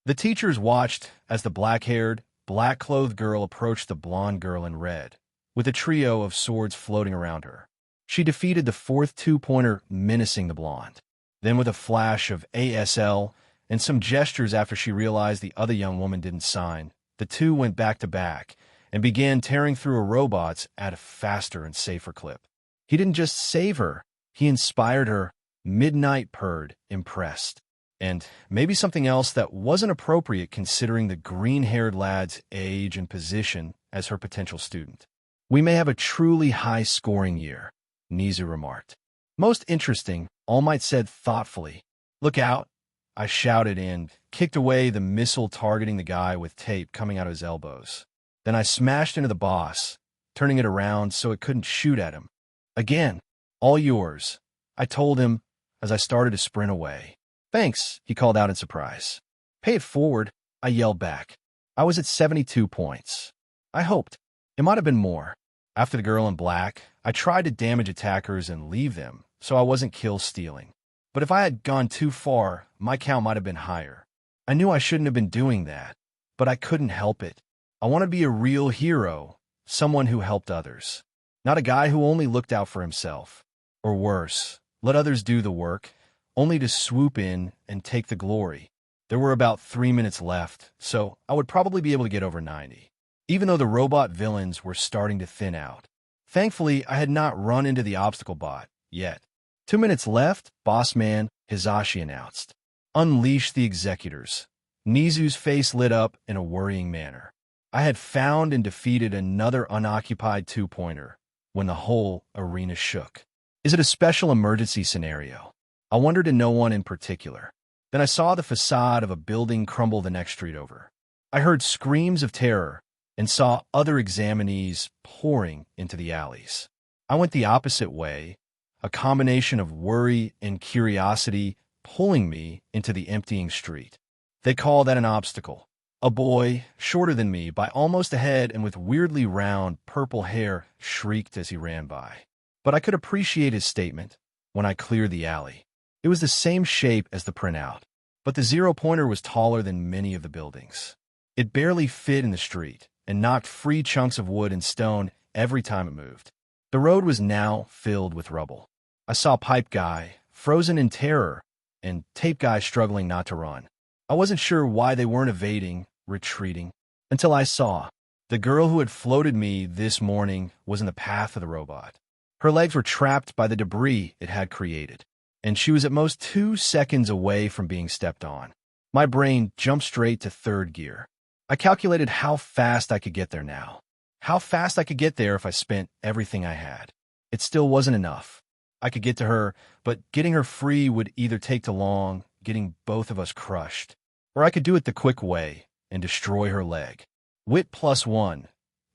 Speaker 1: The teachers watched as the black-haired, black-clothed girl approached the blonde girl in red, with a trio of swords floating around her. She defeated the 4th 2-pointer, menacing the blonde. Then with a flash of ASL and some gestures after she realized the other young woman didn't sign, the two went back to back and began tearing through her robots at a faster and safer clip. He didn't just save her, he inspired her, Midnight purred, impressed. And maybe something else that wasn't appropriate considering the green-haired lad's age and position as her potential student. We may have a truly high-scoring year, Nizu remarked. Most interesting, All Might said thoughtfully. Look out, I shouted and kicked away the missile targeting the guy with tape coming out of his elbows. Then I smashed into the boss, turning it around so it couldn't shoot at him. Again, all yours, I told him as I started to sprint away. Thanks, he called out in surprise. Pay it forward, I yelled back. I was at 72 points. I hoped. It might have been more. After the girl in black, I tried to damage attackers and leave them, so I wasn't kill-stealing. But if I had gone too far, my count might have been higher. I knew I shouldn't have been doing that, but I couldn't help it. I want to be a real hero, someone who helped others. Not a guy who only looked out for himself. Or worse, let others do the work, only to swoop in and take the glory. There were about 3 minutes left, so I would probably be able to get over 90, even though the robot villains were starting to thin out. Thankfully, I had not run into the obstacle bot yet. 2 minutes left, Boss Man Hizashi announced. Unleash the executors. Nizu's face lit up in a worrying manner. I had found and defeated another unoccupied 2-pointer when the whole arena shook. Is it a special emergency scenario? I wondered to no one in particular. Then I saw the facade of a building crumble the next street over. I heard screams of terror and saw other examinees pouring into the alleys. I went the opposite way, a combination of worry and curiosity pulling me into the emptying street. They call that an obstacle. A boy, shorter than me by almost a head and with weirdly round, purple hair, shrieked as he ran by. But I could appreciate his statement when I cleared the alley. It was the same shape as the printout, but the zero-pointer was taller than many of the buildings. It barely fit in the street and knocked free chunks of wood and stone every time it moved. The road was now filled with rubble. I saw Pipe Guy, frozen in terror, and Tape Guy struggling not to run. I wasn't sure why they weren't evading, retreating, until I saw the girl who had floated me this morning was in the path of the robot. Her legs were trapped by the debris it had created, and she was at most 2 seconds away from being stepped on. My brain jumped straight to third gear. I calculated how fast I could get there now. How fast I could get there if I spent everything I had. It still wasn't enough. I could get to her, but getting her free would either take too long, getting both of us crushed, or I could do it the quick way and destroy her leg. Wit +1,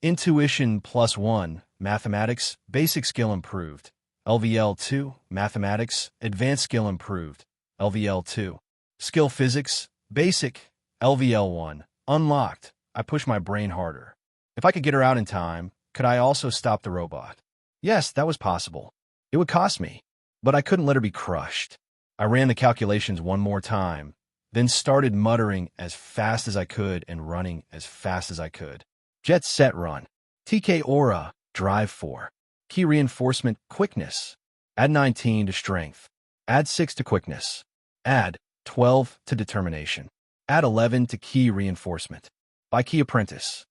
Speaker 1: intuition +1, mathematics, basic skill improved. LVL 2, mathematics, advanced skill improved. LVL 2. Skill physics, basic, LVL 1, unlocked. I pushed my brain harder. If I could get her out in time, could I also stop the robot? Yes, that was possible. It would cost me, but I couldn't let her be crushed. I ran the calculations one more time, then started muttering as fast as I could and running as fast as I could. Jet Set Run. TK Aura, Drive 4. Key Reinforcement, Quickness. Add 19 to Strength. Add 6 to Quickness. Add 12 to Determination. Add 11 to Key Reinforcement. By Key Apprentice.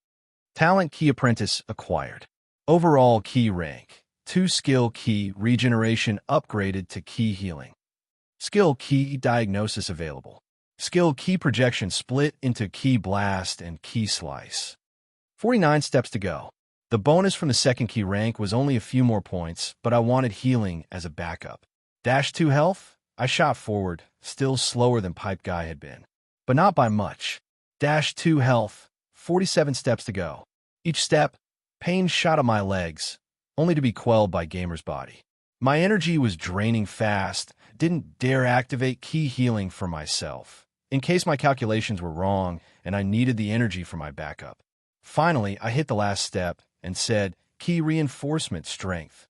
Speaker 1: Talent Key Apprentice acquired. Overall Key Rank. 2 Skill Key Regeneration upgraded to Key Healing. Skill Key Diagnosis available. Skill Key Projection split into Key Blast and Key Slice. 49 steps to go. The bonus from the second key rank was only a few more points, but I wanted healing as a backup. Dash 2 health? I shot forward, still slower than Pipe Guy had been, but not by much. Dash 2 health, 47 steps to go. Each step, pain shot at my legs, only to be quelled by Gamer's body. My energy was draining fast, didn't dare activate key healing for myself, in case my calculations were wrong and I needed the energy for my backup. Finally, I hit the last step and said, Key Reinforcement Strength.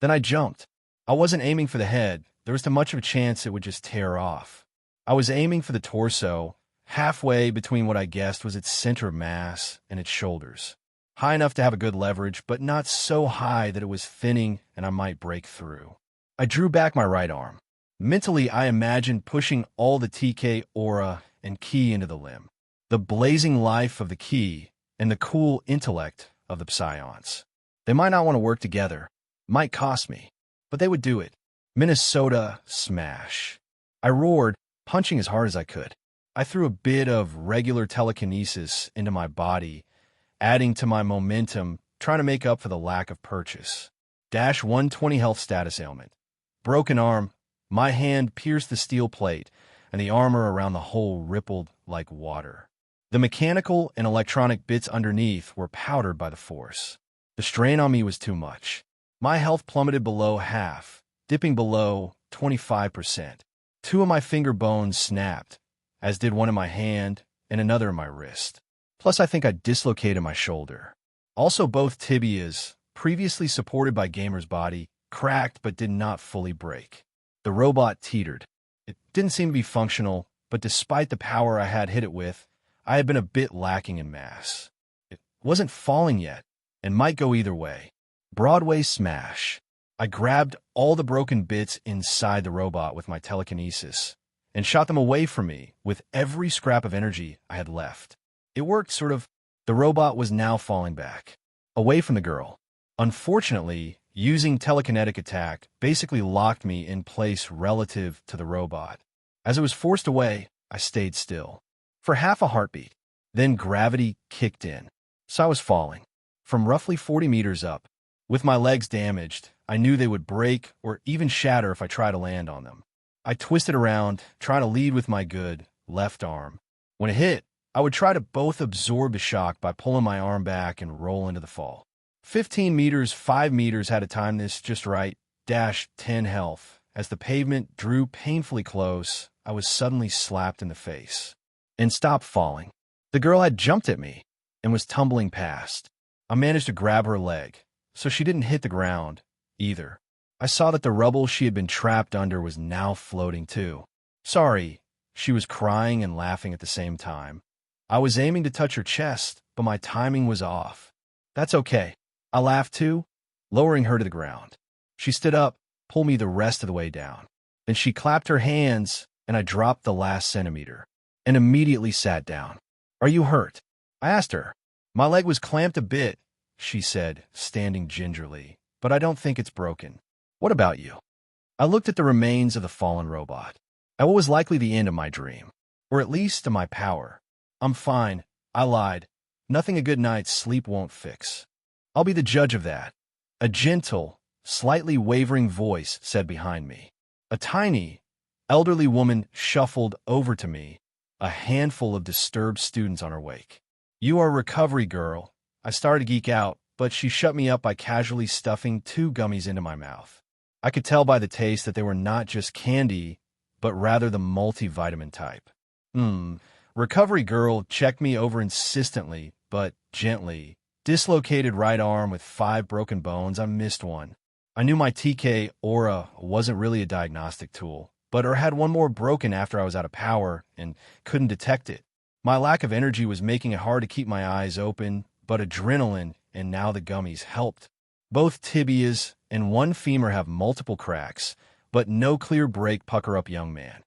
Speaker 1: Then I jumped. I wasn't aiming for the head. There was too much of a chance it would just tear off. I was aiming for the torso, halfway between what I guessed was its center of mass and its shoulders. High enough to have a good leverage, but not so high that it was thinning and I might break through. I drew back my right arm. Mentally, I imagined pushing all the TK aura and key into the limb. The blazing life of the key and the cool intellect of the Psions. They might not want to work together, might cost me, but they would do it. Minnesota smash. I roared, punching as hard as I could. I threw a bit of regular telekinesis into my body, adding to my momentum, trying to make up for the lack of purchase. Dash 120 health status ailment. Broken arm. My hand pierced the steel plate, and the armor around the hole rippled like water. The mechanical and electronic bits underneath were powdered by the force. The strain on me was too much. My health plummeted below half, dipping below 25%. 2 of my finger bones snapped, as did one in my hand and another in my wrist. Plus, I think I dislocated my shoulder. Also, both tibias, previously supported by Gamer's body, cracked but did not fully break. The robot teetered. It didn't seem to be functional, but despite the power I had hit it with, I had been a bit lacking in mass. It wasn't falling yet, and might go either way. Broadway smash. I grabbed all the broken bits inside the robot with my telekinesis, and shot them away from me with every scrap of energy I had left. It worked, sort of. The robot was now falling back, away from the girl. Unfortunately, using telekinetic attack basically locked me in place relative to the robot. As it was forced away, I stayed still. For half a heartbeat. Then gravity kicked in, so I was falling. From roughly 40 meters up. With my legs damaged, I knew they would break or even shatter if I tried to land on them. I twisted around, trying to lead with my good left arm. When it hit, I would try to both absorb the shock by pulling my arm back and roll into the fall. 15 meters, 5 meters had to time this just right. Dash 10 health. As the pavement drew painfully close, I was suddenly slapped in the face. And stopped falling. The girl had jumped at me and was tumbling past. I managed to grab her leg, so she didn't hit the ground, either. I saw that the rubble she had been trapped under was now floating too. Sorry, she was crying and laughing at the same time. I was aiming to touch her chest, but my timing was off. That's okay. I laughed too, lowering her to the ground. She stood up, pulled me the rest of the way down. Then she clapped her hands, and I dropped the last centimeter, and immediately sat down. Are you hurt? I asked her. My leg was clamped a bit, she said, standing gingerly, but I don't think it's broken. What about you? I looked at the remains of the fallen robot, at what was likely the end of my dream, or at least of my power. I'm fine, I lied. Nothing a good night's sleep won't fix. I'll be the judge of that. A gentle, slightly wavering voice said behind me. A tiny, elderly woman shuffled over to me, a handful of disturbed students on her wake. You are a recovery girl. I started to geek out, but she shut me up by casually stuffing 2 gummies into my mouth. I could tell by the taste that they were not just candy, but rather the multivitamin type. Recovery girl checked me over insistently, but gently. Dislocated right arm with 5 broken bones, I missed one. I knew my TK aura wasn't really a diagnostic tool, but I had one more broken after I was out of power and couldn't detect it. My lack of energy was making it hard to keep my eyes open, but adrenaline and now the gummies helped. Both tibias and one femur have multiple cracks, but no clear break. Pucker up, young man.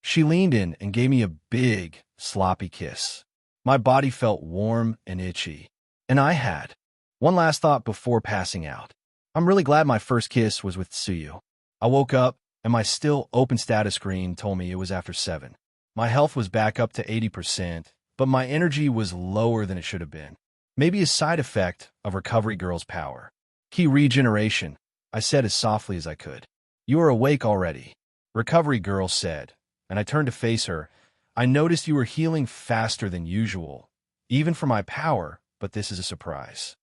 Speaker 1: She leaned in and gave me a big, sloppy kiss. My body felt warm and itchy, and I had one last thought before passing out. I'm really glad my first kiss was with Tsuyu. I woke up, and my still open status screen told me it was after 7. My health was back up to 80%, but my energy was lower than it should have been. Maybe a side effect of Recovery Girl's power. Key regeneration, I said as softly as I could. You are awake already, Recovery Girl said, and I turned to face her. I noticed you were healing faster than usual, even for my power, but this is a surprise.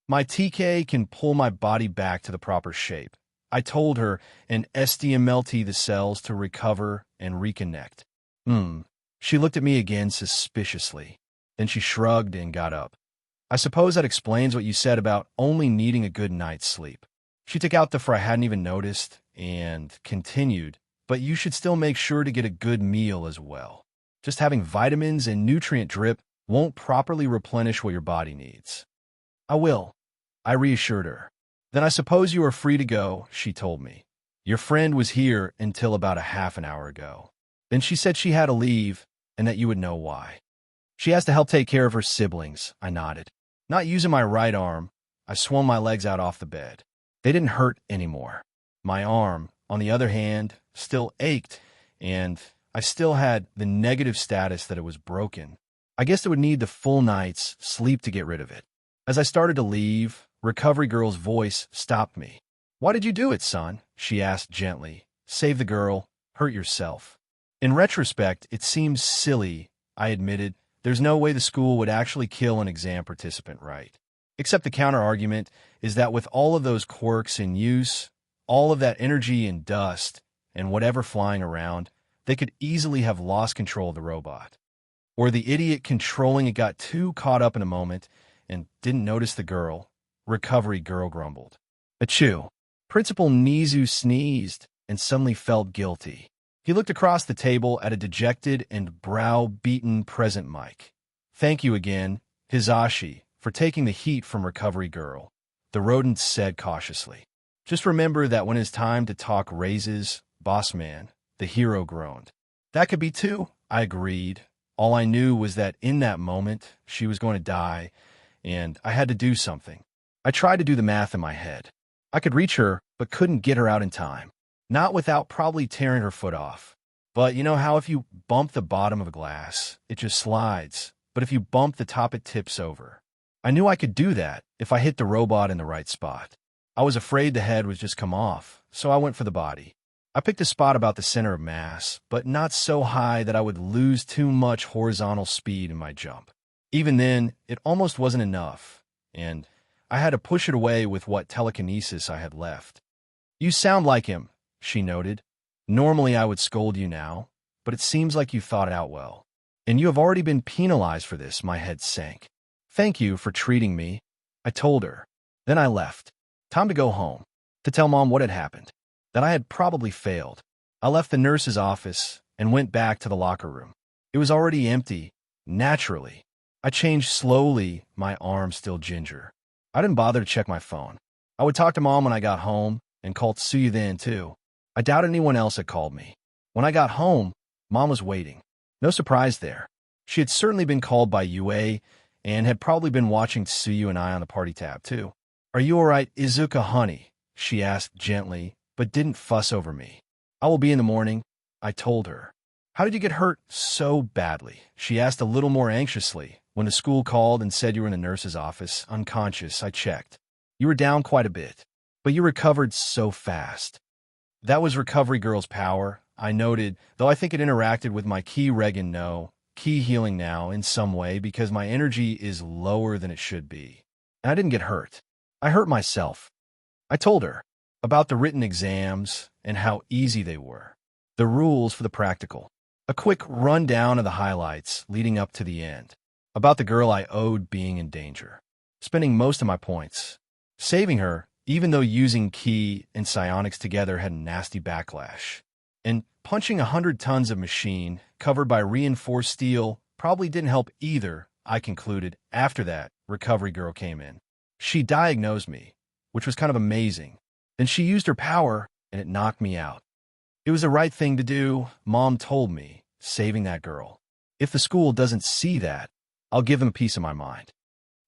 Speaker 1: My TK can pull my body back to the proper shape. I told her, and SDMLT the cells to recover and reconnect. She looked at me again suspiciously. Then she shrugged and got up. I suppose that explains what you said about only needing a good night's sleep. She took out the fur I hadn't even noticed and continued, but you should still make sure to get a good meal as well. Just having vitamins and nutrient drip won't properly replenish what your body needs. I will, I reassured her. Then I suppose you are free to go, she told me. Your friend was here until about a half an hour ago. Then she said she had to leave and that you would know why. She has to help take care of her siblings, I nodded. Not using my right arm, I swung my legs out off the bed. They didn't hurt anymore. My arm, on the other hand, still ached, and I still had the negative status that it was broken. I guess it would need the full night's sleep to get rid of it. As I started to leave, Recovery Girl's voice stopped me. Why did you do it, son? She asked gently. Save the girl, hurt yourself. In retrospect, it seems silly, I admitted. There's no way the school would actually kill an exam participant, right? Except the counter-argument is that with all of those quirks in use, all of that energy and dust, and whatever flying around, they could easily have lost control of the robot. Or the idiot controlling it got too caught up in a moment and didn't notice the girl. Recovery Girl grumbled. Achoo. Principal Nizu sneezed and suddenly felt guilty. He looked across the table at a dejected and brow-beaten present Mike. Thank you again, Hizashi, for taking the heat from Recovery Girl, the rodent said cautiously. Just remember that when it's time to talk raises, boss man, the hero groaned. That could be too, I agreed. All I knew was that in that moment, she was going to die, and I had to do something. I tried to do the math in my head. I could reach her, but couldn't get her out in time. Not without probably tearing her foot off. But you know how if you bump the bottom of a glass, it just slides, but if you bump the top, it tips over. I knew I could do that if I hit the robot in the right spot. I was afraid the head would just come off, so I went for the body. I picked a spot about the center of mass, but not so high that I would lose too much horizontal speed in my jump. Even then, it almost wasn't enough, and I had to push it away with what telekinesis I had left. You sound like him, she noted. Normally I would scold you now, but it seems like you thought it out well. And you have already been penalized for this, my head sank. Thank you for treating me, I told her. Then I left. Time to go home. To tell Mom what had happened. That I had probably failed. I left the nurse's office and went back to the locker room. It was already empty, naturally. I changed slowly, my arm still ginger. I didn't bother to check my phone. I would talk to Mom when I got home and called Suyu then too. I doubt anyone else had called me. When I got home, Mom was waiting. No surprise there. She had certainly been called by Yue and had probably been watching Suyu and I on the party tab too. Are you all right, Izuku honey? She asked gently, but didn't fuss over me. I will be in the morning, I told her. How did you get hurt so badly? She asked a little more anxiously. When the school called and said you were in the nurse's office, unconscious, I checked. You were down quite a bit, but you recovered so fast. That was Recovery Girl's power, I noted, though I think it interacted with my Ki Regen no, Ki healing now in some way because my energy is lower than it should be. And I didn't get hurt. I hurt myself. I told her about the written exams and how easy they were. The rules for the practical. A quick rundown of the highlights leading up to the end. About the girl I owed being in danger. Spending most of my points. Saving her, even though using Ki and psionics together had a nasty backlash. And punching 100 tons of machine, covered by reinforced steel, probably didn't help either, I concluded. After that, Recovery Girl came in. She diagnosed me, which was kind of amazing. Then she used her power, and it knocked me out. It was the right thing to do, Mom told me, saving that girl. If the school doesn't see that, I'll give them a piece of my mind.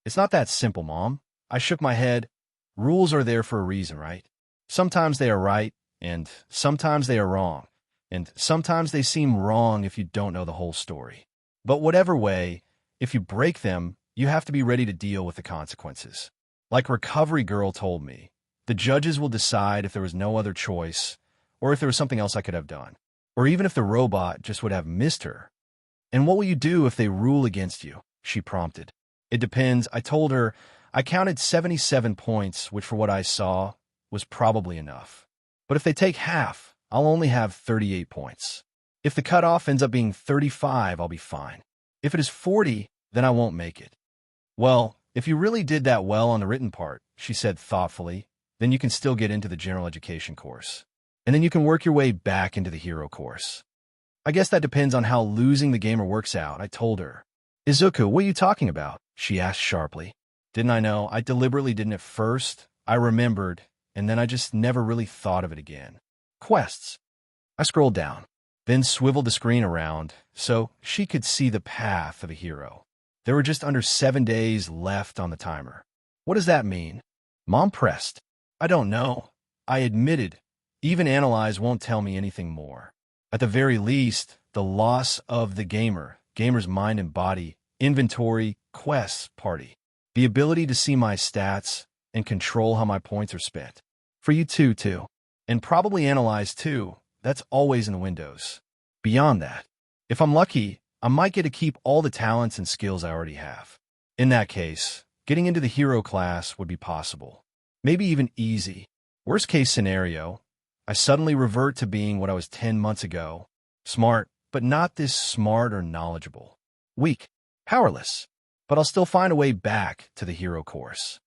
Speaker 1: It's not that simple, Mom. I shook my head. Rules are there for a reason, right? Sometimes they are right, and sometimes they are wrong. And sometimes they seem wrong if you don't know the whole story. But whatever way, if you break them, you have to be ready to deal with the consequences. Like Recovery Girl told me, the judges will decide if there was no other choice, or if there was something else I could have done, or even if the robot just would have missed her. And what will you do if they rule against you? She prompted. It depends. I told her I counted 77 points, which for what I saw was probably enough. But if they take half, I'll only have 38 points. If the cutoff ends up being 35, I'll be fine. If it is 40, then I won't make it. Well, if you really did that well on the written part, she said thoughtfully, then you can still get into the general education course. And then you can work your way back into the hero course. I guess that depends on how losing the gamer works out, I told her. Izuku, what are you talking about? She asked sharply. Didn't I know? I deliberately didn't at first. I remembered, and then I just never really thought of it again. Quests. I scrolled down, then swiveled the screen around so she could see the path of a hero. There were just under 7 days left on the timer. What does that mean? Mom pressed. I don't know. I admitted. Even Analyze won't tell me anything more. At the very least, the loss of the gamer's mind and body, inventory, quests, party. The ability to see my stats and control how my points are spent. For you too. And probably Analyze too. That's always in the windows. Beyond that, if I'm lucky, I might get to keep all the talents and skills I already have. In that case, getting into the hero class would be possible. Maybe even easy. Worst case scenario, I suddenly revert to being what I was 10 months ago. Smart, but not this smart or knowledgeable. Weak, powerless, but I'll still find a way back to the hero course.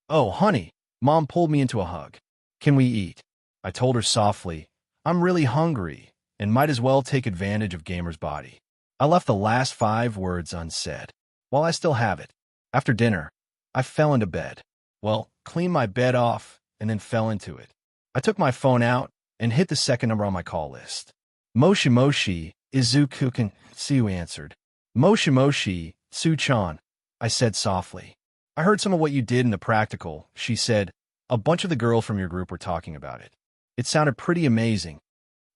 Speaker 1: Oh, honey, Mom pulled me into a hug. Can we eat? I told her softly, I'm really hungry and might as well take advantage of Gamer's body. I left the last 5 words unsaid. While I still have it. After dinner, I fell into bed. Well, cleaned my bed off and then fell into it. I took my phone out and hit the second number on my call list. Moshi, Izuku-kun, Tsu answered. Moshi, Tsu-chan, I said softly. I heard some of what you did in the practical, she said. A bunch of the girls from your group were talking about it. It sounded pretty amazing.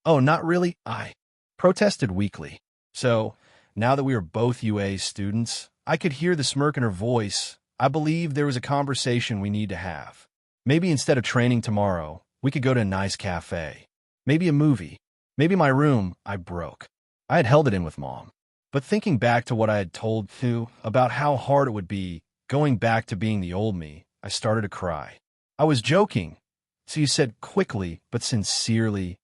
Speaker 1: Oh, not really? I protested weakly. So, now that we were both UA students, I could hear the smirk in her voice. I believe there was a conversation we need to have. Maybe instead of training tomorrow, we could go to a nice cafe. Maybe a movie. Maybe my room. I broke. I had held it in with Mom. But thinking back to what I had told Thu about how hard it would be going back to being the old me, I started to cry. I was joking. So you said quickly but sincerely,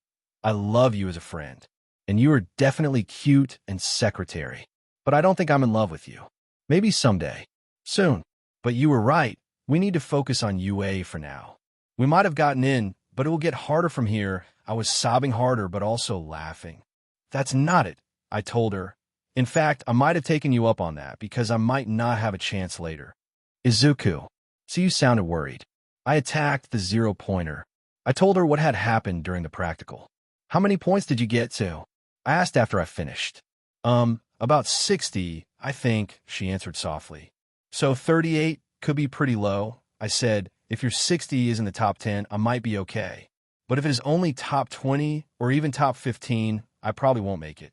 Speaker 1: I love you as a friend. And you are definitely cute and secretary. but I don't think I'm in love with you. Maybe someday. Soon. But you were right. We need to focus on UA for now. We might have gotten in, but it will get harder from here. I was sobbing harder, but also laughing. That's not it, I told her. In fact, I might have taken you up on that because I might not have a chance later. Izuku. So you sounded worried. I attacked the 0-pointer. I told her what had happened during the practical. How many points did you get to? I asked after I finished. About 60, I think, she answered softly. So 38 could be pretty low. I said, if your 60 is in the top 10, I might be okay. But if it is only top 20 or even top 15, I probably won't make it.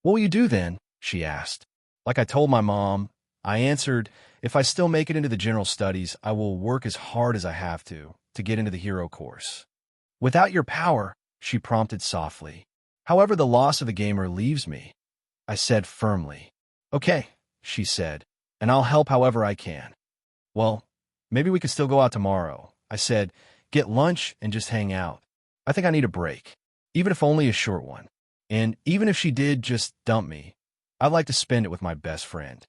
Speaker 1: What will you do then? She asked. Like I told my mom, I answered, if I still make it into the general studies, I will work as hard as I have to get into the hero course. Without your power, she prompted softly. However, the loss of the game relieves me, I said firmly. Okay, she said, and I'll help however I can. Well, maybe we could still go out tomorrow, I said, get lunch and just hang out. I think I need a break, even if only a short one. And even if she did just dump me, I'd like to spend it with my best friend.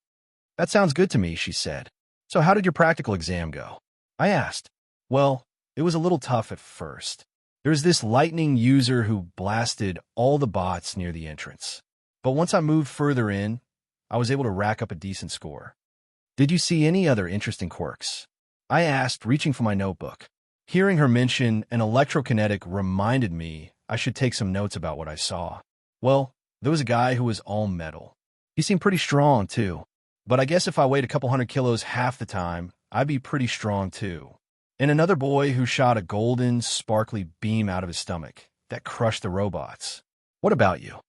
Speaker 1: That sounds good to me, she said. So how did your practical exam go? I asked. Well, it was a little tough at first. There's this lightning user who blasted all the bots near the entrance. But once I moved further in, I was able to rack up a decent score. Did you see any other interesting quirks? I asked, reaching for my notebook. Hearing her mention an electrokinetic reminded me I should take some notes about what I saw. Well, there was a guy who was all metal. He seemed pretty strong, too. But I guess if I weighed a couple hundred kilos half the time, I'd be pretty strong, too. And another boy who shot a golden, sparkly beam out of his stomach that crushed the robots. What about you?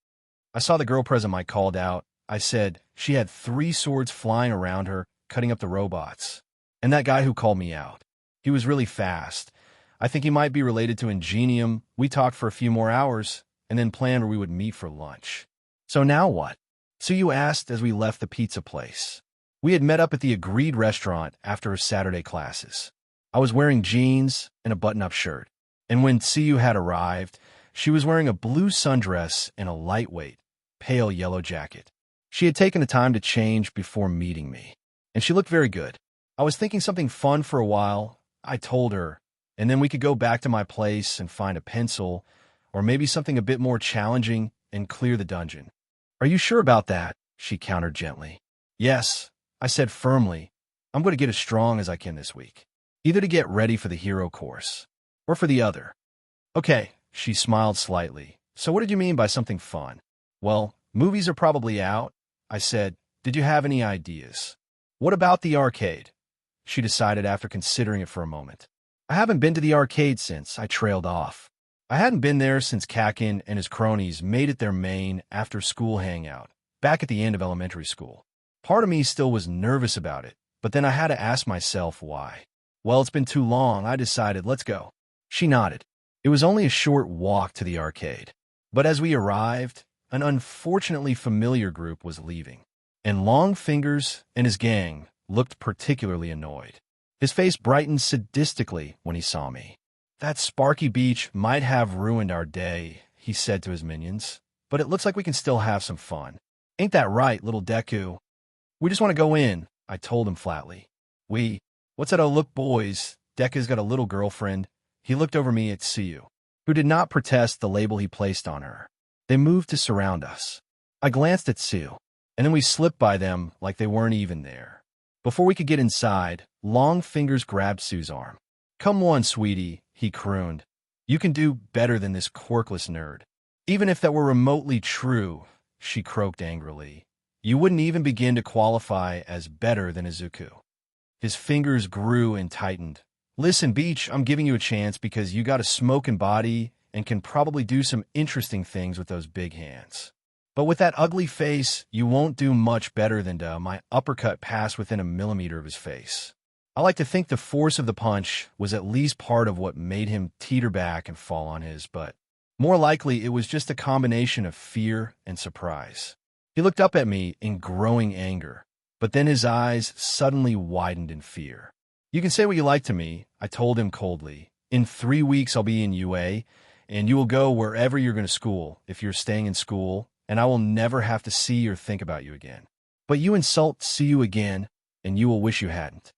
Speaker 1: I saw the girl present Mike called out. I said she had 3 swords flying around her, cutting up the robots. And that guy who called me out. He was really fast. I think he might be related to Ingenium. We talked for a few more hours and then planned where we would meet for lunch. So now what? So you asked as we left the pizza place. We had met up at the agreed restaurant after her Saturday classes. I was wearing jeans and a button-up shirt. And when Tsuyu had arrived, she was wearing a blue sundress and a lightweight, pale yellow jacket. She had taken the time to change before meeting me, and she looked very good. I was thinking something fun for a while, I told her, and then we could go back to my place and find a pencil, or maybe something a bit more challenging and clear the dungeon. Are you sure about that? She countered gently. Yes, I said firmly. I'm going to get as strong as I can this week, either to get ready for the hero course, or for the other. Okay, she smiled slightly. So what did you mean by something fun? Well, movies are probably out, I said. Did you have any ideas? What about the arcade? She decided after considering it for a moment. I haven't been to the arcade since, I trailed off. I hadn't been there since Kakin and his cronies made it their main after-school hangout, back at the end of elementary school. Part of me still was nervous about it, but then I had to ask myself why. Well, it's been too long, I decided, let's go. She nodded. It was only a short walk to the arcade. But as we arrived, an unfortunately familiar group was leaving, and Long Fingers and his gang looked particularly annoyed. His face brightened sadistically when he saw me. That Sparky Beach might have ruined our day, he said to his minions, but it looks like we can still have some fun. Ain't that right, little Deku? We just want to go in, I told him flatly. What's that? Oh, look, boys, Deku's got a little girlfriend. He looked over me at Tsuyu, who did not protest the label he placed on her. They moved to surround us. I glanced at Tsuyu, and then we slipped by them like they weren't even there. Before we could get inside, Long Fingers grabbed Tsuyu's arm. Come on, sweetie, he crooned. You can do better than this quirkless nerd. Even if that were remotely true, she croaked angrily, you wouldn't even begin to qualify as better than Izuku. His fingers grew and tightened. Listen, Beach, I'm giving you a chance because you got a smoking body and can probably do some interesting things with those big hands. But with that ugly face, you won't do much better than my uppercut pass within a millimeter of his face. I like to think the force of the punch was at least part of what made him teeter back and fall on his butt. More likely, it was just a combination of fear and surprise. He looked up at me in growing anger, but then his eyes suddenly widened in fear. You can say what you like to me, I told him coldly. In 3 weeks, I'll be in UA, and you will go wherever you're going to school if you're staying in school, and I will never have to see or think about you again. But you insult see you again, and you will wish you hadn't.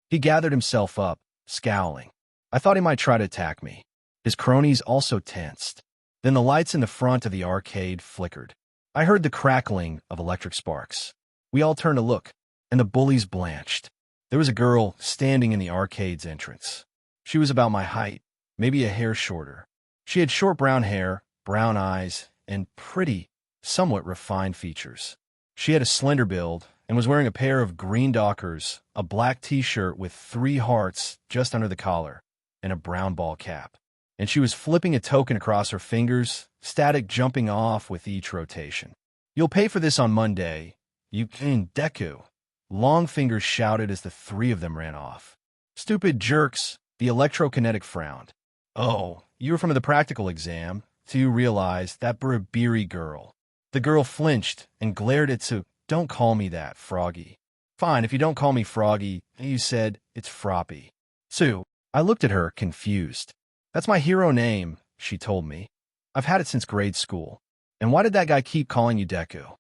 Speaker 1: He gathered himself up, scowling. I thought he might try to attack me. His cronies also tensed. Then the lights in the front of the arcade flickered. I heard the crackling of electric sparks. We all turned to look, and the bullies blanched. There was a girl standing in the arcade's entrance. She was about my height, maybe a hair shorter. She had short brown hair, brown eyes, and pretty, somewhat refined features. She had a slender build and was wearing a pair of green Dockers, a black t-shirt with 3 hearts just under the collar, and a brown ball cap. And she was flipping a token across her fingers, static jumping off with each rotation. You'll pay for this on Monday. You can, Deku. Longfingers shouted as the 3 of them ran off. Stupid jerks, the electrokinetic frowned. Oh, you were from the practical exam, so you realized that Burabiri girl. The girl flinched and glared at Sue. Don't call me that, Froggy. Fine, if you don't call me Froggy, you said it's Froppy. Sue, I looked at her, confused. That's my hero name, she told me. I've had it since grade school. And why did that guy keep calling you Deku?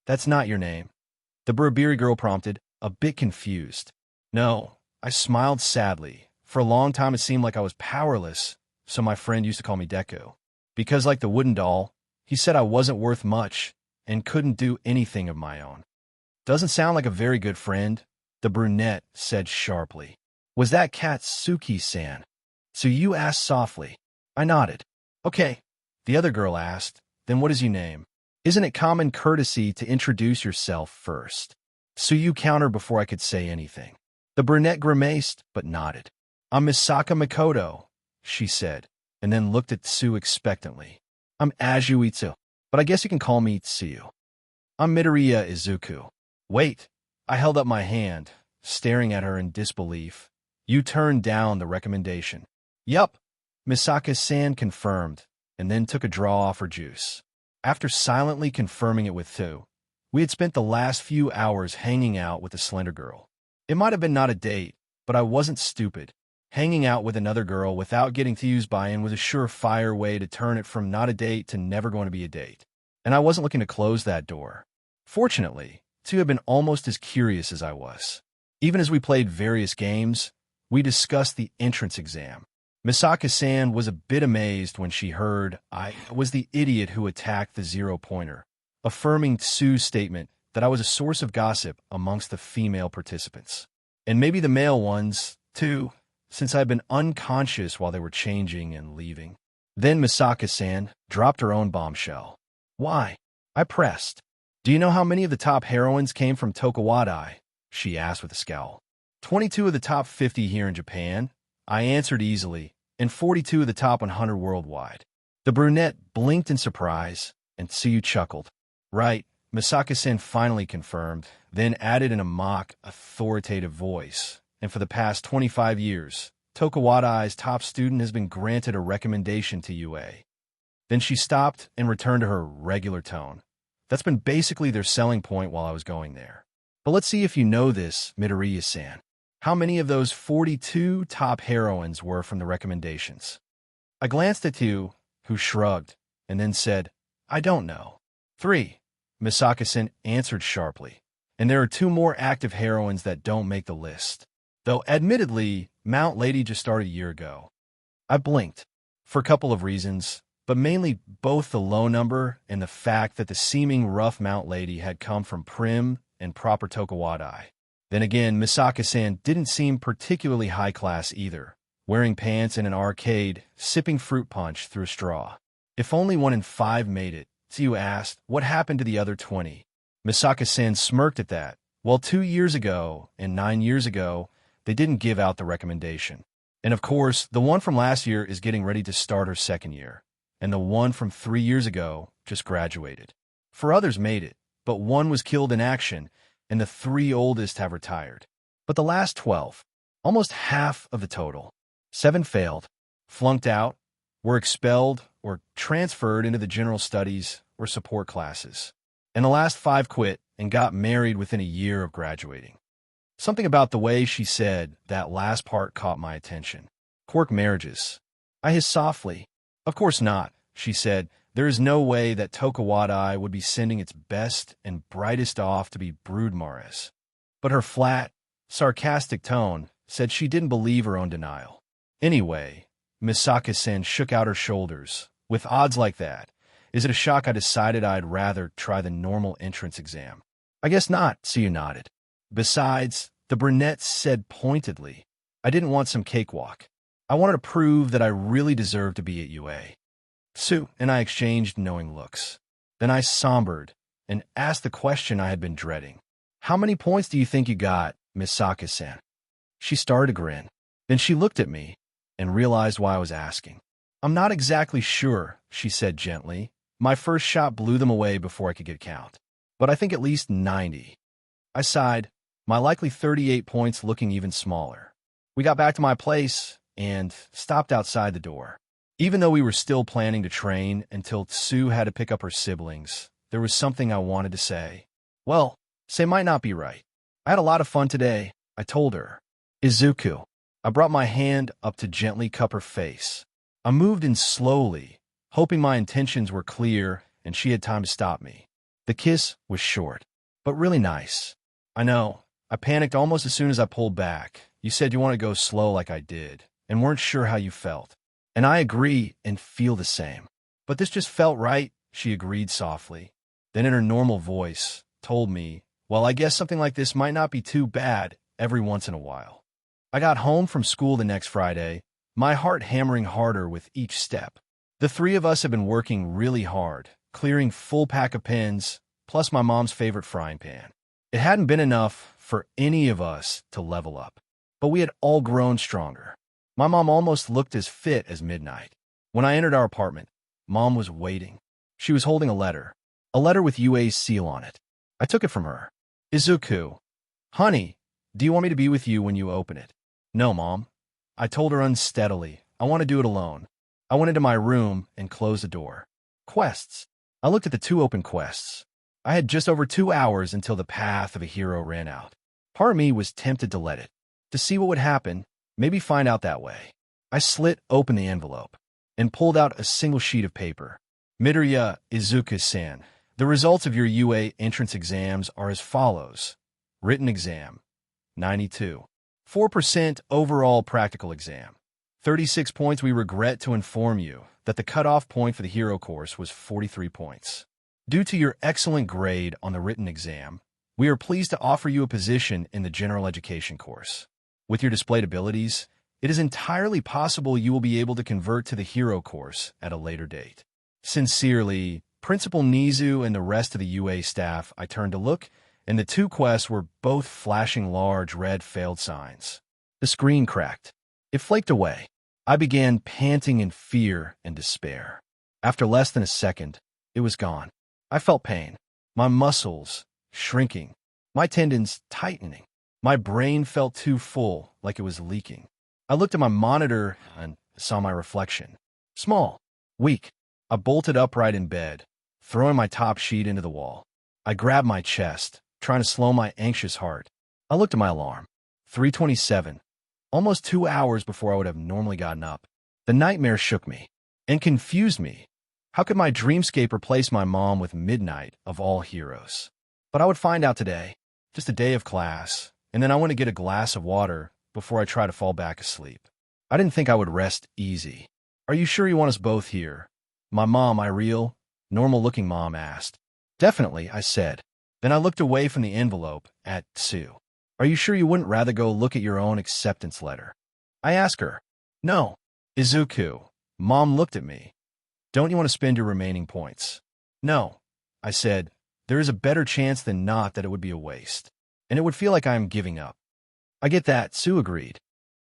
Speaker 1: That's not your name. The Burabiri girl prompted, a bit confused. No, I smiled sadly. For a long time it seemed like I was powerless, so my friend used to call me Deku. Because like the wooden doll, he said I wasn't worth much and couldn't do anything of my own. Doesn't sound like a very good friend, the brunette said sharply. Was that Katsuki-san? So you asked softly. I nodded. Okay, the other girl asked. Then what is your name? Isn't it common courtesy to introduce yourself first? So you countered before I could say anything. The brunette grimaced, but nodded. I'm Misaka Makoto, she said, and then looked at Tsu expectantly. I'm Aju Itsu, but I guess you can call me Tsuyu. I'm Midoriya Izuku. Wait, I held up my hand, staring at her in disbelief. You turned down the recommendation. Yup, Misaka-san confirmed, and then took a draw off her juice. After silently confirming it with Tsu, we had spent the last few hours hanging out with the slender girl. It might have been not a date, but I wasn't stupid. Hanging out with another girl without getting Tsu's buy-in was a surefire way to turn it from not a date to never going to be a date. And I wasn't looking to close that door. Fortunately, Tsu had been almost as curious as I was. Even as we played various games, we discussed the entrance exam. Misaka-san was a bit amazed when she heard I was the idiot who attacked the 0-pointer, affirming Tsu's statement that I was a source of gossip amongst the female participants. And maybe the male ones, too, since I'd been unconscious while they were changing and leaving. Then Misaka-san dropped her own bombshell. Why? I pressed. Do you know how many of the top heroines came from Tokuwadai? She asked with a scowl. 22 of the top 50 here in Japan, I answered easily, and 42 of the top 100 worldwide. The brunette blinked in surprise, and Tsuyu chuckled. Right, Misaka-san finally confirmed, then added in a mock, authoritative voice. And for the past 25 years, Tokuwadai's top student has been granted a recommendation to UA. Then she stopped and returned to her regular tone. That's been basically their selling point while I was going there. But let's see if you know this, Midoriya-san. How many of those 42 top heroines were from the recommendations? I glanced at you, who shrugged, and then said, I don't know. 3, Misaka-san answered sharply. And there are 2 more active heroines that don't make the list. Though, admittedly, Mount Lady just started a year ago. I blinked, for a couple of reasons, but mainly both the low number and the fact that the seeming rough Mount Lady had come from prim and proper Tokuwadai. Then again, Misaka-san didn't seem particularly high-class either, wearing pants in an arcade, sipping fruit punch through a straw. If only 1 in 5 made it, Tsuyu asked, what happened to the other 20? Misaka-san smirked at that. Well, 2 years ago and 9 years ago, they didn't give out the recommendation. And of course, the one from last year is getting ready to start her 2nd year, and the one from 3 years ago just graduated. 4 others made it, but 1 was killed in action, and the 3 oldest have retired. But the last 12, almost half of the total, 7 failed, flunked out, were expelled, or transferred into the general studies or support classes. And the last 5 quit and got married within a year of graduating. Something about the way she said that last part caught my attention. Quirk marriages. I hissed softly. Of course not. she said. There is no way that Tokuwadai would be sending its best and brightest off to be Broodmares. But her flat, sarcastic tone said she didn't believe her own denial. Anyway, Misaka-sen shook out her shoulders. With odds like that, is it a shock I decided I'd rather try the normal entrance exam? I guess not, Tsuyu nodded. Besides, the brunette said pointedly, I didn't want some cakewalk. I wanted to prove that I really deserved to be at UA. Tsu and I exchanged knowing looks. Then I sombered and asked the question I had been dreading. How many points do you think you got, Misaka-san? She started to grin. Then she looked at me and realized why I was asking. I'm not exactly sure, she said gently. My first shot blew them away before I could get count. But I think at least 90. I sighed, my likely 38 points looking even smaller. We got back to my place and stopped outside the door. Even though we were still planning to train until Tsu had to pick up her siblings, there was something I wanted to say. Well, say might not be right. I had a lot of fun today, I told her. Izuku. I brought my hand up to gently cup her face. I moved in slowly, hoping my intentions were clear and she had time to stop me. The kiss was short, but really nice. I know. I panicked almost as soon as I pulled back. You said you want to go slow like I did, and weren't sure how you felt. And I agree and feel the same. But this just felt right, she agreed softly. Then in her normal voice, told me, well, I guess something like this might not be too bad every once in a while. I got home from school the next Friday, my heart hammering harder with each step. The three of us have been working really hard, clearing full pack of pens, plus my mom's favorite frying pan. It hadn't been enough for any of us to level up, but we had all grown stronger. My mom almost looked as fit as midnight. When I entered our apartment, Mom was waiting. She was holding a letter with UA's seal on it. I took it from her. Izuku. Honey, do you want me to be with you when you open it? No, Mom. I told her unsteadily. I want to do it alone. I went into my room and closed the door. Quests. I looked at the 2 open quests. I had just over 2 hours until the path of a hero ran out. Part of me was tempted to let it, to see what would happen, maybe find out that way. I slit open the envelope and pulled out a single sheet of paper. Midoriya Izuku-san, the results of your UA entrance exams are as follows. Written exam, 92. 4% overall practical exam. 36 points. We regret to inform you that the cutoff point for the hero course was 43 points. Due to your excellent grade on the written exam, we are pleased to offer you a position in the general education course. With your displayed abilities, it is entirely possible you will be able to convert to the hero course at a later date. Sincerely, Principal Nizu and the rest of the UA staff. I turned to look, and the 2 quests were both flashing large red failed signs. The screen cracked. It flaked away. I began panting in fear and despair. After less than a second, it was gone. I felt pain. My muscles shrinking. My tendons tightening. My brain felt too full, like it was leaking. I looked at my monitor and saw my reflection. Small. Weak. I bolted upright in bed, throwing my top sheet into the wall. I grabbed my chest, trying to slow my anxious heart. I looked at my alarm. 3:27. Almost 2 hours before I would have normally gotten up. The nightmare shook me and confused me. How could my dreamscape replace my mom with Midnight of all heroes? But I would find out today. Just a day of class, and then I went to get a glass of water before I try to fall back asleep. I didn't think I would rest easy. Are you sure you want us both here? My mom, my real, normal-looking mom asked. Definitely, I said. Then I looked away from the envelope at Tsu. Are you sure you wouldn't rather go look at your own acceptance letter? I asked her. No. Izuku. Mom looked at me. Don't you want to spend your remaining points? No. I said, there is a better chance than not that it would be a waste, and it would feel like I am giving up. I get that, Tsu agreed.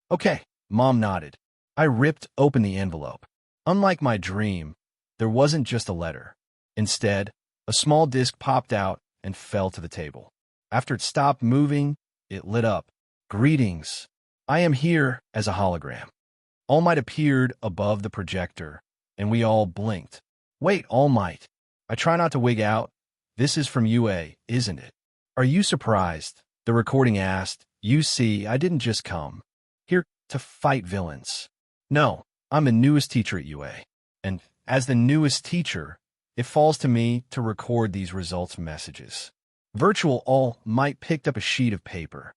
Speaker 1: Okay, Mom nodded. I ripped open the envelope. Unlike my dream, there wasn't just a letter. Instead, a small disc popped out and fell to the table. After it stopped moving, it lit up. Greetings. I am here as a hologram. All Might appeared above the projector, and we all blinked. Wait, All Might. I try not to wig out. This is from UA, isn't it? Are you surprised? The recording asked. You see, I didn't just come here to fight villains. No, I'm the newest teacher at UA, and as the newest teacher, it falls to me to record these results messages. Virtual All Might picked up a sheet of paper.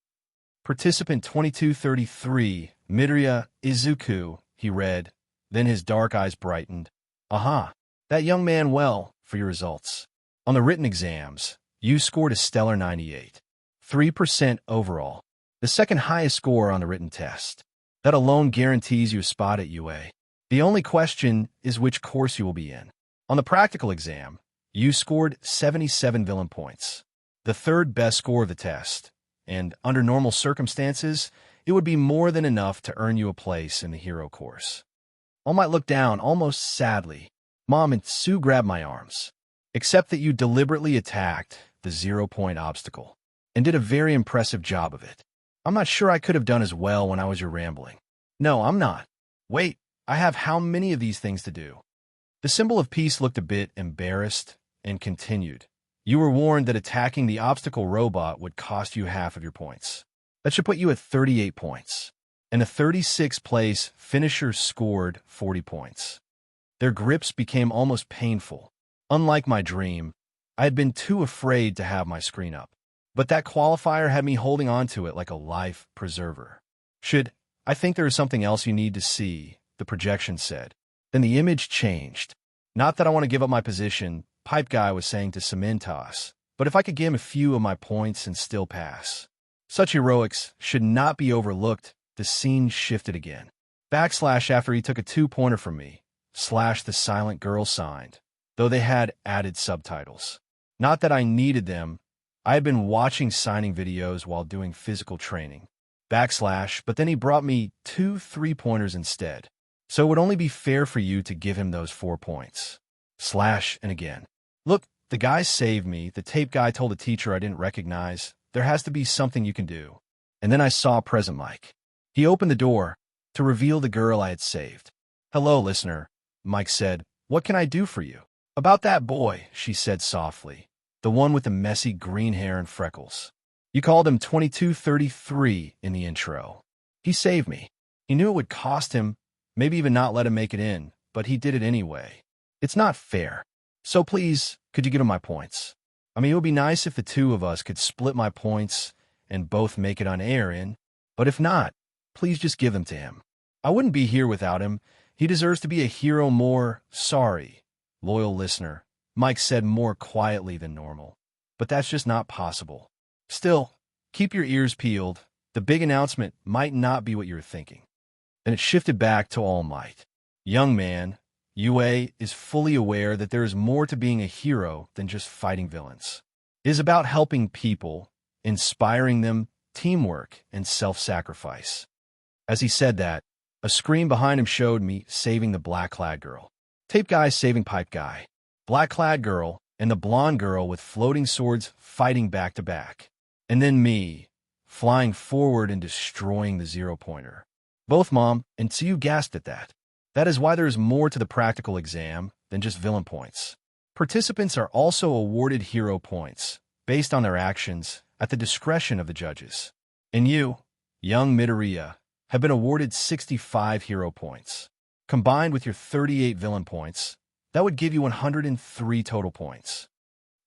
Speaker 1: Participant 2233, Midoriya Izuku, he read. Then his dark eyes brightened. Aha, that young man well for your results. On the written exams, you scored a stellar 98. 3% overall, the second highest score on the written test. That alone guarantees you a spot at UA. The only question is which course you will be in. On the practical exam, you scored 77 villain points, the third best score of the test, and under normal circumstances, it would be more than enough to earn you a place in the hero course. All Might look down almost sadly. Mom and Sue grabbed my arms, except that you deliberately attacked the 0-point obstacle and did a very impressive job of it. I'm not sure I could have done as well when I was your rambling. No, I'm not. Wait, I have how many of these things to do? The symbol of peace looked a bit embarrassed and continued. You were warned that attacking the obstacle robot would cost you half of your points. That should put you at 38 points. And the 36th place finisher scored 40 points. Their grips became almost painful. Unlike my dream, I had been too afraid to have my screen up. But that qualifier had me holding on to it like a life preserver. I think there is something else you need to see, the projection said. Then the image changed. Not that I want to give up my position, Pipe Guy was saying to Cementas, but if I could give him a few of my points and still pass. Such heroics should not be overlooked. The scene shifted again. Backslash after he took a 2-pointer from me. Slash the silent girl signed, though they had added subtitles. Not that I needed them. I had been watching signing videos while doing physical training. Backslash, but then he brought me 2 3-pointers instead. So it would only be fair for you to give him those 4 points. Slash and again. Look, the guy saved me. The tape guy told a teacher I didn't recognize. There has to be something you can do. And then I saw Present Mike. He opened the door to reveal the girl I had saved. Hello, listener, Mike said. What can I do for you? About that boy, she said softly. The one with the messy green hair and freckles. You called him 2233 in the intro. He saved me. He knew it would cost him, maybe even not let him make it in, but he did it anyway. It's not fair. So please, could you give him my points? I mean, it would be nice if the two of us could split my points and both make it on air in, but if not, please just give them to him. I wouldn't be here without him. He deserves to be a hero more. Sorry, loyal listener, Mike said more quietly than normal. But that's just not possible. Still, keep your ears peeled. The big announcement might not be what you're thinking. Then it shifted back to All Might. Young man, UA is fully aware that there is more to being a hero than just fighting villains. It is about helping people, inspiring them, teamwork, and self-sacrifice. As he said that, a screen behind him showed me saving the black-clad girl. Tape guy saving pipe guy. Black-clad girl and the blonde girl with floating swords fighting back-to-back. And then me, flying forward and destroying the 0-pointer. Both Mom and Tsu gasped at that. That is why there is more to the practical exam than just villain points. Participants are also awarded hero points, based on their actions, at the discretion of the judges. And you, young Midoriya, have been awarded 65 hero points. Combined with your 38 villain points, that would give you 103 total points.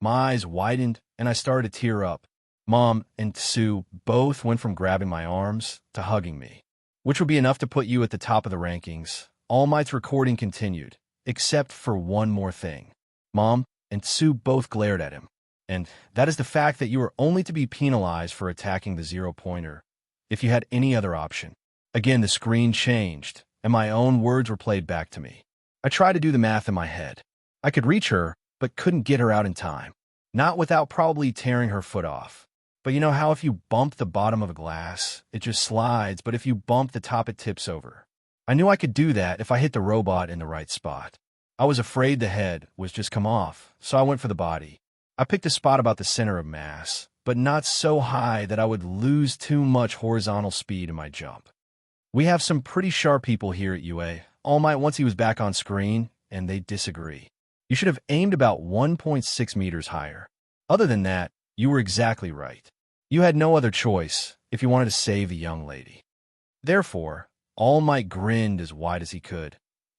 Speaker 1: My eyes widened, and I started to tear up. Mom and Tsu both went from grabbing my arms to hugging me, which would be enough to put you at the top of the rankings. All Might's recording continued, except for one more thing. Mom and Tsu both glared at him, and that is the fact that you are only to be penalized for attacking the 0-pointer if you had any other option. Again, the screen changed, and my own words were played back to me. I tried to do the math in my head. I could reach her, but couldn't get her out in time. Not without probably tearing her foot off. But you know how if you bump the bottom of a glass, it just slides, but if you bump the top, it tips over. I knew I could do that if I hit the robot in the right spot. I was afraid the head was just come off, so I went for the body. I picked a spot about the center of mass, but not so high that I would lose too much horizontal speed in my jump. We have some pretty sharp people here at UA. All Might once he was back on screen, and they disagree. You should have aimed about 1.6 meters higher. Other than that, you were exactly right. You had no other choice if you wanted to save the young lady. Therefore, All Might grinned as wide as he could.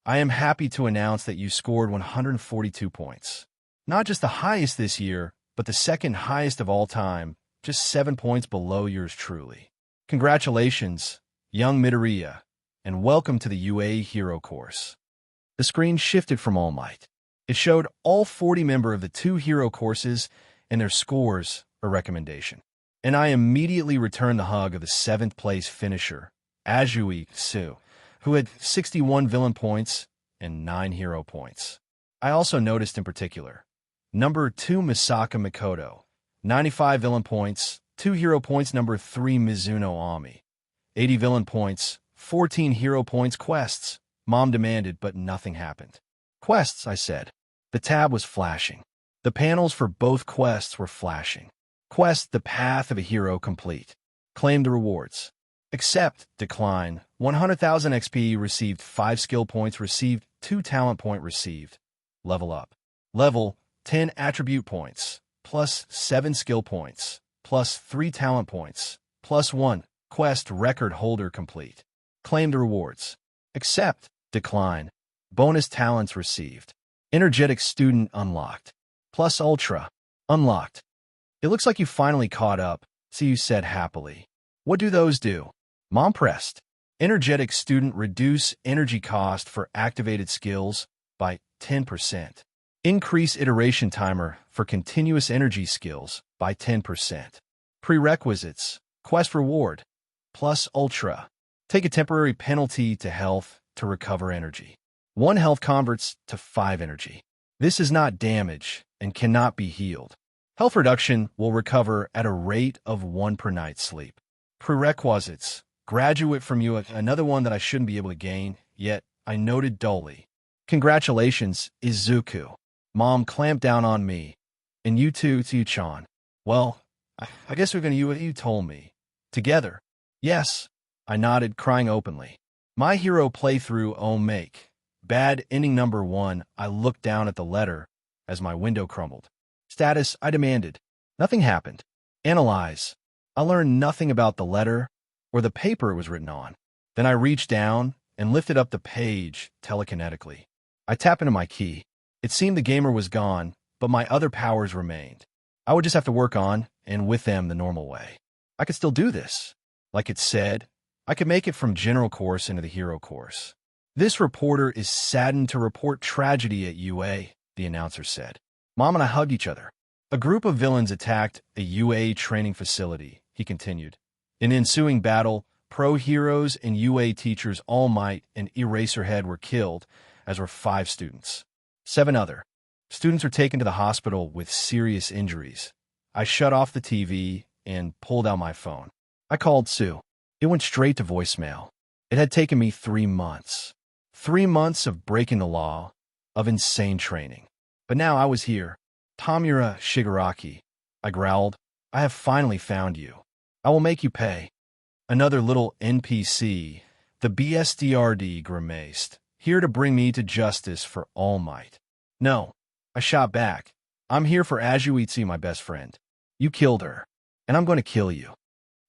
Speaker 1: I am happy to announce that you scored 142 points. Not just the highest this year, but the second highest of all time, just 7 points below yours truly. Congratulations, young Midoriya, and welcome to the UA Hero course. The screen shifted from All Might. It showed all 40 members of the 2 hero courses and their scores or recommendation. And I immediately returned the hug of the 7th place finisher, Izuku, who had 61 villain points and 9 hero points. I also noticed in particular, number 2 Misaka Mikoto, 95 villain points, 2 hero points. Number 3 Mizuno Ami, 80 villain points, 14 hero points. Quests, Mom demanded, but nothing happened. Quests, I said. The tab was flashing. The panels for both quests were flashing. Quest, the path of a hero complete. Claim the rewards. Accept, decline, 100,000 XP received, 5 skill points received, 2 talent point received. Level up. Level, 10 attribute points, plus 7 skill points, plus 3 talent points, plus 1. Quest record holder complete. Claim the rewards. Accept, decline, bonus talents received. Energetic student unlocked. Plus ultra, unlocked. It looks like you finally caught up, so you said happily. What do those do? Mom pressed. Energetic student reduce energy cost for activated skills by 10%. Increase iteration timer for continuous energy skills by 10%. Prerequisites, quest reward, plus ultra. Take a temporary penalty to health to recover energy. 1 health converts to 5 energy. This is not damage and cannot be healed. Health reduction will recover at a rate of 1 per night sleep. Prerequisites, graduate from you, another one that I shouldn't be able to gain, yet I noted dully. Congratulations, Izuku. Mom clamped down on me. And you too, Tsu-chan. Well, I guess we're going to do what you told me. Together. Yes, I nodded, crying openly. My hero playthrough, oh make. Bad ending number 1, I looked down at the letter as my window crumbled. Status, I demanded. Nothing happened. Analyze. I learned nothing about the letter or the paper it was written on. Then I reached down and lifted up the page telekinetically. I tapped into my key. It seemed the gamer was gone, but my other powers remained. I would just have to work on, and with them, the normal way. I could still do this. Like it said, I could make it from general course into the hero course. This reporter is saddened to report tragedy at UA, the announcer said. Mom and I hugged each other. A group of villains attacked a UA training facility, he continued. In ensuing battle, pro heroes and UA teachers All Might and Eraserhead were killed, as were 5 students. 7 other students were taken to the hospital with serious injuries. I shut off the TV and pulled out my phone. I called Sue. It went straight to voicemail. It had taken me 3 months. 3 months of breaking the law, of insane training. But now I was here. Tamura Shigaraki, I growled. I have finally found you. I will make you pay. Another little NPC, the BSDRD, grimaced, here to bring me to justice for All Might. No, I shot back. I'm here for Azuitsu, my best friend. You killed her, and I'm going to kill you.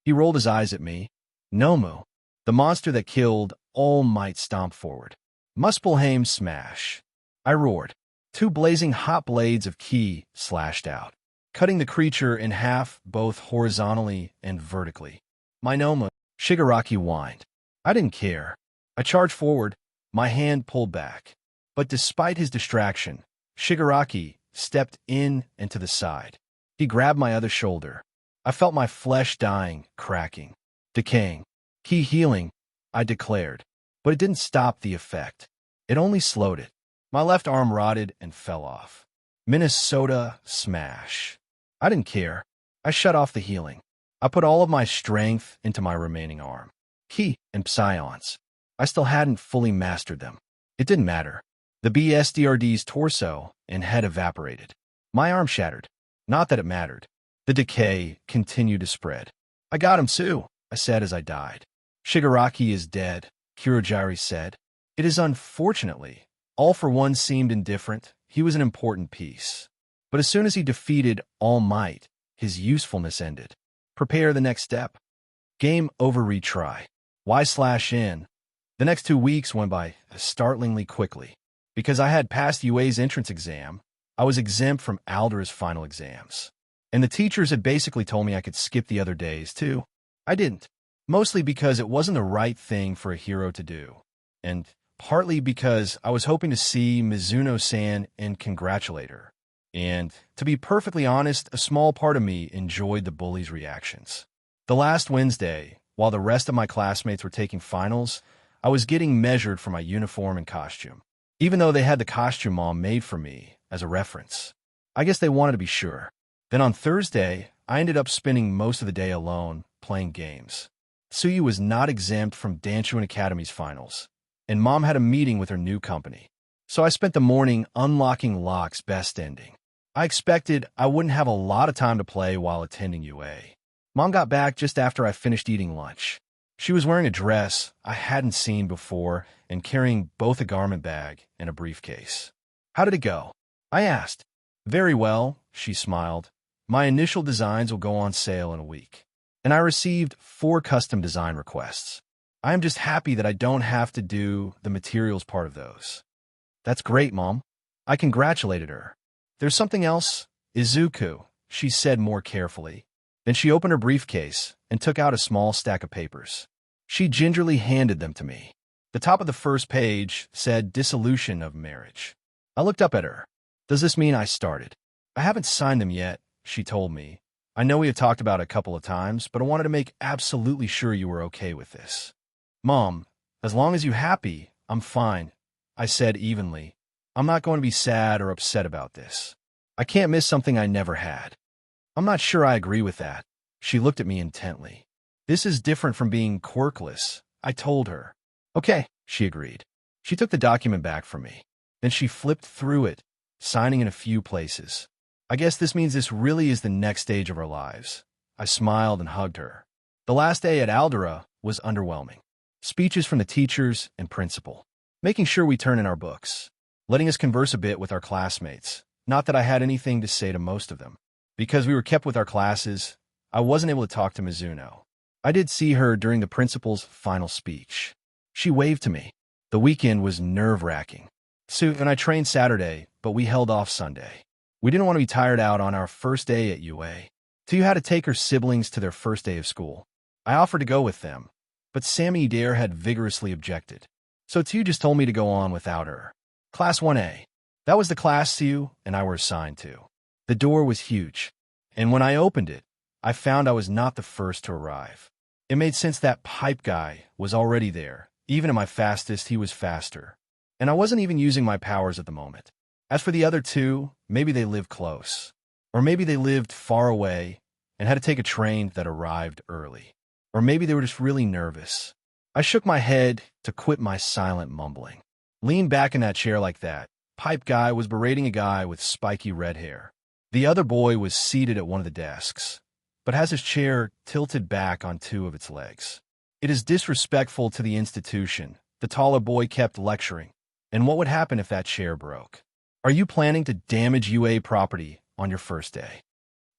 Speaker 1: He rolled his eyes at me. Nomu, the monster that killed All Might, stomped forward. Muspelheim smash. I roared. 2 blazing hot blades of ki slashed out, cutting the creature in half both horizontally and vertically. My Nomu, Shigaraki whined. I didn't care. I charged forward, my hand pulled back. But despite his distraction, Shigaraki stepped in and to the side. He grabbed my other shoulder. I felt my flesh dying, cracking, decaying. Ki healing, I declared. But it didn't stop the effect. It only slowed it. My left arm rotted and fell off. Minnesota smash. I didn't care. I shut off the healing. I put all of my strength into my remaining arm. Ki and psions. I still hadn't fully mastered them. It didn't matter. The BSDRD's torso and head evaporated. My arm shattered. Not that it mattered. The decay continued to spread. I got him, Sue, I said as I died. Shigaraki is dead, Kurogiri said. It is unfortunately. All for One seemed indifferent. He was an important piece. But as soon as he defeated All Might, his usefulness ended. Prepare the next step. Game over, retry. Y/N. The next 2 weeks went by startlingly quickly. Because I had passed UA's entrance exam, I was exempt from Aldera's final exams. And the teachers had basically told me I could skip the other days, too. I didn't. Mostly because it wasn't the right thing for a hero to do. And partly because I was hoping to see Mizuno-san and congratulate her. And, to be perfectly honest, a small part of me enjoyed the bullies' reactions. The last Wednesday, while the rest of my classmates were taking finals, I was getting measured for my uniform and costume, even though they had the costume mom made for me as a reference. I guess they wanted to be sure. Then on Thursday, I ended up spending most of the day alone, playing games. Tsuyu was not exempt from Danshuin Academy's finals, and Mom had a meeting with her new company. So I spent the morning unlocking Locke's best ending. I expected I wouldn't have a lot of time to play while attending UA. Mom got back just after I finished eating lunch. She was wearing a dress I hadn't seen before and carrying both a garment bag and a briefcase. "How did it go?" I asked. "Very well," she smiled. "My initial designs will go on sale in a week." And I received 4 custom design requests. I am just happy that I don't have to do the materials part of those. "That's great, Mom." I congratulated her. "There's something else, Izuku," she said more carefully. Then she opened her briefcase and took out a small stack of papers. She gingerly handed them to me. The top of the first page said dissolution of marriage. I looked up at her. "Does this mean I started?" "I haven't signed them yet," she told me. "I know we have talked about it a couple of times, but I wanted to make absolutely sure you were okay with this." "Mom, as long as you're happy, I'm fine," I said evenly. "I'm not going to be sad or upset about this. I can't miss something I never had." "I'm not sure I agree with that." She looked at me intently. "This is different from being quirkless," I told her. "Okay," she agreed. She took the document back from me. Then she flipped through it, signing in a few places. "I guess this means this really is the next stage of our lives." I smiled and hugged her. The last day at Aldera was underwhelming. Speeches from the teachers and principal, making sure we turn in our books, letting us converse a bit with our classmates. Not that I had anything to say to most of them. Because we were kept with our classes, I wasn't able to talk to Mizuno. I did see her during the principal's final speech. She waved to me. The weekend was nerve-wracking. Sue and I trained Saturday, but we held off Sunday. We didn't want to be tired out on our first day at UA. Tsu had to take her siblings to their first day of school. I offered to go with them, but Sammy Dare had vigorously objected. So Tsu just told me to go on without her. Class 1A. That was the class Tsu and I were assigned to. The door was huge, and when I opened it, I found I was not the first to arrive. It made sense that pipe guy was already there. Even at my fastest, he was faster. And I wasn't even using my powers at the moment. As for the other 2, maybe they lived close. Or maybe they lived far away and had to take a train that arrived early. Or maybe they were just really nervous. I shook my head to quit my silent mumbling. Leaned back in that chair like that. Pipe guy was berating a guy with spiky red hair. The other boy was seated at one of the desks, but has his chair tilted back on 2 of its legs. "It is disrespectful to the institution," the taller boy kept lecturing. "And what would happen if that chair broke? Are you planning to damage UA property on your first day?"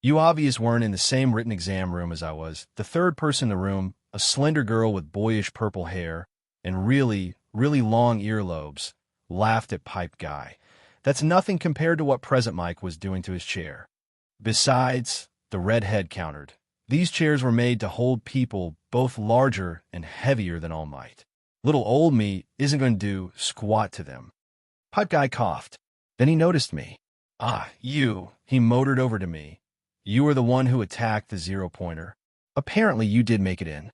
Speaker 1: You obvious weren't in the same written exam room as I was. The third person in the room, a slender girl with boyish purple hair and really long earlobes, laughed at Pipe Guy. That's nothing compared to what Present Mike was doing to his chair. Besides, the redhead countered, these chairs were made to hold people both larger and heavier than All Might. Little old me isn't going to do squat to them. Pipe Guy coughed. Then he noticed me. "Ah, you," he motored over to me. "You were the one who attacked the 0-pointer. Apparently you did make it in."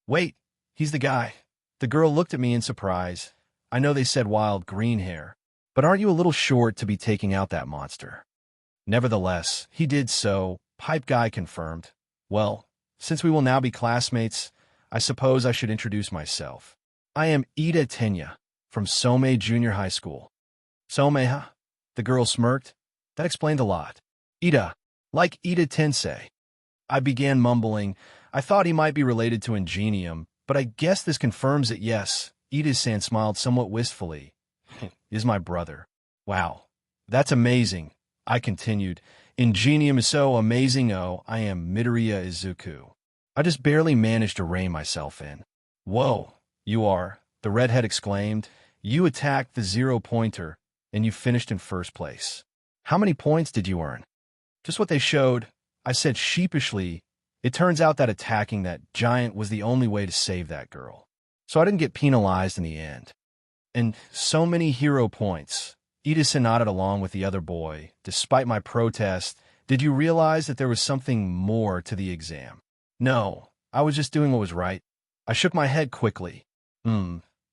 Speaker 1: "Wait, he's the guy." The girl looked at me in surprise. "I know they said wild green hair, but aren't you a little short to be taking out that monster?" Nevertheless, he did so, Pipe Guy confirmed. "Well, since we will now be classmates, I suppose I should introduce myself. I am Ida Tenya, from Somei Junior High School." "Somei, huh?" The girl smirked. That explained a lot. "Ida, like Ida Tensei." I began mumbling. I thought he might be related to Ingenium, but I guess this confirms it. "Yes." Ida-san smiled somewhat wistfully. "Is my brother." "Wow, that's amazing," I continued. "Ingenium is so amazing. Oh, I am Midoriya Izuku." I just barely managed to rein myself in. "Whoa, you are." the redhead exclaimed. You attacked the 0-pointer, and you finished in first place. How many points did you earn? Just what they showed, I said sheepishly. It turns out that attacking that giant was the only way to save that girl. So I didn't get penalized in the end. And so many hero points. Edison nodded along with the other boy. Despite my protest, did you realize that there was something more to the exam? No, I was just doing what was right. I shook my head quickly.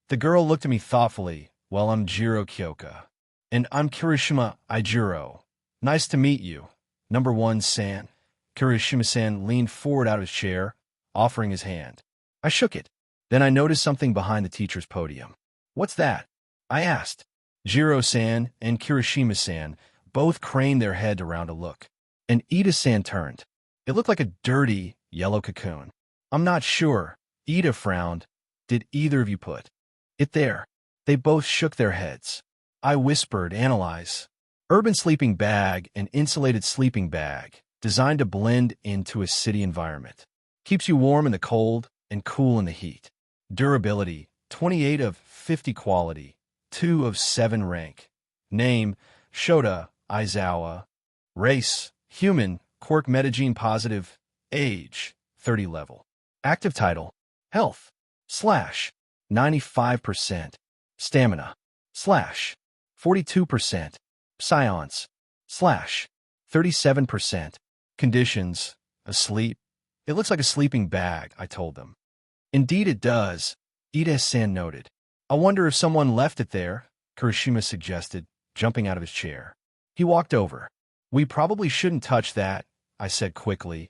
Speaker 1: The girl looked at me thoughtfully. Well, I'm Jiro Kyoka. And I'm Kirishima Ijiro. Nice to meet you. Number 1-san. Kirishima-san leaned forward out of his chair, offering his hand. I shook it. Then I noticed something behind the teacher's podium. What's that? I asked. Jiro-san and Kirishima-san both craned their head around to look. And Ida-san turned. It looked like a dirty, yellow cocoon. I'm not sure. Ida frowned. Did either of you put it there? They both shook their heads. I whispered, Analyze. Urban sleeping bag and insulated sleeping bag, designed to blend into a city environment. Keeps you warm in the cold and cool in the heat. Durability, 28 of 50 quality, 2 of 7 rank. Name, Shota Aizawa. Race, human, quirk metagene positive. Age, 30 level. Active title, health, / 95%. Stamina, / 42%. Science, / 37%. Conditions, asleep. It looks like a sleeping bag, I told them. Indeed it does, Ida-san noted. I wonder if someone left it there, Kirishima suggested, jumping out of his chair. He walked over. We probably shouldn't touch that, I said quickly.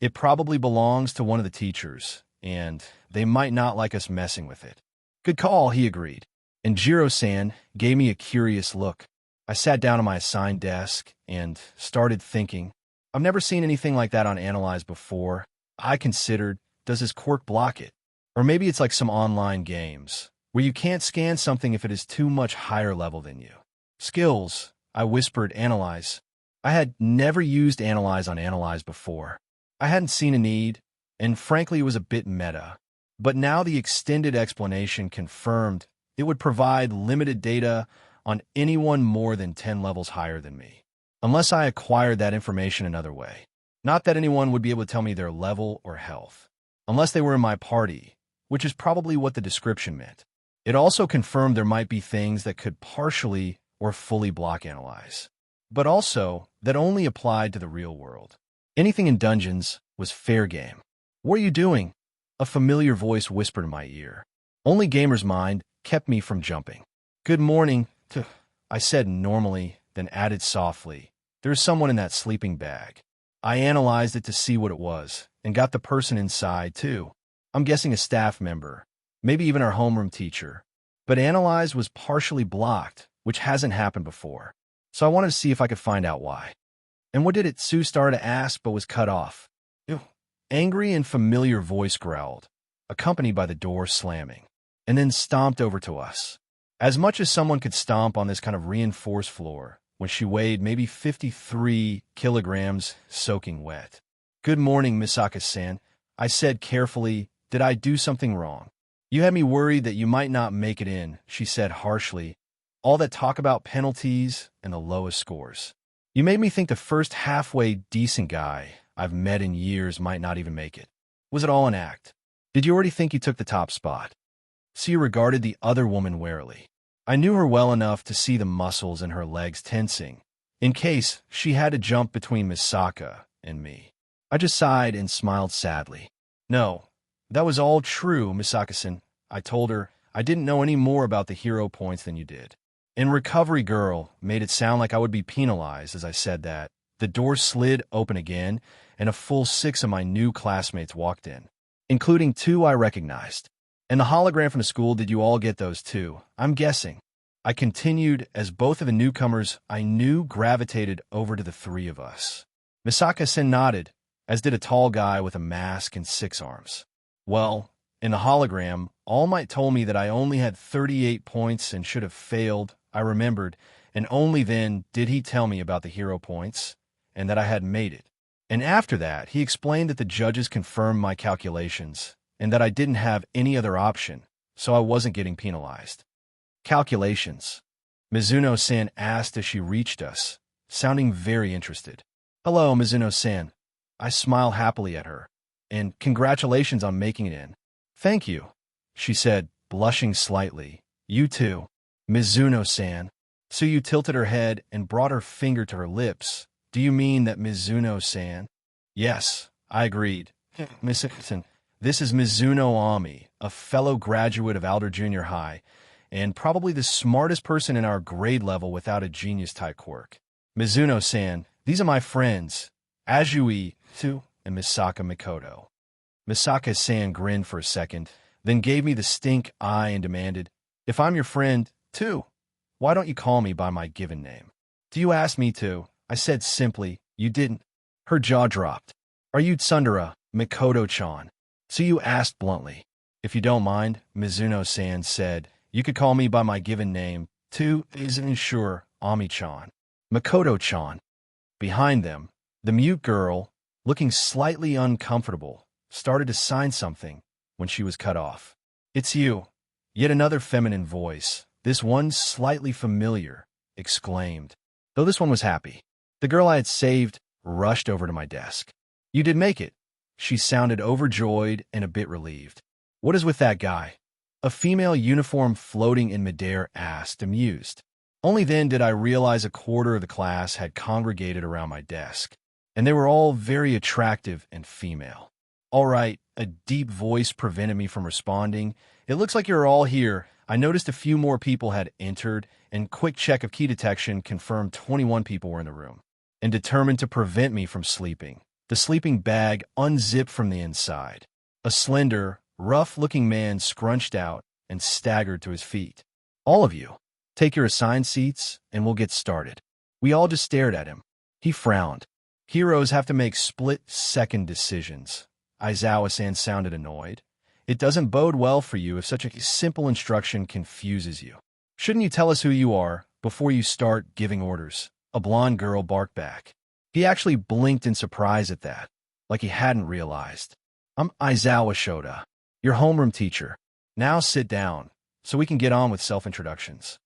Speaker 1: It probably belongs to one of the teachers, and they might not like us messing with it. Good call, he agreed. And Jiro-san gave me a curious look. I sat down at my assigned desk and started thinking. I've never seen anything like that on Analyze before. I considered, does his quirk block it? Or maybe it's like some online games, where you can't scan something if it is too much higher level than you. Skills, I whispered, Analyze. I had never used Analyze on Analyze before. I hadn't seen a need, and frankly it was a bit meta. But now the extended explanation confirmed it would provide limited data on anyone more than 10 levels higher than me, unless I acquired that information another way. Not that anyone would be able to tell me their level or health, unless they were in my party, which is probably what the description meant. It also confirmed there might be things that could partially or fully block Analyze, but also that only applied to the real world. Anything in dungeons was fair game. What are you doing? A familiar voice whispered in my ear. Only Gamer's Mind kept me from jumping. Good morning, I said normally, then added softly. There's someone in that sleeping bag. I analyzed it to see what it was, and got the person inside, too. I'm guessing a staff member, maybe even our homeroom teacher. But Analyze was partially blocked, which hasn't happened before. So I wanted to see if I could find out why. And what did it? Sue started to ask, but was cut off. Ew. Angry and familiar voice growled, accompanied by the door slamming, and then stomped over to us. As much as someone could stomp on this kind of reinforced floor, when she weighed maybe 53 kilograms soaking wet. Good morning, Misaka-san, I said carefully. Did I do something wrong? You had me worried that you might not make it in, she said harshly. All that talk about penalties and the lowest scores. You made me think the first halfway decent guy I've met in years might not even make it. Was it all an act? Did you already think you took the top spot? Sue regarded the other woman warily. I knew her well enough to see the muscles in her legs tensing, in case she had to jump between Misaka and me. I just sighed and smiled sadly. No, that was all true, Misaka-san. I told her I didn't know any more about the hero points than you did. And Recovery Girl made it sound like I would be penalized as I said that. The door slid open again, and a full 6 of my new classmates walked in, including 2 I recognized. And the hologram from the school, did you all get those too? I'm guessing. I continued as both of the newcomers I knew gravitated over to the 3 of us. Misaka-sen nodded, as did a tall guy with a mask and 6 arms. Well, in the hologram, All Might told me that I only had 38 points and should have failed, I remembered, and only then did he tell me about the hero points, and that I had made it. And after that, he explained that the judges confirmed my calculations, and that I didn't have any other option, so I wasn't getting penalized. Calculations. Mizuno-san asked as she reached us, sounding very interested. Hello, Mizuno-san. I smile happily at her. And congratulations on making it in. Thank you, she said, blushing slightly. You too, Mizuno-san. Tsuyu tilted her head and brought her finger to her lips. Do you mean that Mizuno-san? Yes, I agreed. Mizuno-san, this is Mizuno Ami, a fellow graduate of Alder Junior High, and probably the smartest person in our grade level without a genius-type quirk. Mizuno-san, these are my friends, Azui, Tsu, and Misaka Mikoto. Misaka-san grinned for a second, then gave me the stink eye and demanded, If I'm your friend, too, why don't you call me by my given name? Do you ask me to? I said simply, you didn't. Her jaw dropped. Are you Tsundere, Mikoto-chan? Tsuyu asked bluntly. If you don't mind, Mizuno-san said, you could call me by my given name, too, isn't sure, Ami-chan. Mikoto-chan. Behind them, the mute girl, looking slightly uncomfortable, started to sign something when she was cut off. It's you. Yet another feminine voice, this one slightly familiar, exclaimed. Though this one was happy. The girl I had saved rushed over to my desk. You did make it. She sounded overjoyed and a bit relieved. What is with that guy? A female uniform floating in midair asked, amused. Only then did I realize a quarter of the class had congregated around my desk, and they were all very attractive and female. All right, a deep voice prevented me from responding. It looks like you're all here. I noticed a few more people had entered, and quick check of key detection confirmed 21 people were in the room. And determined to prevent me from sleeping, the sleeping bag unzipped from the inside. A slender, rough-looking man scrunched out and staggered to his feet. All of you, take your assigned seats, and we'll get started. We all just stared at him. He frowned. Heroes have to make split-second decisions. Aizawa-san sounded annoyed. It doesn't bode well for you if such a simple instruction confuses you. Shouldn't you tell us who you are before you start giving orders? A blonde girl barked back. He actually blinked in surprise at that, like he hadn't realized. I'm Aizawa Shota, your homeroom teacher. Now sit down, so we can get on with self-introductions.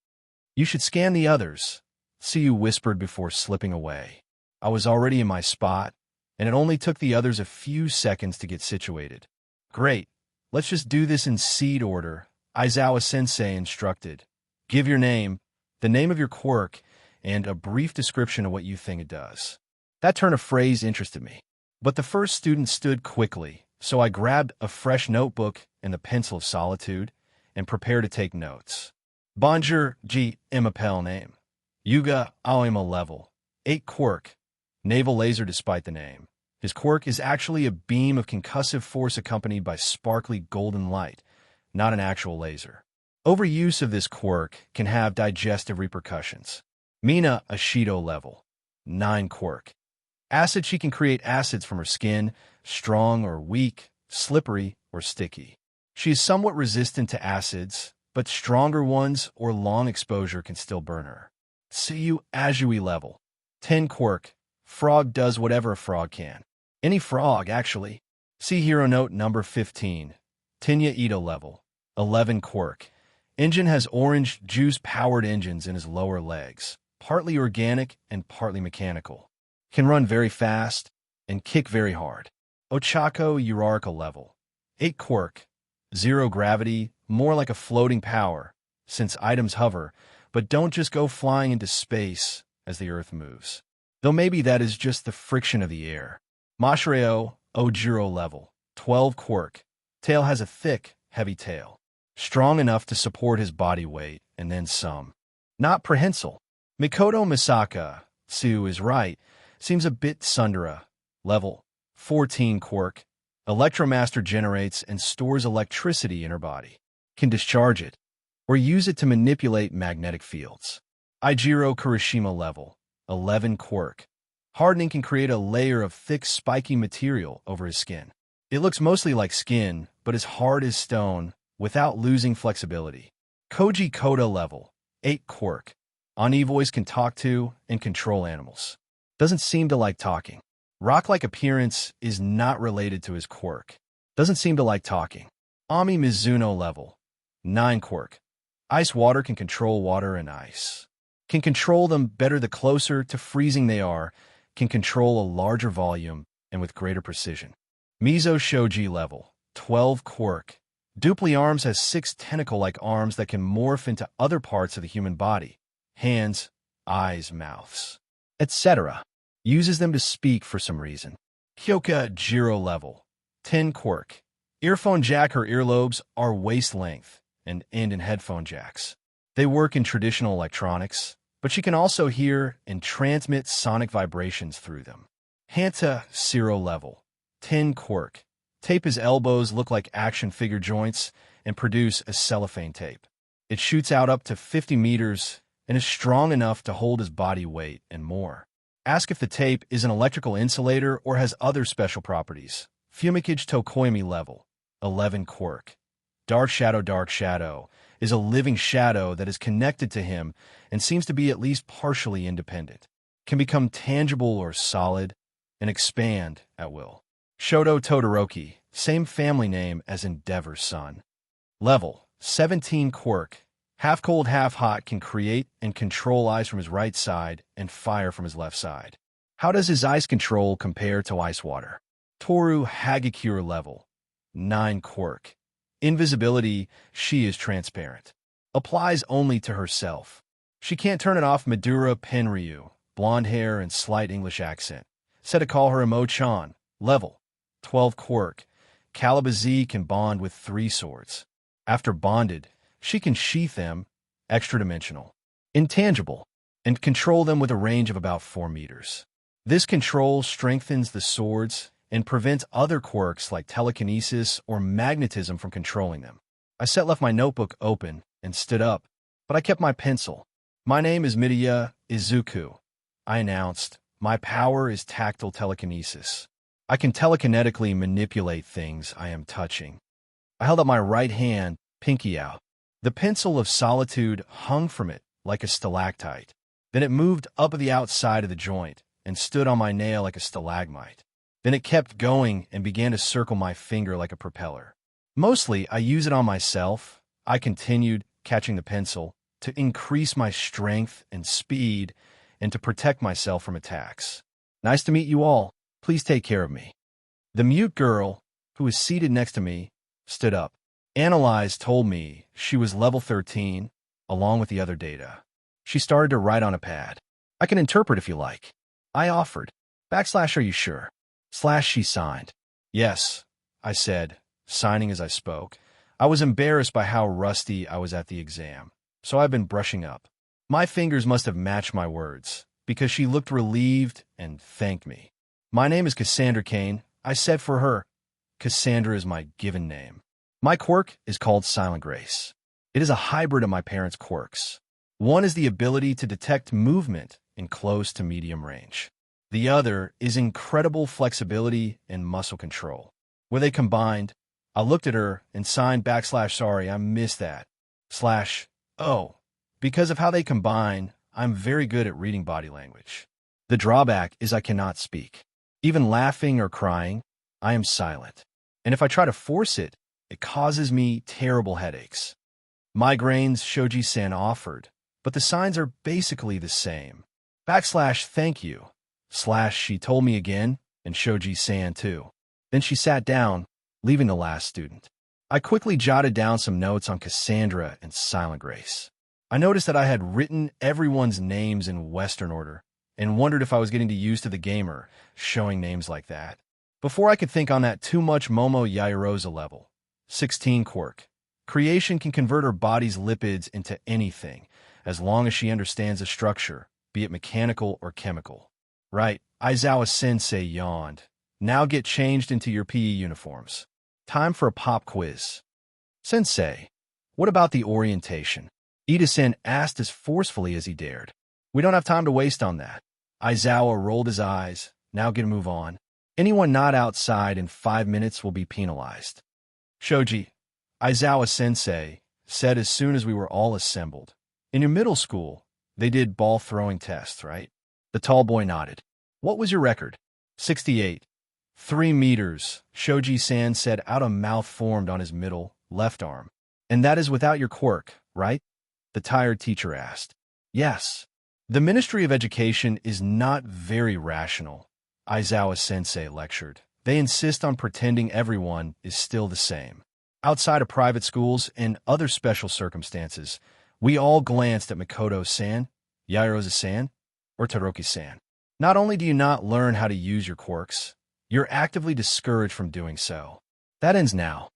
Speaker 1: You should scan the others, Tsuyu whispered before slipping away. I was already in my spot, and it only took the others a few seconds to get situated. Great, let's just do this in seed order, Aizawa-sensei instructed. Give your name, the name of your quirk, and a brief description of what you think it does. That turn of phrase interested me. But the first student stood quickly, so I grabbed a fresh notebook and the pencil of solitude and prepared to take notes. Bonjour, G. Imapel name. Yuga Aoima level. 8 quirk. Naval laser despite the name. His quirk is actually a beam of concussive force accompanied by sparkly golden light, not an actual laser. Overuse of this quirk can have digestive repercussions. Mina Ashido level. 9 quirk. Acid, she can create acids from her skin, strong or weak, slippery or sticky. She is somewhat resistant to acids, but stronger ones or long exposure can still burn her. Tsuyu Azui level. 10 quirk. Frog does whatever a frog can. Any frog, actually. See hero note number 15. Tinya Ito level. 11 quirk. Engine has orange juice-powered engines in his lower legs, partly organic and partly mechanical. Can run very fast and kick very hard. Ochako Uraraka level. 8 quirk. 0 gravity, more like a floating power, since items hover, but don't just go flying into space as the Earth moves. Though maybe that is just the friction of the air. Mashreo Ojiro level. 12 quirk. Tail has a thick, heavy tail. Strong enough to support his body weight, and then some. Not prehensile. Mikoto Misaka, Tsu is right, seems a bit Tsundere. Level. 14 quirk. Electromaster generates and stores electricity in her body. Can discharge it, or use it to manipulate magnetic fields. Ijiro Kurishima level. 11 quirk. Hardening can create a layer of thick, spiky material over his skin. It looks mostly like skin, but is hard as stone, without losing flexibility. Koji Koda level. 8 quirk. Ani voice can talk to and control animals. Doesn't seem to like talking. Rock-like appearance is not related to his quirk. Doesn't seem to like talking. Ami Mizuno level. 9 quirk. Ice water can control water and ice. Can control them better the closer to freezing they are, can control a larger volume and with greater precision. Mizo Shoji level, 12 quirk. Dupli Arms has 6 tentacle-like arms that can morph into other parts of the human body, hands, eyes, mouths, etc. Uses them to speak for some reason. Hyoka Jiro level, 10 quirk. Earphone jack. Her earlobes are waist length and end in headphone jacks. They work in traditional electronics, but she can also hear and transmit sonic vibrations through them. Hanta Zero level, 10 quirk. Tape's elbows look like action figure joints and produce a cellophane tape. It shoots out up to 50 meters and is strong enough to hold his body weight and more. Ask if the tape is an electrical insulator or has other special properties. Fumikage Tokoimi level, 11 quirk. Dark Shadow is a living shadow that is connected to him and seems to be at least partially independent. Can become tangible or solid and expand at will. Shoto Todoroki, same family name as Endeavor's son. Level, 17 quirk. Half cold, half hot, can create and control ice from his right side and fire from his left side. How does his ice control compare to ice water? Toru Hagakure level, 9 quirk. Invisibility, she is transparent. Applies only to herself. She can't turn it off. Midoriya Penryu, blonde hair and slight English accent. Said to call her Emo-chan. Level, 12 quirk. Caliber Z can bond with 3 swords. After bonded, she can sheath them, extra-dimensional, intangible, and control them with a range of about 4 meters. This control strengthens the swords and prevents other quirks like telekinesis or magnetism from controlling them. I left my notebook open and stood up, but I kept my pencil. My name is Midoriya Izuku, I announced. My power is tactile telekinesis. I can telekinetically manipulate things I am touching. I held up my right hand, pinky out. The pencil of solitude hung from it like a stalactite. Then it moved up the outside of the joint and stood on my nail like a stalagmite. Then it kept going and began to circle my finger like a propeller. Mostly, I use it on myself. I continued, catching the pencil, to increase my strength and speed and to protect myself from attacks. Nice to meet you all. Please take care of me. The mute girl, who was seated next to me, stood up. Analyze told me she was level 13, along with the other data. She started to write on a pad. I can interpret if you like. I offered. / are you sure? / she signed. Yes, I said, signing as I spoke. I was embarrassed by how rusty I was at the exam, so I've been brushing up. My fingers must have matched my words, because she looked relieved and thanked me. My name is Cassandra Kane, I said for her. Cassandra is my given name. My quirk is called Silent Grace. It is a hybrid of my parents' quirks. One is the ability to detect movement in close to medium range. The other is incredible flexibility and muscle control. Were they combined? I looked at her and signed / sorry, I missed that. / oh, because of how they combine, I'm very good at reading body language. The drawback is I cannot speak. Even laughing or crying, I am silent. And if I try to force it, it causes me terrible headaches. Migraines, Shoji-san offered, but the signs are basically the same. / thank you. / she told me again, and Shoji-san too. Then she sat down, leaving the last student. I quickly jotted down some notes on Cassandra and Silent Grace. I noticed that I had written everyone's names in Western order, and wondered if I was getting used to the gamer showing names like that. Before I could think on that too much, Momo Yairosa level, 16 quirk. Creation can convert her body's lipids into anything, as long as she understands the structure, be it mechanical or chemical. Right, Aizawa-sensei yawned. Now get changed into your PE uniforms. Time for a pop quiz. Sensei, what about the orientation? Ida-sen asked as forcefully as he dared. We don't have time to waste on that. Aizawa rolled his eyes. Now get a move on. Anyone not outside in 5 minutes will be penalized. Shoji, Aizawa-sensei said as soon as we were all assembled. In your middle school, they did ball-throwing tests, right? The tall boy nodded. What was your record? 68. 3 meters, Shoji-san said out a mouth formed on his middle, left arm. And that is without your quirk, right? The tired teacher asked. Yes. The Ministry of Education is not very rational, Aizawa-sensei lectured. They insist on pretending everyone is still the same. Outside of private schools and other special circumstances, we all glanced at Mikoto-san, Yaoyorozu-san, or Todoroki-san. Not only do you not learn how to use your quirks, you're actively discouraged from doing so. That ends now.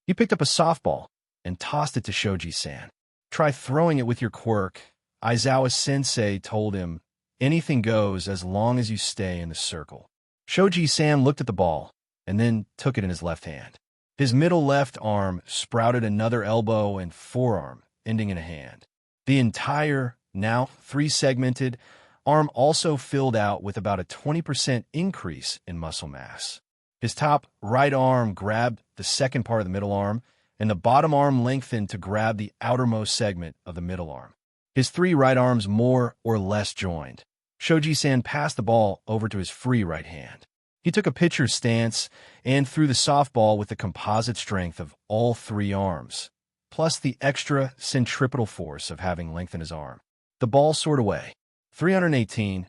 Speaker 1: He picked up a softball and tossed it to Shoji-san. Try throwing it with your quirk, Aizawa-sensei told him. Anything goes as long as you stay in the circle. Shoji-san looked at the ball and then took it in his left hand. His middle left arm sprouted another elbow and forearm, ending in a hand. The entire, now three-segmented, arm also filled out with about a 20% increase in muscle mass. His top right arm grabbed the second part of the middle arm, and the bottom arm lengthened to grab the outermost segment of the middle arm. His three right arms more or less joined. Shoji-san passed the ball over to his free right hand. He took a pitcher's stance and threw the softball with the composite strength of all three arms, plus the extra centripetal force of having lengthened his arm. The ball soared away. 318,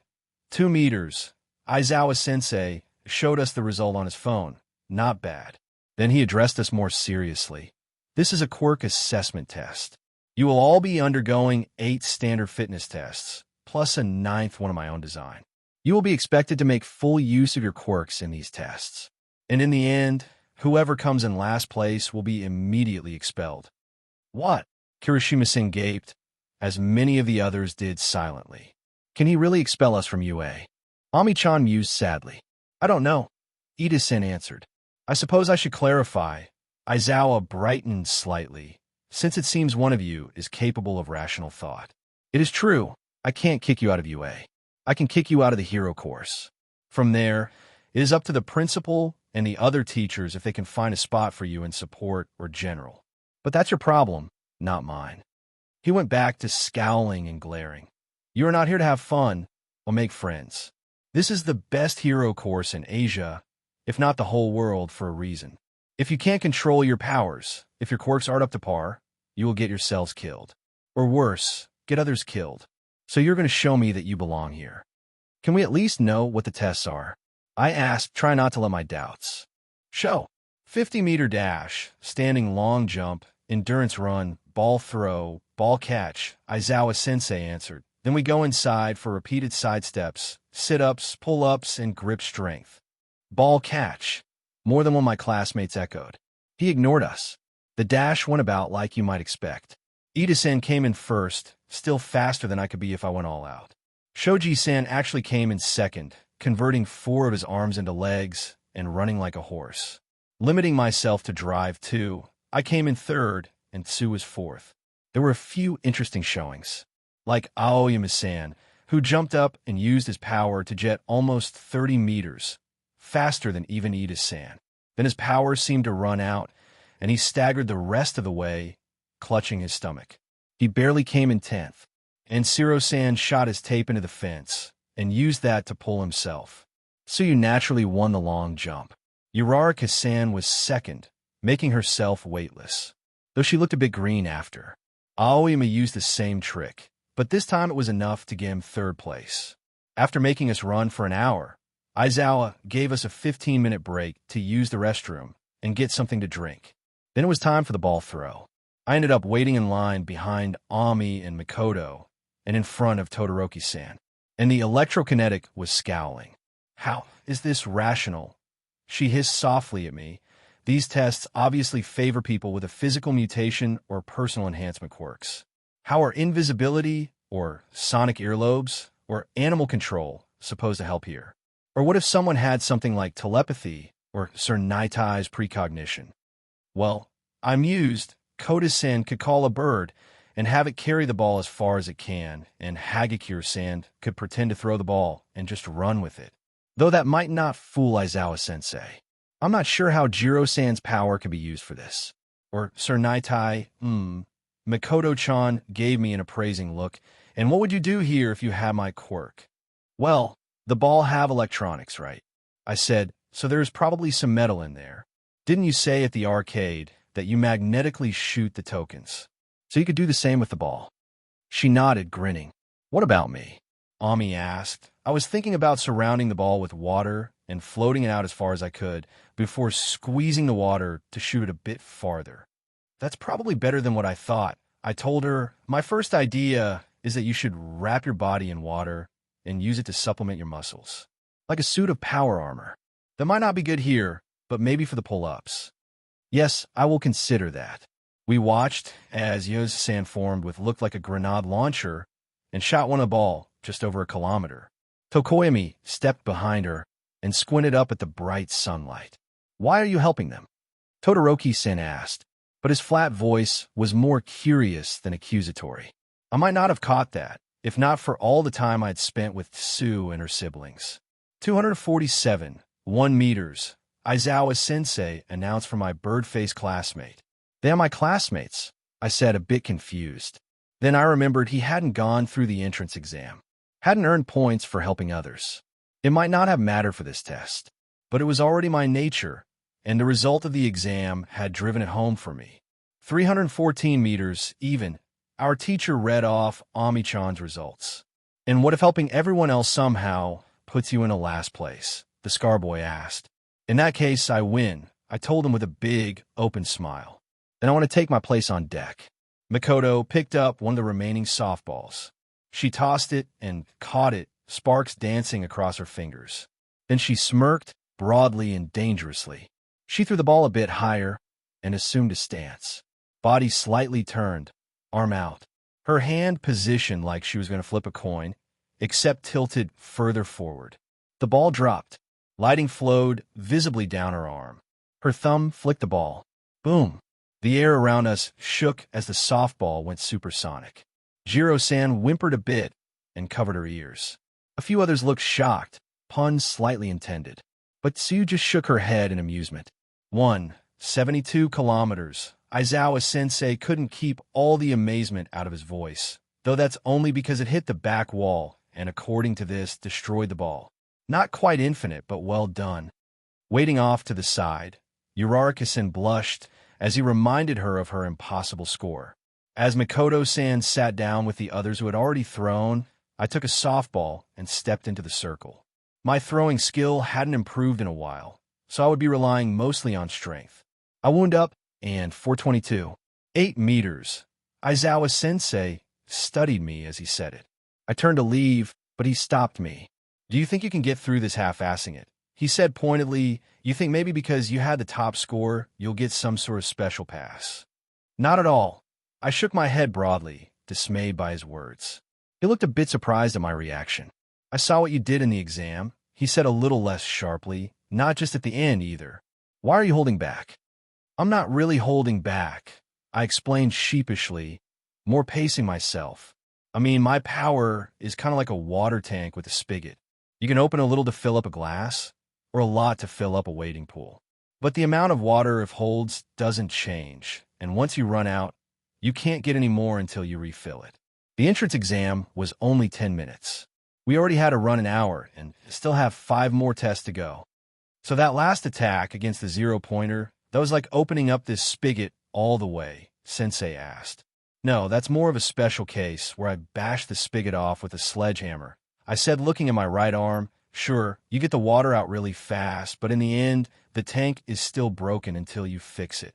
Speaker 1: 2 meters. Aizawa-sensei showed us the result on his phone. Not bad. Then he addressed us more seriously. This is a quirk assessment test. You will all be undergoing 8 standard fitness tests, plus a 9th one of my own design. You will be expected to make full use of your quirks in these tests. And in the end, whoever comes in last place will be immediately expelled. What? Kirishima-san gaped, as many of the others did silently. Can he really expel us from UA? Ami-chan mused sadly. I don't know. Ida-san answered. I suppose I should clarify. Aizawa brightened slightly, since it seems one of you is capable of rational thought. It is true, I can't kick you out of UA. I can kick you out of the hero course. From there, it is up to the principal and the other teachers if they can find a spot for you in support or general. But that's your problem, not mine. He went back to scowling and glaring. You are not here to have fun or make friends. This is the best hero course in Asia, if not the whole world, for a reason. If you can't control your powers, if your quirks aren't up to par, you will get yourselves killed. Or worse, get others killed. So you're going to show me that you belong here. Can we at least know what the tests are? I asked, try not to let my doubts. Show. 50-meter dash, standing long jump, endurance run, ball throw, ball catch, Aizawa-sensei answered. Then we go inside for repeated side steps, sit-ups, pull-ups, and grip strength. Ball catch. More than one of my classmates echoed. He ignored us. The dash went about like you might expect. Ida-san came in first, still faster than I could be if I went all out. Shoji-san actually came in second, converting 4 of his arms into legs and running like a horse. Limiting myself to drive 2, I came in third, and Tsu was fourth. There were a few interesting showings, like Aoyama-san, who jumped up and used his power to jet almost 30 meters, faster than even Ida-san. Then his power seemed to run out, and he staggered the rest of the way, clutching his stomach. He barely came in 10th, and Shiro-san shot his tape into the fence and used that to pull himself. Tsuyu naturally won the long jump. Uraraka-san was second, making herself weightless, though she looked a bit green after. Aoyama used the same trick, but this time it was enough to get him third place. After making us run for an hour, Aizawa gave us a 15-minute break to use the restroom and get something to drink. Then it was time for the ball throw. I ended up waiting in line behind Ami and Mikoto and in front of Todoroki-san, and the electrokinetic was scowling. How is this rational? She hissed softly at me. These tests obviously favor people with a physical mutation or personal enhancement quirks. How are invisibility, or sonic earlobes, or animal control supposed to help here? Or what if someone had something like telepathy, or Sir Naitai's precognition? Well, I mused. Koda-san could call a bird and have it carry the ball as far as it can, and Hagakure-san could pretend to throw the ball and just run with it. Though that might not fool Aizawa-sensei. I'm not sure how Jiro-san's power can be used for this. Or Sir Naitai, Mikoto-chan gave me an appraising look. And what would you do here if you had my quirk? Well, the ball have electronics, right? I said, so there's probably some metal in there. Didn't you say at the arcade, that you magnetically shoot the tokens. So you could do the same with the ball. She nodded, grinning. What about me? Ami asked. I was thinking about surrounding the ball with water and floating it out as far as I could before squeezing the water to shoot it a bit farther. That's probably better than what I thought. I told her, my first idea is that you should wrap your body in water and use it to supplement your muscles. Like a suit of power armor. That might not be good here, but maybe for the pull-ups. Yes, I will consider that. We watched as Yozu-san formed what looked like a grenade launcher and shot one a ball just over a kilometer. Tokoyami stepped behind her and squinted up at the bright sunlight. Why are you helping them? Todoroki-san asked, but his flat voice was more curious than accusatory. I might not have caught that, if not for all the time I'd spent with Sue and her siblings. 247, 1 meters, Aizawa-sensei announced for my bird-faced classmate. They are my classmates, I said, a bit confused. Then I remembered he hadn't gone through the entrance exam, hadn't earned points for helping others. It might not have mattered for this test, but it was already my nature, and the result of the exam had driven it home for me. 314 meters, even. Our teacher read off Ami-chan's results. And what if helping everyone else somehow puts you in a last place? The Scar Boy asked. In that case, I win, I told him with a big, open smile. Then I want to take my place on deck. Mikoto picked up one of the remaining softballs. She tossed it and caught it, sparks dancing across her fingers. Then she smirked, broadly and dangerously. She threw the ball a bit higher and assumed a stance. Body slightly turned, arm out. Her hand positioned like she was going to flip a coin, except tilted further forward. The ball dropped. Lighting flowed visibly down her arm. Her thumb flicked the ball. Boom! The air around us shook as the softball went supersonic. Jiro-san whimpered a bit and covered her ears. A few others looked shocked, pun slightly intended. But Tsu just shook her head in amusement. 72 kilometers. Aizawa-sensei couldn't keep all the amazement out of his voice, though that's only because it hit the back wall and, according to this, destroyed the ball. Not quite infinite, but well done. Waiting off to the side, Uraraka-san blushed as he reminded her of her impossible score. As Mikoto-san sat down with the others who had already thrown, I took a softball and stepped into the circle. My throwing skill hadn't improved in a while, so I would be relying mostly on strength. I wound up, and 422. 8 meters. Aizawa-sensei studied me as he said it. I turned to leave, but he stopped me. Do you think you can get through this half-assing it? He said pointedly, you think maybe because you had the top score, you'll get some sort of special pass. Not at all. I shook my head broadly, dismayed by his words. He looked a bit surprised at my reaction. I saw what you did in the exam, he said a little less sharply, not just at the end either. Why are you holding back? I'm not really holding back, I explained sheepishly, more pacing myself. I mean, my power is kind of like a water tank with a spigot. You can open a little to fill up a glass, or a lot to fill up a wading pool. But the amount of water it holds doesn't change, and once you run out, you can't get any more until you refill it. The entrance exam was only 10 minutes. We already had to run an hour, and still have 5 more tests to go. So that last attack against the 0-pointer, that was like opening up this spigot all the way, Sensei asked. No, that's more of a special case where I bashed the spigot off with a sledgehammer. I said, looking at my right arm, sure, you get the water out really fast, but in the end, the tank is still broken until you fix it.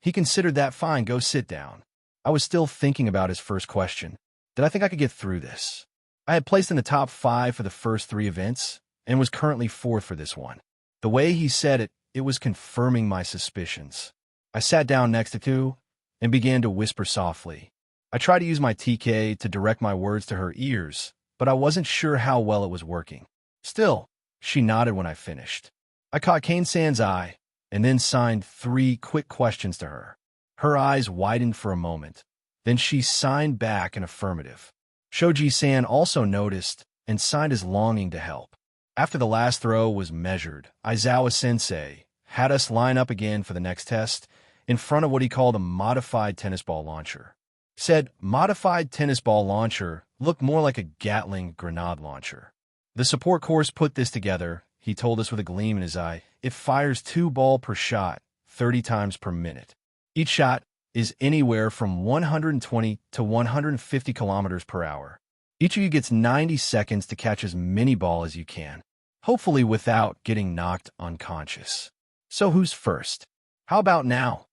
Speaker 1: He considered that fine, go sit down. I was still thinking about his first question. Did I think I could get through this? I had placed in the top 5 for the first 3 events, and was currently 4th for this one. The way he said it, it was confirming my suspicions. I sat down next to Tu and began to whisper softly. I tried to use my TK to direct my words to her ears, but I wasn't sure how well it was working. Still, she nodded when I finished. I caught Kane-san's eye, and then signed 3 quick questions to her. Her eyes widened for a moment. Then she signed back an affirmative. Shoji-san also noticed and signed his longing to help. After the last throw was measured, Aizawa-sensei had us line up again for the next test in front of what he called a modified tennis ball launcher. Said modified tennis ball launcher looked more like a Gatling grenade launcher. The support course put this together, he told us with a gleam in his eye. It fires 2 balls per shot, 30 times per minute. Each shot is anywhere from 120 to 150 kilometers per hour. Each of you gets 90 seconds to catch as many balls as you can, hopefully without getting knocked unconscious. So who's first? How about now?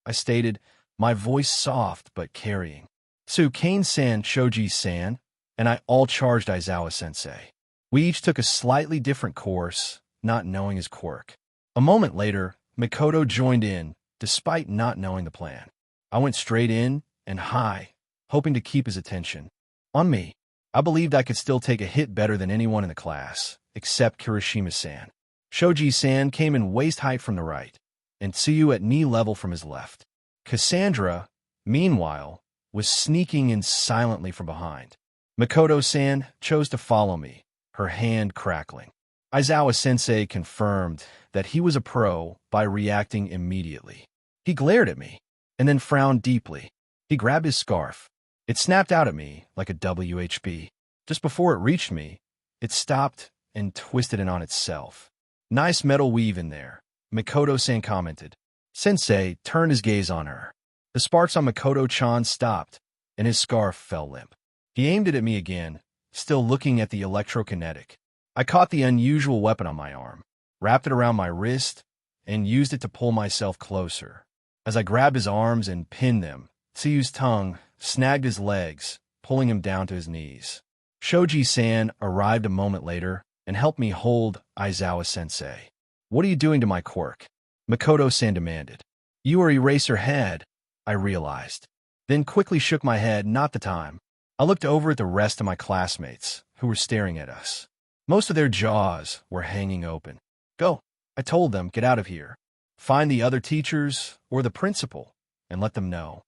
Speaker 1: I stated, my voice soft but carrying. So Kane-san, Shoji-san, and I all charged Aizawa-sensei. We each took a slightly different course, not knowing his quirk. A moment later, Mikoto joined in, despite not knowing the plan. I went straight in and high, hoping to keep his attention on me. I believed I could still take a hit better than anyone in the class, except Kirishima-san. Shoji-san came in waist height from the right, and Tsuyu at knee level from his left. Cassandra, meanwhile, was sneaking in silently from behind. Mikoto-san chose to follow me, her hand crackling. Aizawa-sensei confirmed that he was a pro by reacting immediately. He glared at me, and then frowned deeply. He grabbed his scarf. It snapped out at me like a WHB. Just before it reached me, it stopped and twisted in on itself. Nice metal weave in there, Mikoto-san commented. Sensei turned his gaze on her. The sparks on Mikoto-chan stopped, and his scarf fell limp. He aimed it at me again, still looking at the electrokinetic. I caught the unusual weapon on my arm, wrapped it around my wrist, and used it to pull myself closer. As I grabbed his arms and pinned them, Tsuyu's tongue snagged his legs, pulling him down to his knees. Shoji-san arrived a moment later and helped me hold Aizawa-sensei. What are you doing to my quirk? Mikoto-san demanded. You are Eraserhead, I realized. Then quickly shook my head, not the time. I looked over at the rest of my classmates, who were staring at us. Most of their jaws were hanging open. Go, I told them, get out of here. Find the other teachers or the principal and let them know.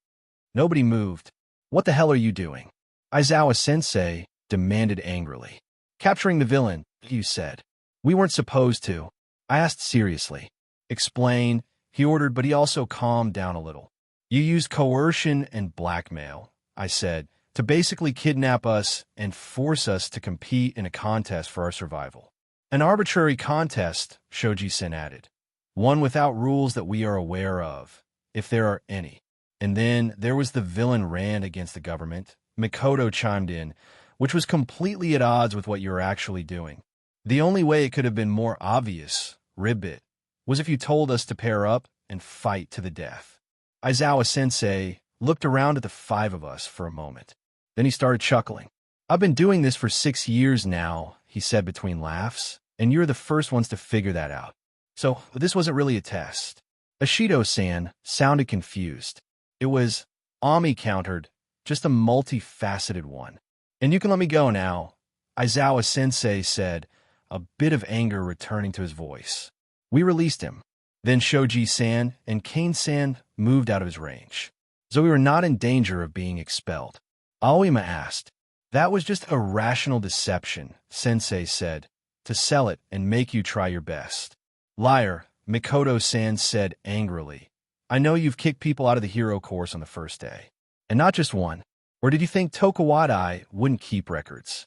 Speaker 1: Nobody moved. What the hell are you doing? Aizawa-sensei demanded angrily. Capturing the villain, you said. We weren't supposed to. I asked seriously. Explain, he ordered, but he also calmed down a little. You used coercion and blackmail, I said, to basically kidnap us and force us to compete in a contest for our survival. An arbitrary contest, Shoji-san added. One without rules that we are aware of, if there are any. And then there was the villain ran against the government, Mikoto chimed in, which was completely at odds with what you were actually doing. The only way it could have been more obvious, Ribbit, was if you told us to pair up and fight to the death. Aizawa-sensei looked around at the five of us for a moment. Then he started chuckling. I've been doing this for 6 years now, he said between laughs, and you're the first ones to figure that out. So this wasn't really a test. Ashido-san sounded confused. It was, Ami countered, just a multifaceted one. And you can let me go now, Aizawa-sensei said, a bit of anger returning to his voice. We released him. Then Shoji-san and Kane-san moved out of his range. So we were not in danger of being expelled. Aoima asked. That was just a rational deception, Sensei said, to sell it and make you try your best. Liar, Mikoto-san said angrily. I know you've kicked people out of the hero course on the first day. And not just one. Or did you think Tokuwadai wouldn't keep records?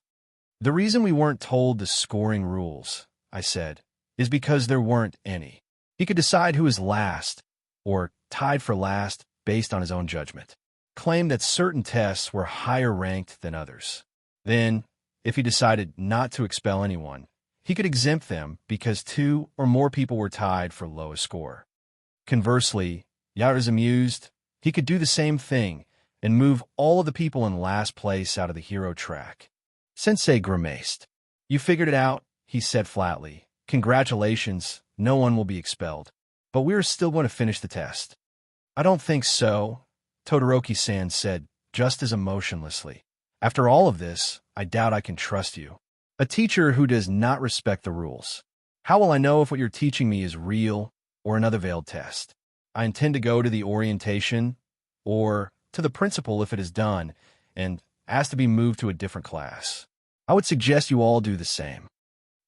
Speaker 1: The reason we weren't told the scoring rules, I said, is because there weren't any. He could decide who is last, or tied for last, based on his own judgment. Claimed that certain tests were higher ranked than others. Then, if he decided not to expel anyone, he could exempt them because 2 or more people were tied for lowest score. Conversely, Yara's amused, he could do the same thing and move all of the people in last place out of the hero track. Sensei grimaced. You figured it out, he said flatly. Congratulations, no one will be expelled. But we're still going to finish the test. I don't think so, Todoroki-san said, just as emotionlessly. After all of this, I doubt I can trust you. A teacher who does not respect the rules. How will I know if what you're teaching me is real or another veiled test? I intend to go to the orientation or to the principal if it is done and ask to be moved to a different class. I would suggest you all do the same.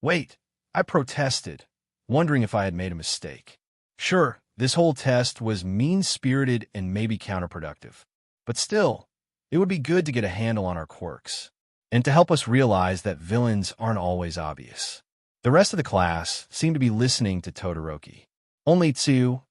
Speaker 1: Wait, I protested, wondering if I had made a mistake. Sure, this whole test was mean-spirited and maybe counterproductive. But still, it would be good to get a handle on our quirks, and to help us realize that villains aren't always obvious. The rest of the class seemed to be listening to Todoroki. Only Tsu,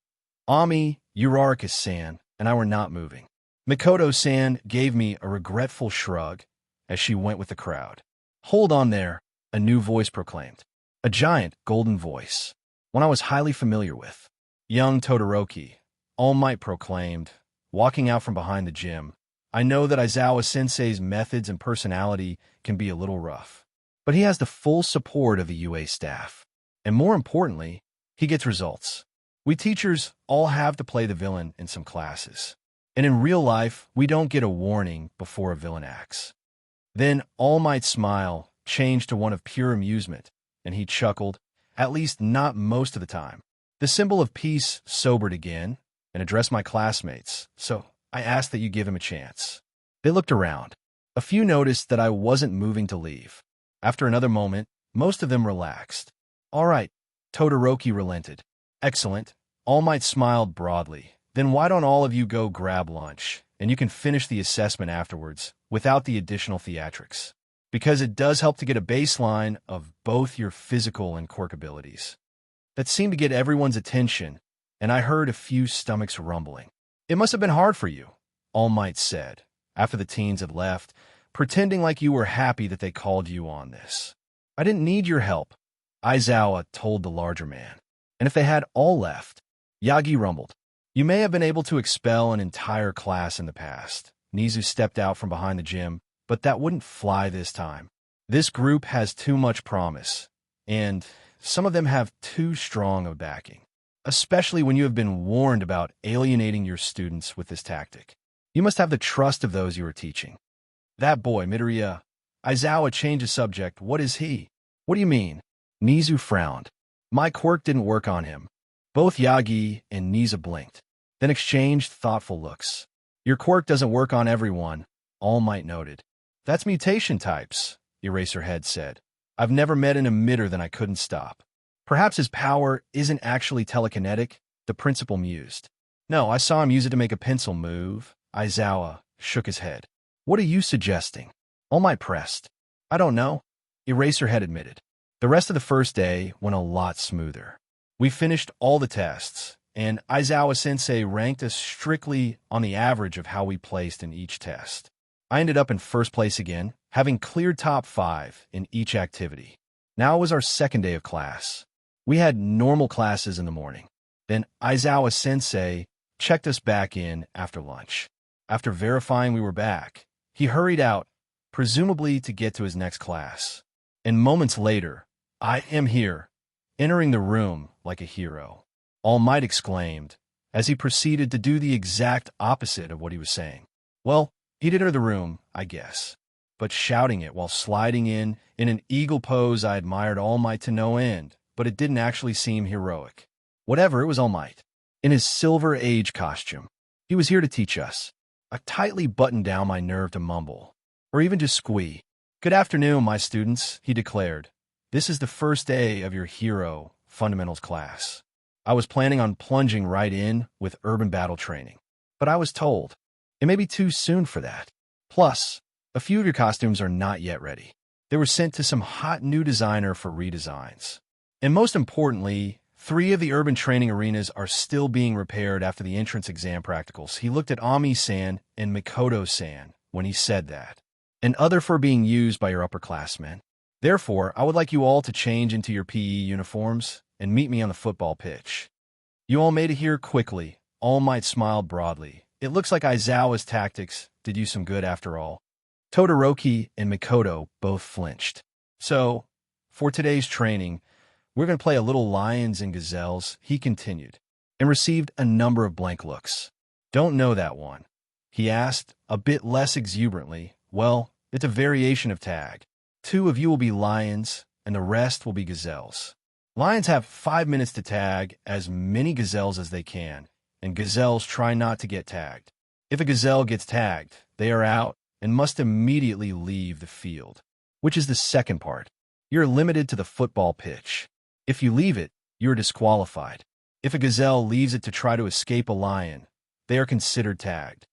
Speaker 1: Ami, Uraraka-san, and I were not moving. Mikoto-san gave me a regretful shrug as she went with the crowd. Hold on there, a new voice proclaimed. A giant, golden voice, one I was highly familiar with. Young Todoroki, All Might proclaimed, walking out from behind the gym. I know that Aizawa-sensei's methods and personality can be a little rough, but he has the full support of the UA staff. And more importantly, he gets results. We teachers all have to play the villain in some classes. And in real life, we don't get a warning before a villain acts. Then All Might's smile changed to one of pure amusement, and he chuckled, at least not most of the time. The symbol of peace sobered again and addressed my classmates, so I asked that you give him a chance. They looked around. A few noticed that I wasn't moving to leave. After another moment, most of them relaxed. All right, Todoroki relented. Excellent. All Might smiled broadly. Then why don't all of you go grab lunch, and you can finish the assessment afterwards without the additional theatrics, because it does help to get a baseline of both your physical and quirk abilities. That seemed to get everyone's attention, and I heard a few stomachs rumbling. It must have been hard for you, All Might said, after the teens had left, pretending like you were happy that they called you on this. I didn't need your help, Aizawa told the larger man. And if they had all left, Yagi rumbled. You may have been able to expel an entire class in the past. Nizu stepped out from behind the gym, but that wouldn't fly this time. This group has too much promise, and some of them have too strong a backing, especially when you have been warned about alienating your students with this tactic. You must have the trust of those you are teaching. That boy, Midoriya. Aizawa changed the subject. What is he? What do you mean? Nizu frowned. My quirk didn't work on him. Both Yagi and Nizu blinked, then exchanged thoughtful looks. Your quirk doesn't work on everyone, All Might noted. That's mutation types, Eraserhead said. I've never met an emitter that I couldn't stop. Perhaps his power isn't actually telekinetic, the principal mused. No, I saw him use it to make a pencil move. Aizawa shook his head. What are you suggesting? All Might pressed. I don't know, Eraserhead admitted. The rest of the first day went a lot smoother. We finished all the tests, and Aizawa-sensei ranked us strictly on the average of how we placed in each test. I ended up in first place again, having cleared top 5 in each activity. Now it was our second day of class. We had normal classes in the morning. Then Aizawa-sensei checked us back in after lunch. After verifying we were back, he hurried out, presumably to get to his next class. And moments later, I am here, entering the room like a hero, All Might exclaimed, as he proceeded to do the exact opposite of what he was saying. Well, he'd enter the room, I guess, but shouting it while sliding in an eagle pose I admired All Might to no end, but it didn't actually seem heroic. Whatever, it was All Might. In his Silver Age costume, he was here to teach us. I tightly buttoned down my nerve to mumble, or even to squee. Good afternoon, my students, he declared. This is the first day of your hero fundamentals class. I was planning on plunging right in with urban battle training, but I was told it may be too soon for that. Plus, a few of your costumes are not yet ready. They were sent to some hot new designer for redesigns. And most importantly, 3 of the urban training arenas are still being repaired after the entrance exam practicals. He looked at Ami-san and Mikoto-san when he said that, and other for being used by your upperclassmen. Therefore, I would like you all to change into your PE uniforms and meet me on the football pitch. You all made it here quickly. All Might smiled broadly. It looks like Aizawa's tactics did you some good after all. Todoroki and Mikoto both flinched. So, for today's training, we're going to play a little lions and gazelles, he continued, and received a number of blank looks. Don't know that one, he asked, a bit less exuberantly. Well, it's a variation of tag. 2 of you will be lions, and the rest will be gazelles. Lions have 5 minutes to tag as many gazelles as they can, and gazelles try not to get tagged. If a gazelle gets tagged, they are out and must immediately leave the field, which is the second part. You're limited to the football pitch. If you leave it, you are disqualified. If a gazelle leaves it to try to escape a lion, they are considered tagged.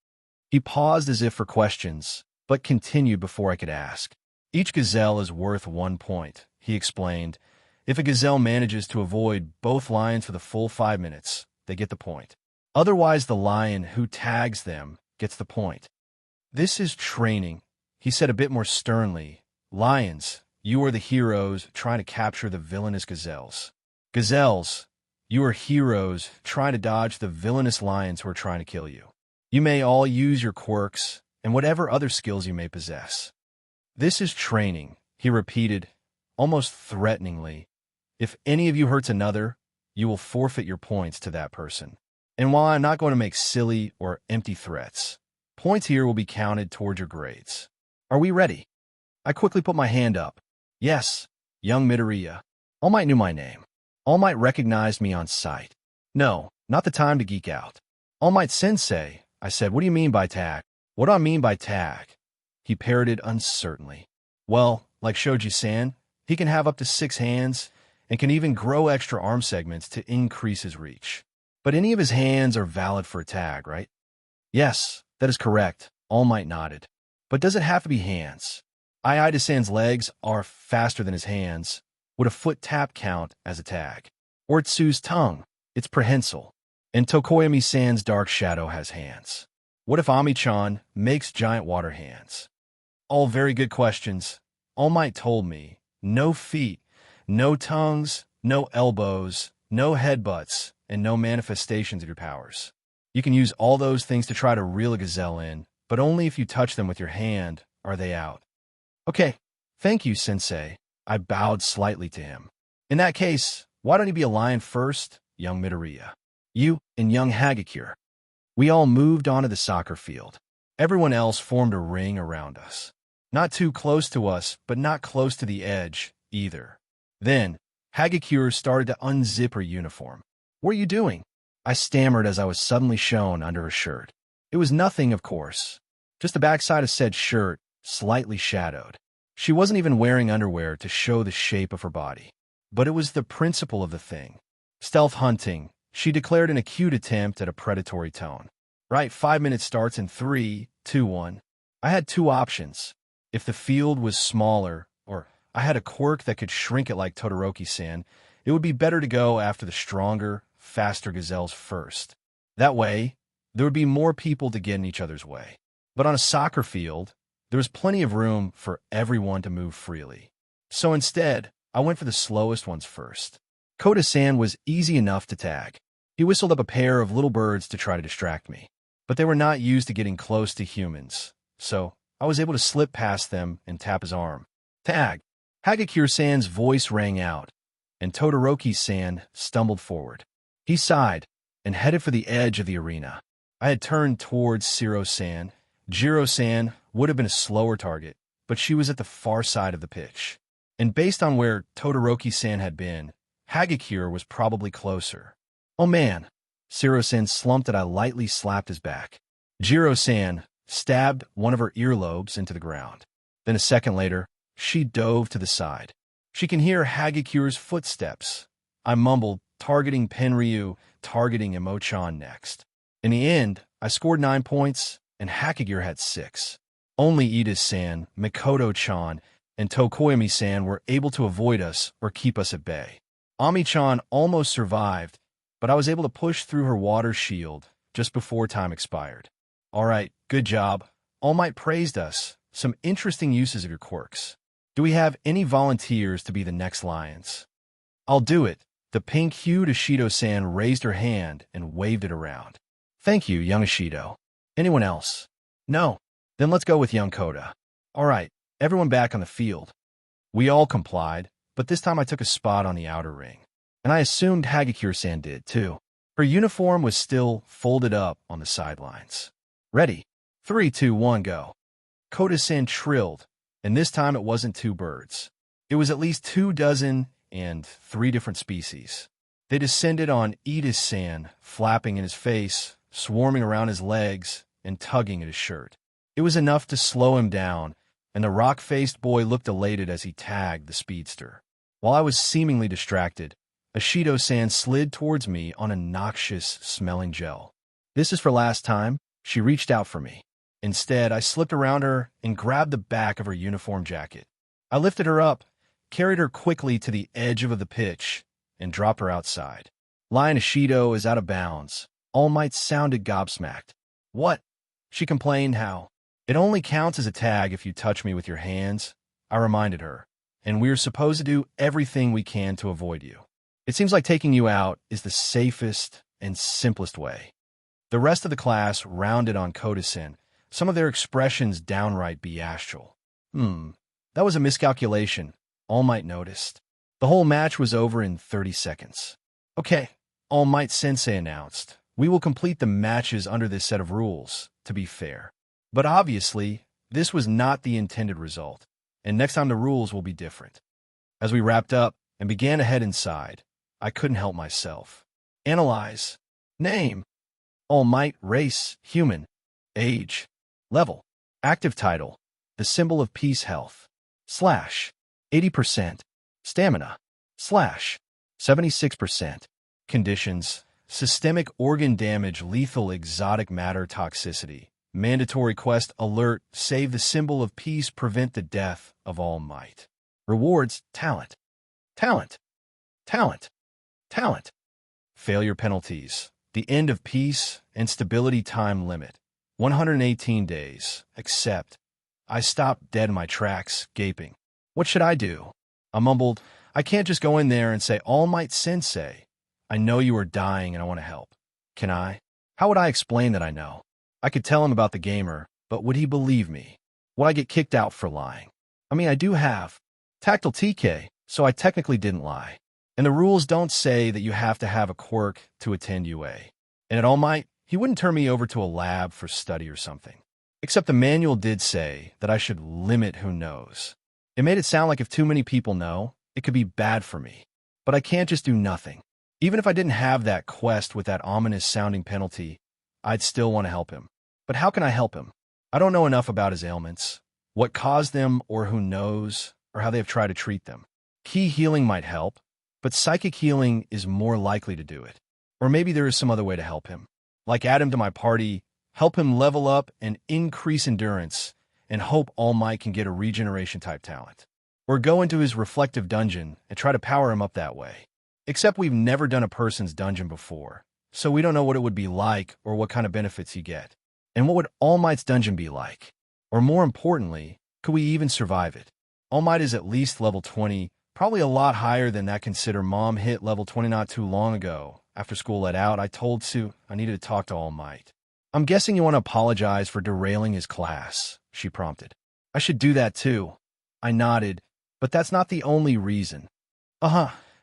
Speaker 1: He paused as if for questions, but continued before I could ask. Each gazelle is worth 1 point, he explained. If a gazelle manages to avoid both lions for the full 5 minutes, they get the point. Otherwise, the lion who tags them gets the point. This is training, he said a bit more sternly. Lions, you are the heroes trying to capture the villainous gazelles. Gazelles, you are heroes trying to dodge the villainous lions who are trying to kill you. You may all use your quirks and whatever other skills you may possess. This is training, he repeated, almost threateningly. If any of you hurts another, you will forfeit your points to that person. And while I'm not going to make silly or empty threats, points here will be counted toward your grades. Are we ready? I quickly put my hand up. Yes, young Midoriya. All Might knew my name. All Might recognized me on sight. No, not the time to geek out. All Might Sensei, I said, what do you mean by tag? What do I mean by tag? He parroted uncertainly. Well, like Shoji-san, he can have up to 6 hands and can even grow extra arm segments to increase his reach. But any of his hands are valid for a tag, right? Yes, that is correct, All Might nodded. But does it have to be hands? Iida-san's legs are faster than his hands. Would a foot tap count as a tag? Or Itsu's tongue? It's prehensile. And Tokoyami-san's dark shadow has hands. What if Ami-chan makes giant water hands? All very good questions. All Might told me, no feet, no tongues, no elbows, no headbutts, and no manifestations of your powers. You can use all those things to try to reel a gazelle in, but only if you touch them with your hand are they out. Okay, thank you, Sensei. I bowed slightly to him. In that case, why don't you be a lion first, young Midoriya? You and young Hagakure. We all moved onto the soccer field. Everyone else formed a ring around us. Not too close to us, but not close to the edge, either. Then, Hagakure started to unzip her uniform. What are you doing? I stammered as I was suddenly shown under her shirt. It was nothing, of course. Just the backside of said shirt, slightly shadowed. She wasn't even wearing underwear to show the shape of her body. But it was the principle of the thing. Stealth hunting, she declared in a cute attempt at a predatory tone. Right, 5 minutes starts in 3, 2, 1. I had 2 options. If the field was smaller, or I had a quirk that could shrink it like Todoroki-san, it would be better to go after the stronger, faster gazelles first. That way, there would be more people to get in each other's way. But on a soccer field, there was plenty of room for everyone to move freely. So instead, I went for the slowest ones first. Kota-san was easy enough to tag. He whistled up a pair of little birds to try to distract me. But they were not used to getting close to humans, so I was able to slip past them and tap his arm. Tag! Hagakure-san's voice rang out, and Todoroki-san stumbled forward. He sighed and headed for the edge of the arena. I had turned towards Shiro-san. Jiro-san would have been a slower target, but she was at the far side of the pitch. And based on where Todoroki-san had been, Hagakure was probably closer. Oh man! Shiro-san slumped and I lightly slapped his back. Jiro-san stabbed one of her earlobes into the ground. Then a second later, she dove to the side. She can hear Hagakure's footsteps. I mumbled, targeting Penryu, targeting Emo-chan next. In the end, I scored 9 points, and Hagakure had 6. Only Ida-san, Mikoto-chan, and Tokoyami-san were able to avoid us or keep us at bay. Ami-chan almost survived, but I was able to push through her water shield just before time expired. All right, good job. All Might praised us. Some interesting uses of your quirks. Do we have any volunteers to be the next lions? I'll do it. The pink-hued Ishido-san raised her hand and waved it around. Thank you, young Ishido. Anyone else? No. Then let's go with young Kota. All right, everyone back on the field. We all complied, but this time I took a spot on the outer ring. And I assumed Hagakure-san did, too. Her uniform was still folded up on the sidelines. Ready? 3, 2, 1, go. Kota-san trilled, and this time it wasn't 2 birds. It was at least 24 and 3 different species. They descended on Ida-san, flapping in his face, swarming around his legs, and tugging at his shirt. It was enough to slow him down, and the rock-faced boy looked elated as he tagged the speedster. While I was seemingly distracted, Ishido-san slid towards me on a noxious-smelling gel. This is for last time. She reached out for me. Instead, I slipped around her and grabbed the back of her uniform jacket. I lifted her up, carried her quickly to the edge of the pitch, and dropped her outside. Lion Ishido is out of bounds. All Might sounded gobsmacked. What? She complained how. It only counts as a tag if you touch me with your hands, I reminded her, and we're supposed to do everything we can to avoid you. It seems like taking you out is the safest and simplest way. The rest of the class rounded on Kodasin, some of their expressions downright bestial. That was a miscalculation, All Might noticed. The whole match was over in 30 seconds. Okay, All Might Sensei announced. We will complete the matches under this set of rules, to be fair. But obviously, this was not the intended result, and next time the rules will be different. As we wrapped up and began to head inside, I couldn't help myself. Analyze. Name. All Might, race, human. Age. Level. Active title. The symbol of peace health. / 80%. Stamina. / 76%. Conditions. Systemic organ damage, lethal exotic matter toxicity. Mandatory quest alert, save the symbol of peace, prevent the death of All Might. Rewards, talent. Talent. Talent. Talent. Failure penalties. The end of peace and stability time limit. 118 days. Accept. I stopped dead in my tracks, gaping. What should I do? I mumbled, I can't just go in there and say, All Might Sensei. I know you are dying and I want to help. Can I? How would I explain that I know? I could tell him about the gamer, but would he believe me? Would I get kicked out for lying? I mean, I do have tactile TK, so I technically didn't lie. And the rules don't say that you have to have a quirk to attend UA. And at All Might, he wouldn't turn me over to a lab for study or something. Except the manual did say that I should limit who knows. It made it sound like if too many people know, it could be bad for me. But I can't just do nothing. Even if I didn't have that quest with that ominous-sounding penalty, I'd still want to help him. But how can I help him? I don't know enough about his ailments, what caused them or who knows, or how they've tried to treat them. Key healing might help, but psychic healing is more likely to do it. Or maybe there is some other way to help him. Like add him to my party, help him level up and increase endurance, and hope All Might can get a regeneration-type talent. Or go into his reflective dungeon and try to power him up that way. Except we've never done a person's dungeon before, so we don't know what it would be like or what kind of benefits you get. And what would All Might's dungeon be like? Or more importantly, could we even survive it? All Might is at least level 20, probably a lot higher than that. Consider Mom hit level 20 not too long ago. After school let out, I told Sue I needed to talk to All Might. I'm guessing you want to apologize for derailing his class, she prompted. I should do that too. I nodded, but that's not the only reason.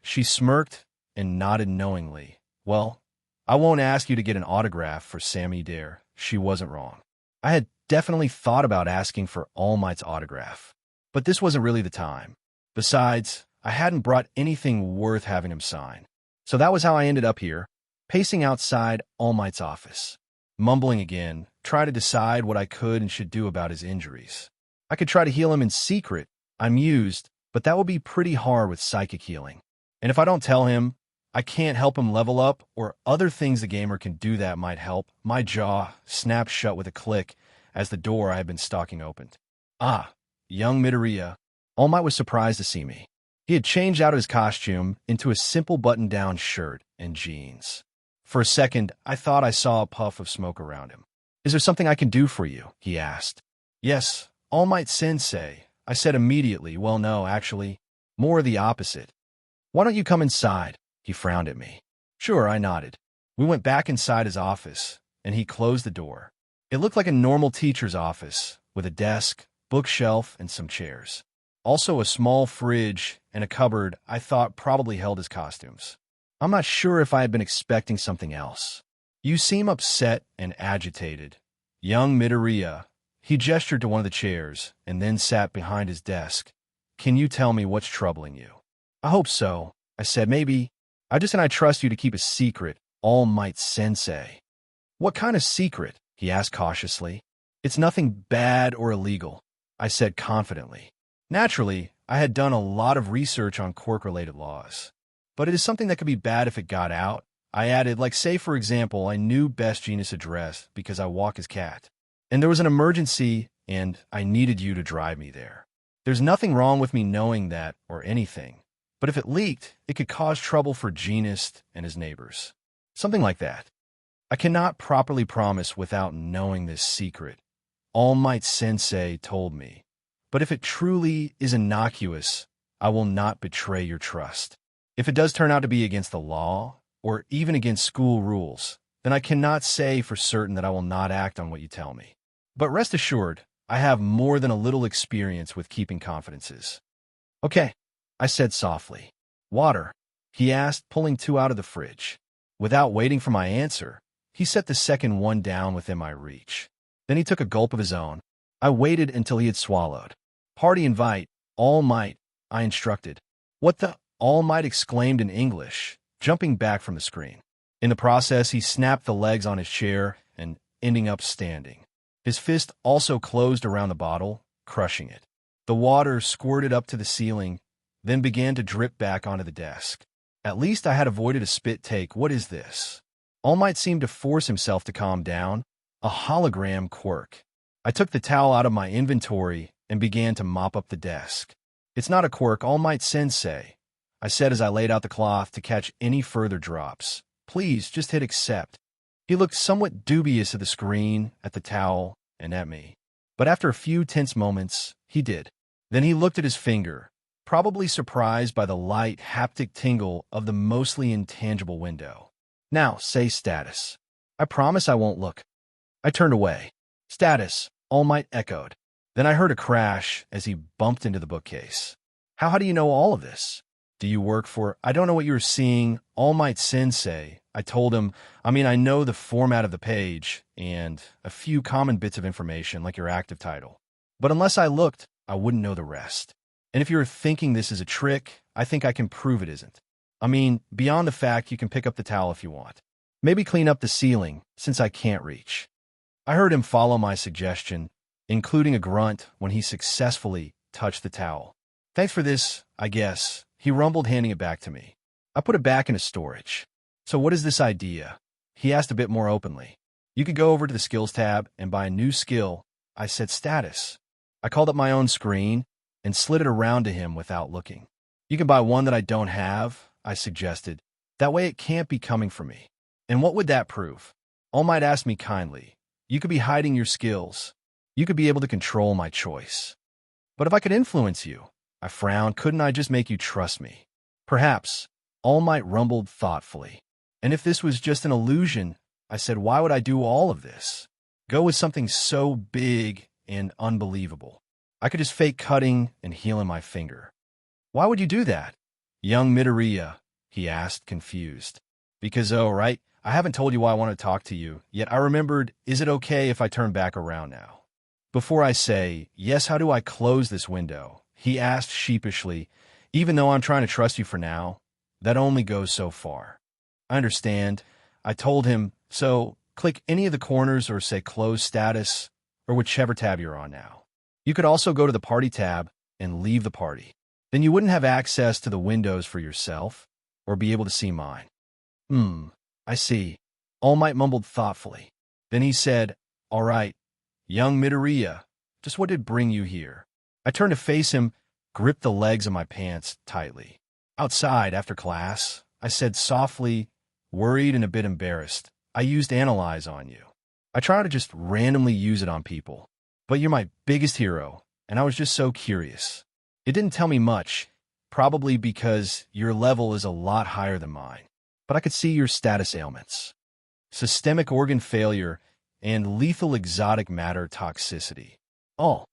Speaker 1: She smirked and nodded knowingly. Well, I won't ask you to get an autograph for Sammy Dare. She wasn't wrong. I had definitely thought about asking for All Might's autograph, but this wasn't really the time. Besides, I hadn't brought anything worth having him sign. So that was how I ended up here, pacing outside All Might's office. Mumbling again, try to decide what I could and should do about his injuries. I could try to heal him in secret, I mused, but that would be pretty hard with psychic healing. And if I don't tell him, I can't help him level up, or other things the gamer can do that might help. My jaw snapped shut with a click as the door I had been stalking opened. Young Midoriya. All Might was surprised to see me. He had changed out of his costume into a simple button-down shirt and jeans. For a second, I thought I saw a puff of smoke around him. Is there something I can do for you? He asked. Yes, All Might Sensei, I said immediately. Well, no, actually, more the opposite. Why don't you come inside? He frowned at me. Sure, I nodded. We went back inside his office, and he closed the door. It looked like a normal teacher's office, with a desk, bookshelf, and some chairs. Also a small fridge and a cupboard I thought probably held his costumes. I'm not sure if I had been expecting something else. You seem upset and agitated. Young Midoriya. He gestured to one of the chairs, and then sat behind his desk. Can you tell me what's troubling you? I hope so, I said. Maybe. I trust you to keep a secret, All Might Sensei. What kind of secret? He asked cautiously. It's nothing bad or illegal, I said confidently. Naturally, I had done a lot of research on quirk-related laws. But it is something that could be bad if it got out. I added, like say for example, I knew Best Genius' address because I walk his cat. And there was an emergency, and I needed you to drive me there. There's nothing wrong with me knowing that or anything. But if it leaked, it could cause trouble for Genius and his neighbors. Something like that. I cannot properly promise without knowing this secret. All Might Sensei told me. But if it truly is innocuous, I will not betray your trust. If it does turn out to be against the law, or even against school rules, then I cannot say for certain that I will not act on what you tell me. But rest assured, I have more than a little experience with keeping confidences. Okay, I said softly. Water? He asked, pulling two out of the fridge. Without waiting for my answer, he set the second one down within my reach. Then he took a gulp of his own. I waited until he had swallowed. Party invite, All Might, I instructed. What the? All Might exclaimed in English, jumping back from the screen. In the process, he snapped the legs on his chair and ending up standing. His fist also closed around the bottle, crushing it. The water squirted up to the ceiling, then began to drip back onto the desk. At least I had avoided a spit take. What is this? All Might seemed to force himself to calm down. A hologram quirk. I took the towel out of my inventory and began to mop up the desk. It's not a quirk, All Might Sensei, I said as I laid out the cloth to catch any further drops. Please, just hit accept. He looked somewhat dubious at the screen, at the towel, and at me. But after a few tense moments, he did. Then he looked at his finger, probably surprised by the light, haptic tingle of the mostly intangible window. Now, say status. I promise I won't look. I turned away. Status, All Might echoed. Then I heard a crash as he bumped into the bookcase. How do you know all of this? Do you work for... I don't know what you were seeing, All Might Sensei. I told him, I know the format of the page and a few common bits of information like your active title. But unless I looked, I wouldn't know the rest. And if you're thinking this is a trick, I think I can prove it isn't. Beyond the fact you can pick up the towel if you want. Maybe clean up the ceiling, since I can't reach. I heard him follow my suggestion, including a grunt when he successfully touched the towel. Thanks for this, I guess, he rumbled, handing it back to me. I put it back into storage. So what is this idea? He asked a bit more openly. You could go over to the skills tab and buy a new skill. I said status. I called up my own screen and slid it around to him without looking. You can buy one that I don't have, I suggested. That way it can't be coming from me. And what would that prove? All Might asked me kindly. You could be hiding your skills. You could be able to control my choice. But if I could influence you, I frowned, couldn't I just make you trust me? Perhaps, All Might rumbled thoughtfully. And if this was just an illusion, I said, why would I do all of this? Go with something so big and unbelievable. I could just fake cutting and healing my finger. Why would you do that? Young Midoriya, he asked, confused. Because, right, I haven't told you why I want to talk to you, yet I remembered, is it okay if I turn back around now? Before I say, yes, how do I close this window? He asked sheepishly, even though I'm trying to trust you for now, that only goes so far. I understand. I told him, so click any of the corners or say close status or whichever tab you're on now. You could also go to the party tab and leave the party. Then you wouldn't have access to the windows for yourself or be able to see mine. I see. All Might mumbled thoughtfully. Then he said, all right, young Midoriya, just what did bring you here? I turned to face him, gripped the legs of my pants tightly. Outside, after class, I said softly, worried and a bit embarrassed, I used Analyze on you. I try to just randomly use it on people, but you're my biggest hero, and I was just so curious. It didn't tell me much, probably because your level is a lot higher than mine. But I could see your status ailments. Systemic organ failure and lethal exotic matter toxicity. All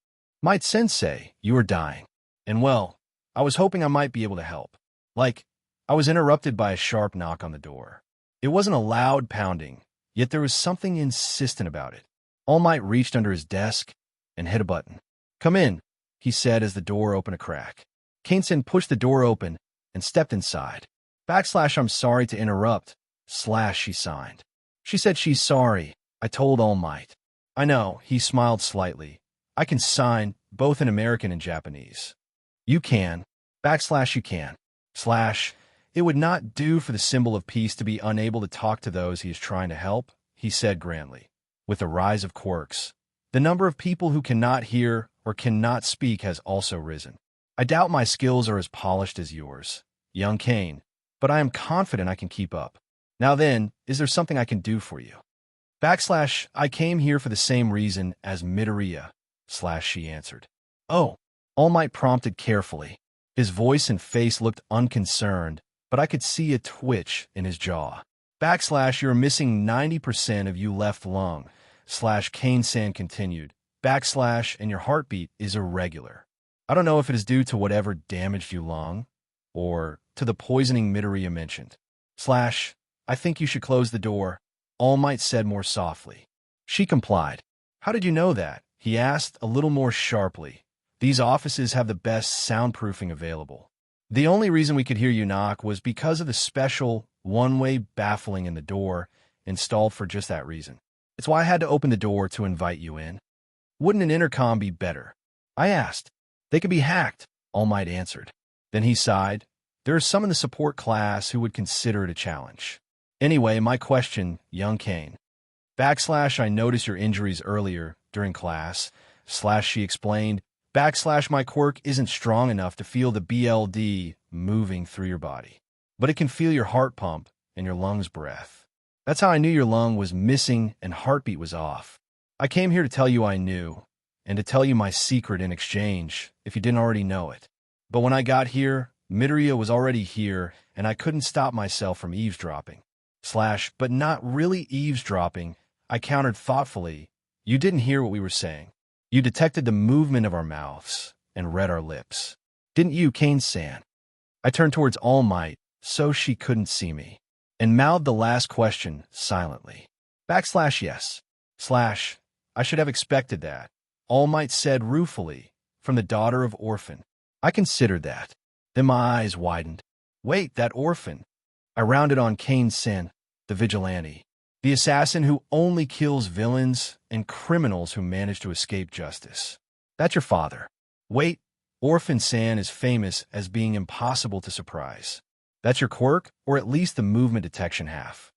Speaker 1: Might Sensei, you are dying. And well, I was hoping I might be able to help. I was interrupted by a sharp knock on the door. It wasn't a loud pounding, yet there was something insistent about it. All Might reached under his desk and hit a button. Come in, he said as the door opened a crack. Kainsen pushed the door open and stepped inside. I'm sorry to interrupt, she signed. She said she's sorry, I told All Might. I know, he smiled slightly. I can sign, both in American and Japanese. You can, you can, it would not do for the symbol of peace to be unable to talk to those he is trying to help, he said grandly. With the rise of quirks, the number of people who cannot hear or cannot speak has also risen. I doubt my skills are as polished as yours, young Kane. But I am confident I can keep up. Now then, is there something I can do for you? I came here for the same reason as Midoriya, she answered. Oh, All Might prompted carefully. His voice and face looked unconcerned, but I could see a twitch in his jaw. You're missing 90% of you left lung, Kane-san continued. And your heartbeat is irregular. I don't know if it is due to whatever damaged you lung, or to the poisoning Midoriya mentioned. I think you should close the door, All Might said more softly. She complied. How did you know that? He asked a little more sharply. These offices have the best soundproofing available. The only reason we could hear you knock was because of the special one-way baffling in the door installed for just that reason. It's why I had to open the door to invite you in. Wouldn't an intercom be better? I asked. They could be hacked, All Might answered. Then he sighed. There are some in the support class who would consider it a challenge. Anyway, my question, young Kane. I noticed your injuries earlier during class, she explained. My quirk isn't strong enough to feel the BLD moving through your body, but it can feel your heart pump and your lungs breath. That's how I knew your lung was missing and heartbeat was off. I came here to tell you I knew, and to tell you my secret in exchange, if you didn't already know it. But when I got here, Midoriya was already here, and I couldn't stop myself from eavesdropping. But not really eavesdropping, I countered thoughtfully. You didn't hear what we were saying. You detected the movement of our mouths and read our lips. Didn't you, Kane-san? I turned towards All Might, so she couldn't see me, and mouthed the last question silently. Yes. I should have expected that, All Might said ruefully, from the daughter of Orphan. I considered that. Then my eyes widened. Wait, that Orphan. I rounded on Kane-san, the vigilante. The assassin who only kills villains and criminals who manage to escape justice. That's your father. Wait, Orphan-san is famous as being impossible to surprise. That's your quirk, or at least the movement detection half.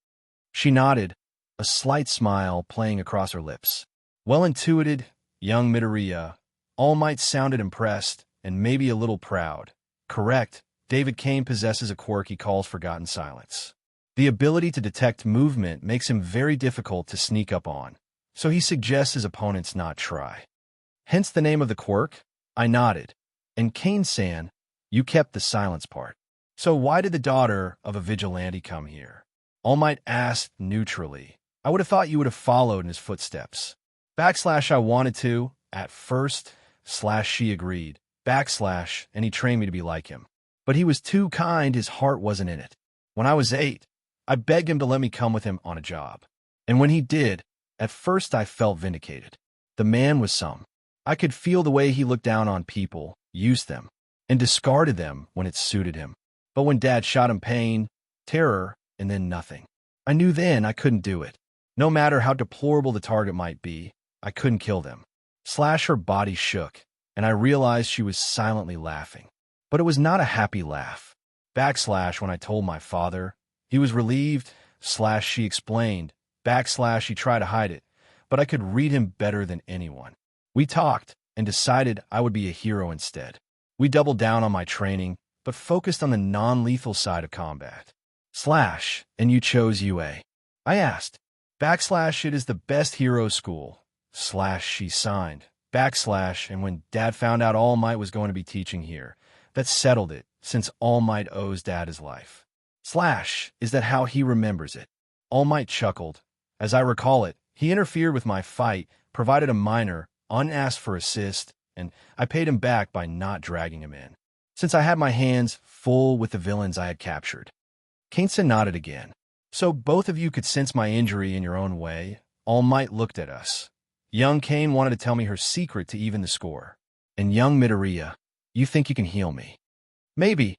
Speaker 1: She nodded, a slight smile playing across her lips. Well intuited, young Midoriya. All Might sounded impressed, and maybe a little proud. Correct, David Kane possesses a quirk he calls Forgotten Silence. The ability to detect movement makes him very difficult to sneak up on, so he suggests his opponents not try. Hence the name of the quirk? I nodded. And Kane-san, you kept the silence part. So why did the daughter of a vigilante come here? All Might asked neutrally. I would have thought you would have followed in his footsteps. I wanted to, at first, she agreed. And he trained me to be like him. But he was too kind, his heart wasn't in it. When I was 8, I begged him to let me come with him on a job. And when he did, at first I felt vindicated. The man was some. I could feel the way he looked down on people, used them, and discarded them when it suited him. But when Dad shot him, pain, terror, and then nothing. I knew then I couldn't do it. No matter how deplorable the target might be, I couldn't kill them. Her body shook, and I realized she was silently laughing. But it was not a happy laugh. When I told my father, he was relieved, she explained. He tried to hide it, but I could read him better than anyone. We talked and decided I would be a hero instead. We doubled down on my training, but focused on the non-lethal side of combat. And you chose UA. I asked. It is the best hero school. She signed. And when Dad found out All Might was going to be teaching here, that settled it, since All Might owes Dad his life. Is that how he remembers it? All Might chuckled. As I recall it, he interfered with my fight, provided a minor, unasked for assist, and I paid him back by not dragging him in, since I had my hands full with the villains I had captured. Kane-san nodded again. So both of you could sense my injury in your own way. All Might looked at us. Young Kane wanted to tell me her secret to even the score. And young Midoriya, you think you can heal me? Maybe,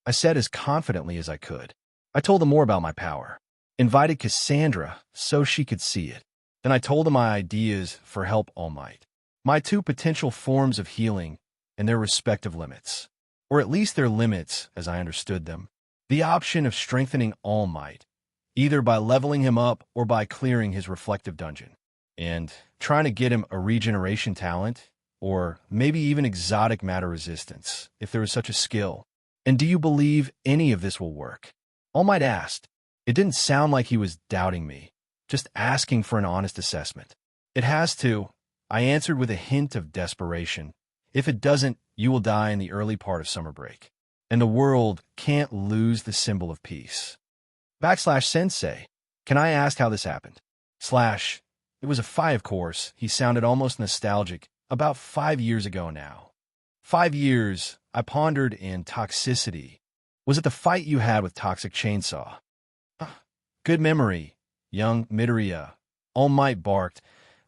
Speaker 1: I said as confidently as I could. I told him more about my power. Invited Cassandra so she could see it. Then I told him my ideas for help All Might. My 2 potential forms of healing and their respective limits. Or at least their limits as I understood them. The option of strengthening All Might, either by leveling him up or by clearing his reflective dungeon. And trying to get him a regeneration talent, or maybe even exotic matter resistance, if there is such a skill. And do you believe any of this will work? All Might asked. It didn't sound like he was doubting me, just asking for an honest assessment. It has to, I answered with a hint of desperation. If it doesn't, you will die in the early part of summer break. And the world can't lose the symbol of peace. /sensei, can I ask how this happened? It was a fight, of course. He sounded almost nostalgic. About 5 years ago now. 5 years, I pondered in toxicity. Was it the fight you had with Toxic Chainsaw? Good memory, young Midoriya. All Might barked,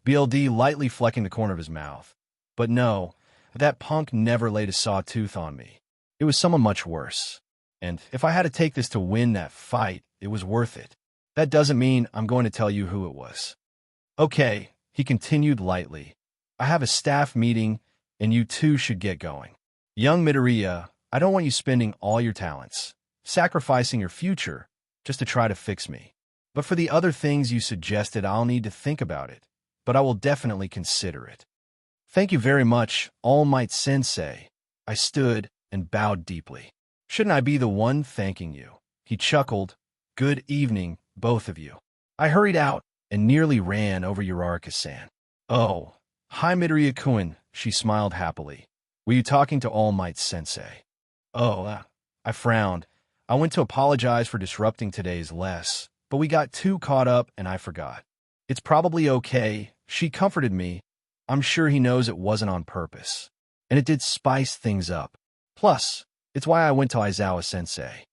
Speaker 1: BLD lightly flecking the corner of his mouth. But no, that punk never laid a sawtooth on me. It was someone much worse. And if I had to take this to win that fight, it was worth it. That doesn't mean I'm going to tell you who it was. Okay, he continued lightly. I have a staff meeting, and you two should get going. Young Midoriya, I don't want you spending all your talents, sacrificing your future, just to try to fix me. But for the other things you suggested, I'll need to think about it. But I will definitely consider it. Thank you very much, All Might Sensei. I stood and bowed deeply. Shouldn't I be the one thanking you? He chuckled. Good evening, both of you. I hurried out and nearly ran over Uraraka-san. Oh, hi Midoriya-kun, she smiled happily. Were you talking to All Might Sensei? Oh, I frowned. I went to apologize for disrupting today's less, but we got too caught up and I forgot. It's probably okay, she comforted me. I'm sure he knows it wasn't on purpose. And it did spice things up. Plus, it's why I went to Aizawa-sensei.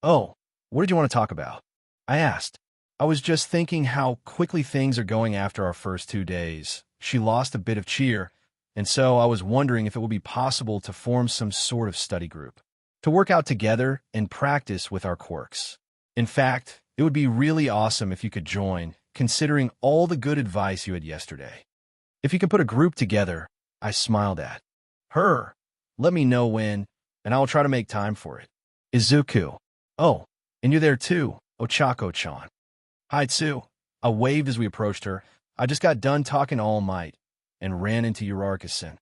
Speaker 1: Oh, what did you want to talk about? I asked. I was just thinking how quickly things are going after our first 2 days. She lost a bit of cheer, and so I was wondering if it would be possible to form some sort of study group, to work out together and practice with our quirks. In fact, it would be really awesome if you could join, considering all the good advice you had yesterday. If you could put a group together, I smiled at her. Let me know when, and I will try to make time for it. Izuku. Oh, and you're there too, Ochako-chan. Hi, Tsu. I waved as we approached her. I just got done talking to All Might and ran into Uraraka-san.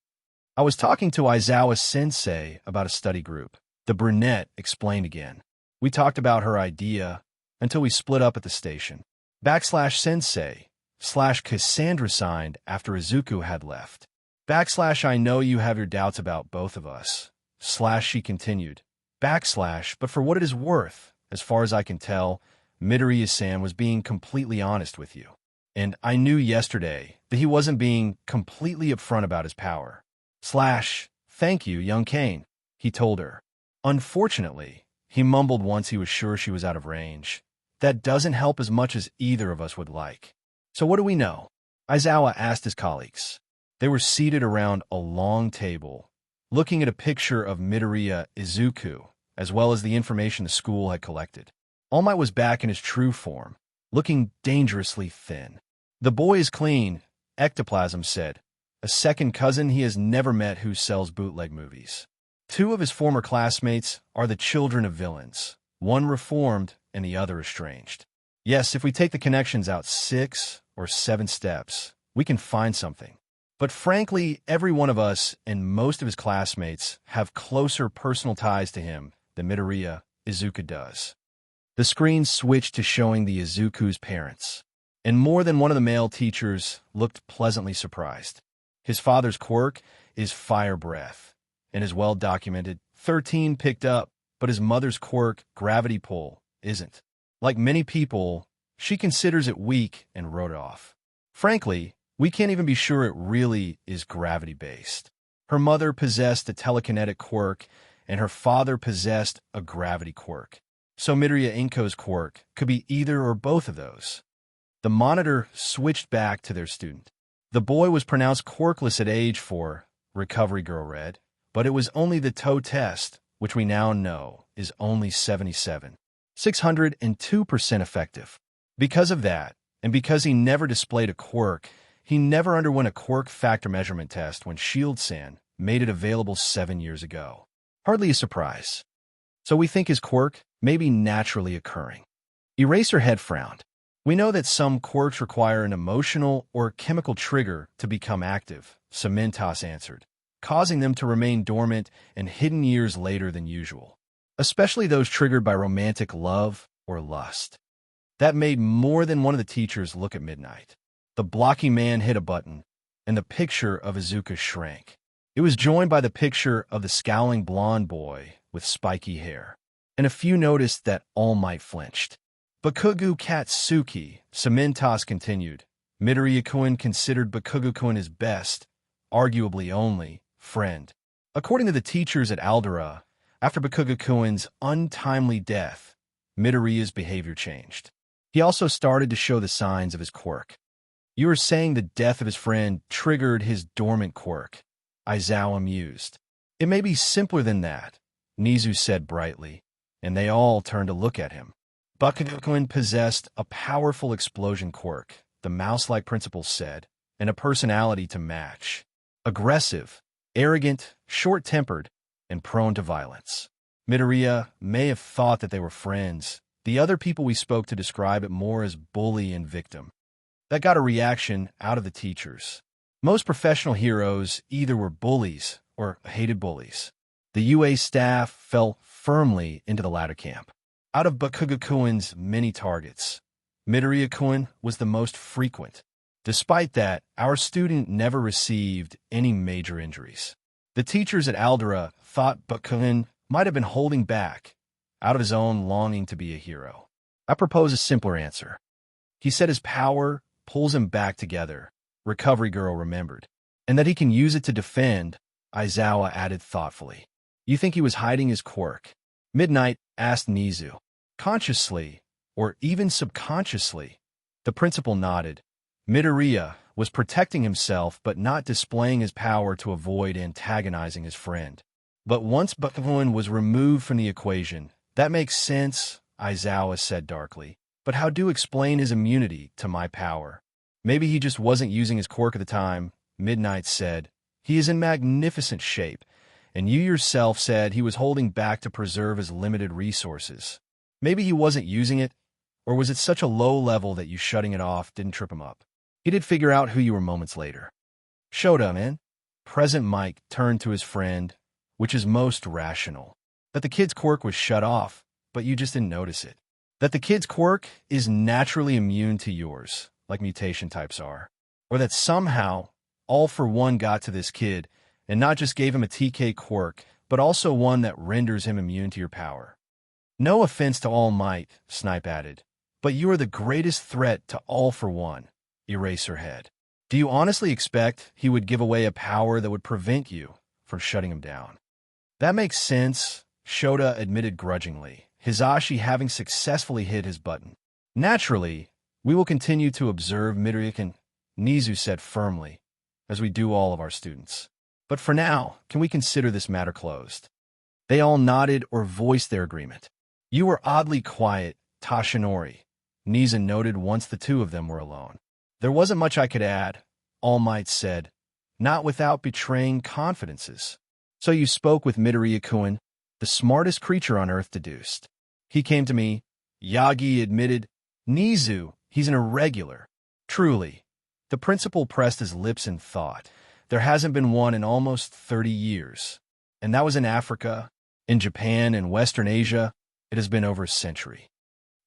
Speaker 1: I was talking to Aizawa-sensei about a study group. The brunette explained again. We talked about her idea until we split up at the station. /sensei/Cassandra signed after Izuku had left. /I know you have your doubts about both of us. She continued. But for what it is worth, as far as I can tell, Midoriya-san was being completely honest with you. And I knew yesterday that he wasn't being completely upfront about his power. Thank you, young Kane, he told her. Unfortunately, he mumbled once he was sure she was out of range. That doesn't help as much as either of us would like. So what do we know? Aizawa asked his colleagues. They were seated around a long table, looking at a picture of Midoriya Izuku, as well as the information the school had collected. All Might was back in his true form, looking dangerously thin. The boy is clean, Ectoplasm said. A second cousin he has never met who sells bootleg movies. 2 of his former classmates are the children of villains, one reformed and the other estranged. Yes, if we take the connections out 6 or 7 steps, we can find something. But frankly, every one of us and most of his classmates have closer personal ties to him than Midoriya Izuku does. The screen switched to showing the Izuku's parents, and more than one of the male teachers looked pleasantly surprised. His father's quirk is fire breath, and is well documented. 13 picked up, but his mother's quirk, gravity pull, isn't. Like many people, she considers it weak and wrote it off. Frankly, we can't even be sure it really is gravity-based. Her mother possessed a telekinetic quirk, and her father possessed a gravity quirk. So Midoriya Inko's quirk could be either or both of those. The monitor switched back to their student. The boy was pronounced quirkless at age 4, Recovery Girl read, but it was only the toe test, which we now know is only 77. 602% effective. Because of that, and because he never displayed a quirk, he never underwent a quirk factor measurement test when Shield-san made it available 7 years ago. Hardly a surprise. So we think his quirk may be naturally occurring. Eraserhead frowned. We know that some quirks require an emotional or chemical trigger to become active, Cementos answered, causing them to remain dormant and hidden years later than usual, especially those triggered by romantic love or lust. That made more than one of the teachers look at Midnight. The blocky man hit a button, and the picture of Izuku shrank. It was joined by the picture of the scowling blonde boy with spiky hair, and a few noticed that All Might flinched. Bakugo Katsuki, Samintas continued. Midoriya considered Bakugo his best, arguably only, friend. According to the teachers at Aldera, after Bakugo-kun's untimely death, Midoriya's behavior changed. He also started to show the signs of his quirk. You are saying the death of his friend triggered his dormant quirk, Aizawa mused. It may be simpler than that, Nizu said brightly, and they all turned to look at him. Bakugo possessed a powerful explosion quirk, the mouse-like principal said, and a personality to match. Aggressive, arrogant, short-tempered, and prone to violence. Midoriya may have thought that they were friends. The other people we spoke to describe it more as bully and victim. That got a reaction out of the teachers. Most professional heroes either were bullies or hated bullies. The UA staff fell firmly into the latter camp. Out of Bakugo-kun's many targets, Midoriya-kun was the most frequent. Despite that, our student never received any major injuries. The teachers at Aldera thought Bakugo might have been holding back out of his own longing to be a hero. I propose a simpler answer. He said his power pulls him back together, Recovery Girl remembered, and that he can use it to defend, Aizawa added thoughtfully. You think he was hiding his quirk? Midnight asked Nizu. Consciously, or even subconsciously, the principal nodded. Midoriya was protecting himself but not displaying his power to avoid antagonizing his friend. But once Bakugo was removed from the equation, that makes sense, Aizawa said darkly. But how do you explain his immunity to my power? Maybe he just wasn't using his quirk at the time, Midnight said. He is in magnificent shape, and you yourself said he was holding back to preserve his limited resources. Maybe he wasn't using it, or was it such a low level that you shutting it off didn't trip him up? He did figure out who you were moments later. Shota, man. Present Mike turned to his friend, which is most rational. That the kid's quirk was shut off, but you just didn't notice it. That the kid's quirk is naturally immune to yours, like mutation types are. Or that somehow, All for One got to this kid, and not just gave him a TK quirk, but also one that renders him immune to your power. No offense to All Might, Snipe added, but you are the greatest threat to All for One, Eraserhead. Do you honestly expect he would give away a power that would prevent you from shutting him down? That makes sense, Shota admitted grudgingly, Hisashi having successfully hit his button. Naturally, we will continue to observe Midoriya, Nizu said firmly, as we do all of our students. But for now, can we consider this matter closed? They all nodded or voiced their agreement. You were oddly quiet, Tashinori, Nizu noted once the two of them were alone. There wasn't much I could add, All Might said, not without betraying confidences. So you spoke with Midoriya-kun, the smartest creature on Earth deduced. He came to me, Yagi admitted. Nizu, he's an irregular. Truly. The principal pressed his lips in thought. There hasn't been one in almost 30 years. And that was in Africa, in Japan, and Western Asia. It has been over a century.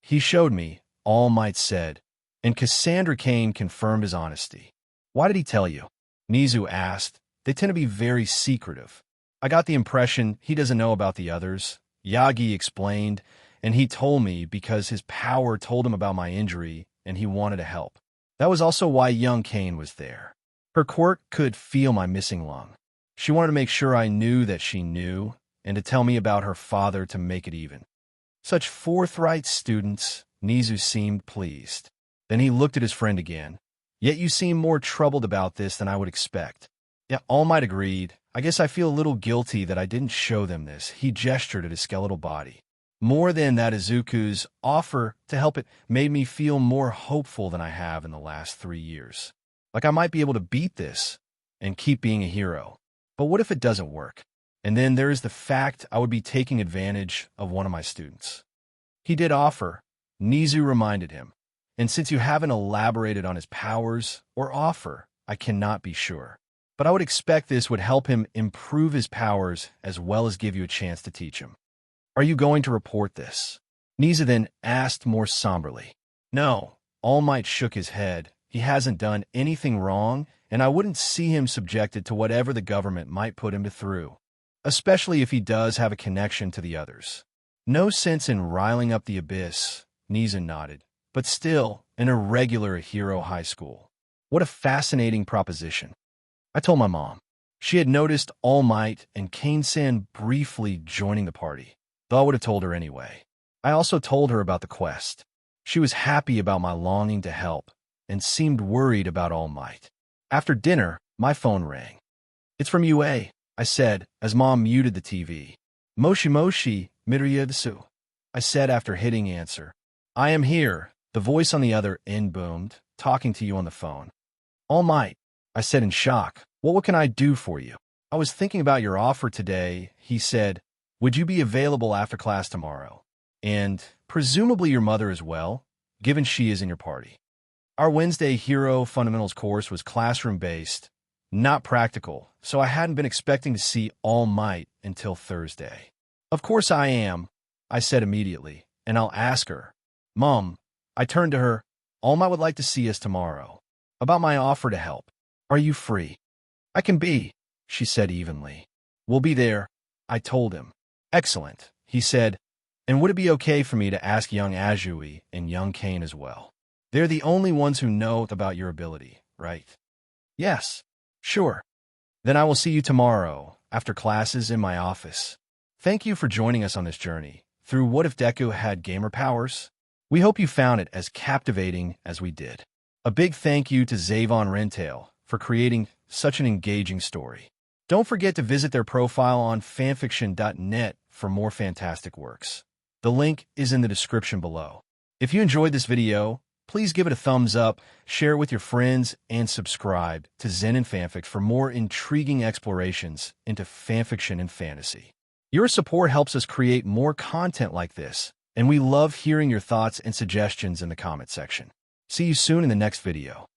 Speaker 1: He showed me, All Might said, and Cassandra Cain confirmed his honesty. Why did he tell you? Nizu asked. They tend to be very secretive. I got the impression he doesn't know about the others. Yagi explained, and he told me because his power told him about my injury, and he wanted to help. That was also why young Cain was there. Her quirk could feel my missing lung. She wanted to make sure I knew that she knew, and to tell me about her father to make it even. Such forthright students, Nizu seemed pleased. Then he looked at his friend again. Yet you seem more troubled about this than I would expect. Yeah, All Might agreed. I guess I feel a little guilty that I didn't show them this. He gestured at his skeletal body. More than that, Izuku's offer to help it made me feel more hopeful than I have in the last 3 years. Like I might be able to beat this and keep being a hero. But what if it doesn't work? And then there is the fact I would be taking advantage of one of my students. He did offer, Nizu reminded him. And since you haven't elaborated on his powers or offer, I cannot be sure. But I would expect this would help him improve his powers as well as give you a chance to teach him. Are you going to report this? Nizu then asked more somberly. No, All Might shook his head. He hasn't done anything wrong, and I wouldn't see him subjected to whatever the government might put him through, especially if he does have a connection to the others. No sense in riling up the abyss, Nizan nodded, but still, an irregular hero high school. What a fascinating proposition. I told my mom. She had noticed All Might and Kane-san briefly joining the party, though I would have told her anyway. I also told her about the quest. She was happy about my longing to help, and seemed worried about All Might. After dinner, my phone rang. "It's from UA," I said, as Mom muted the TV. "Moshi Moshi, Midoriya Izuku," I said after hitting answer. "I am here," the voice on the other end boomed, "talking to you on the phone." "All Might," I said in shock. What can I do for you?" "I was thinking about your offer today," he said. "Would you be available after class tomorrow? And presumably your mother as well, given she is in your party." Our Wednesday Hero Fundamentals course was classroom-based, not practical, so I hadn't been expecting to see All Might until Thursday. "Of course I am," I said immediately, "and I'll ask her." "Mom," I turned to her, "All Might would like to see us tomorrow. About my offer to help. Are you free?" "I can be," she said evenly. "We'll be there," I told him. "Excellent," he said. "And would it be okay for me to ask young Azui and young Kane as well? They're the only ones who know about your ability, right?" "Yes, sure." "Then I will see you tomorrow, after classes in my office." Thank you for joining us on this journey through What If Deku Had Gamer Powers? We hope you found it as captivating as we did. A big thank you to Xavon Wrentaile for creating such an engaging story. Don't forget to visit their profile on fanfiction.net for more fantastic works. The link is in the description below. If you enjoyed this video, please give it a thumbs up, share it with your friends, and subscribe to Zenin Fanfics for more intriguing explorations into fanfiction and fantasy. Your support helps us create more content like this, and we love hearing your thoughts and suggestions in the comment section. See you soon in the next video.